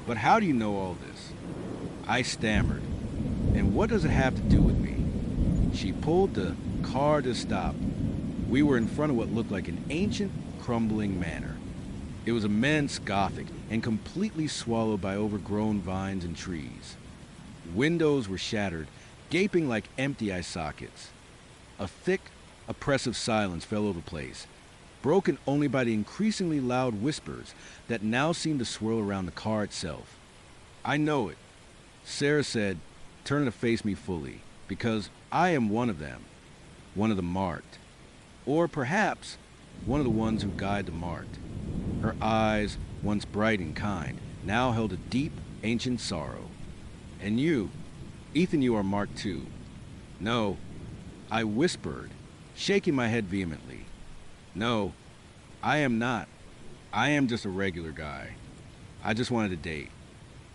Speaker 1: But how do you know all this? I stammered. And what does it have to do with me? She pulled the car to stop. We were in front of what looked like an ancient, crumbling manor. It was immense, Gothic, and completely swallowed by overgrown vines and trees. Windows were shattered, gaping like empty eye sockets. A thick, oppressive silence fell over the place, broken only by the increasingly loud whispers that now seemed to swirl around the car itself. "I know it," Sarah said, turning to face me fully, "because I am one of them, one of the marked. Or perhaps one of the ones who guide the marked." Her eyes, once bright and kind, now held a deep, ancient sorrow. "And you, Ethan, you are marked too." "No," I whispered, shaking my head vehemently. "No, I am not. I am just a regular guy. I just wanted to date."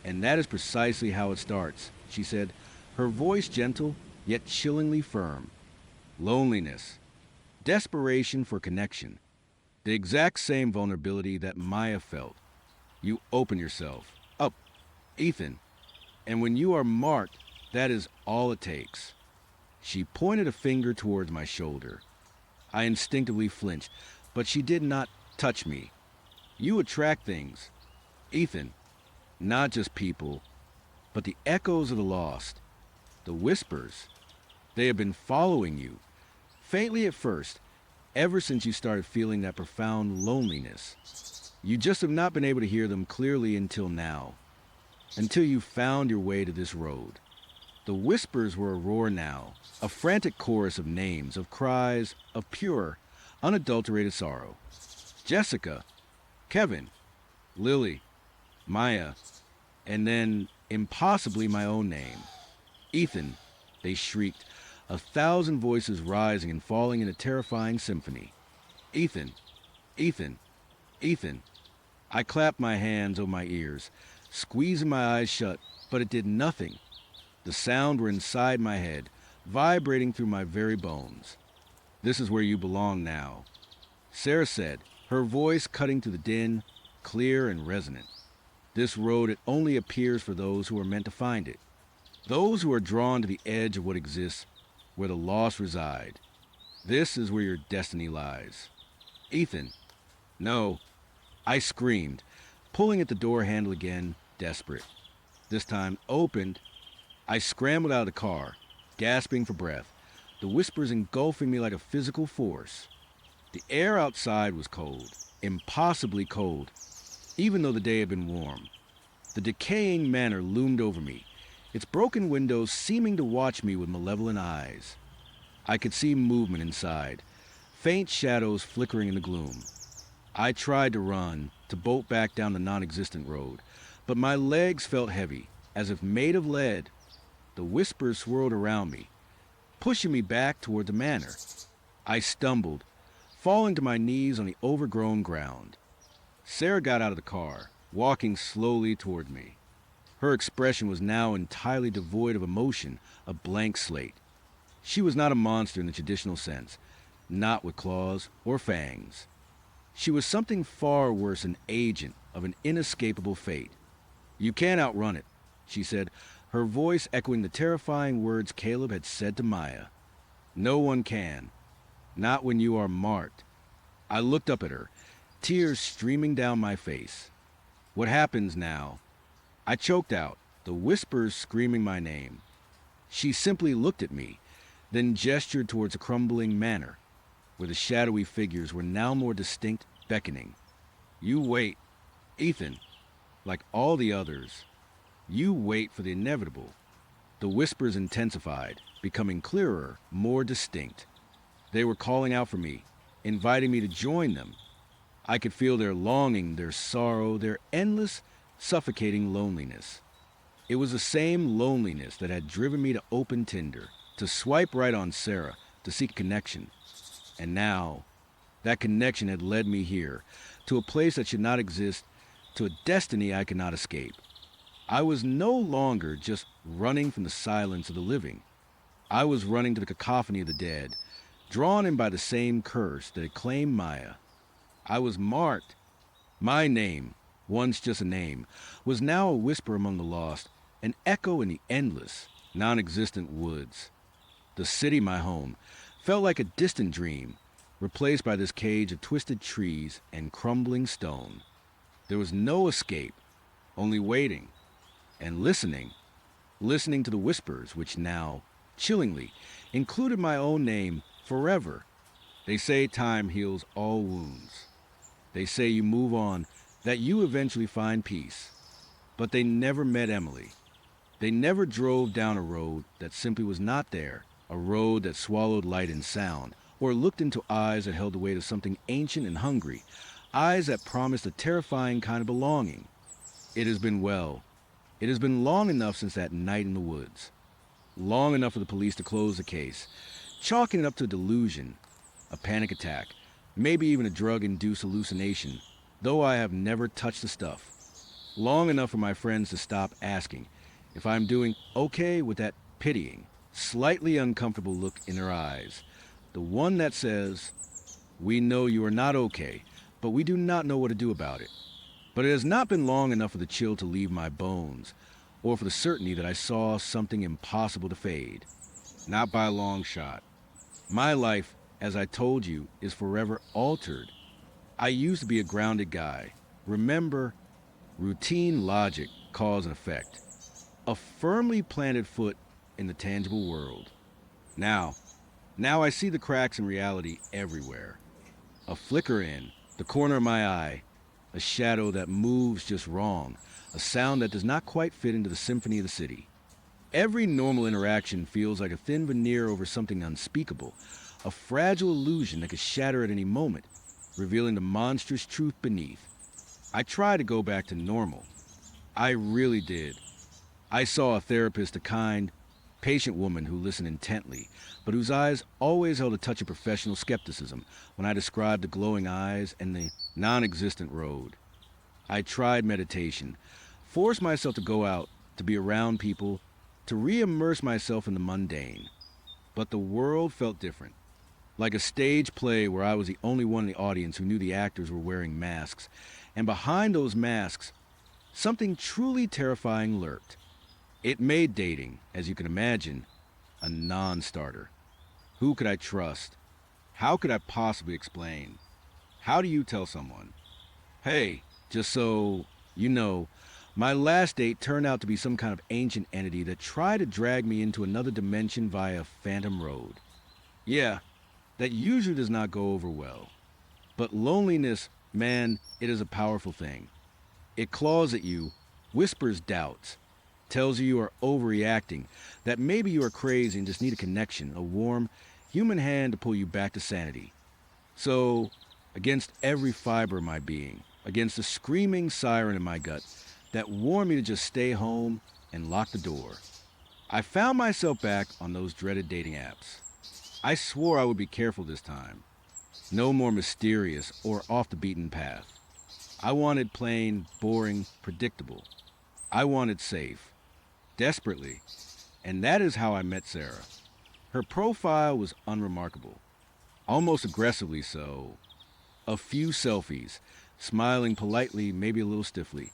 Speaker 1: "And that is precisely how it starts," she said, her voice gentle, yet chillingly firm. "Loneliness. Desperation for connection. The exact same vulnerability that Maya felt. You open yourself up, Ethan, and when you are marked, that is all it takes." She pointed a finger towards my shoulder. I instinctively flinched, but she did not touch me. "You attract things, Ethan. Not just people, but the echoes of the lost. The whispers. They have been following you, faintly at first, ever since you started feeling that profound loneliness. You just have not been able to hear them clearly until now, until you found your way to this road." The whispers were a roar now, a frantic chorus of names, of cries, of pure, unadulterated sorrow. Jessica, Kevin, Lily, Maya, and then, impossibly, my own name. "Ethan," they shrieked, 1,000 voices rising and falling in a terrifying symphony. "Ethan, Ethan, Ethan." I clapped my hands over my ears, squeezing my eyes shut, but it did nothing. The sound were inside my head, vibrating through my very bones. "This is where you belong now," Sarah said, her voice cutting through the din, clear and resonant. "This road, it only appears for those who are meant to find it. Those who are drawn to the edge of what exists, where the lost reside. This is where your destiny lies. Ethan." "No," I screamed, pulling at the door handle again, desperate. This time opened. I scrambled out of the car, gasping for breath, the whispers engulfing me like a physical force. The air outside was cold, impossibly cold, even though the day had been warm. The decaying manor loomed over me, its broken windows seeming to watch me with malevolent eyes. I could see movement inside, faint shadows flickering in the gloom. I tried to run, to bolt back down the non-existent road, but my legs felt heavy, as if made of lead. The whispers swirled around me, pushing me back toward the manor. I stumbled, falling to my knees on the overgrown ground. Sarah got out of the car, walking slowly toward me. Her expression was now entirely devoid of emotion, a blank slate. She was not a monster in the traditional sense, not with claws or fangs. She was something far worse, an agent of an inescapable fate. "You can't outrun it," she said, her voice echoing the terrifying words Caleb had said to Maya. "No one can. Not when you are marked." I looked up at her, tears streaming down my face. "What happens now?" I choked out, the whispers screaming my name. She simply looked at me, then gestured towards a crumbling manor, where the shadowy figures were now more distinct, beckoning. "You wait, Ethan, like all the others. You wait for the inevitable." The whispers intensified, becoming clearer, more distinct. They were calling out for me, inviting me to join them. I could feel their longing, their sorrow, their endless, suffocating loneliness. It was the same loneliness that had driven me to open Tinder, to swipe right on Sarah, to seek connection. And now, that connection had led me here, to a place that should not exist, to a destiny I could not escape. I was no longer just running from the silence of the living. I was running to the cacophony of the dead, drawn in by the same curse that had claimed Maya. I was marked. My name, once just a name, was now a whisper among the lost, an echo in the endless, non-existent woods. The city, my home, felt like a distant dream, replaced by this cage of twisted trees and crumbling stone. There was no escape, only waiting and listening to the whispers which now, chillingly, included my own name forever. They say time heals all wounds. They say you move on, that you eventually find peace. But they never met Emily. They never drove down a road that simply was not there, a road that swallowed light and sound, or looked into eyes that held the weight of something ancient and hungry, eyes that promised a terrifying kind of belonging. It has been well. It has been long enough since that night in the woods. Long enough for the police to close the case, chalking it up to a delusion, a panic attack, maybe even a drug-induced hallucination, though I have never touched the stuff. Long enough for my friends to stop asking if I'm doing okay with that pitying, slightly uncomfortable look in their eyes, the one that says, "We know you are not okay, but we do not know what to do about it." But it has not been long enough for the chill to leave my bones, or for the certainty that I saw something impossible to fade. Not by a long shot. My life, as I told you, is forever altered. I used to be a grounded guy. Remember, routine logic, cause and effect. A firmly planted foot in the tangible world. Now I see the cracks in reality everywhere. A flicker in the corner of my eye, a shadow that moves just wrong, a sound that does not quite fit into the symphony of the city. Every normal interaction feels like a thin veneer over something unspeakable, a fragile illusion that could shatter at any moment, revealing the monstrous truth beneath. I try to go back to normal. I really did. I saw a therapist, a kind, patient woman who listened intently, but whose eyes always held a touch of professional skepticism when I described the glowing eyes and the non-existent road. I tried meditation, forced myself to go out, to be around people, to re-immerse myself in the mundane. But the world felt different. Like a stage play where I was the only one in the audience who knew the actors were wearing masks, and behind those masks, something truly terrifying lurked. It made dating, as you can imagine, a non-starter. Who could I trust? How could I possibly explain? How do you tell someone? Hey, just so you know, my last date turned out to be some kind of ancient entity that tried to drag me into another dimension via Phantom Road. Yeah, that usually does not go over well. But loneliness, man, it is a powerful thing. It claws at you, whispers doubts, tells you are overreacting, that maybe you are crazy and just need a connection, a warm, human hand to pull you back to sanity. So, against every fiber of my being, against the screaming siren in my gut that warned me to just stay home and lock the door, I found myself back on those dreaded dating apps. I swore I would be careful this time. No more mysterious or off the beaten path. I wanted plain, boring, predictable. I wanted safe. Desperately. And that is how I met Sarah. Her profile was unremarkable. Almost aggressively so. A few selfies, smiling politely, maybe a little stiffly.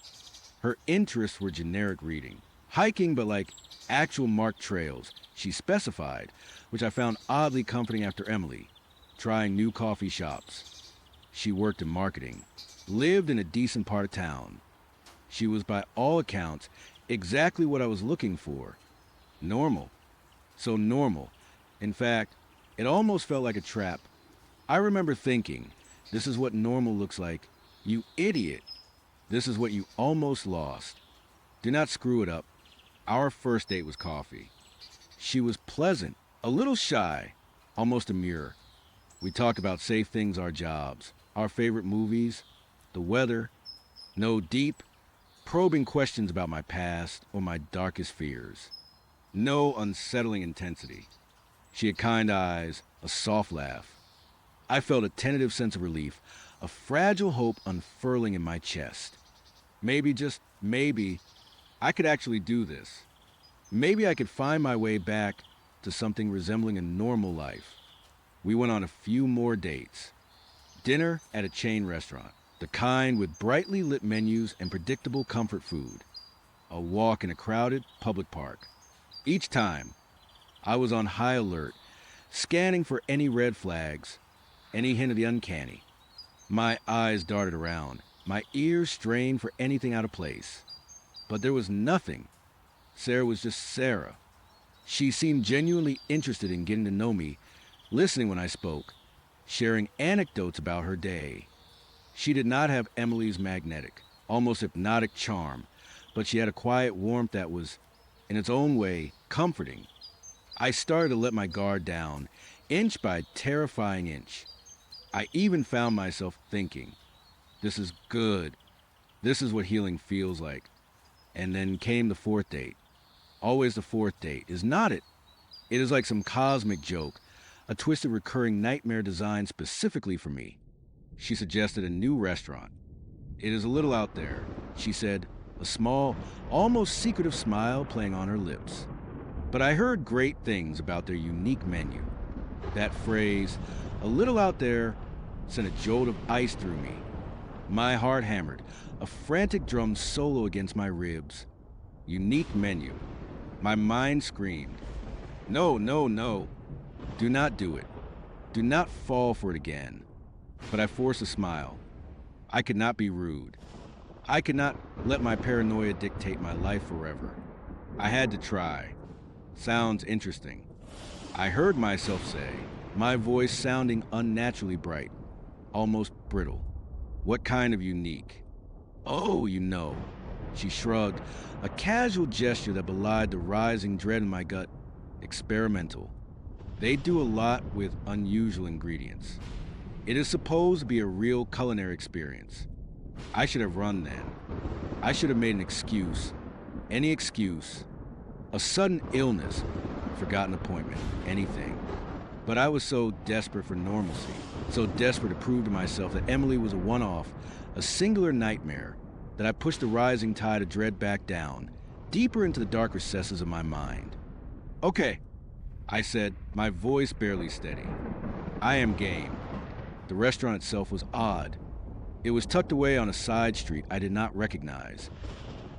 Speaker 1: Her interests were generic reading. Hiking, but like actual marked trails, she specified, which I found oddly comforting after Emily. Trying new coffee shops. She worked in marketing. Lived in a decent part of town. She was by all accounts exactly what I was looking for. Normal. So normal. In fact, it almost felt like a trap. I remember thinking, this is what normal looks like. You idiot. This is what you almost lost. Do not screw it up. Our first date was coffee. She was pleasant, a little shy, almost demure. We talked about safe things, our jobs, our favorite movies, the weather. No deep, probing questions about my past or my darkest fears. No unsettling intensity. She had kind eyes, a soft laugh. I felt a tentative sense of relief, a fragile hope unfurling in my chest. Maybe, just maybe, I could actually do this. Maybe I could find my way back to something resembling a normal life. We went on a few more dates. Dinner at a chain restaurant, the kind with brightly lit menus and predictable comfort food. A walk in a crowded public park. Each time, I was on high alert, scanning for any red flags, any hint of the uncanny. My eyes darted around, my ears strained for anything out of place. But there was nothing. Sarah was just Sarah. She seemed genuinely interested in getting to know me, listening when I spoke, sharing anecdotes about her day. She did not have Emily's magnetic, almost hypnotic charm, but she had a quiet warmth that was, in its own way, comforting. I started to let my guard down, inch by terrifying inch. I even found myself thinking, this is good. This is what healing feels like. And then came the fourth date. Always the fourth date, is not it? It is like some cosmic joke, a twisted recurring nightmare designed specifically for me. She suggested a new restaurant. It is a little out there, she said, a small, almost secretive smile playing on her lips. But I heard great things about their unique menu. That phrase, a little out there, sent a jolt of ice through me. My heart hammered, a frantic drum solo against my ribs. Unique menu. My mind screamed, no, no, no. Do not do it. Do not fall for it again. But I forced a smile. I could not be rude. I could not let my paranoia dictate my life forever. I had to try. Sounds interesting. I heard myself say, my voice sounding unnaturally bright, almost brittle. What kind of unique? Oh, you know. She shrugged, a casual gesture that belied the rising dread in my gut. Experimental. They do a lot with unusual ingredients. It is supposed to be a real culinary experience. I should have run then. I should have made an excuse. Any excuse. A sudden illness. Forgotten appointment. Anything. But I was so desperate for normalcy. So desperate to prove to myself that Emily was a one-off, a singular nightmare, that I pushed the rising tide of dread back down, deeper into the dark recesses of my mind. Okay, I said, my voice barely steady. I am game. The restaurant itself was odd. It was tucked away on a side street I did not recognize.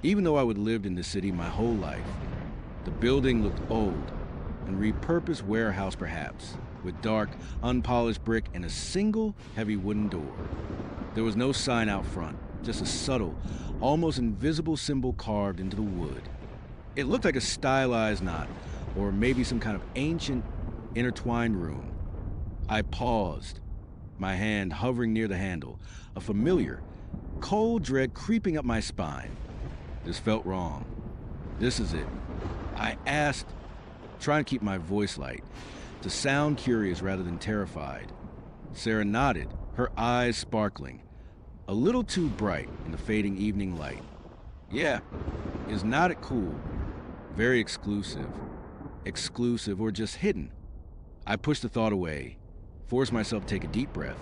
Speaker 1: Even though I would lived in the city my whole life, the building looked old, and repurposed warehouse perhaps, with dark, unpolished brick and a single heavy wooden door. There was no sign out front, just a subtle, almost invisible symbol carved into the wood. It looked like a stylized knot, or maybe some kind of ancient, intertwined rune. I paused, my hand hovering near the handle, a familiar, cold dread creeping up my spine. This felt wrong. This is it. I asked, trying to keep my voice light, to sound curious rather than terrified. Sarah nodded, her eyes sparkling, a little too bright in the fading evening light. Yeah, is not it cool? Very exclusive. Exclusive or just hidden. I pushed the thought away, forced myself to take a deep breath,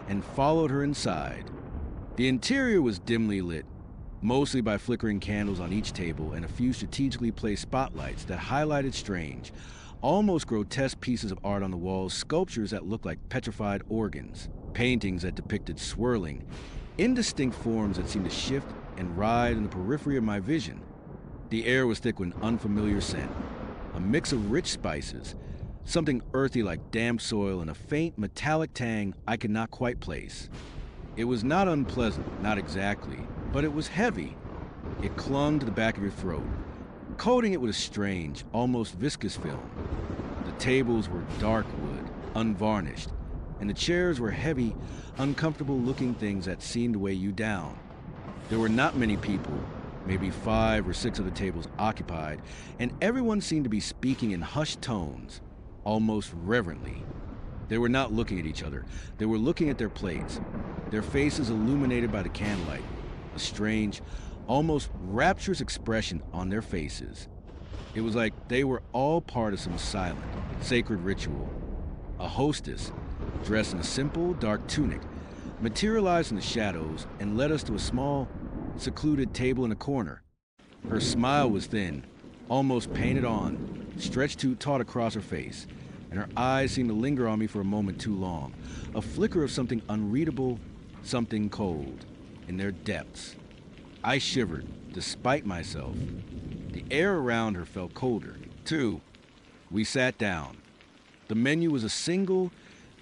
Speaker 1: and followed her inside. The interior was dimly lit, mostly by flickering candles on each table and a few strategically placed spotlights that highlighted strange, almost grotesque pieces of art on the walls, sculptures that looked like petrified organs, paintings that depicted swirling, indistinct forms that seemed to shift and ride in the periphery of my vision. The air was thick with an unfamiliar scent, a mix of rich spices, something earthy like damp soil and a faint metallic tang I could not quite place. It was not unpleasant, not exactly, but it was heavy. It clung to the back of your throat, coating it with a strange, almost viscous film. The tables were dark wood, unvarnished, and the chairs were heavy, uncomfortable-looking things that seemed to weigh you down. There were not many people, maybe 5 or 6 of the tables occupied, and everyone seemed to be speaking in hushed tones, almost reverently. They were not looking at each other. They were looking at their plates, their faces illuminated by the candlelight, a strange, almost rapturous expression on their faces. It was like they were all part of some silent, sacred ritual. A hostess, dressed in a simple, dark tunic, materialized in the shadows and led us to a small, secluded table in a corner. Her smile was thin, almost painted on, stretched too taut across her face, and her eyes seemed to linger on me for a moment too long, a flicker of something unreadable, something cold, in their depths. I shivered, despite myself. The air around her felt colder, too. We sat down. The menu was a single,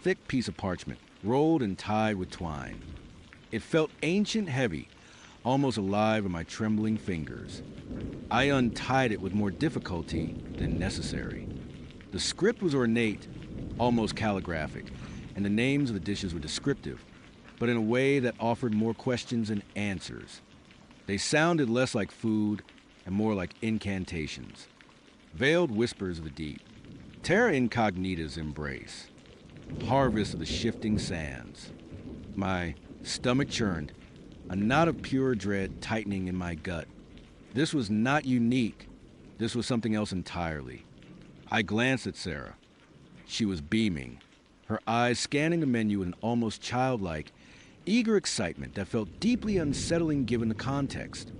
Speaker 1: thick piece of parchment, rolled and tied with twine. It felt ancient heavy, almost alive in my trembling fingers. I untied it with more difficulty than necessary. The script was ornate, almost calligraphic, and the names of the dishes were descriptive, but in a way that offered more questions than answers. They sounded less like food and more like incantations, veiled whispers of the deep, terra incognita's embrace, harvest of the shifting sands. My stomach churned, a knot of pure dread tightening in my gut. This was not unique. This was something else entirely. I glanced at Sarah. She was beaming, her eyes scanning the menu with an almost childlike, eager excitement that felt deeply unsettling given the context.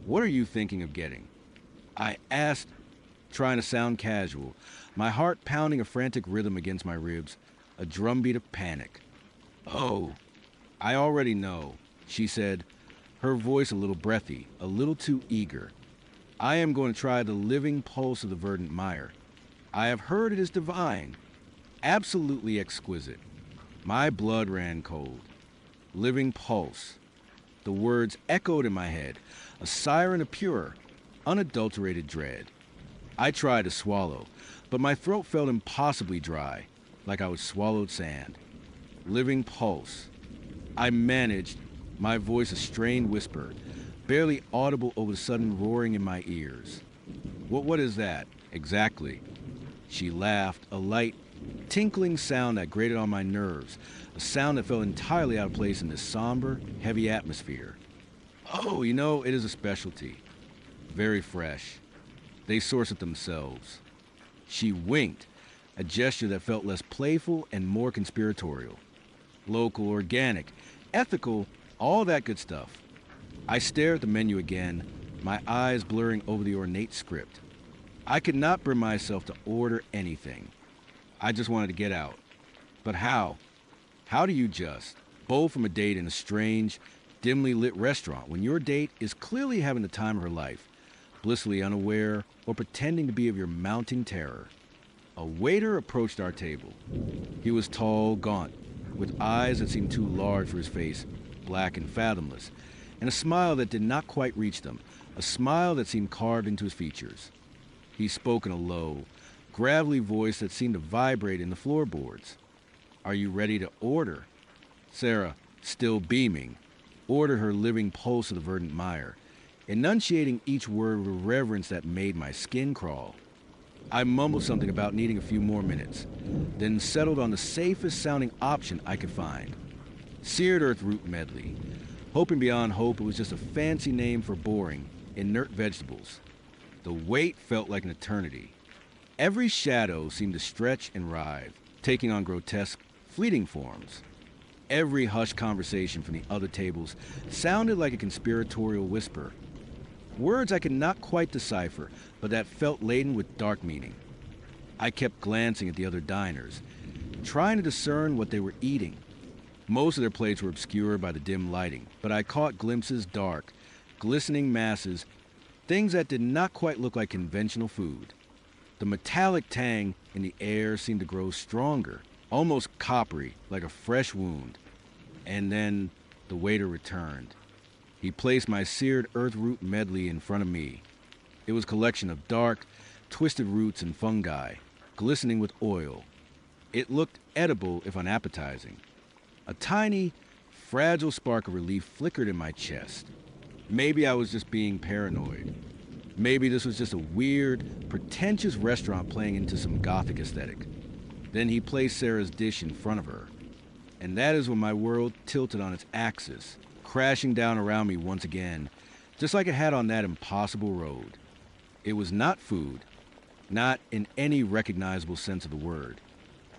Speaker 1: "What are you thinking of getting?" I asked, trying to sound casual, my heart pounding a frantic rhythm against my ribs, a drumbeat of panic. "Oh, I already know," she said, her voice a little breathy, a little too eager. "I am going to try the living pulse of the verdant mire. I have heard it is divine, absolutely exquisite." My blood ran cold. Living pulse. The words echoed in my head, a siren of pure, unadulterated dread. I tried to swallow, but my throat felt impossibly dry, like I was swallowed sand. Living pulse. I managed, my voice a strained whisper, barely audible over the sudden roaring in my ears. What is that, exactly?" She laughed, a light, tinkling sound that grated on my nerves, a sound that felt entirely out of place in this somber, heavy atmosphere. "Oh, it is a specialty. Very fresh. They source it themselves." She winked, a gesture that felt less playful and more conspiratorial. Local, organic, ethical, all that good stuff. I stared at the menu again, my eyes blurring over the ornate script. I could not bring myself to order anything. I just wanted to get out. But how? How do you just bowl from a date in a strange, dimly lit restaurant when your date is clearly having the time of her life, blissfully unaware or pretending to be of your mounting terror? A waiter approached our table. He was tall, gaunt, with eyes that seemed too large for his face, black and fathomless, and a smile that did not quite reach them, a smile that seemed carved into his features. He spoke in a low, gravelly voice that seemed to vibrate in the floorboards. "Are you ready to order?" Sarah, still beaming, ordered her living pulse of the verdant mire, enunciating each word with a reverence that made my skin crawl. I mumbled something about needing a few more minutes, then settled on the safest sounding option I could find. Seared earth root medley, hoping beyond hope it was just a fancy name for boring, inert vegetables. The wait felt like an eternity. Every shadow seemed to stretch and writhe, taking on grotesque, fleeting forms. Every hushed conversation from the other tables sounded like a conspiratorial whisper. Words I could not quite decipher, but that felt laden with dark meaning. I kept glancing at the other diners, trying to discern what they were eating. Most of their plates were obscured by the dim lighting, but I caught glimpses dark, glistening masses, things that did not quite look like conventional food. The metallic tang in the air seemed to grow stronger, almost coppery, like a fresh wound. And then the waiter returned. He placed my seared earth root medley in front of me. It was a collection of dark, twisted roots and fungi, glistening with oil. It looked edible if unappetizing. A tiny, fragile spark of relief flickered in my chest. Maybe I was just being paranoid. Maybe this was just a weird, pretentious restaurant playing into some gothic aesthetic. Then he placed Sarah's dish in front of her. And that is when my world tilted on its axis, crashing down around me once again, just like it had on that impossible road. It was not food, not in any recognizable sense of the word.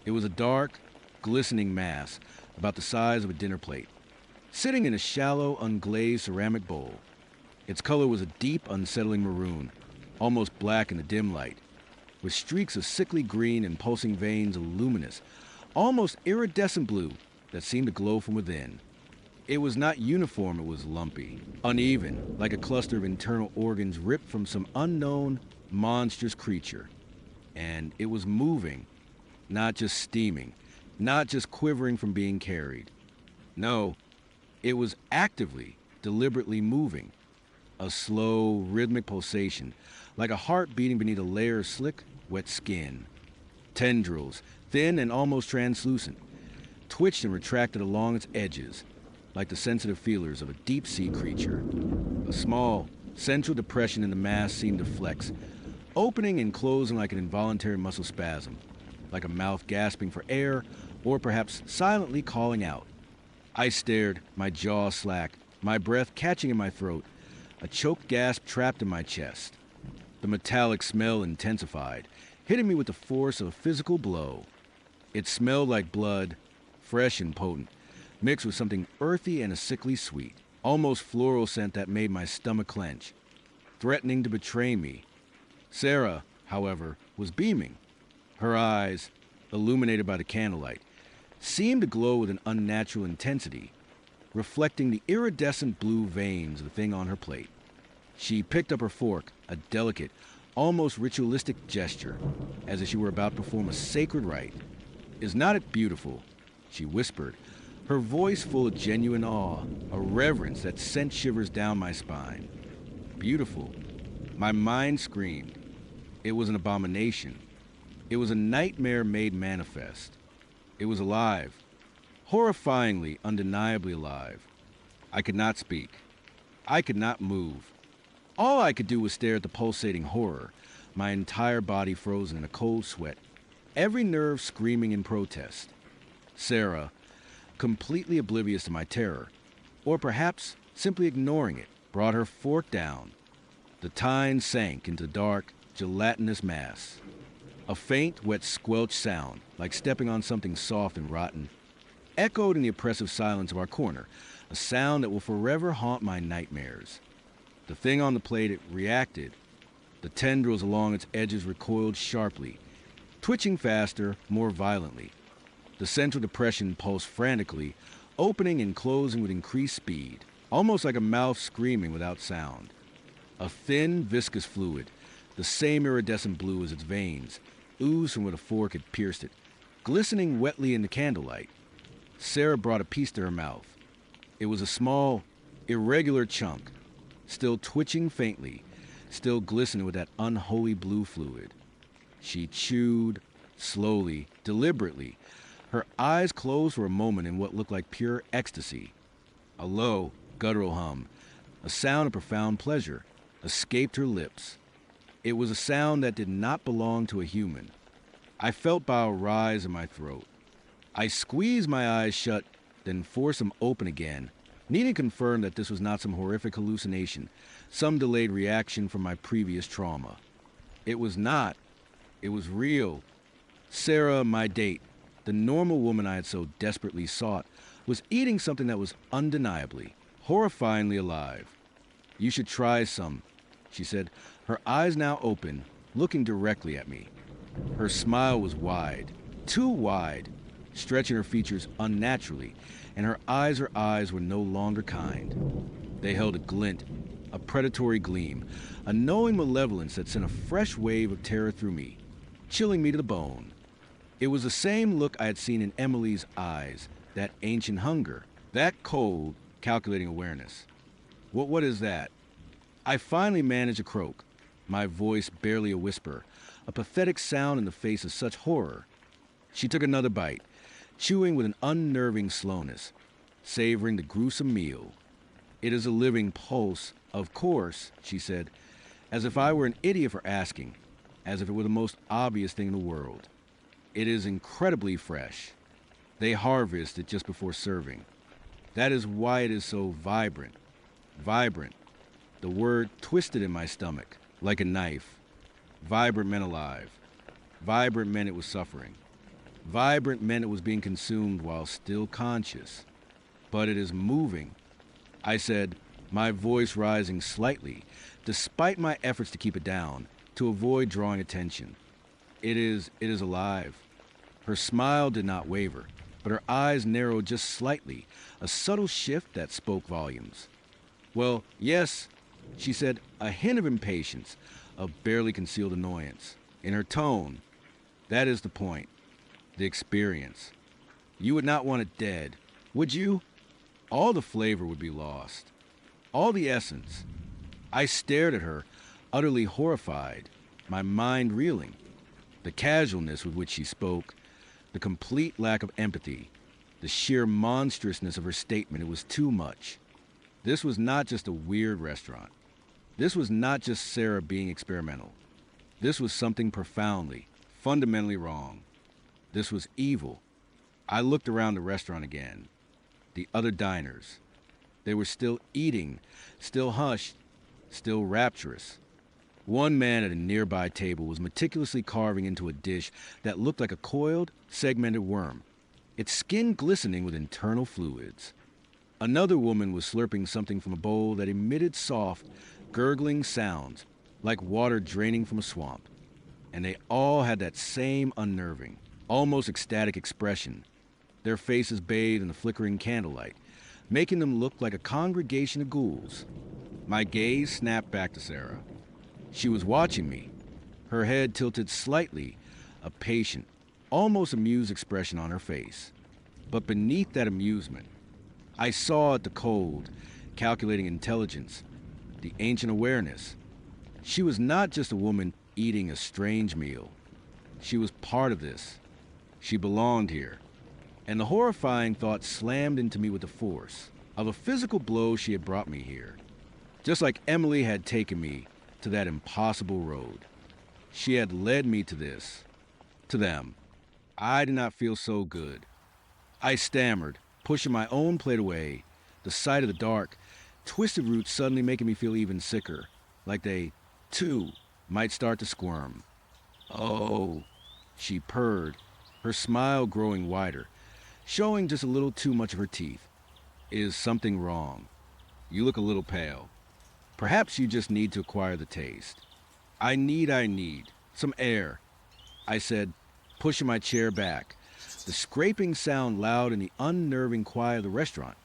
Speaker 1: It was a dark, glistening mass about the size of a dinner plate, sitting in a shallow, unglazed ceramic bowl. Its color was a deep, unsettling maroon, almost black in the dim light, with streaks of sickly green and pulsing veins of luminous, almost iridescent blue that seemed to glow from within. It was not uniform, it was lumpy, uneven, like a cluster of internal organs ripped from some unknown, monstrous creature. And it was moving, not just steaming, not just quivering from being carried. No, it was actively, deliberately moving. A slow, rhythmic pulsation, like a heart beating beneath a layer of slick, wet skin. Tendrils, thin and almost translucent, twitched and retracted along its edges, like the sensitive feelers of a deep-sea creature. A small, central depression in the mass seemed to flex, opening and closing like an involuntary muscle spasm, like a mouth gasping for air, or perhaps silently calling out. I stared, my jaw slack, my breath catching in my throat, a choked gasp trapped in my chest. The metallic smell intensified, hitting me with the force of a physical blow. It smelled like blood, fresh and potent, mixed with something earthy and a sickly sweet, almost floral scent that made my stomach clench, threatening to betray me. Sarah, however, was beaming. Her eyes, illuminated by the candlelight, seemed to glow with an unnatural intensity, reflecting the iridescent blue veins of the thing on her plate. She picked up her fork, a delicate, almost ritualistic gesture, as if she were about to perform a sacred rite. "Is not it beautiful?" she whispered, her voice full of genuine awe, a reverence that sent shivers down my spine. Beautiful. My mind screamed. It was an abomination. It was a nightmare made manifest. It was alive. Horrifyingly, undeniably alive. I could not speak. I could not move. All I could do was stare at the pulsating horror, my entire body frozen in a cold sweat, every nerve screaming in protest. Sarah, completely oblivious to my terror, or perhaps simply ignoring it, brought her fork down. The tine sank into dark, gelatinous mass. A faint, wet squelch sound, like stepping on something soft and rotten, echoed in the oppressive silence of our corner, a sound that will forever haunt my nightmares. The thing on the plate, it reacted. The tendrils along its edges recoiled sharply, twitching faster, more violently. The central depression pulsed frantically, opening and closing with increased speed, almost like a mouth screaming without sound. A thin, viscous fluid, the same iridescent blue as its veins, oozed from where the fork had pierced it, glistening wetly in the candlelight. Sarah brought a piece to her mouth. It was a small, irregular chunk, still twitching faintly, still glistening with that unholy blue fluid. She chewed, slowly, deliberately. Her eyes closed for a moment in what looked like pure ecstasy. A low, guttural hum, a sound of profound pleasure, escaped her lips. It was a sound that did not belong to a human. I felt bile rise in my throat. I squeezed my eyes shut, then forced them open again, needing to confirm that this was not some horrific hallucination, some delayed reaction from my previous trauma. It was not. It was real. Sarah, my date, the normal woman I had so desperately sought, was eating something that was undeniably, horrifyingly alive. "You should try some," she said, her eyes now open, looking directly at me. Her smile was wide, too wide, stretching her features unnaturally, and her eyes were no longer kind. They held a glint, a predatory gleam, a knowing malevolence that sent a fresh wave of terror through me, chilling me to the bone. It was the same look I had seen in Emily's eyes, that ancient hunger, that cold, calculating awareness. What is that?" I finally managed a croak, my voice barely a whisper, a pathetic sound in the face of such horror. She took another bite, chewing with an unnerving slowness, savoring the gruesome meal. "It is a living pulse, of course," she said, as if I were an idiot for asking, as if it were the most obvious thing in the world. "It is incredibly fresh. They harvest it just before serving. That is why it is so vibrant. Vibrant." The word twisted in my stomach, like a knife. Vibrant meant alive. Vibrant meant it was suffering. Vibrant meant it was being consumed while still conscious. "But it is moving," I said, my voice rising slightly, despite my efforts to keep it down, to avoid drawing attention. It is alive." Her smile did not waver, but her eyes narrowed just slightly, a subtle shift that spoke volumes. "Well, yes," she said, a hint of impatience, of barely concealed annoyance, in her tone. "That is the point. The experience. You would not want it dead, would you? All the flavor would be lost. All the essence." I stared at her, utterly horrified, my mind reeling. The casualness with which she spoke, the complete lack of empathy, The sheer monstrousness of her statement, it was too much. This was not just a weird restaurant. This was not just Sarah being experimental. This was something profoundly, fundamentally wrong. This was evil. I looked around the restaurant again. The other diners. They were still eating, still hushed, still rapturous. One man at a nearby table was meticulously carving into a dish that looked like a coiled, segmented worm, its skin glistening with internal fluids. Another woman was slurping something from a bowl that emitted soft, gurgling sounds, like water draining from a swamp. And they all had that same unnerving, almost ecstatic expression, their faces bathed in the flickering candlelight, making them look like a congregation of ghouls. My gaze snapped back to Sarah. She was watching me, her head tilted slightly, a patient, almost amused expression on her face. But beneath that amusement, I saw the cold, calculating intelligence, the ancient awareness. She was not just a woman eating a strange meal. She was part of this. She belonged here. And the horrifying thought slammed into me with the force of a physical blow she had brought me here. Just like Emily had taken me to that impossible road. She had led me to this, to them. I did not feel so good. I stammered, pushing my own plate away, the sight of the dark, twisted roots suddenly making me feel even sicker, like they, too, might start to squirm. Oh, she purred, her smile growing wider, showing just a little too much of her teeth. Is something wrong? You look a little pale. Perhaps you just need to acquire the taste. I need some air, I said, pushing my chair back, the scraping sound loud in the unnerving quiet of the restaurant,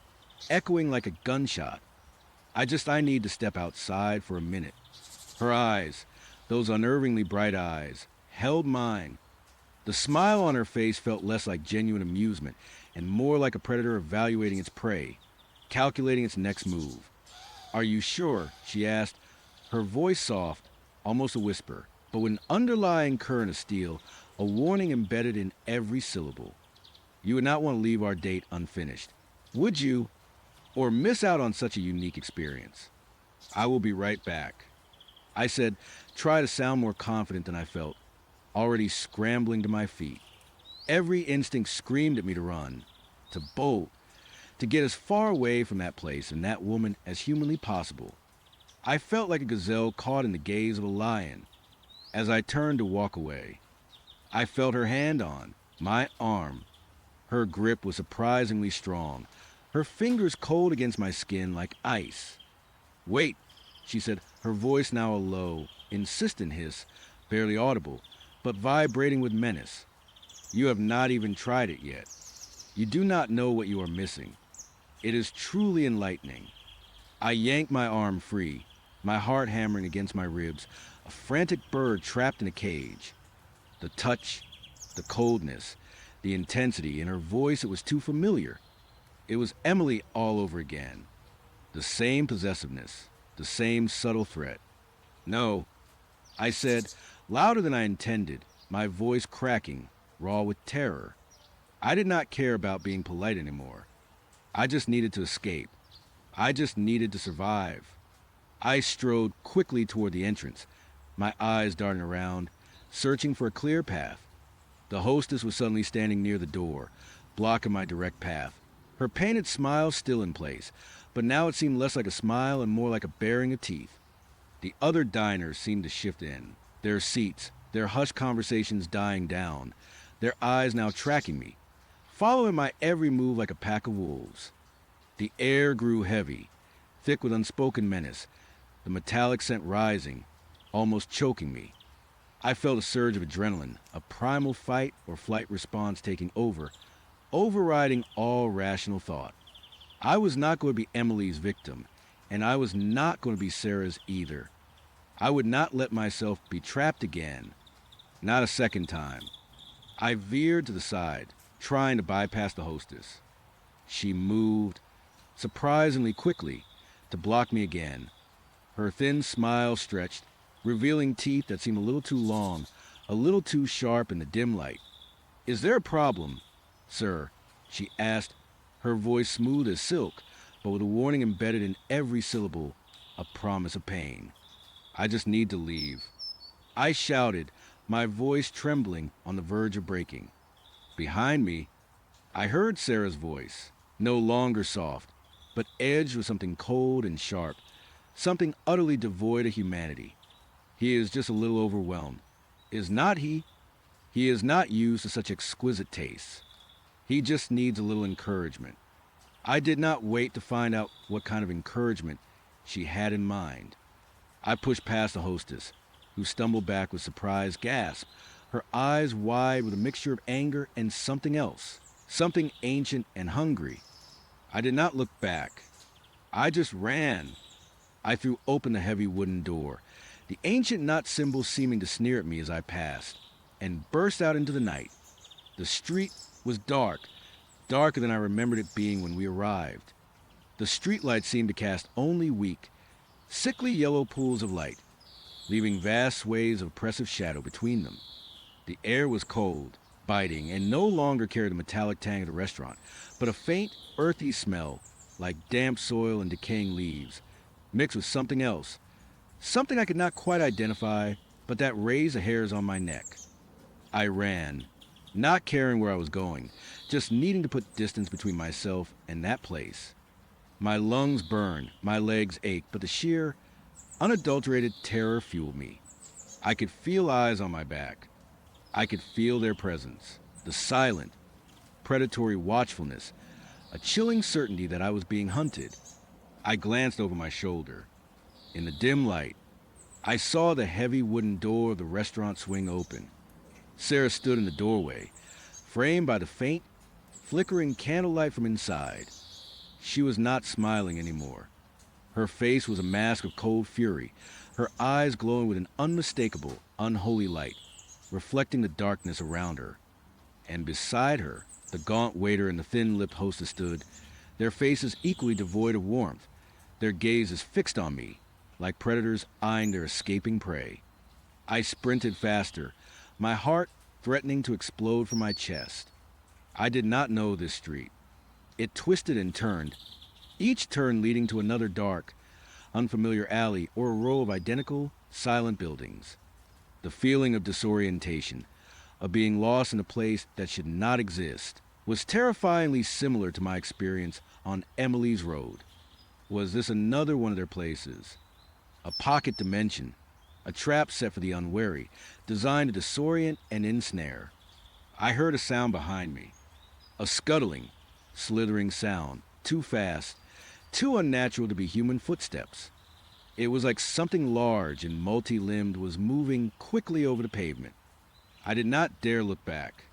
Speaker 1: echoing like a gunshot. I need to step outside for a minute. Her eyes, those unnervingly bright eyes, held mine. The smile on her face felt less like genuine amusement and more like a predator evaluating its prey, calculating its next move. Are you sure? She asked, her voice soft, almost a whisper, but with an underlying current of steel, a warning embedded in every syllable. You would not want to leave our date unfinished, would you? Or miss out on such a unique experience. I will be right back. I said, try to sound more confident than I felt, already scrambling to my feet. Every instinct screamed at me to run, to bolt, to get as far away from that place and that woman as humanly possible. I felt like a gazelle caught in the gaze of a lion. As I turned to walk away, I felt her hand on my arm. Her grip was surprisingly strong, her fingers cold against my skin like ice. Wait, she said, her voice now a low, insistent hiss, barely audible, but vibrating with menace. You have not even tried it yet. You do not know what you are missing. It is truly enlightening. I yanked my arm free, my heart hammering against my ribs, a frantic bird trapped in a cage. The touch, the coldness, the intensity in her voice, it was too familiar. It was Emily all over again. The same possessiveness, the same subtle threat. No, I said, louder than I intended, my voice cracking, raw with terror. I did not care about being polite anymore. I just needed to escape. I just needed to survive. I strode quickly toward the entrance, my eyes darting around, searching for a clear path. The hostess was suddenly standing near the door, blocking my direct path, her painted smile still in place, but now it seemed less like a smile and more like a baring of teeth. The other diners seemed to shift in, their seats, their hushed conversations dying down, their eyes now tracking me, following my every move like a pack of wolves. The air grew heavy, thick with unspoken menace, the metallic scent rising, almost choking me. I felt a surge of adrenaline, a primal fight or flight response taking over, overriding all rational thought. I was not going to be Emily's victim, and I was not going to be Sarah's either. I would not let myself be trapped again, not a second time. I veered to the side, trying to bypass the hostess. She moved, surprisingly quickly, to block me again. Her thin smile stretched, revealing teeth that seemed a little too long, a little too sharp in the dim light. Is there a problem, sir? she asked, her voice smooth as silk, but with a warning embedded in every syllable, a promise of pain. I just need to leave. I shouted, my voice trembling on the verge of breaking. Behind me, I heard Sarah's voice, no longer soft, but edged with something cold and sharp, something utterly devoid of humanity. He is just a little overwhelmed. Is not he? He is not used to such exquisite tastes. He just needs a little encouragement. I did not wait to find out what kind of encouragement she had in mind. I pushed past the hostess, who stumbled back with surprised gasp, her eyes wide with a mixture of anger and something else, something ancient and hungry. I did not look back. I just ran. I threw open the heavy wooden door, the ancient knot symbol seeming to sneer at me as I passed, and burst out into the night. The street was dark, darker than I remembered it being when we arrived. The streetlights seemed to cast only weak, sickly yellow pools of light, leaving vast swathes of oppressive shadow between them. The air was cold, biting, and no longer carried the metallic tang of the restaurant, but a faint, earthy smell, like damp soil and decaying leaves, mixed with something else, something I could not quite identify, but that raised the hairs on my neck. I ran, not caring where I was going, just needing to put distance between myself and that place. My lungs burned, my legs ached, but the sheer, unadulterated terror fueled me. I could feel eyes on my back. I could feel their presence, the silent, predatory watchfulness, a chilling certainty that I was being hunted. I glanced over my shoulder. In the dim light, I saw the heavy wooden door of the restaurant swing open. Sarah stood in the doorway, framed by the faint, flickering candlelight from inside. She was not smiling anymore. Her face was a mask of cold fury, her eyes glowing with an unmistakable, unholy light, reflecting the darkness around her. And beside her, the gaunt waiter and the thin-lipped hostess stood, their faces equally devoid of warmth, their gazes fixed on me, like predators eyeing their escaping prey. I sprinted faster, my heart threatening to explode from my chest. I did not know this street. It twisted and turned, each turn leading to another dark, unfamiliar alley or a row of identical, silent buildings. The feeling of disorientation, of being lost in a place that should not exist, was terrifyingly similar to my experience on Emily's Road. Was this another one of their places? A pocket dimension, a trap set for the unwary, designed to disorient and ensnare. I heard a sound behind me, a scuttling, slithering sound, too fast, too unnatural to be human footsteps. It was like something large and multi-limbed was moving quickly over the pavement. I did not dare look back.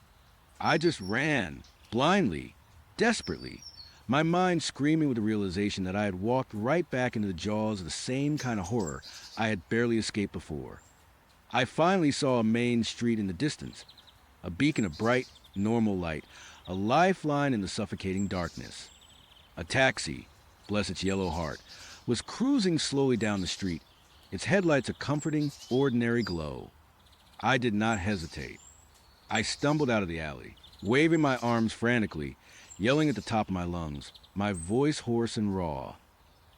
Speaker 1: I just ran, blindly, desperately, my mind screaming with the realization that I had walked right back into the jaws of the same kind of horror I had barely escaped before. I finally saw a main street in the distance, a beacon of bright, normal light, a lifeline in the suffocating darkness. A taxi, bless its yellow heart, was cruising slowly down the street, its headlights a comforting, ordinary glow. I did not hesitate. I stumbled out of the alley, waving my arms frantically, yelling at the top of my lungs, my voice hoarse and raw.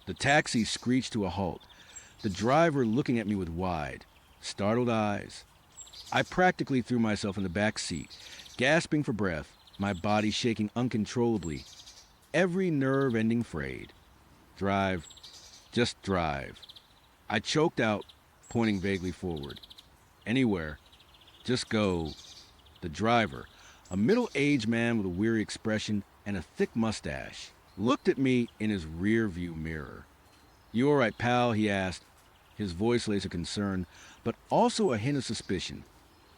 Speaker 1: The taxi screeched to a halt, the driver looking at me with wide, startled eyes. I practically threw myself in the back seat, gasping for breath, my body shaking uncontrollably, every nerve ending frayed. Drive. Just drive. I choked out, pointing vaguely forward. Anywhere. Just go. The driver, a middle-aged man with a weary expression and a thick mustache, looked at me in his rear-view mirror. "You all right, pal?" he asked, his voice lace of concern, but also a hint of suspicion.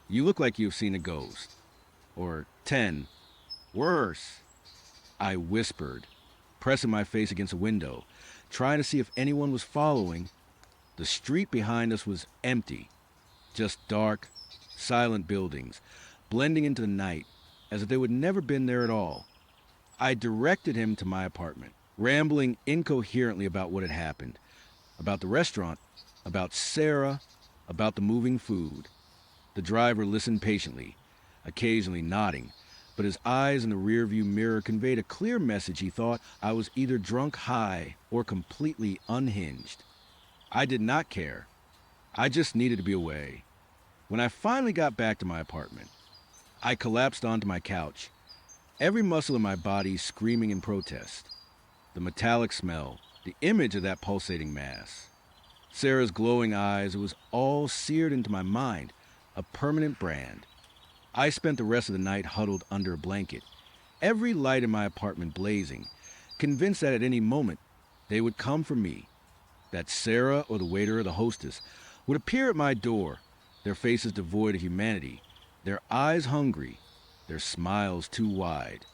Speaker 1: "You look like you've seen a ghost. Or 10. Worse." I whispered, pressing my face against a window, trying to see if anyone was following. The street behind us was empty, just dark, silent buildings, blending into the night as if they would never been there at all. I directed him to my apartment, rambling incoherently about what had happened, about the restaurant, about Sarah, about the moving food. The driver listened patiently, occasionally nodding, but his eyes in the rearview mirror conveyed a clear message. He thought I was either drunk high or completely unhinged. I did not care. I just needed to be away. When I finally got back to my apartment, I collapsed onto my couch, every muscle in my body screaming in protest. The metallic smell, the image of that pulsating mass. Sarah's glowing eyes, it was all seared into my mind, a permanent brand. I spent the rest of the night huddled under a blanket, every light in my apartment blazing, convinced that at any moment they would come for me, that Sarah or the waiter or the hostess would appear at my door, their faces devoid of humanity, their eyes hungry, their smiles too wide.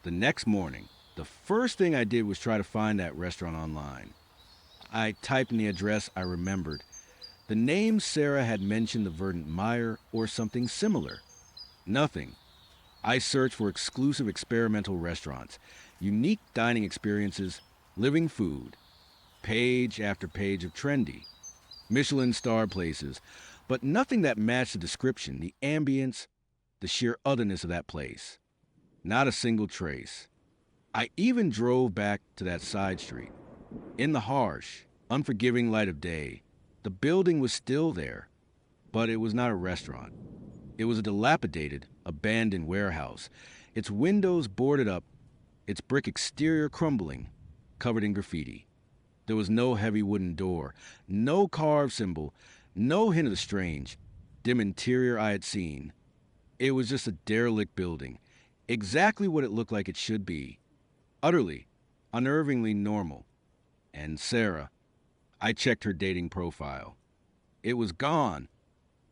Speaker 1: The next morning, the first thing I did was try to find that restaurant online. I typed in the address I remembered. The name Sarah had mentioned the Verdant Mire or something similar. Nothing. I searched for exclusive experimental restaurants, unique dining experiences, living food. Page after page of trendy, Michelin-starred places, but nothing that matched the description, the ambience, the sheer otherness of that place. Not a single trace. I even drove back to that side street. In the harsh, unforgiving light of day, the building was still there, but it was not a restaurant. It was a dilapidated, abandoned warehouse, its windows boarded up, its brick exterior crumbling, covered in graffiti. There was no heavy wooden door, no carved symbol, no hint of the strange, dim interior I had seen. It was just a derelict building, exactly what it looked like it should be. Utterly, unnervingly normal. And Sarah, I checked her dating profile. It was gone,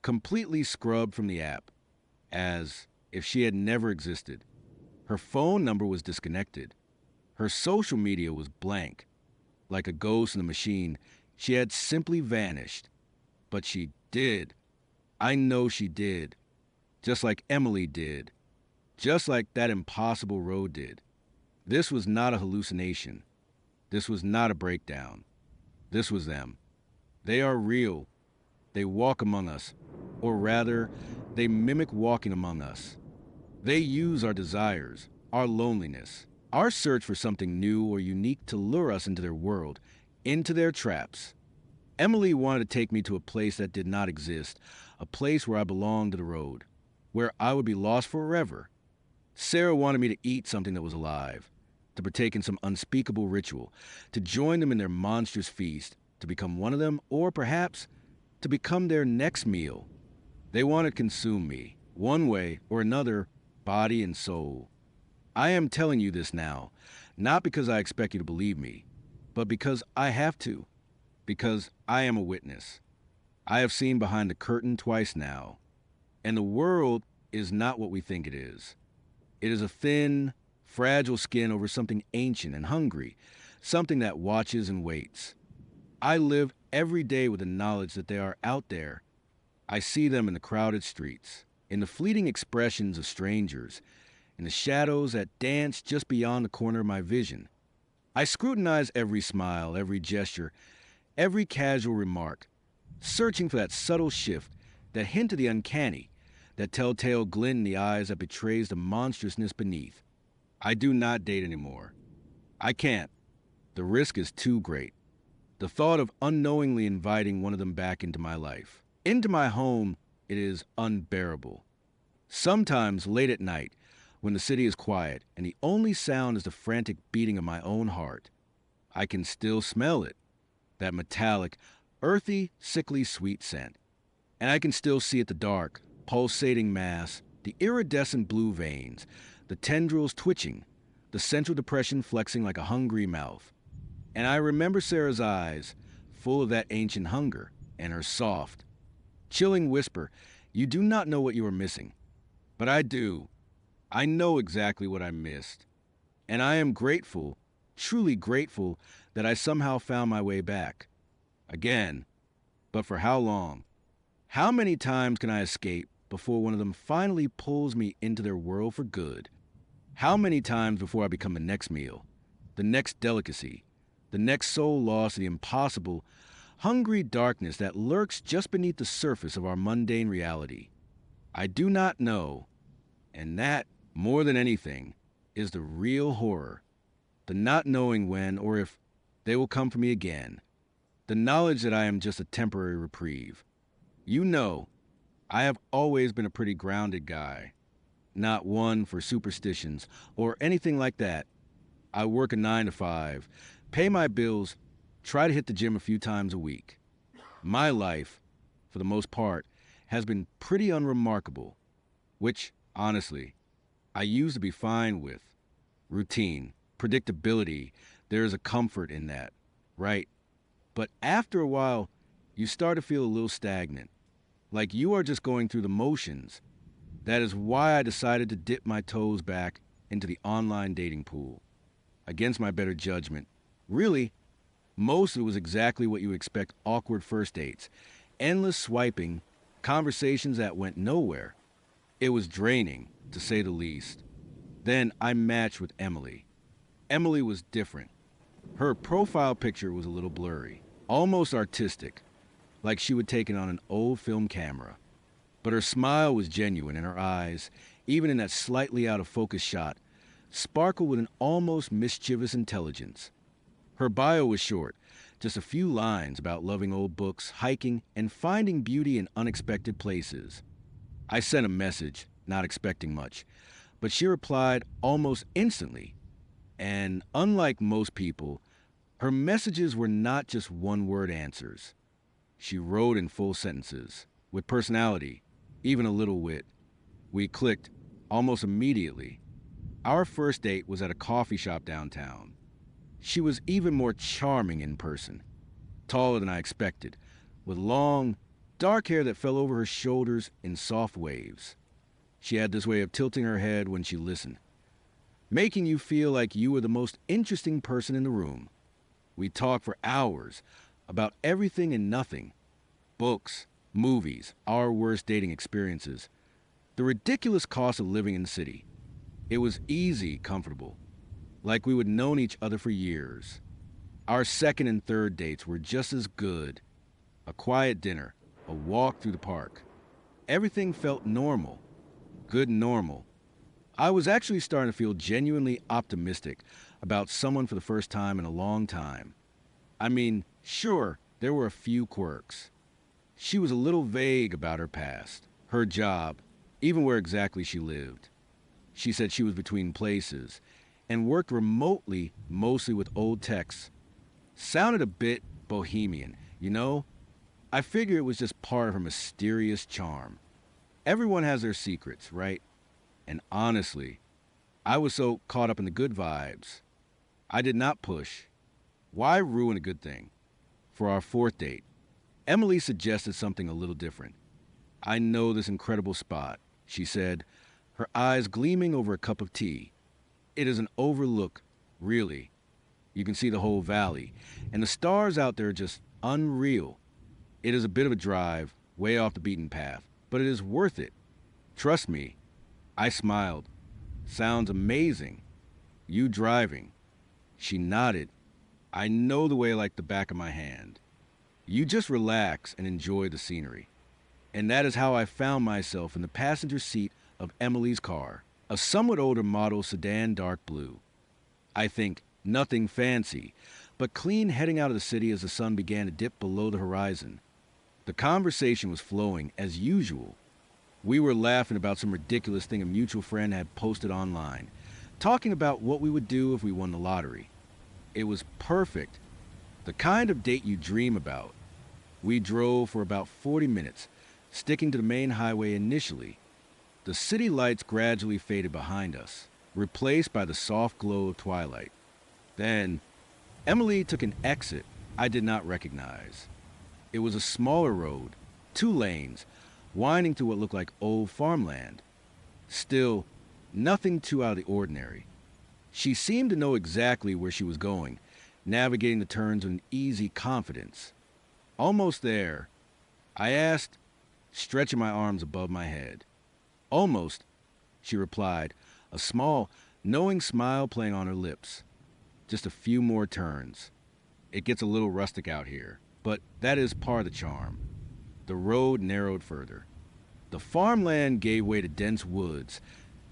Speaker 1: completely scrubbed from the app, as if she had never existed. Her phone number was disconnected. Her social media was blank. Like a ghost in the machine, she had simply vanished. But she did. I know she did. Just like Emily did. Just like that impossible road did. This was not a hallucination. This was not a breakdown. This was them. They are real. They walk among us. Or rather, they mimic walking among us. They use our desires, our loneliness, our search for something new or unique to lure us into their world, into their traps. Emily wanted to take me to a place that did not exist, a place where I belonged to the road, where I would be lost forever. Sarah wanted me to eat something that was alive, to partake in some unspeakable ritual, to join them in their monstrous feast, to become one of them, or perhaps to become their next meal. They wanted to consume me, one way or another, body and soul. I am telling you this now, not because I expect you to believe me, but because I have to, because I am a witness. I have seen behind the curtain twice now, and the world is not what we think it is. It is a thin, fragile skin over something ancient and hungry, something that watches and waits. I live every day with the knowledge that they are out there. I see them in the crowded streets, in the fleeting expressions of strangers, in the shadows that dance just beyond the corner of my vision. I scrutinize every smile, every gesture, every casual remark, searching for that subtle shift, that hint of the uncanny, that telltale glint in the eyes that betrays the monstrousness beneath. I do not date anymore. I can't. The risk is too great. The thought of unknowingly inviting one of them back into my life, into my home, it is unbearable. Sometimes late at night, when the city is quiet and the only sound is the frantic beating of my own heart, I can still smell it, that metallic, earthy, sickly sweet scent. And I can still see it, the dark, pulsating mass, the iridescent blue veins, the tendrils twitching, the central depression flexing like a hungry mouth. And I remember Sarah's eyes, full of that ancient hunger, and her soft, chilling whisper, "You do not know what you are missing." But I do. I know exactly what I missed. And I am grateful, truly grateful, that I somehow found my way back. Again. But for how long? How many times can I escape before one of them finally pulls me into their world for good? How many times before I become the next meal, the next delicacy, the next soul lost to the impossible, hungry darkness that lurks just beneath the surface of our mundane reality? I do not know, and that More than anything is the real horror, the not knowing when or if they will come for me again, the knowledge that I am just a temporary reprieve. You know, I have always been a pretty grounded guy, not one for superstitions or anything like that. I work a 9 to 5, pay my bills, try to hit the gym a few times a week. My life, for the most part, has been pretty unremarkable, which, honestly, I used to be fine with. Routine, predictability, there is a comfort in that, right? But after a while, you start to feel a little stagnant, like you are just going through the motions. That is why I decided to dip my toes back into the online dating pool. Against my better judgment. Really, most of it was exactly what you would expect awkward first dates. Endless swiping, conversations that went nowhere. It was draining, to say the least. Then I matched with Emily. Emily was different. Her profile picture was a little blurry, almost artistic, like she would take it on an old film camera. But her smile was genuine, and her eyes, even in that slightly out of focus shot, sparkled with an almost mischievous intelligence. Her bio was short, just a few lines about loving old books, hiking, and finding beauty in unexpected places. I sent a message, not expecting much, but she replied almost instantly. And unlike most people, her messages were not just one-word answers. She wrote in full sentences, with personality, even a little wit. We clicked almost immediately. Our first date was at a coffee shop downtown. She was even more charming in person, taller than I expected, with long, dark hair that fell over her shoulders in soft waves. She had this way of tilting her head when she listened, making you feel like you were the most interesting person in the room. We talked for hours about everything and nothing. Books, movies, our worst dating experiences, the ridiculous cost of living in the city. It was easy, comfortable, like we would known each other for years. Our second and third dates were just as good. A quiet dinner, a walk through the park. Everything felt normal, good normal. I was actually starting to feel genuinely optimistic about someone for the first time in a long time. I mean, sure, there were a few quirks. She was a little vague about her past, her job, even where exactly she lived. She said she was between places and worked remotely, mostly with old techs. Sounded a bit bohemian, you know? I figure it was just part of her mysterious charm. Everyone has their secrets, right? And honestly, I was so caught up in the good vibes. I did not push. Why ruin a good thing? For our fourth date, Emily suggested something a little different. I know this incredible spot, she said, her eyes gleaming over a cup of tea. It is an overlook, really. You can see the whole valley, and the stars out there are just unreal. It is a bit of a drive, way off the beaten path, but it is worth it. Trust me. I smiled. Sounds amazing. You driving. She nodded. I know the way like the back of my hand. You just relax and enjoy the scenery. And that is how I found myself in the passenger seat of Emily's car, a somewhat older model sedan dark blue. I think nothing fancy, but clean heading out of the city as the sun began to dip below the horizon. The conversation was flowing as usual. We were laughing about some ridiculous thing a mutual friend had posted online, talking about what we would do if we won the lottery. It was perfect. The kind of date you dream about. We drove for about 40 minutes, sticking to the main highway initially. The city lights gradually faded behind us, replaced by the soft glow of twilight. Then, Emily took an exit I did not recognize. It was a smaller road, 2 lanes, winding through what looked like old farmland. Still, nothing too out of the ordinary. She seemed to know exactly where she was going, navigating the turns with an easy confidence. Almost there, I asked, stretching my arms above my head. Almost, she replied, a small, knowing smile playing on her lips. Just a few more turns. It gets a little rustic out here, but that is part of the charm. The road narrowed further. The farmland gave way to dense woods,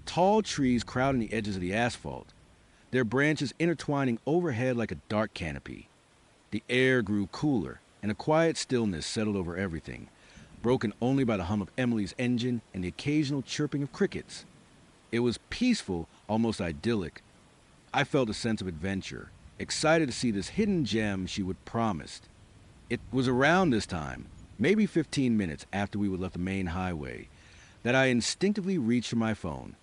Speaker 1: Tall trees crowding the edges of the asphalt, their branches intertwining overhead like a dark canopy. The air grew cooler, and a quiet stillness settled over everything, broken only by the hum of Emily's engine and the occasional chirping of crickets. It was peaceful, almost idyllic. I felt a sense of adventure, excited to see this hidden gem she would promised. It was around this time, maybe 15 minutes after we had left the main highway, that I instinctively reached for my phone.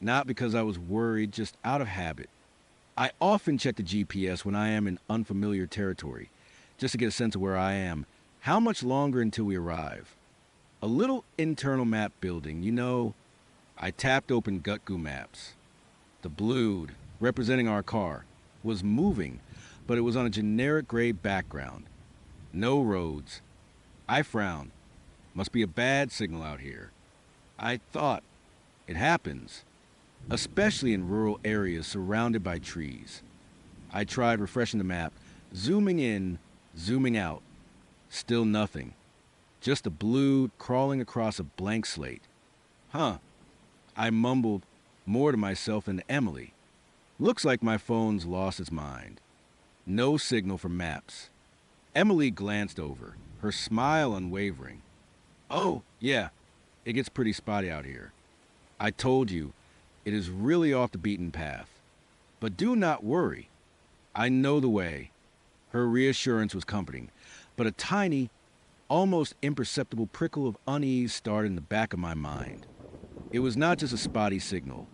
Speaker 1: Not because I was worried, just out of habit. I often check the GPS when I am in unfamiliar territory, just to get a sense of where I am. How much longer until we arrive? A little internal map building, you know. I tapped open GutGoo Maps. The blued, representing our car, was moving, but it was on a generic gray background. No roads. I frowned. Must be a bad signal out here. I thought, it happens, especially in rural areas surrounded by trees. I tried refreshing the map, zooming in, zooming out. Still nothing. Just a blue crawling across a blank slate. Huh. I mumbled, more to myself than to Emily. Looks like my phone's lost its mind. No signal from maps. Emily glanced over, her smile unwavering. Oh, yeah, it gets pretty spotty out here. I told you, it is really off the beaten path. But do not worry. I know the way. Her reassurance was comforting, but a tiny, almost imperceptible prickle of unease started in the back of my mind. It was not just a spotty signal.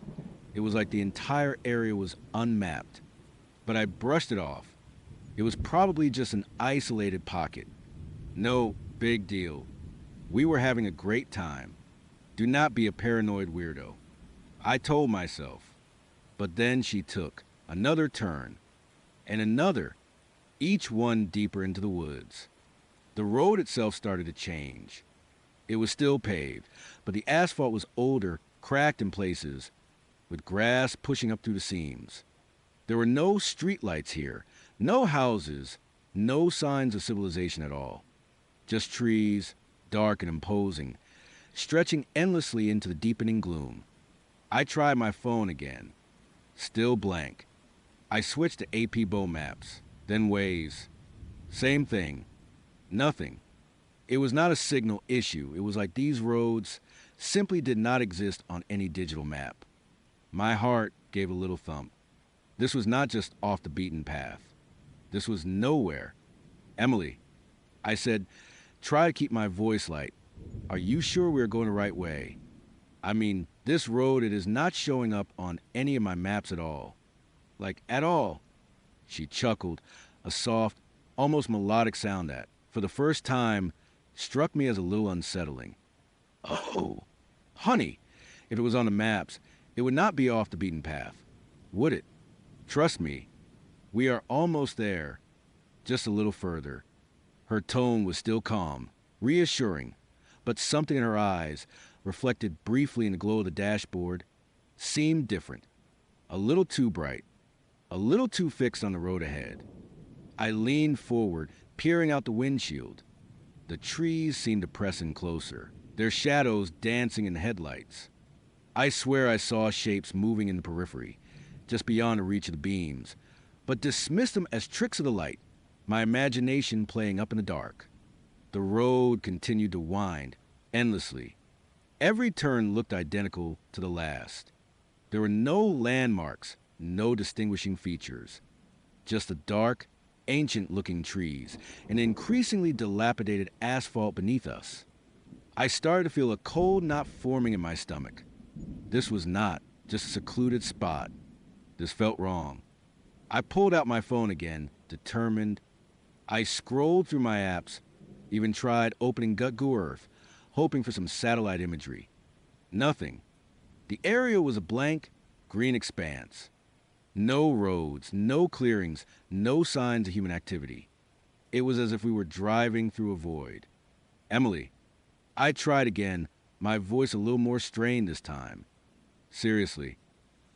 Speaker 1: It was like the entire area was unmapped. But I brushed it off. It was probably just an isolated pocket. No big deal. We were having a great time. Do not be a paranoid weirdo. I told myself. But then she took another turn, and another, each one deeper into the woods. The road itself started to change. It was still paved, but the asphalt was older, cracked in places, with grass pushing up through the seams. There were no streetlights here, no houses, no signs of civilization at all. Just trees, dark and imposing, stretching endlessly into the deepening gloom. I tried my phone again. Still blank. I switched to AP Bow Maps, then Waze. Same thing. Nothing. It was not a signal issue. It was like these roads simply did not exist on any digital map. My heart gave a little thump. This was not just off the beaten path. This was nowhere. Emily, I said, try to keep my voice light. Are you sure we're going the right way? I mean, this road, it is not showing up on any of my maps at all. Like, at all. She chuckled, a soft, almost melodic sound that, for the first time, struck me as a little unsettling. Oh, honey, if it was on the maps, it would not be off the beaten path, would it? Trust me, we are almost there, just a little further. Her tone was still calm, reassuring, but something in her eyes, reflected briefly in the glow of the dashboard, seemed different. A little too bright, a little too fixed on the road ahead. I leaned forward, peering out the windshield. The trees seemed to press in closer, their shadows dancing in the headlights. I swear I saw shapes moving in the periphery, just beyond the reach of the beams, but dismissed them as tricks of the light, my imagination playing up in the dark. The road continued to wind, endlessly. Every turn looked identical to the last. There were no landmarks, no distinguishing features. Just the dark, ancient-looking trees and increasingly dilapidated asphalt beneath us. I started to feel a cold knot forming in my stomach. This was not just a secluded spot. This felt wrong. I pulled out my phone again, determined. I scrolled through my apps, even tried opening GutGoo Earth, hoping for some satellite imagery. Nothing. The area was a blank, green expanse. No roads, no clearings, no signs of human activity. It was as if we were driving through a void. Emily, I tried again, my voice a little more strained this time. Seriously,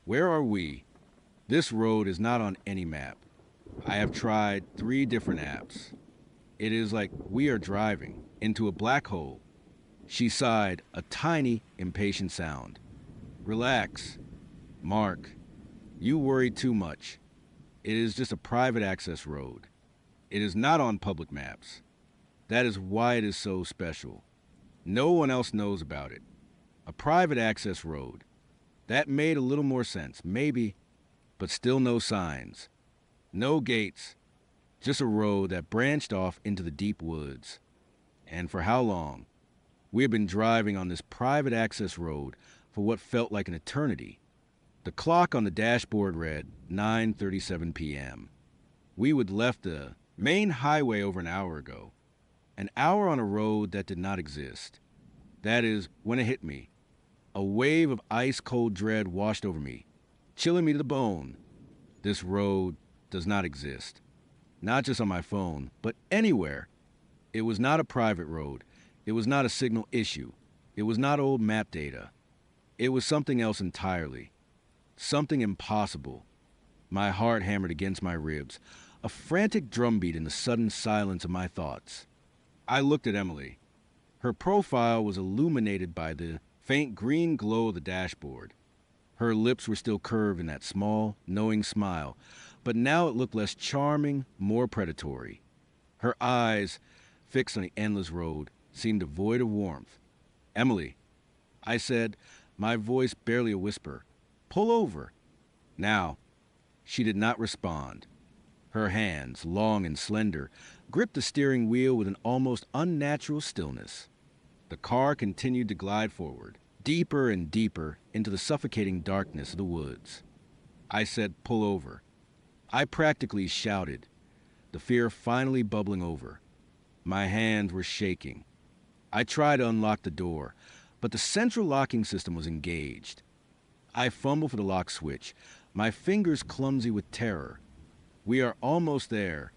Speaker 1: where are we? This road is not on any map. I have tried 3 different apps. It is like we are driving into a black hole. She sighed, a tiny, impatient sound. Relax. Mark, you worry too much. It is just a private access road. It is not on public maps. That is why it is so special. No one else knows about it. A private access road. That made a little more sense, maybe, but still no signs. No gates. Just a road that branched off into the deep woods. And for how long? We had been driving on this private access road for what felt like an eternity. The clock on the dashboard read 9:37 p.m. We had left the main highway over an hour ago. An hour on a road that did not exist. That is, when it hit me. A wave of ice-cold dread washed over me, chilling me to the bone. This road does not exist. Not just on my phone, but anywhere. It was not a private road. It was not a signal issue. It was not old map data. It was something else entirely. Something impossible. My heart hammered against my ribs, a frantic drumbeat in the sudden silence of my thoughts. I looked at Emily. Her profile was illuminated by the faint green glow of the dashboard. Her lips were still curved in that small, knowing smile, but now it looked less charming, more predatory. Her eyes, fixed on the endless road, seemed devoid of warmth. "Emily," I said, my voice barely a whisper, "pull over." Now, she did not respond. Her hands, long and slender, gripped the steering wheel with an almost unnatural stillness. The car continued to glide forward, deeper and deeper into the suffocating darkness of the woods. I said, "Pull over." I practically shouted, the fear finally bubbling over. My hands were shaking. I tried to unlock the door, but the central locking system was engaged. I fumbled for the lock switch, my fingers clumsy with terror. "We are almost there."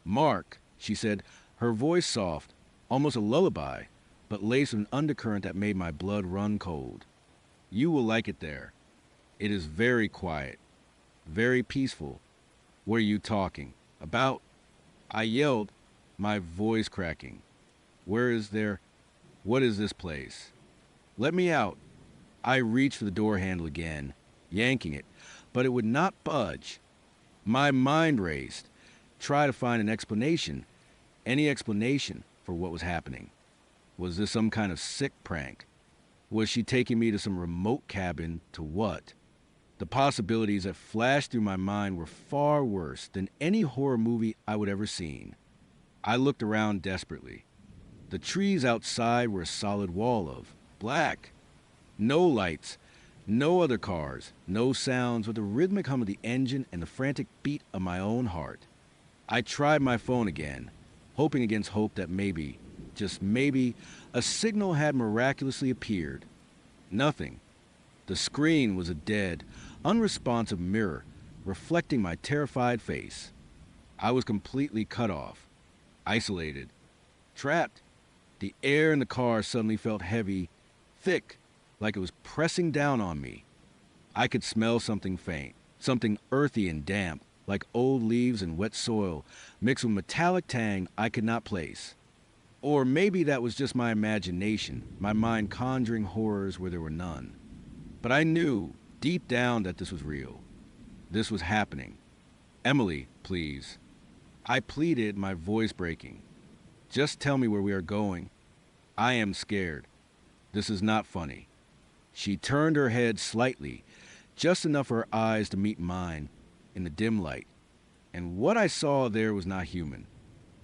Speaker 1: "Mark," she said, her voice soft, almost a lullaby, but laced with an undercurrent that made my blood run cold. "You will like it there. It is very quiet, very peaceful." "What are you talking about?" I yelled, my voice cracking. "What is this place?" "Let me out." I reached for the door handle again, yanking it, but it would not budge. My mind raced, tried to find an explanation, any explanation for what was happening. Was this some kind of sick prank? Was she taking me to some remote cabin to what? The possibilities that flashed through my mind were far worse than any horror movie I would ever seen. I looked around desperately. The trees outside were a solid wall of black. No lights, no other cars, no sounds but the rhythmic hum of the engine and the frantic beat of my own heart. I tried my phone again, hoping against hope that maybe, just maybe, a signal had miraculously appeared. Nothing. The screen was a dead, unresponsive mirror, reflecting my terrified face. I was completely cut off, isolated, trapped. The air in the car suddenly felt heavy, thick, like it was pressing down on me. I could smell something faint, something earthy and damp, like old leaves and wet soil, mixed with metallic tang I could not place. Or maybe that was just my imagination, my mind conjuring horrors where there were none. But I knew, deep down, that this was real. This was happening. "Emily, please." I pleaded, my voice breaking. "Just tell me where we are going. I am scared. This is not funny." She turned her head slightly, just enough for her eyes to meet mine in the dim light. And what I saw there was not human.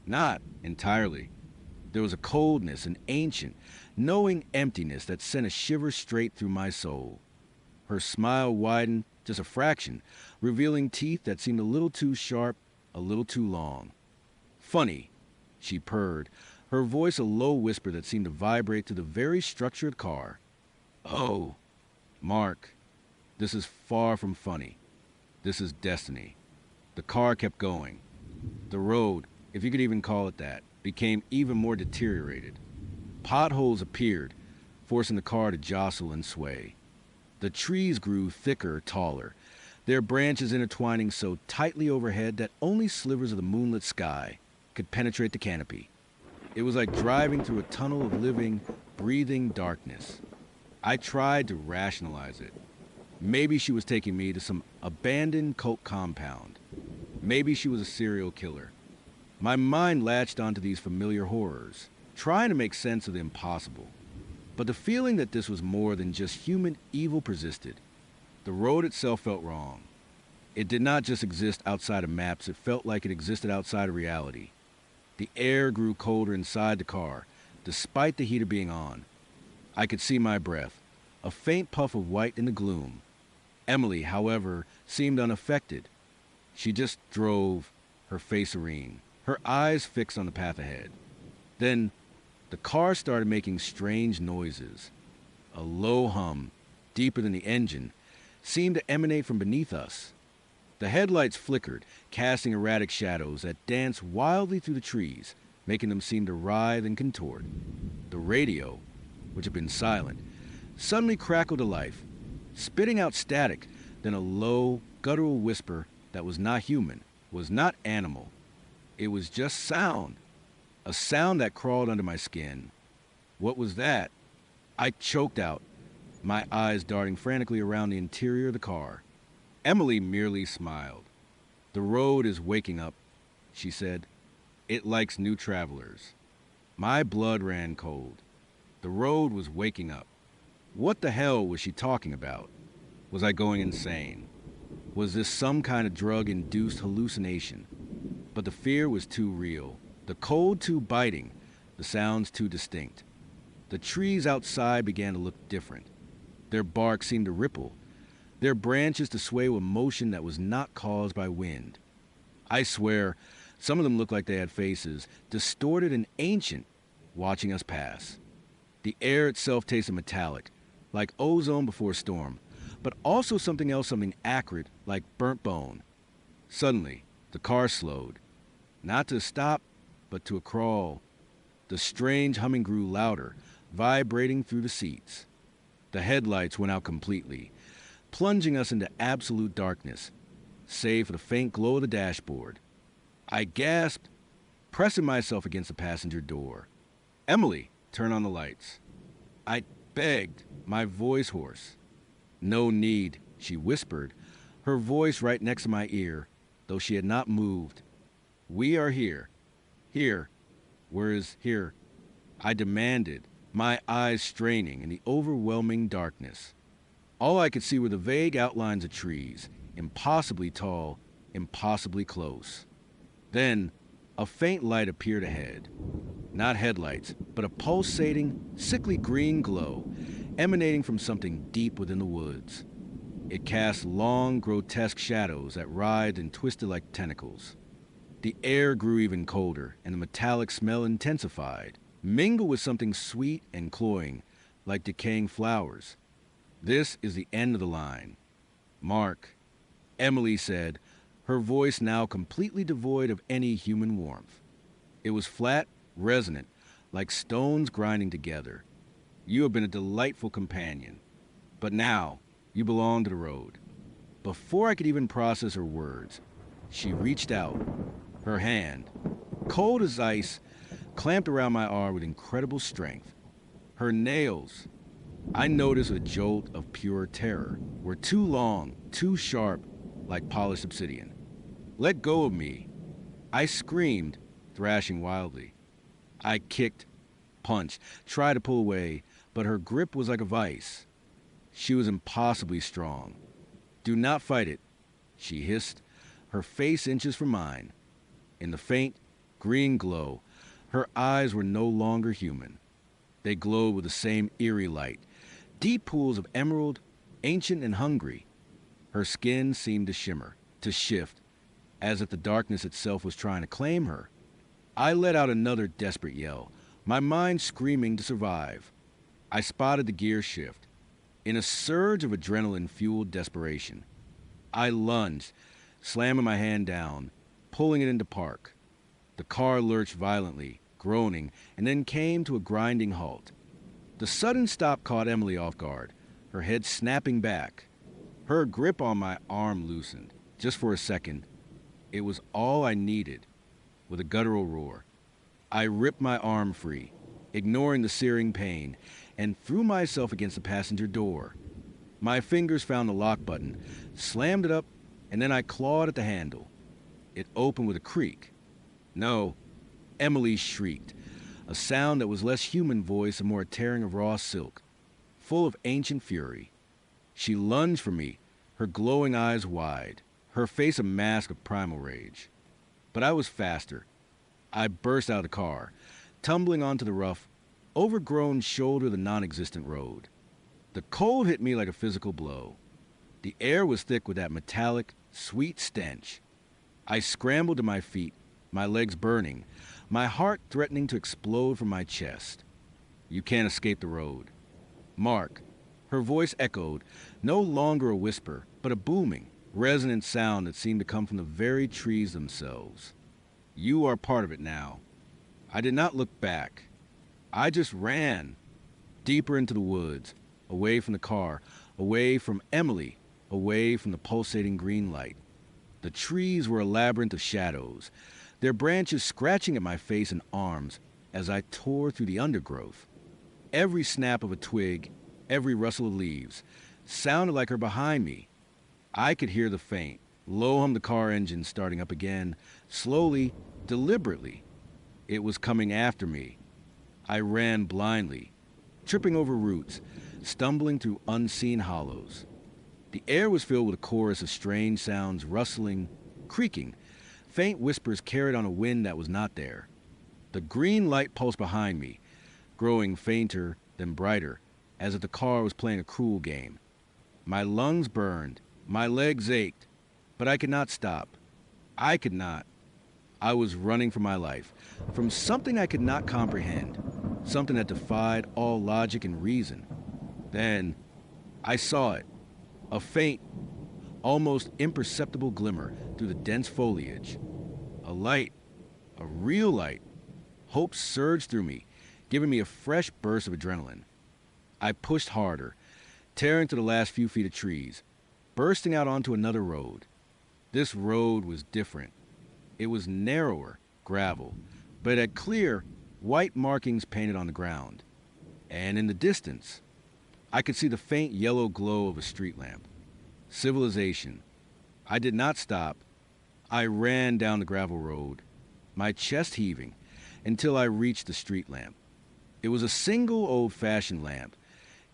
Speaker 1: Not entirely. There was a coldness, an ancient, knowing emptiness that sent a shiver straight through my soul. Her smile widened just a fraction, revealing teeth that seemed a little too sharp, a little too long. "Funny," she purred, her voice a low whisper that seemed to vibrate through the very structure of the car. "Oh, Mark, this is far from funny. This is destiny." The car kept going. The road, if you could even call it that, became even more deteriorated. Potholes appeared, forcing the car to jostle and sway. The trees grew thicker, taller, their branches intertwining so tightly overhead that only slivers of the moonlit sky could penetrate the canopy. It was like driving through a tunnel of living, breathing darkness. I tried to rationalize it. Maybe she was taking me to some abandoned cult compound. Maybe she was a serial killer. My mind latched onto these familiar horrors, trying to make sense of the impossible. But the feeling that this was more than just human evil persisted. The road itself felt wrong. It did not just exist outside of maps, it felt like it existed outside of reality. The air grew colder inside the car, despite the heater being on. I could see my breath, a faint puff of white in the gloom. Emily, however, seemed unaffected. She just drove, her face serene, her eyes fixed on the path ahead. Then, the car started making strange noises. A low hum, deeper than the engine, seemed to emanate from beneath us. The headlights flickered, casting erratic shadows that danced wildly through the trees, making them seem to writhe and contort. The radio, which had been silent, suddenly crackled to life, spitting out static, then a low, guttural whisper that was not human, was not animal. It was just sound, a sound that crawled under my skin. What was that? I choked out, my eyes darting frantically around the interior of the car. Emily merely smiled. "The road is waking up," she said. "It likes new travelers." My blood ran cold. The road was waking up. What the hell was she talking about? Was I going insane? Was this some kind of drug-induced hallucination? But the fear was too real, the cold too biting, the sounds too distinct. The trees outside began to look different. Their bark seemed to ripple, their branches to sway with motion that was not caused by wind. I swear, some of them looked like they had faces, distorted and ancient, watching us pass. The air itself tasted metallic, like ozone before a storm, but also something else, something acrid, like burnt bone. Suddenly, the car slowed, not to a stop, but to a crawl. The strange humming grew louder, vibrating through the seats. The headlights went out completely, plunging us into absolute darkness, save for the faint glow of the dashboard. I gasped, pressing myself against the passenger door. "Emily, turn on the lights." I begged, my voice hoarse. "No need," she whispered, her voice right next to my ear, though she had not moved. "We are here. Here. Where is here?" I demanded, my eyes straining in the overwhelming darkness. All I could see were the vague outlines of trees, impossibly tall, impossibly close. Then, a faint light appeared ahead. Not headlights, but a pulsating, sickly green glow, emanating from something deep within the woods. It cast long, grotesque shadows that writhed and twisted like tentacles. The air grew even colder, and the metallic smell intensified, mingled with something sweet and cloying, like decaying flowers. "This is the end of the line. Mark," Emily said, her voice now completely devoid of any human warmth. It was flat, resonant, like stones grinding together. "You have been a delightful companion. But now, you belong to the road." Before I could even process her words, she reached out. Her hand, cold as ice, clamped around my arm with incredible strength. Her nails, I noticed a jolt of pure terror, were too long, too sharp, like polished obsidian. "Let go of me." I screamed, thrashing wildly. I kicked, punched, tried to pull away, but her grip was like a vice. She was impossibly strong. "Do not fight it," she hissed, her face inches from mine. In the faint, green glow, her eyes were no longer human. They glowed with the same eerie light, deep pools of emerald, ancient and hungry. Her skin seemed to shimmer, to shift, as if the darkness itself was trying to claim her. I let out another desperate yell, my mind screaming to survive. I spotted the gear shift. In a surge of adrenaline-fueled desperation, I lunged, slamming my hand down, pulling it into park. The car lurched violently, groaning, and then came to a grinding halt. The sudden stop caught Emily off guard, her head snapping back. Her grip on my arm loosened, just for a second. It was all I needed. With a guttural roar, I ripped my arm free, ignoring the searing pain, and threw myself against the passenger door. My fingers found the lock button, slammed it up, and then I clawed at the handle. It opened with a creak. No, Emily shrieked, a sound that was less human voice and more a tearing of raw silk, full of ancient fury. She lunged for me, her glowing eyes wide, her face a mask of primal rage. But I was faster. I burst out of the car, tumbling onto the rough, overgrown shoulder of the non-existent road. The cold hit me like a physical blow. The air was thick with that metallic, sweet stench. I scrambled to my feet, my legs burning, my heart threatening to explode from my chest. You can't escape the road. Mark. Her voice echoed, no longer a whisper, but a booming, resonant sound that seemed to come from the very trees themselves. You are part of it now. I did not look back. I just ran, deeper into the woods, away from the car, away from Emily, away from the pulsating green light. The trees were a labyrinth of shadows, their branches scratching at my face and arms as I tore through the undergrowth. Every snap of a twig, every rustle of leaves, sounded like her behind me. I could hear the faint, low hum of the car engine starting up again, slowly, deliberately. It was coming after me. I ran blindly, tripping over roots, stumbling through unseen hollows. The air was filled with a chorus of strange sounds, rustling, creaking, faint whispers carried on a wind that was not there. The green light pulsed behind me, growing fainter, then brighter, as if the car was playing a cruel game. My lungs burned, my legs ached, but I could not stop. I could not. I was running for my life, from something I could not comprehend, something that defied all logic and reason. Then, I saw it, a faint, almost imperceptible glimmer through the dense foliage. A light, a real light. Hope surged through me, giving me a fresh burst of adrenaline. I pushed harder, tearing through the last few feet of trees, bursting out onto another road. This road was different. It was narrower, gravel, but it had clear, white markings painted on the ground. And in the distance, I could see the faint yellow glow of a street lamp. Civilization. I did not stop. I ran down the gravel road, my chest heaving, until I reached the street lamp. It was a single old-fashioned lamp,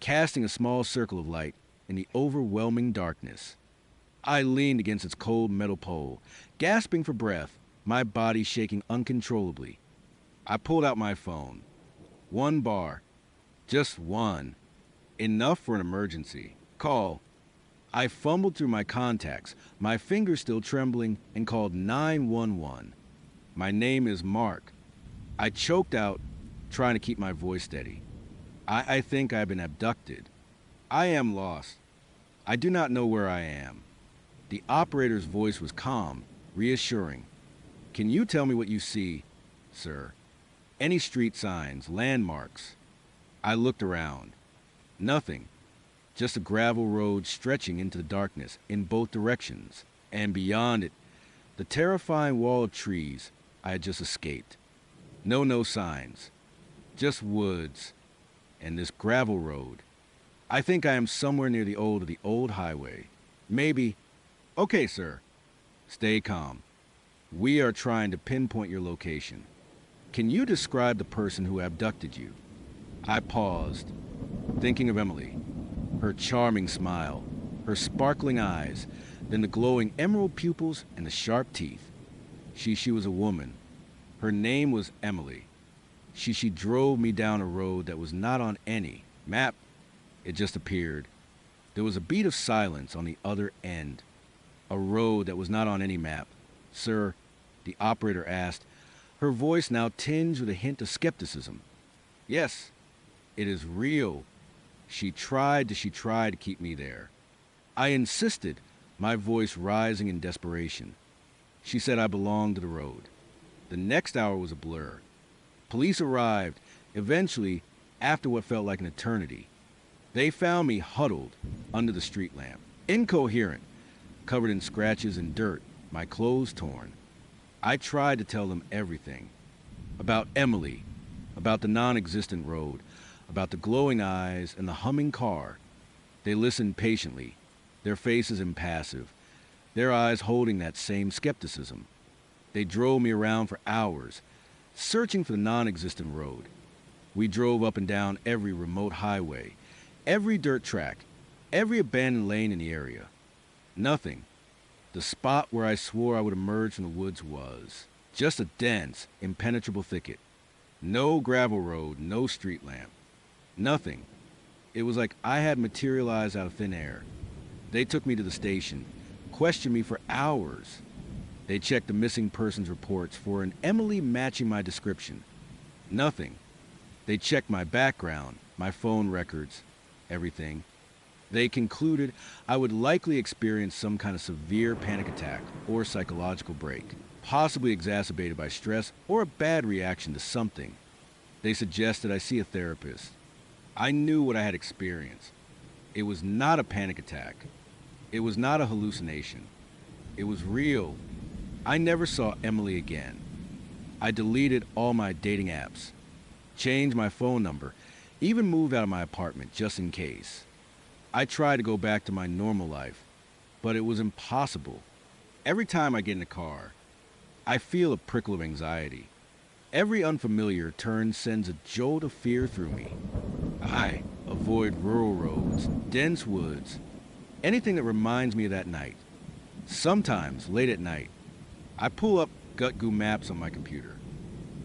Speaker 1: casting a small circle of light in the overwhelming darkness. I leaned against its cold metal pole, gasping for breath, my body shaking uncontrollably. I pulled out my phone. 1 bar. Just one. Enough for an emergency. Call. I fumbled through my contacts, my fingers still trembling, and called 911. My name is Mark. I choked out, trying to keep my voice steady. I think I've been abducted. I am lost. I do not know where I am. The operator's voice was calm, reassuring. Can you tell me what you see, sir? Any street signs, landmarks? I looked around. Nothing. Just a gravel road stretching into the darkness in both directions. And beyond it, the terrifying wall of trees I had just escaped. No signs. Just woods. And this gravel road. I think I am somewhere near the old highway. Maybe. Okay, sir. Stay calm. We are trying to pinpoint your location. Can you describe the person who abducted you? I paused, thinking of Emily. Her charming smile, her sparkling eyes, then the glowing emerald pupils and the sharp teeth. She was a woman. Her name was Emily. She drove me down a road that was not on any map. It just appeared. There was a beat of silence on the other end. A road that was not on any map. Sir, the operator asked, her voice now tinged with a hint of skepticism. Yes, it is real. She tried to keep me there. I insisted, my voice rising in desperation. She said I belonged to the road. The next hour was a blur. Police arrived, eventually, after what felt like an eternity. They found me huddled under the street lamp, incoherent, covered in scratches and dirt, my clothes torn. I tried to tell them everything. About Emily, about the non-existent road, about the glowing eyes and the humming car. They listened patiently, their faces impassive, their eyes holding that same skepticism. They drove me around for hours, searching for the non-existent road. We drove up and down every remote highway, every dirt track, every abandoned lane in the area. Nothing. The spot where I swore I would emerge from the woods was just a dense, impenetrable thicket. No gravel road, no street lamp. Nothing. It was like I had materialized out of thin air. They took me to the station, questioned me for hours. They checked the missing persons reports for an Emily matching my description. Nothing. They checked my background, my phone records, everything. They concluded I would likely experience some kind of severe panic attack or psychological break, possibly exacerbated by stress or a bad reaction to something. They suggested I see a therapist. I knew what I had experienced. It was not a panic attack. It was not a hallucination. It was real. I never saw Emily again. I deleted all my dating apps, changed my phone number, even moved out of my apartment just in case. I tried to go back to my normal life, but it was impossible. Every time I get in a car, I feel a prickle of anxiety. Every unfamiliar turn sends a jolt of fear through me. I avoid rural roads, dense woods, anything that reminds me of that night. Sometimes, late at night, I pull up GutGoo maps on my computer.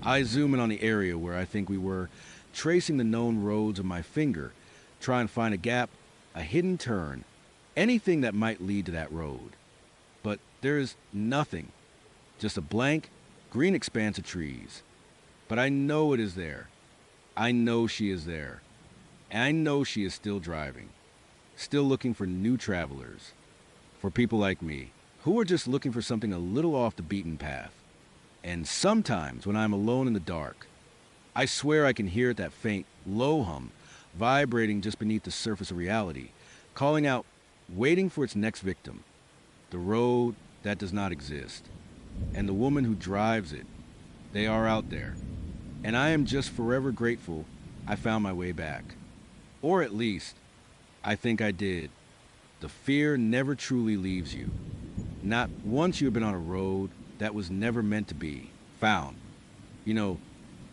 Speaker 1: I zoom in on the area where I think we were, tracing the known roads with my finger, trying to find a gap, a hidden turn, anything that might lead to that road. But there is nothing, just a blank, green expanse of trees. But I know it is there. I know she is there. And I know she is still driving, still looking for new travelers, for people like me, who are just looking for something a little off the beaten path. And sometimes, when I'm alone in the dark, I swear I can hear that faint, low hum vibrating just beneath the surface of reality, calling out, waiting for its next victim, the road that does not exist, and the woman who drives it. They are out there, and I am just forever grateful I found my way back. Or at least, I think I did. The fear never truly leaves you. Not once you have been on a road that was never meant to be found. You know,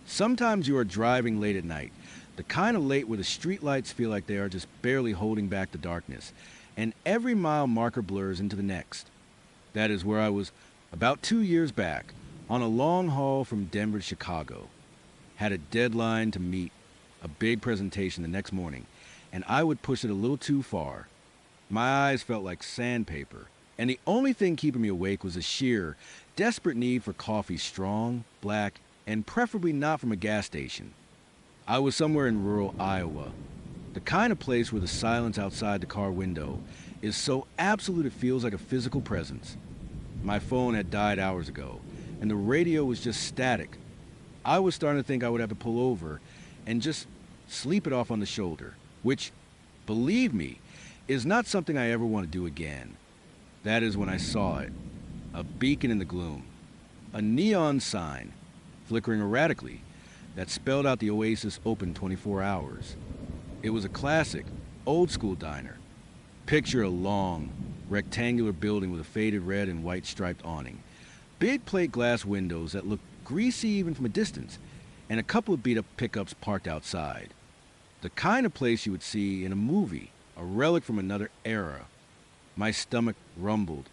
Speaker 1: sometimes you are driving late at night, the kind of late where the streetlights feel like they are just barely holding back the darkness, and every mile marker blurs into the next. That is where I was about 2 years back, on a long haul from Denver to Chicago. Had a deadline to meet, a big presentation the next morning, and I would push it a little too far. My eyes felt like sandpaper, and the only thing keeping me awake was a sheer, desperate need for coffee, strong, black, and preferably not from a gas station. I was somewhere in rural Iowa, the kind of place where the silence outside the car window is so absolute it feels like a physical presence. My phone had died hours ago, and the radio was just static. I was starting to think I would have to pull over and just sleep it off on the shoulder, which, believe me, is not something I ever want to do again. That is when I saw it, a beacon in the gloom, a neon sign, flickering erratically, that spelled out the Oasis open 24 hours. It was a classic, old-school diner. Picture a long, rectangular building with a faded red and white striped awning, big plate glass windows that looked greasy even from a distance, and a couple of beat-up pickups parked outside. The kind of place you would see in a movie, a relic from another era. My stomach rumbled.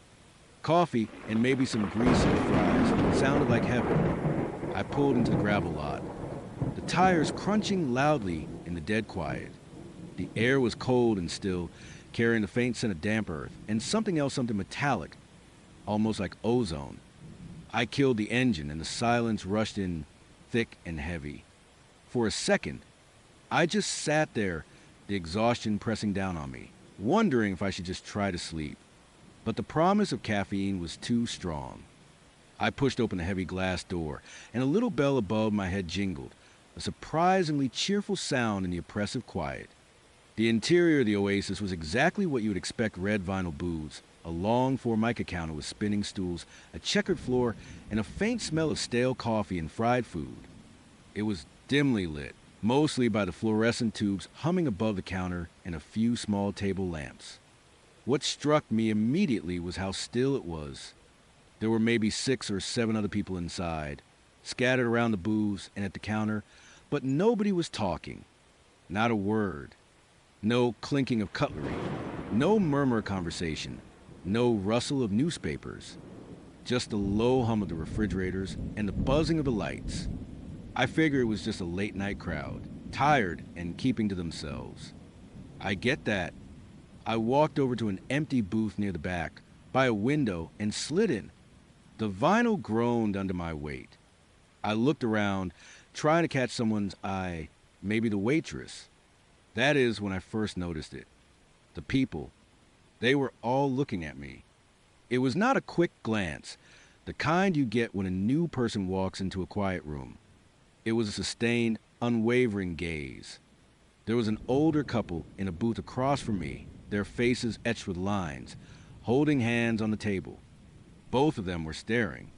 Speaker 1: Coffee and maybe some greasy fries sounded like heaven. I pulled into the gravel lot, the tires crunching loudly in the dead quiet. The air was cold and still, carrying the faint scent of damp earth and something else, something metallic, almost like ozone. I killed the engine and the silence rushed in thick and heavy. For a second, I just sat there, the exhaustion pressing down on me, wondering if I should just try to sleep. But the promise of caffeine was too strong. I pushed open the heavy glass door, and a little bell above my head jingled, a surprisingly cheerful sound in the oppressive quiet. The interior of the Oasis was exactly what you would expect: red vinyl booths, a long Formica counter with spinning stools, a checkered floor, and a faint smell of stale coffee and fried food. It was dimly lit, mostly by the fluorescent tubes humming above the counter and a few small table lamps. What struck me immediately was how still it was. There were maybe 6 or 7 other people inside, scattered around the booths and at the counter, but nobody was talking. Not a word. No clinking of cutlery. No murmur of conversation. No rustle of newspapers. Just the low hum of the refrigerators and the buzzing of the lights. I figure it was just a late-night crowd, tired and keeping to themselves. I get that. I walked over to an empty booth near the back, by a window, and slid in. The vinyl groaned under my weight. I looked around, trying to catch someone's eye, maybe the waitress. That is when I first noticed it. The people. They were all looking at me. It was not a quick glance, the kind you get when a new person walks into a quiet room. It was a sustained, unwavering gaze. There was an older couple in a booth across from me, their faces etched with lines, holding hands on the table. Both of them were staring.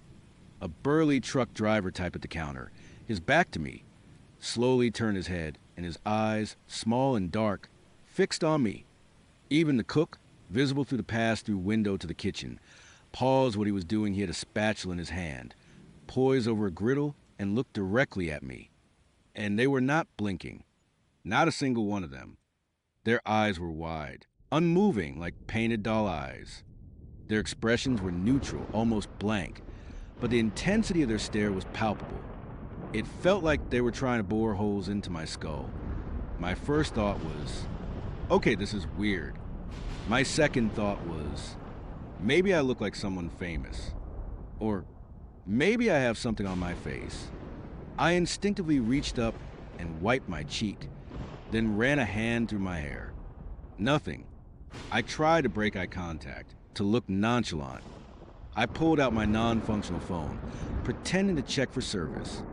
Speaker 1: A burly truck driver type at the counter, his back to me, slowly turned his head, and his eyes, small and dark, fixed on me. Even the cook, visible through the pass-through window to the kitchen, paused what he was doing. He had a spatula in his hand, poised over a griddle, and looked directly at me. And they were not blinking. Not a single one of them. Their eyes were wide, unmoving like painted doll eyes. Their expressions were neutral, almost blank, but the intensity of their stare was palpable. It felt like they were trying to bore holes into my skull. My first thought was, okay, this is weird. My second thought was, maybe I look like someone famous. Or maybe I have something on my face. I instinctively reached up and wiped my cheek, then ran a hand through my hair. Nothing. I tried to break eye contact, to look nonchalant. I pulled out my non-functional phone, pretending to check for service.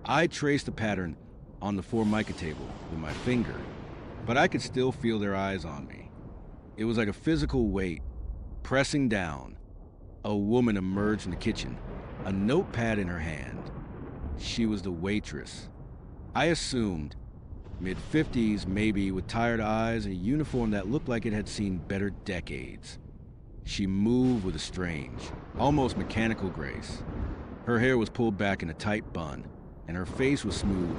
Speaker 1: I traced the pattern on the Formica table with my finger, but I could still feel their eyes on me. It was like a physical weight, pressing down. A woman emerged from the kitchen, a notepad in her hand. She was the waitress. I assumed, mid-50s maybe, with tired eyes and a uniform that looked like it had seen better decades. She moved with a strange, almost mechanical grace. Her hair was pulled back in a tight bun, and her face was smooth,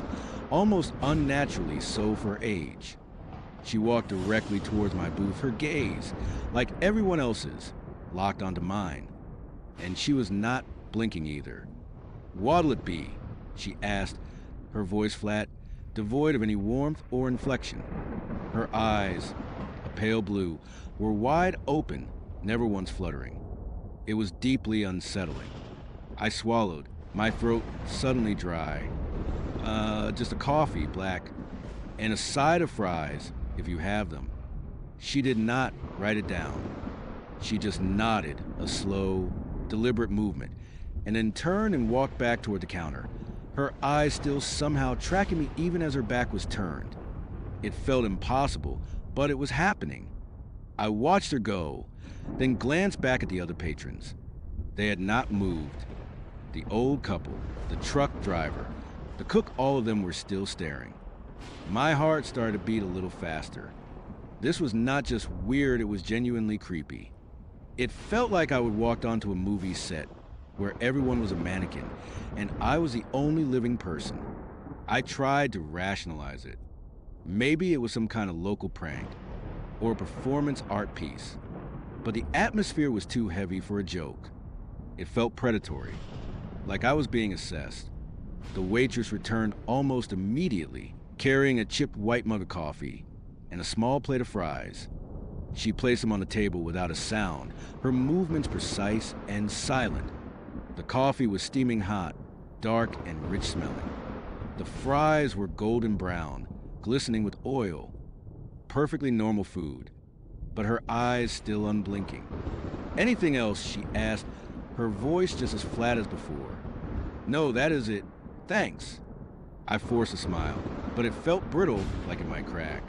Speaker 1: almost unnaturally so for her age. She walked directly towards my booth, her gaze, like everyone else's, locked onto mine. And she was not blinking either. "What'll it be?" she asked, her voice flat, devoid of any warmth or inflection. Her eyes, a pale blue, were wide open, never once fluttering. It was deeply unsettling. I swallowed, my throat suddenly dry. Just a coffee, black, and a side of fries, if you have them. She did not write it down. She just nodded, a slow, deliberate movement, and then turned and walked back toward the counter, her eyes still somehow tracking me even as her back was turned. It felt impossible, but it was happening. I watched her go, then glanced back at the other patrons. They had not moved. The old couple, the truck driver, the cook, all of them were still staring. My heart started to beat a little faster. This was not just weird, it was genuinely creepy. It felt like I would walked onto a movie set where everyone was a mannequin and I was the only living person. I tried to rationalize it. Maybe it was some kind of local prank or a performance art piece, but the atmosphere was too heavy for a joke. It felt predatory, like I was being assessed. The waitress returned almost immediately, carrying a chipped white mug of coffee and a small plate of fries. She placed them on the table without a sound, her movements precise and silent. The coffee was steaming hot, dark and rich smelling. The fries were golden brown, glistening with oil. Perfectly normal food, but her eyes still unblinking. "Anything else?" she asked, her voice just as flat as before. "No, that is it. Thanks." I forced a smile, but it felt brittle, like it might crack.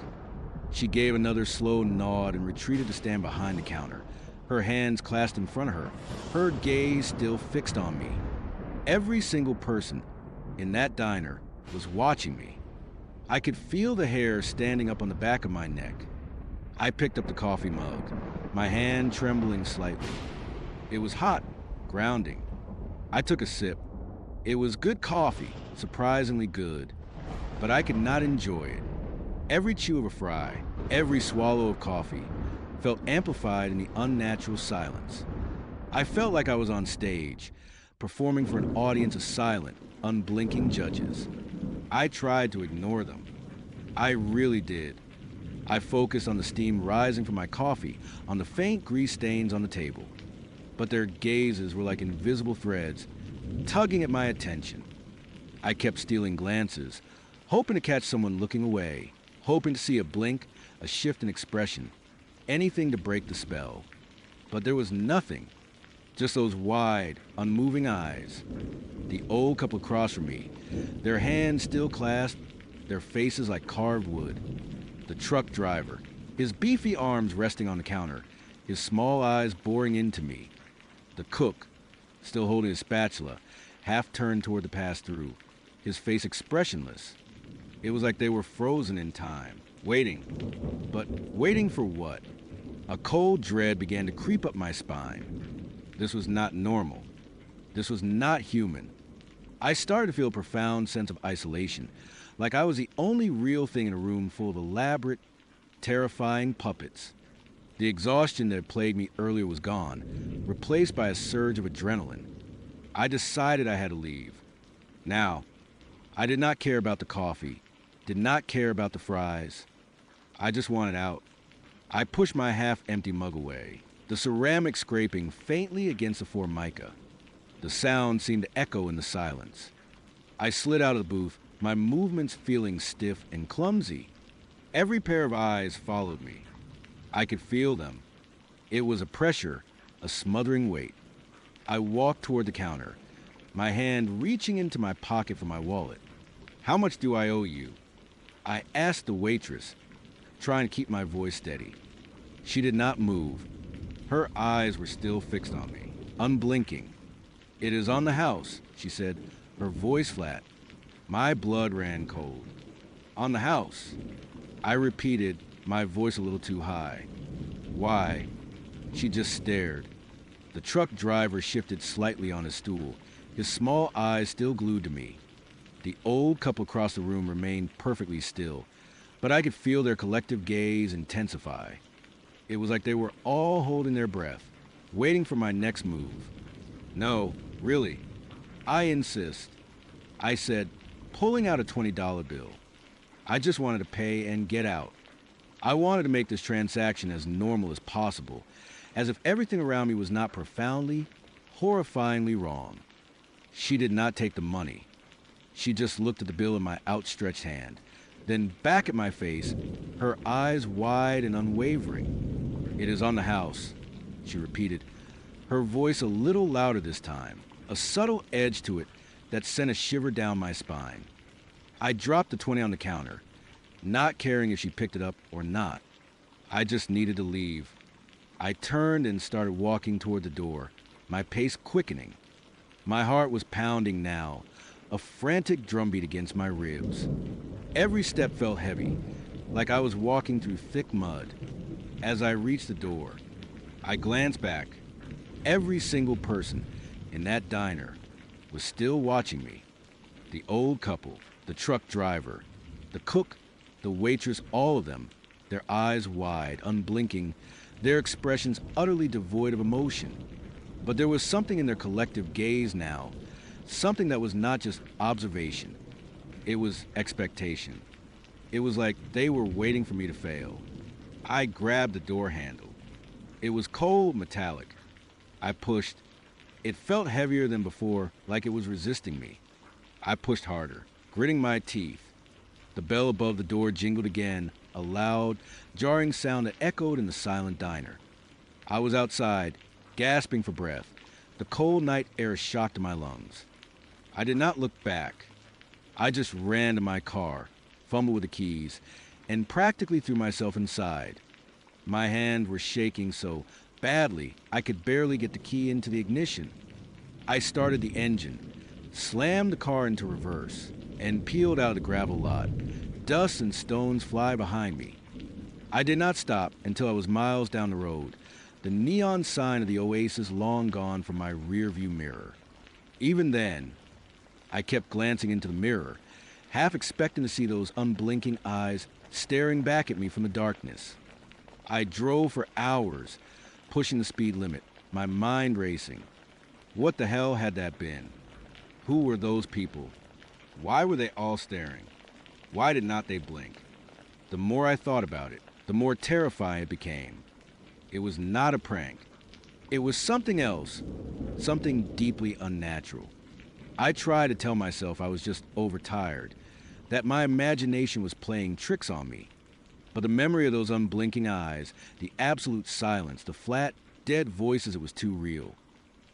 Speaker 1: She gave another slow nod and retreated to stand behind the counter, her hands clasped in front of her, her gaze still fixed on me. Every single person in that diner was watching me. I could feel the hair standing up on the back of my neck. I picked up the coffee mug, my hand trembling slightly. It was hot, grounding. I took a sip. It was good coffee, surprisingly good, but I could not enjoy it. Every chew of a fry, every swallow of coffee, felt amplified in the unnatural silence. I felt like I was on stage, performing for an audience of silent, unblinking judges. I tried to ignore them. I really did. I focused on the steam rising from my coffee, on the faint grease stains on the table. But their gazes were like invisible threads, tugging at my attention. I kept stealing glances, hoping to catch someone looking away, hoping to see a blink, a shift in expression, anything to break the spell. But there was nothing, just those wide, unmoving eyes. The old couple across from me, their hands still clasped, their faces like carved wood. The truck driver, his beefy arms resting on the counter, his small eyes boring into me. The cook, still holding a spatula, half turned toward the pass-through, his face expressionless. It was like they were frozen in time, waiting. But waiting for what? A cold dread began to creep up my spine. This was not normal. This was not human. I started to feel a profound sense of isolation, like I was the only real thing in a room full of elaborate, terrifying puppets. The exhaustion that had plagued me earlier was gone, replaced by a surge of adrenaline. I decided I had to leave. Now, I did not care about the coffee, did not care about the fries. I just wanted out. I pushed my half-empty mug away, the ceramic scraping faintly against the formica. The sound seemed to echo in the silence. I slid out of the booth, my movements feeling stiff and clumsy. Every pair of eyes followed me. I could feel them. It was a pressure, a smothering weight. I walked toward the counter, my hand reaching into my pocket for my wallet. "How much do I owe you?" I asked the waitress, trying to keep my voice steady. She did not move. Her eyes were still fixed on me, unblinking. "It is on the house," she said, her voice flat. My blood ran cold. "On the house." I repeated, my voice a little too high. "Why?" She just stared. The truck driver shifted slightly on his stool, his small eyes still glued to me. The old couple across the room remained perfectly still, but I could feel their collective gaze intensify. It was like they were all holding their breath, waiting for my next move. "No, really. I insist," I said, pulling out a $20 bill. I just wanted to pay and get out. I wanted to make this transaction as normal as possible, as if everything around me was not profoundly, horrifyingly wrong. She did not take the money. She just looked at the bill in my outstretched hand, then back at my face, her eyes wide and unwavering. "It is on the house," she repeated, her voice a little louder this time, a subtle edge to it that sent a shiver down my spine. I dropped the 20 on the counter, not caring if she picked it up or not. I just needed to leave. I turned and started walking toward the door, my pace quickening. My heart was pounding now, a frantic drumbeat against my ribs. Every step felt heavy, like I was walking through thick mud. As I reached the door, I glanced back. Every single person in that diner was still watching me. The old couple, the truck driver, the cook, the waitress, all of them, their eyes wide, unblinking, their expressions utterly devoid of emotion. But there was something in their collective gaze now, something that was not just observation. It was expectation. It was like they were waiting for me to fail. I grabbed the door handle. It was cold, metallic. I pushed. It felt heavier than before, like it was resisting me. I pushed harder, gritting my teeth. The bell above the door jingled again, a loud, jarring sound that echoed in the silent diner. I was outside, gasping for breath. The cold night air shocked my lungs. I did not look back. I just ran to my car, fumbled with the keys, and practically threw myself inside. My hands were shaking so badly I could barely get the key into the ignition. I started the engine, slammed the car into reverse, and peeled out of the gravel lot, Dust and stones fly behind me. I did not stop until I was miles down the road, the neon sign of the oasis long gone from my rearview mirror. Even then, I kept glancing into the mirror, half expecting to see those unblinking eyes staring back at me from the darkness. I drove for hours, pushing the speed limit, my mind racing. What the hell had that been? Who were those people? Why were they all staring? Why did not they blink? The more I thought about it, the more terrifying it became. It was not a prank. It was something else, something deeply unnatural. I tried to tell myself I was just overtired, that my imagination was playing tricks on me. But the memory of those unblinking eyes, the absolute silence, the flat, dead voices, it was too real.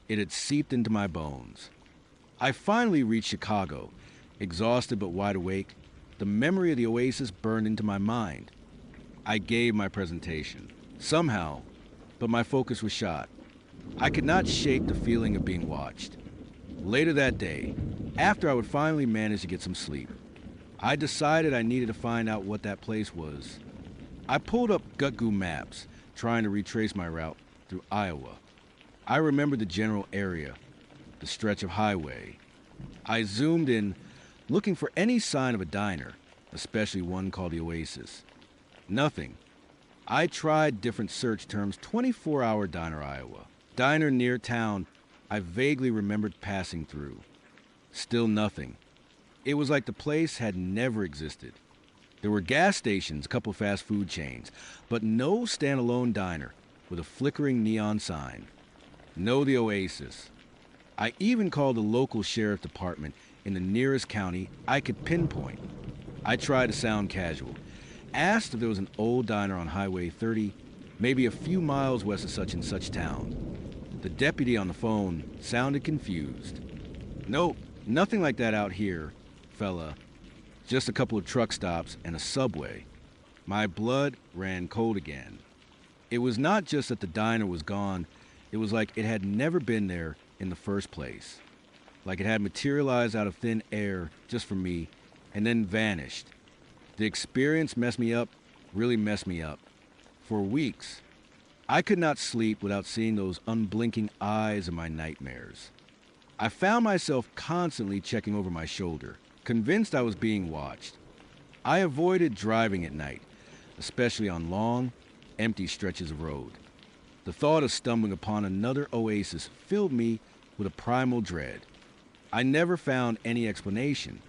Speaker 1: It had seeped into my bones. I finally reached Chicago, exhausted but wide awake. The memory of the oasis burned into my mind. I gave my presentation, somehow, but my focus was shot. I could not shake the feeling of being watched. Later that day, after I would finally manage to get some sleep, I decided I needed to find out what that place was. I pulled up Google Maps, trying to retrace my route through Iowa. I remembered the general area, the stretch of highway. I zoomed in, looking for any sign of a diner, especially one called the Oasis. Nothing. I tried different search terms, 24-hour diner Iowa. Diner near town I vaguely remembered passing through. Still nothing. It was like the place had never existed. There were gas stations, a couple fast food chains, but no standalone diner with a flickering neon sign. No the Oasis. I even called the local sheriff department in the nearest county I could pinpoint. I tried to sound casual. Asked if there was an old diner on Highway 30, maybe a few miles west of such and such town. The deputy on the phone sounded confused. Nope, nothing like that out here, fella. Just a couple of truck stops and a subway. My blood ran cold again. It was not just that the diner was gone, it was like it had never been there in the first place. Like it had materialized out of thin air just for me and then vanished. The experience messed me up, really messed me up. For weeks, I could not sleep without seeing those unblinking eyes in my nightmares. I found myself constantly checking over my shoulder, convinced I was being watched. I avoided driving at night, especially on long, empty stretches of road. The thought of stumbling upon another oasis filled me with a primal dread. I never found any explanation.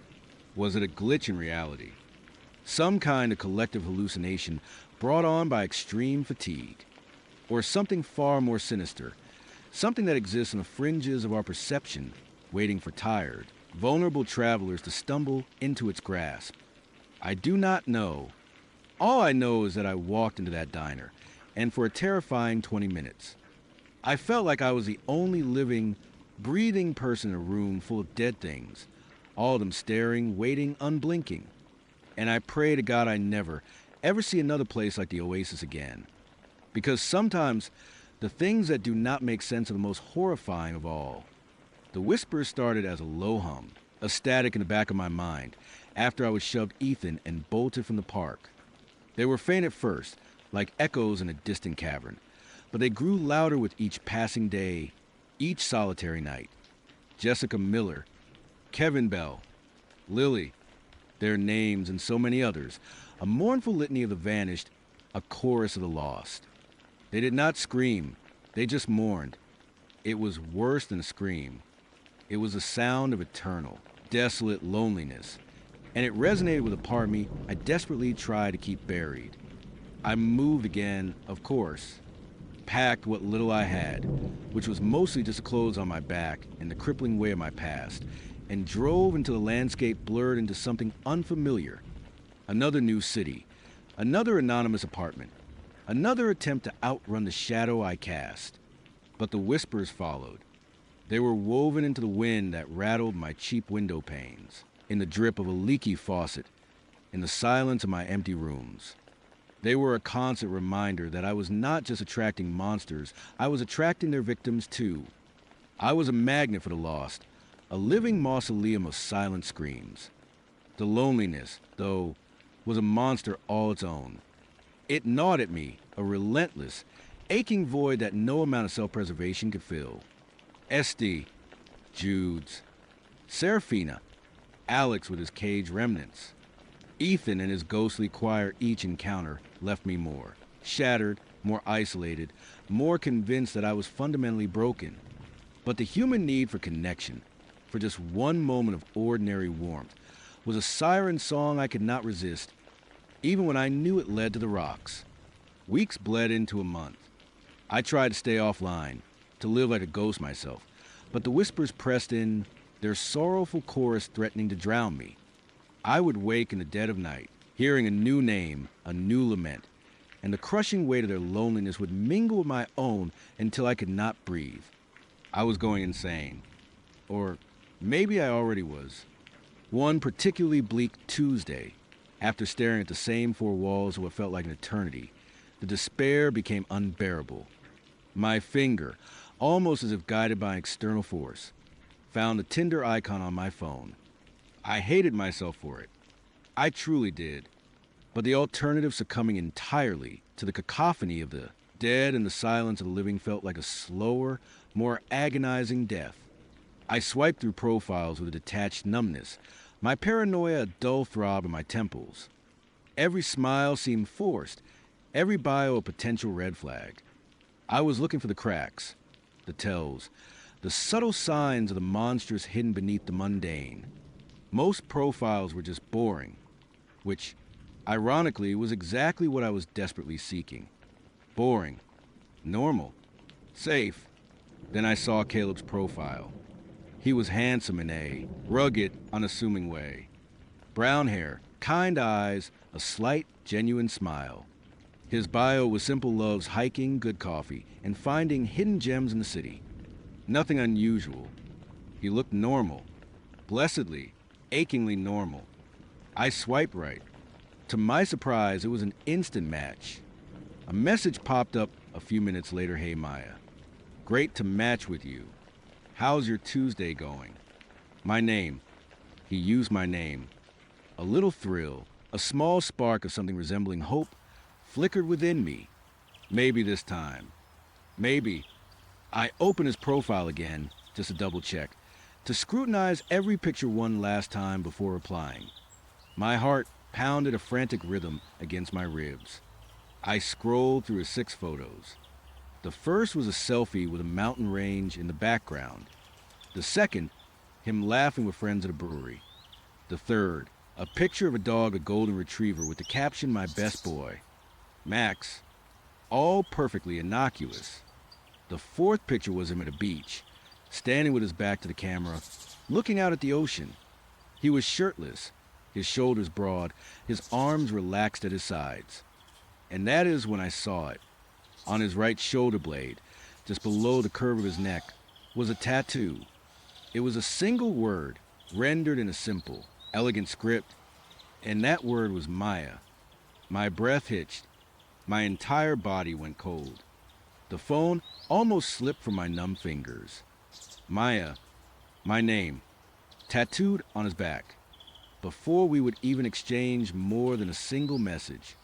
Speaker 1: Was it a glitch in reality? Some kind of collective hallucination brought on by extreme fatigue? Or something far more sinister, something that exists on the fringes of our perception, waiting for tired, vulnerable travelers to stumble into its grasp? I do not know. All I know is that I walked into that diner, and for a terrifying 20 minutes, I felt like I was the only living, breathing person in a room full of dead things, all of them staring, waiting, unblinking. And I pray to God I never, ever see another place like the Oasis again. Because sometimes the things that do not make sense are the most horrifying of all. The whispers started as a low hum, a static in the back of my mind, after I was shoved Ethan and bolted from the park. They were faint at first, like echoes in a distant cavern, but they grew louder with each passing day, each solitary night. Jessica Miller, Kevin Bell, Lily, their names and so many others, a mournful litany of the vanished, a chorus of the lost. They did not scream, they just mourned. It was worse than a scream. It was the sound of eternal, desolate loneliness, and it resonated with a part of me I desperately tried to keep buried. I moved again, of course, packed what little I had, which was mostly just the clothes on my back and the crippling weight of my past, and drove until the landscape blurred into something unfamiliar. Another new city, another anonymous apartment, another attempt to outrun the shadow I cast. But the whispers followed. They were woven into the wind that rattled my cheap window panes, in the drip of a leaky faucet, in the silence of my empty rooms. They were a constant reminder that I was not just attracting monsters, I was attracting their victims too. I was a magnet for the lost, a living mausoleum of silent screams. The loneliness, though, was a monster all its own. It gnawed at me, a relentless, aching void that no amount of self-preservation could fill. SD, Jude's, Serafina, Alex with his cage remnants. Ethan and his ghostly choir each encounter left me more shattered, more isolated, more convinced that I was fundamentally broken. But the human need for connection, for just one moment of ordinary warmth, was a siren song I could not resist, even when I knew it led to the rocks. Weeks bled into a month. I tried to stay offline, to live like a ghost myself, but the whispers pressed in, their sorrowful chorus threatening to drown me. I would wake in the dead of night, hearing a new name, a new lament, and the crushing weight of their loneliness would mingle with my own until I could not breathe. I was going insane. Or maybe I already was. One particularly bleak Tuesday, after staring at the same four walls of what felt like an eternity, the despair became unbearable. My finger, almost as if guided by an external force, found a Tinder icon on my phone. I hated myself for it. I truly did. But the alternative, succumbing entirely to the cacophony of the dead and the silence of the living, felt like a slower, more agonizing death. I swiped through profiles with a detached numbness, my paranoia a dull throb in my temples. Every smile seemed forced, every bio a potential red flag. I was looking for the cracks, the tells, the subtle signs of the monstrous hidden beneath the mundane. Most profiles were just boring, which, ironically, was exactly what I was desperately seeking. Boring, normal, safe. Then I saw Caleb's profile. He was handsome in a rugged, unassuming way. Brown hair, kind eyes, a slight, genuine smile. His bio was simple loves hiking, good coffee, and finding hidden gems in the city. Nothing unusual. He looked normal. Blessedly, achingly normal. I swiped right. To my surprise, it was an instant match. A message popped up a few minutes later. Hey Maya, great to match with you. How's your Tuesday going? My name. He used my name. A little thrill, a small spark of something resembling hope, flickered within me. Maybe this time. Maybe. I opened his profile again, just to double check, to scrutinize every picture one last time before replying. My heart pounded a frantic rhythm against my ribs. I scrolled through his 6 photos. The first was a selfie with a mountain range in the background. The second, him laughing with friends at a brewery. The third, a picture of a dog, a golden retriever, with the caption, "My best boy, Max." All perfectly innocuous. The fourth picture was him at a beach, standing with his back to the camera, looking out at the ocean. He was shirtless, his shoulders broad, his arms relaxed at his sides. And that is when I saw it. On his right shoulder blade, just below the curve of his neck, was a tattoo. It was a single word, rendered in a simple, elegant script, and that word was Maya. My breath hitched. My entire body went cold. The phone almost slipped from my numb fingers. Maya, my name, tattooed on his back. Before we would even exchange more than a single message,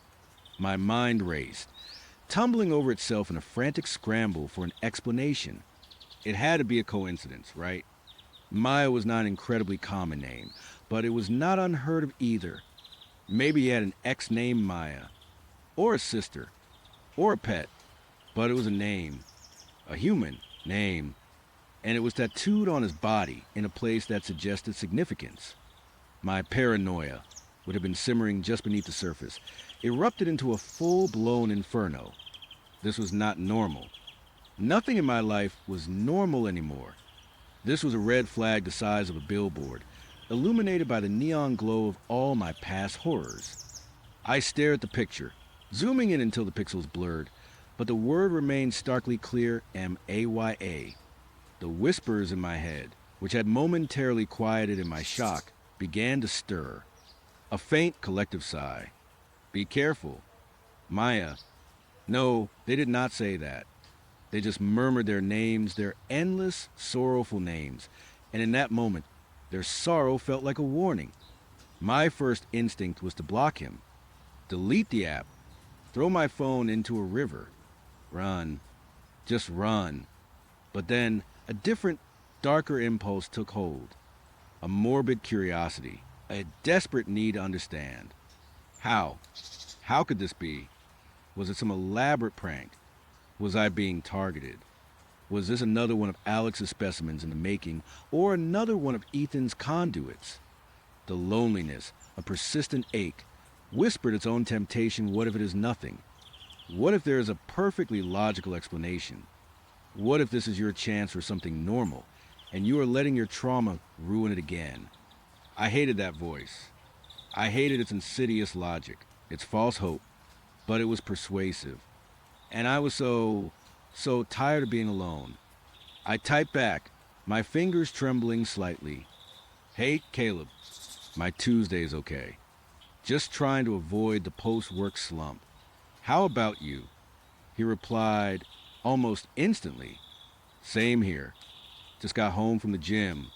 Speaker 1: my mind raced, tumbling over itself in a frantic scramble for an explanation. It had to be a coincidence, right? Maya was not an incredibly common name, but it was not unheard of either. Maybe he had an ex named Maya, or a sister, or a pet, but it was a name, a human name, and it was tattooed on his body in a place that suggested significance. My paranoia, which had been simmering just beneath the surface, erupted into a full-blown inferno. This was not normal. Nothing in my life was normal anymore. This was a red flag the size of a billboard, illuminated by the neon glow of all my past horrors. I stared at the picture, zooming in until the pixels blurred, but the word remained starkly clear, M-A-Y-A. The whispers in my head, which had momentarily quieted in my shock, began to stir. A faint collective sigh. Be careful. Maya. No, they did not say that. They just murmured their names, their endless, sorrowful names, and in that moment, their sorrow felt like a warning. My first instinct was to block him, delete the app, throw my phone into a river, run, just run. But then a different, darker impulse took hold. A morbid curiosity, a desperate need to understand. How? How could this be? Was it some elaborate prank? Was I being targeted? Was this another one of Alex's specimens in the making, or another one of Ethan's conduits? The loneliness, a persistent ache, whispered its own temptation. What if it is nothing? What if there is a perfectly logical explanation? What if this is your chance for something normal, and you are letting your trauma ruin it again? I hated that voice. I hated its insidious logic, its false hope, but it was persuasive. And I was so tired of being alone. I typed back, my fingers trembling slightly. Hey, Caleb, my Tuesday's okay. Just trying to avoid the post-work slump. How about you? He replied almost instantly. Same here. Just got home from the gym.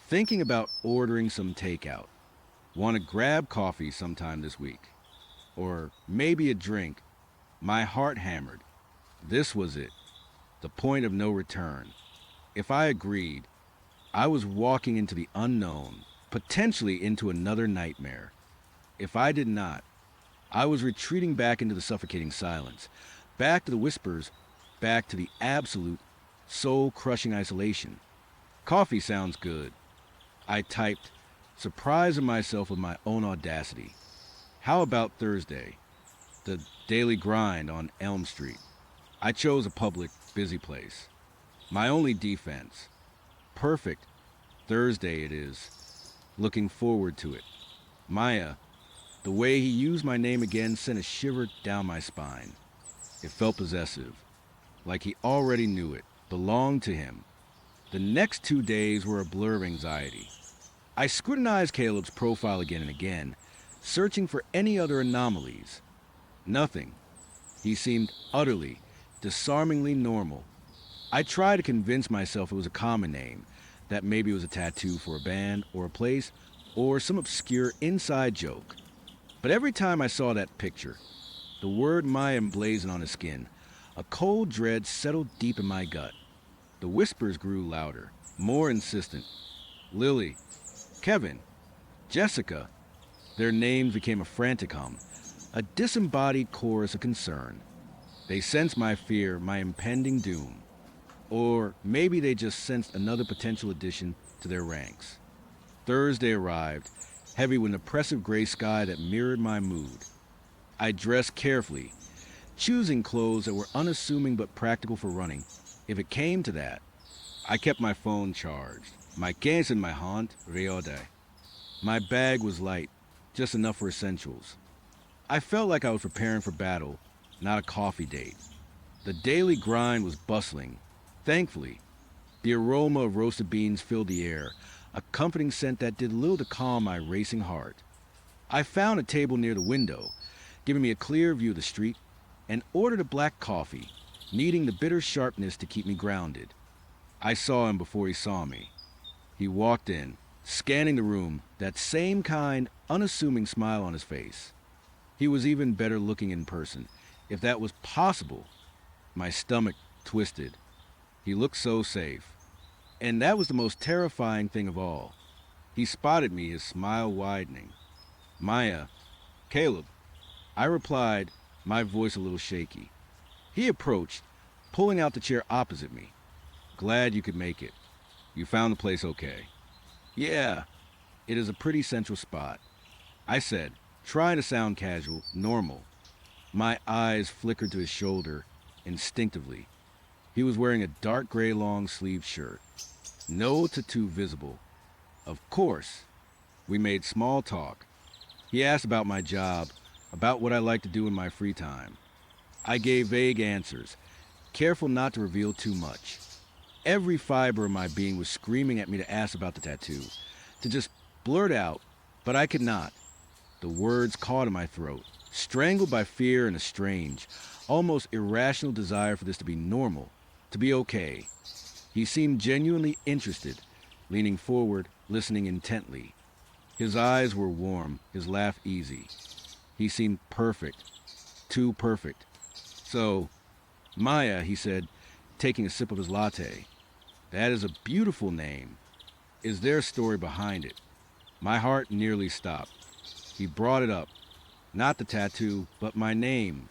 Speaker 1: Thinking about ordering some takeout. Want to grab coffee sometime this week. Or maybe a drink. My heart hammered. This was it. The point of no return. If I agreed, I was walking into the unknown, potentially into another nightmare. If I did not, I was retreating back into the suffocating silence, back to the whispers, back to the absolute, soul-crushing isolation. Coffee sounds good. I typed, surprising myself with my own audacity. How about Thursday? The daily grind on Elm Street. I chose a public, busy place. My only defense. Perfect. Thursday it is. Looking forward to it. Maya. The way he used my name again sent a shiver down my spine. It felt possessive. Like he already knew it. Belonged to him. The next 2 days were a blur of anxiety. I scrutinized Caleb's profile again and again, searching for any other anomalies. Nothing. He seemed utterly, disarmingly normal. I tried to convince myself it was a common name, that maybe it was a tattoo for a band or a place, or some obscure inside joke. But every time I saw that picture, the word Maya emblazoned on his skin, a cold dread settled deep in my gut. The whispers grew louder, more insistent. Lily, Kevin, Jessica. Their names became a frantic hum, a disembodied chorus of concern. They sensed my fear, my impending doom. Or maybe they just sensed another potential addition to their ranks. Thursday arrived, heavy with an oppressive gray sky that mirrored my mood. I dressed carefully, choosing clothes that were unassuming but practical for running. If it came to that, I kept my phone charged. My gains in my hand, Riode. My bag was light, just enough for essentials. I felt like I was preparing for battle, not a coffee date. The daily grind was bustling. Thankfully, the aroma of roasted beans filled the air, a comforting scent that did little to calm my racing heart. I found a table near the window, giving me a clear view of the street, and ordered a black coffee, needing the bitter sharpness to keep me grounded. I saw him before he saw me. He walked in, scanning the room, that same kind, unassuming smile on his face. He was even better looking in person, if that was possible. My stomach twisted. He looked so safe. And that was the most terrifying thing of all. He spotted me, his smile widening. Maya, Caleb. I replied, my voice a little shaky. He approached, pulling out the chair opposite me. Glad you could make it. You found the place okay. Yeah, it is a pretty central spot. I said, trying to sound casual, normal. My eyes flickered to his shoulder, instinctively. He was wearing a dark gray long-sleeved shirt. No tattoo visible. Of course. We made small talk. He asked about my job, about what I like to do in my free time. I gave vague answers, careful not to reveal too much. Every fiber of my being was screaming at me to ask about the tattoo, to just blurt out, but I could not. The words caught in my throat, strangled by fear and a strange, almost irrational desire for this to be normal, to be okay. He seemed genuinely interested, leaning forward, listening intently. His eyes were warm, his laugh easy. He seemed perfect, too perfect. So, Maya, he said, taking a sip of his latte, that is a beautiful name. Is there a story behind it? My heart nearly stopped. He brought it up. Not the tattoo, but my name.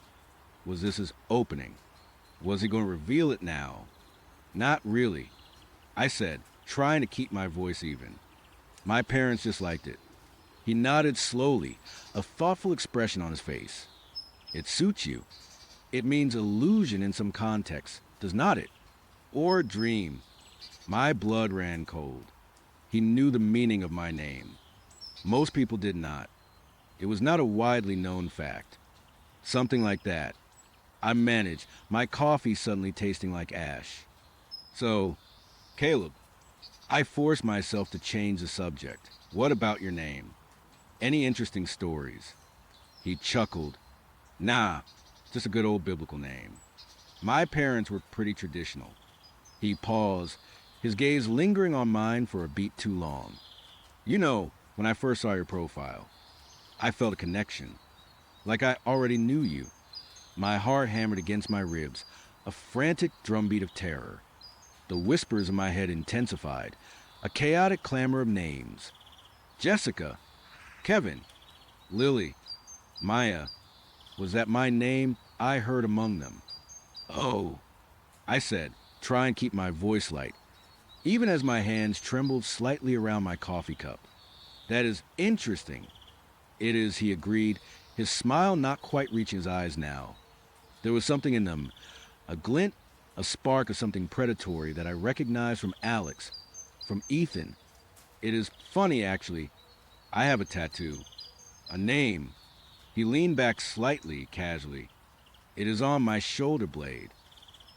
Speaker 1: Was this his opening? Was he going to reveal it now? Not really, I said, trying to keep my voice even. My parents just liked it. He nodded slowly, a thoughtful expression on his face. It suits you. It means illusion in some context, does not it? Or dream. My blood ran cold. He knew the meaning of my name. Most people did not. It was not a widely known fact. Something like that. I managed, my coffee suddenly tasting like ash. So, Caleb, I forced myself to change the subject. What about your name? Any interesting stories? He chuckled. Nah, just a good old biblical name. My parents were pretty traditional. He paused, his gaze lingering on mine for a beat too long. You know, when I first saw your profile, I felt a connection. Like I already knew you. My heart hammered against my ribs, a frantic drumbeat of terror. The whispers in my head intensified, a chaotic clamor of names. Jessica, Kevin, Lily, Maya. Was that my name? I heard among them. Oh, I said, trying to keep my voice light, even as my hands trembled slightly around my coffee cup. That is interesting. It is, he agreed, his smile not quite reaching his eyes now. There was something in them, a glint, a spark of something predatory that I recognized from Alex, from Ethan. It is funny, actually. I have a tattoo. A name. He leaned back slightly, casually. It is on my shoulder blade.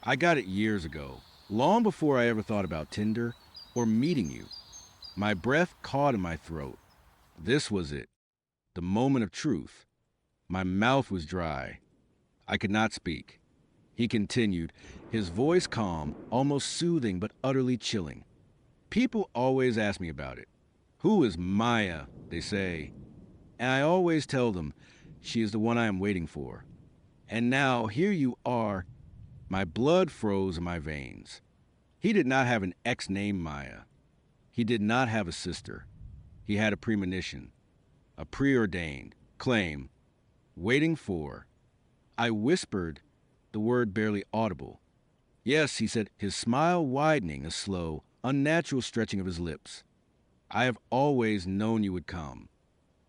Speaker 1: I got it years ago, long before I ever thought about Tinder or meeting you. My breath caught in my throat. This was it. The moment of truth. My mouth was dry. I could not speak. He continued, his voice calm, almost soothing but utterly chilling. People always ask me about it. Who is Maya, they say. And I always tell them, she is the one I am waiting for. And now here you are. My blood froze in my veins. He did not have an ex named Maya. He did not have a sister. He had a premonition, a preordained claim, waiting for. I whispered, the word barely audible. Yes, he said, his smile widening, a slow, unnatural stretching of his lips. I have always known you would come.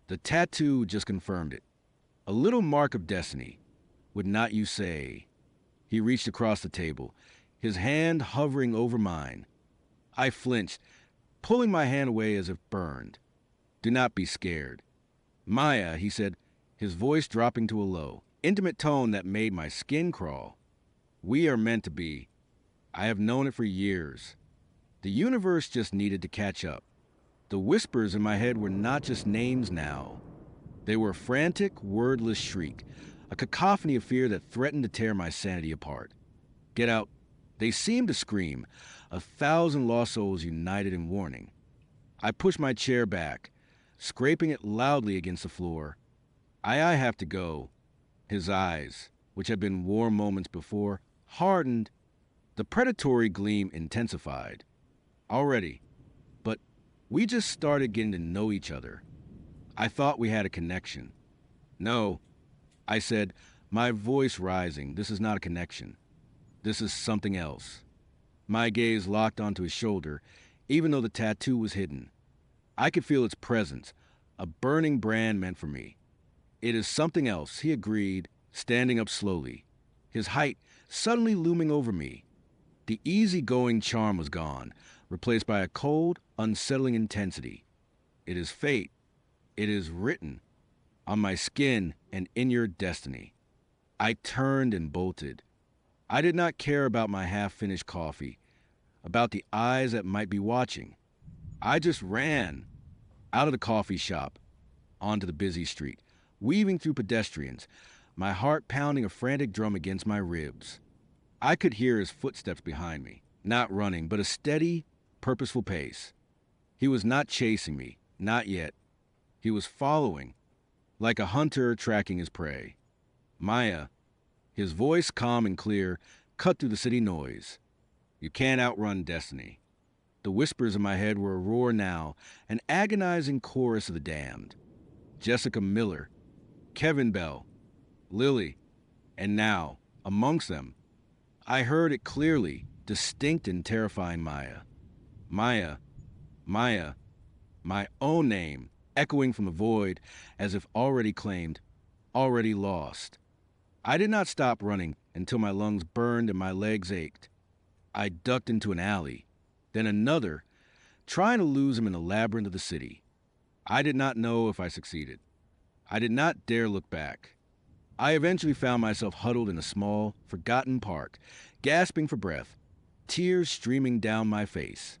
Speaker 1: The tattoo just confirmed it. A little mark of destiny, would not you say? He reached across the table, his hand hovering over mine. I flinched, pulling my hand away as if burned. Do not be scared. Maya, he said, his voice dropping to a low, intimate tone that made my skin crawl. We are meant to be. I have known it for years. The universe just needed to catch up. The whispers in my head were not just names now. They were a frantic, wordless shriek, a cacophony of fear that threatened to tear my sanity apart. Get out. They seemed to scream, 1,000 lost souls united in warning. I pushed my chair back, scraping it loudly against the floor. I have to go. His eyes, which had been warm moments before, hardened. The predatory gleam intensified. Already. But we just started getting to know each other. I thought we had a connection. No, I said, my voice rising. This is not a connection. This is something else. My gaze locked onto his shoulder, even though the tattoo was hidden. I could feel its presence, a burning brand meant for me. It is something else, he agreed, standing up slowly, his height suddenly looming over me. The easygoing charm was gone, replaced by a cold, unsettling intensity. It is fate. It is written on my skin and in your destiny. I turned and bolted. I did not care about my half-finished coffee, about the eyes that might be watching. I just ran out of the coffee shop, onto the busy street, weaving through pedestrians, my heart pounding a frantic drum against my ribs. I could hear his footsteps behind me, not running, but a steady, purposeful pace. He was not chasing me, not yet. He was following, like a hunter tracking his prey. Maya, his voice calm and clear, cut through the city noise. You can't outrun destiny. The whispers in my head were a roar now, an agonizing chorus of the damned. Jessica Miller, Kevin Bell, Lily, and now, amongst them, I heard it clearly, distinct and terrifying Maya. Maya, Maya, my own name, echoing from the void as if already claimed, already lost. I did not stop running until my lungs burned and my legs ached. I ducked into an alley, then another, trying to lose him in the labyrinth of the city. I did not know if I succeeded. I did not dare look back. I eventually found myself huddled in a small, forgotten park, gasping for breath, tears streaming down my face.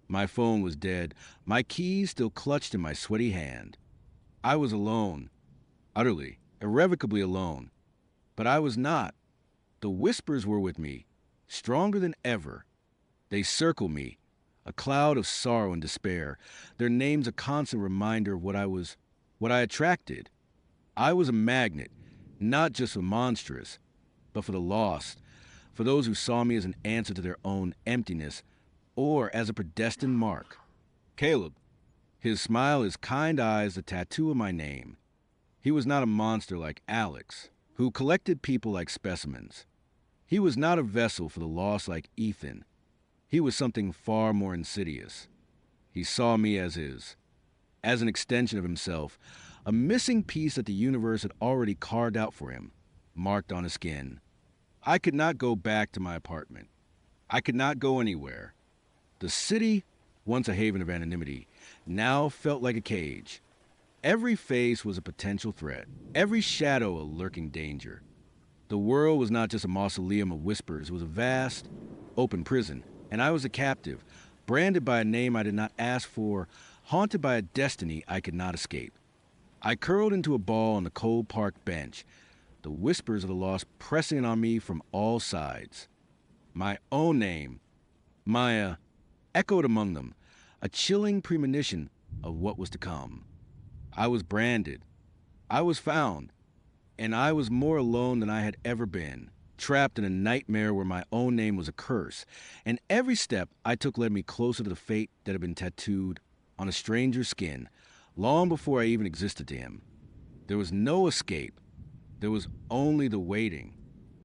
Speaker 1: My phone was dead, my keys still clutched in my sweaty hand. I was alone, utterly, irrevocably alone. But I was not. The whispers were with me, stronger than ever. They circled me, a cloud of sorrow and despair, their names a constant reminder of what I attracted. I was a magnet, not just for monstrous, but for the lost, for those who saw me as an answer to their own emptiness, or as a predestined mark. Caleb, his smile, his kind eyes, the tattoo of my name. He was not a monster like Alex, who collected people like specimens. He was not a vessel for the lost like Ethan. He was something far more insidious. He saw me as an extension of himself, a missing piece that the universe had already carved out for him, marked on his skin. I could not go back to my apartment. I could not go anywhere. The city, once a haven of anonymity, now felt like a cage. Every face was a potential threat, every shadow a lurking danger. The world was not just a mausoleum of whispers, it was a vast, open prison, and I was a captive, branded by a name I did not ask for, haunted by a destiny I could not escape. I curled into a ball on the cold park bench, the whispers of the lost pressing on me from all sides. My own name, Maya, echoed among them, a chilling premonition of what was to come. I was branded. I was found. And I was more alone than I had ever been, trapped in a nightmare where my own name was a curse, and every step I took led me closer to the fate that had been tattooed on a stranger's skin, long before I even existed to him. There was no escape. There was only the waiting.